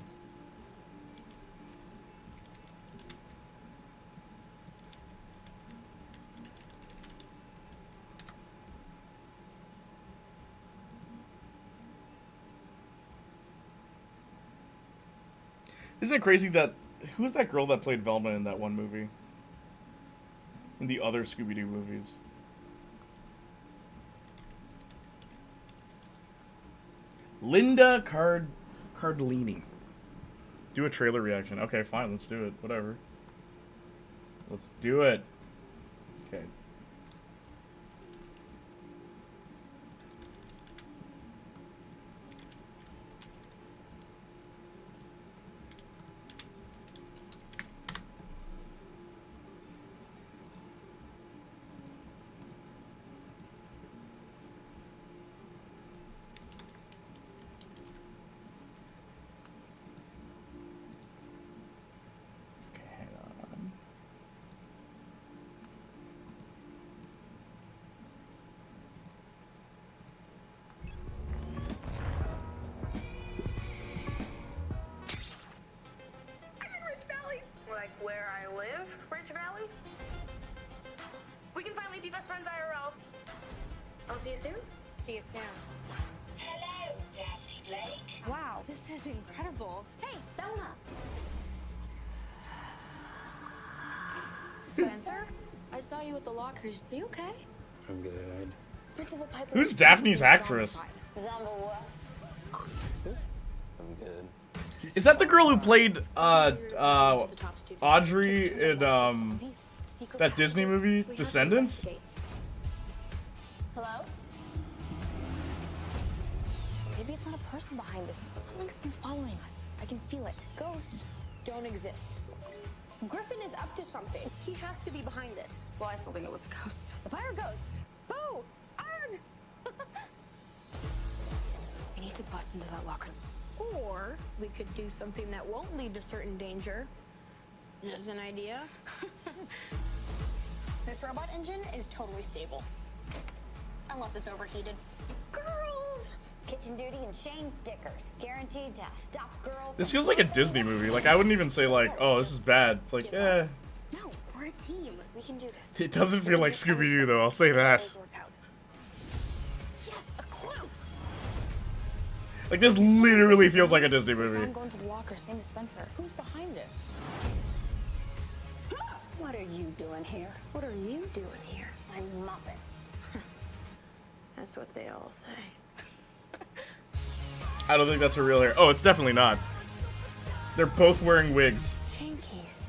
Isn't it crazy that... Who was that girl that played Velma in that one movie? In the other Scooby-Doo movies. Linda Cardellini. Do a trailer reaction. Okay, fine, let's do it. Whatever. Let's do it. Okay. See you soon? See you soon. Hello, Daphne Blake. Wow, this is incredible. Hey, Velma. Spencer, I saw you at the lockers. Are you okay? I'm good. Principal Piper. Who's Daphne's actress? Zomba I'm good. Is that the girl who played Audrey in that Disney movie, Descendants? Hello? Maybe it's not a person behind this. Something's been following us. I can feel it. Ghosts don't exist. Griffin is up to something. He has to be behind this. Well, I still think it was a ghost. A fire ghost. Boo! Arg! We need to bust into that locker. Or we could do something that won't lead to certain danger. Just an idea. This robot engine is totally stable. Unless it's overheated. Girls! Kitchen duty and Shane stickers. Guaranteed to stop girls. This feels like a Disney movie. Like, I wouldn't even say, like, oh, this is bad. It's like, eh. No, we're a team. We can do this. It doesn't feel like Scooby-Doo, though. I'll say that. Yes, a clue. Like, this literally feels like a Disney movie. I'm going to the locker, same as Spencer. Who's behind this? What are you doing here? What are you doing here? I'm mopping. That's what they all say. I don't think that's her real hair. Oh, it's definitely not. They're both wearing wigs. Chain keys.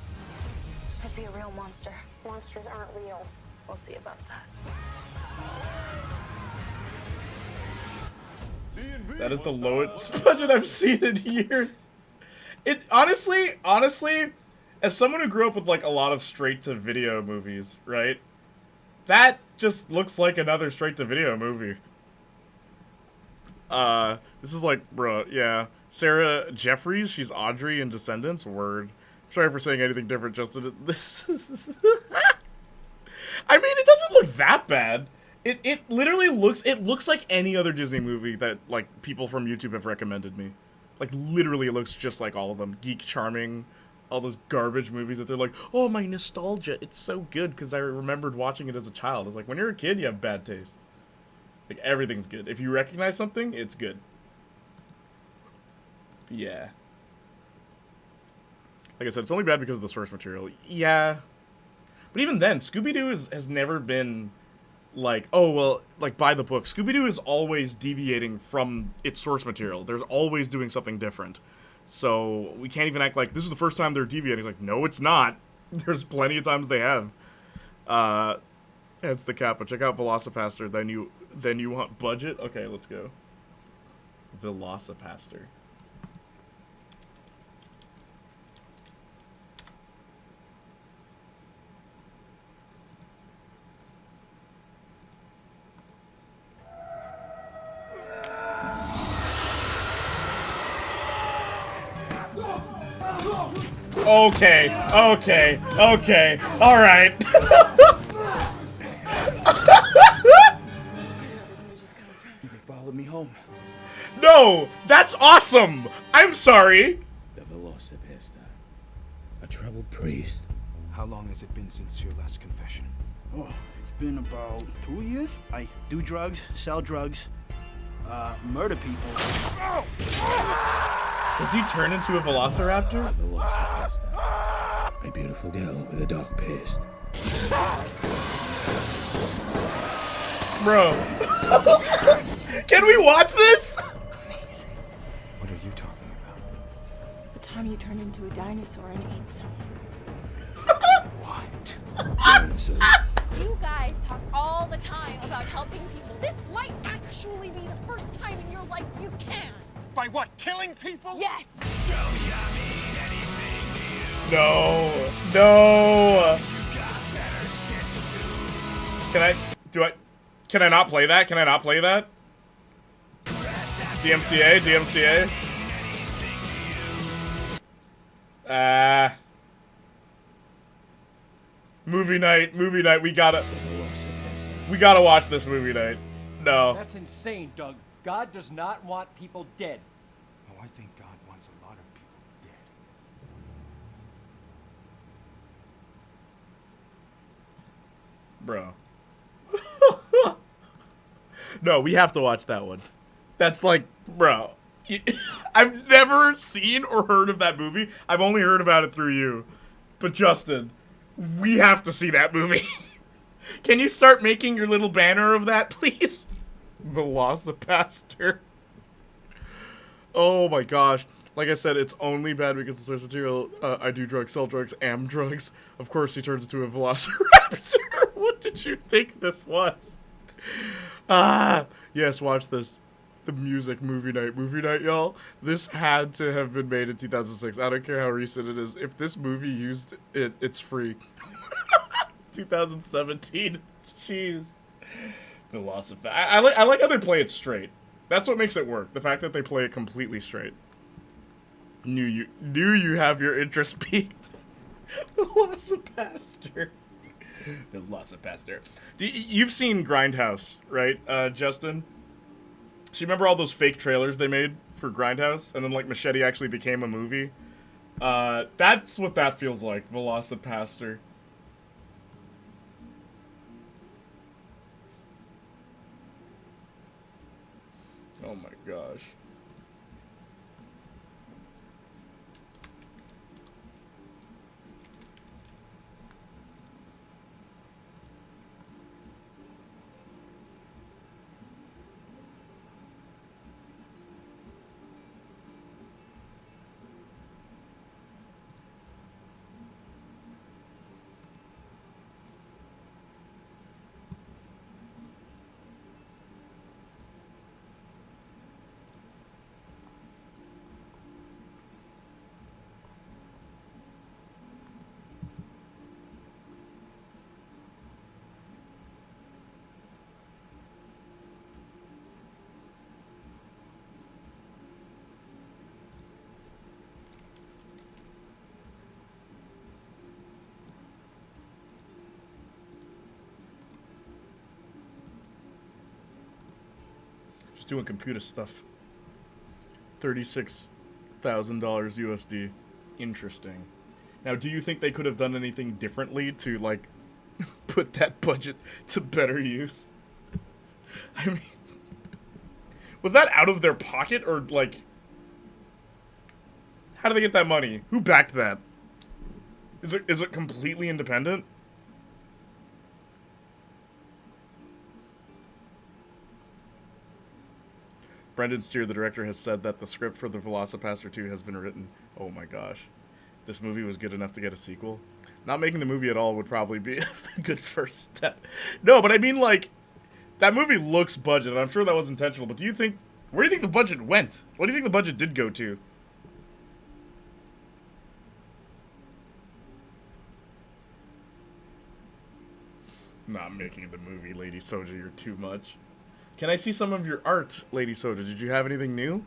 Could be a real monster. Monsters aren't real. We'll see about that. That is the lowest budget I've seen in years. It honestly, as someone who grew up with like a lot of straight-to-video movies, right? That just looks like another straight-to-video movie. This is like, bro, yeah. Sarah Jeffries, she's Audrey in Descendants. Word. Sorry for saying anything different, Justin. This. I mean, it doesn't look that bad. It literally looks like any other Disney movie that like people from YouTube have recommended me. Like literally, it looks just like all of them. Geek Charming, all those garbage movies that they're like, oh, my nostalgia, it's so good because I remembered watching it as a child. It's like when you're a kid, you have bad taste. Like everything's good. If you recognize something, it's good. Yeah. Like I said, it's only bad because of the source material. Yeah. But even then, Scooby-Doo has never been like, oh, well, like by the book. Scooby-Doo is always deviating from its source material. There's always doing something different. So we can't even act like this is the first time they're deviating. It's like, no, it's not. There's plenty of times they have. It's the Kappa. Check out Velocipaster. Then you want budget? Okay, let's go. Velocipaster. Okay, alright. They followed me home. No! That's awesome! I'm sorry! The Velocipaster. A troubled priest. How long has it been since your last confession? Oh, it's been about 2 years. I do drugs, sell drugs, murder people. Does he turn into a Velociraptor? The Velocipaster. A beautiful girl with a dark past. Bro. Can we watch this? Amazing. What are you talking about? The time you turned into a dinosaur and ate someone. What? You guys talk all the time about helping people. This might actually be the first time in your life you can. By what? Killing people? Yes. No. Can I not play that? Can I not play that? DMCA. Movie night. We gotta watch this movie night. No. That's insane, Doug. God does not want people dead. Oh, I think God wants a lot of people dead. Bro. No, we have to watch that one. That's like, bro. I've never seen or heard of that movie. I've only heard about it through you. But Justin, we have to see that movie. Can you start making your little banner of that, please? Velocipaster. Oh my gosh. Like I said, it's only bad because the source material, I do drugs, sell drugs, am drugs. Of course he turns into a Velociraptor. What did you think this was? Yes, watch this. The music, movie night, y'all. This had to have been made in 2006. I don't care how recent it is. If this movie used it, it's free. 2017. Jeez. Velocipaster. I like how they play it straight. That's what makes it work. The fact that they play it completely straight. Knew you have your interest piqued. Velocipaster. Velocipaster. You've seen Grindhouse, right, Justin? So you remember all those fake trailers they made for Grindhouse? And then, like, Machete actually became a movie? That's what that feels like, Velocipaster. Oh my gosh. Just doing computer stuff. $36,000 USD. Interesting. Now, do you think they could have done anything differently to, like, put that budget to better use? I mean, was that out of their pocket, or, like, how do they get that money? Who backed that? Is it completely independent? Brendan Steer, the director, has said that the script for The Velocipaster 2 has been written. Oh my gosh. This movie was good enough to get a sequel. Not making the movie at all would probably be a good first step. No, but I mean, like, that movie looks budgeted. I'm sure that was intentional, but where do you think the budget went? What do you think the budget did go to? Not making the movie, Lady Soja, you're too much. Can I see some of your art, Lady Soja? Did you have anything new?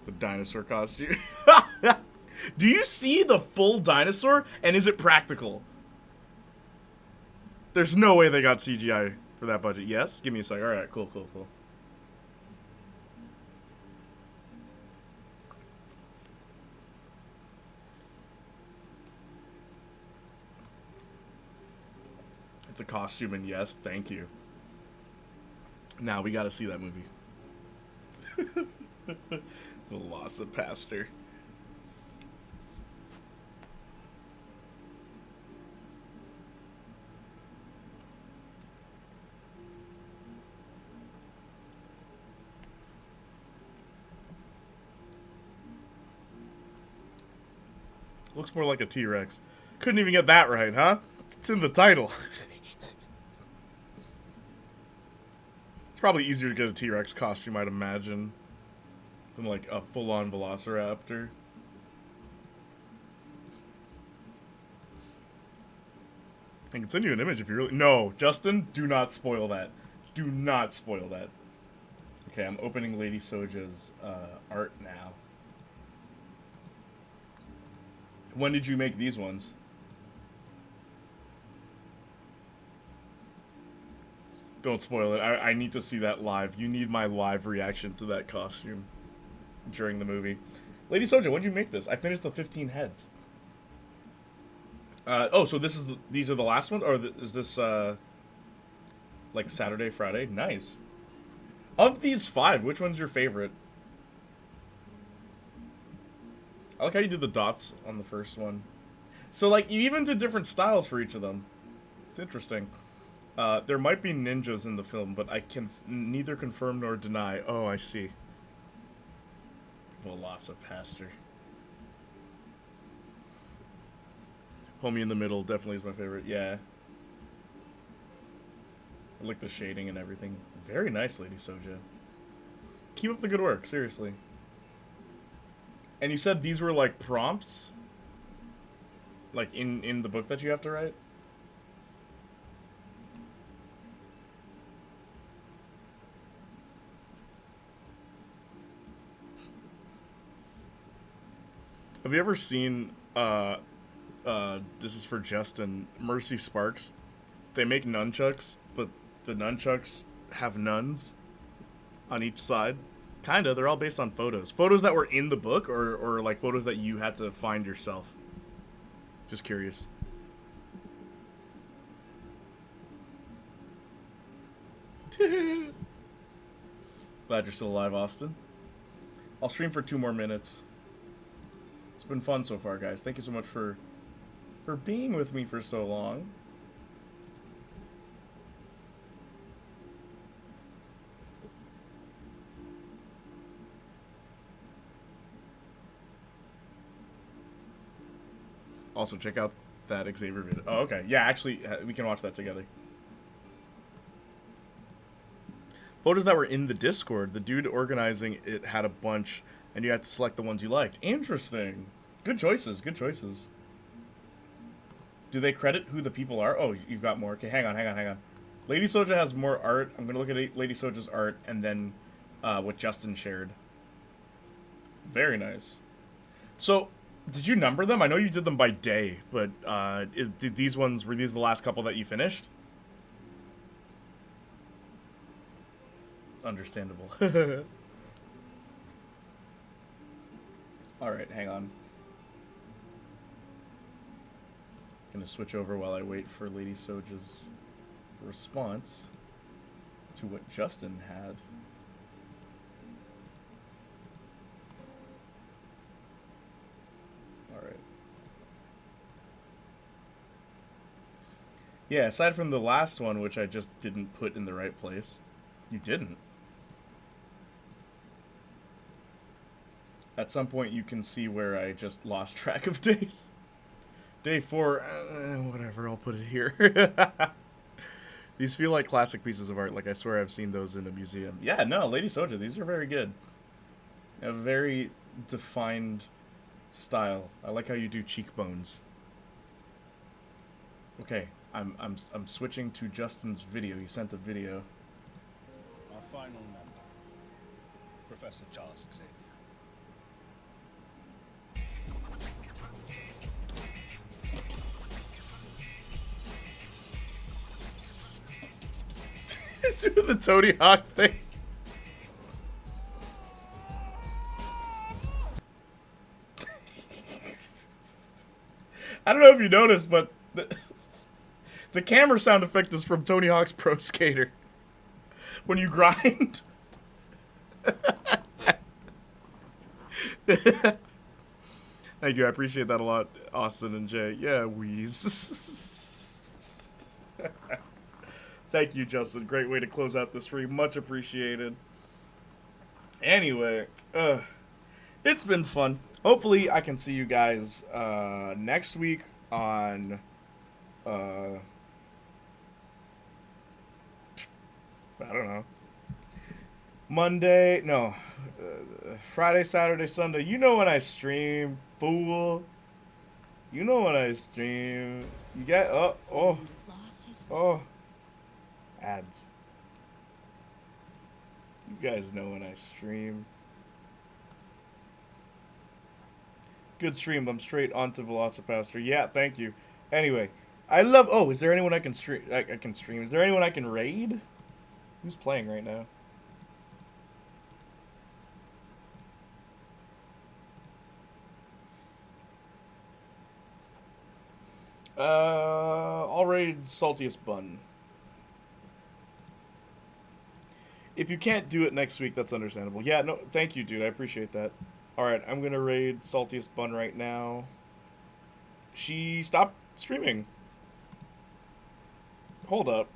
The dinosaur costume. Do you see the full dinosaur? And is it practical? There's no way they got CGI for that budget. Yes? Give me a sec. Alright, cool. It's a costume, and yes, thank you. Now we gotta see that movie. Velocipaster. Looks more like a T-Rex. Couldn't even get that right, huh? It's in the title. It's probably easier to get a T-Rex costume, I'd imagine, than like a full-on Velociraptor. I can send you an image if you really... No, Justin, do not spoil that. Do not spoil that. Okay, I'm opening Lady Soja's art now. When did you make these ones? Don't spoil it. I need to see that live. You need my live reaction to that costume during the movie. Lady Soja, when did you make this? I finished the 15 heads. Oh, so these are the last ones? Or is this, like Saturday, Friday? Nice. Of these 5, which one's your favorite? I like how you did the dots on the first one. So, like, you even did different styles for each of them. It's interesting. There might be ninjas in the film, but I can neither confirm nor deny. Oh, I see. Velocipaster. Homie in the middle definitely is my favorite. Yeah. I like the shading and everything. Very nice, Lady Soja. Keep up the good work, seriously. And you said these were like prompts? Like in the book that you have to write? Have you ever seen, this is for Justin, Mercy Sparks? They make nunchucks, but the nunchucks have nuns on each side. Kinda, they're all based on photos. Photos that were in the book, or like photos that you had to find yourself. Just curious. Glad you're still alive, Austin. I'll stream for 2 more minutes. It's been fun so far, guys. Thank you so much for being with me for so long. Also, check out that Xavier video. Oh, okay. Yeah, actually, we can watch that together. Photos that were in the Discord. The dude organizing it had a bunch, and you had to select the ones you liked. Interesting. Good choices. Good choices. Do they credit who the people are? Oh, you've got more. Okay, hang on. Lady Soja has more art. I'm going to look at Lady Soja's art, and then what Justin shared. Very nice. So... did you number them? I know you did them by day, but were these the last couple that you finished? understandable. Alright, hang on. Gonna switch over while I wait for Lady Soja's response to what Justin had. Alright. Yeah, aside from the last one, which I just didn't put in the right place. You didn't. At some point you can see where I just lost track of days. Day 4, whatever, I'll put it here. These feel like classic pieces of art, like I swear I've seen those in a museum. Yeah, no, Lady Soja, these are very good. A very defined style. I like how you do cheekbones. Okay, I'm switching to Justin's video. He sent a video. Our final member, Professor Charles Xavier. It's the Tony Hawk thing. I don't know if you noticed, but the camera sound effect is from Tony Hawk's Pro Skater. When you grind. Thank you, I appreciate that a lot, Austin and Jay. Yeah, Wheeze. Thank you, Justin. Great way to close out the stream. Much appreciated. Anyway, it's been fun. Hopefully, I can see you guys next week on I don't know. Monday, no, Friday, Saturday, Sunday. You know when I stream, fool. You know when I stream. You get oh. Ads. You guys know when I stream. Good stream. I'm straight onto Velocipaster. Yeah, thank you. Anyway, I love. Oh, is there anyone I can stream? I can stream. Is there anyone I can raid? Who's playing right now? I'll raid Saltiest Bun. If you can't do it next week, that's understandable. Yeah, no, thank you, dude. I appreciate that. Alright, I'm gonna raid Saltiest Bun right now. She stopped streaming. Hold up.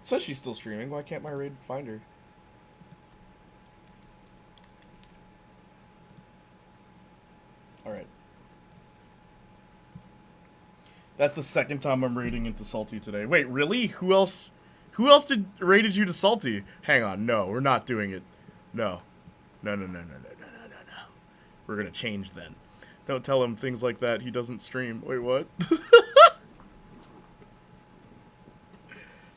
It says she's still streaming. Why can't my raid find her? Alright. That's the second time I'm raiding into Salty today. Wait, really? Who else raided you to Salty? Hang on, no, we're not doing it. No. No. We're gonna change then. Don't tell him things like that. He doesn't stream. Wait, what?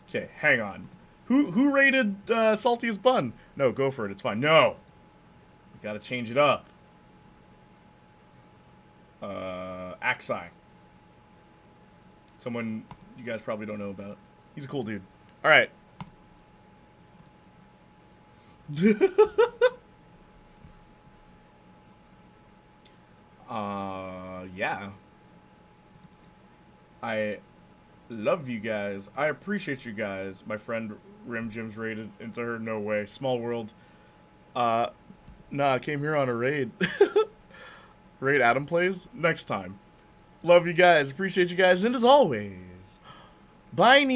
Okay, hang on. Who raided Saltiest Bun? No, go for it. It's fine. No. We gotta change it up. Axai. Someone you guys probably don't know about. He's a cool dude. Alright. Yeah. I love you guys. I appreciate you guys. My friend Rim Jim's raided into her. No way. Small world. Nah, I came here on a raid. Raid Adam plays? Next time. Love you guys. Appreciate you guys. And as always, bye-nie.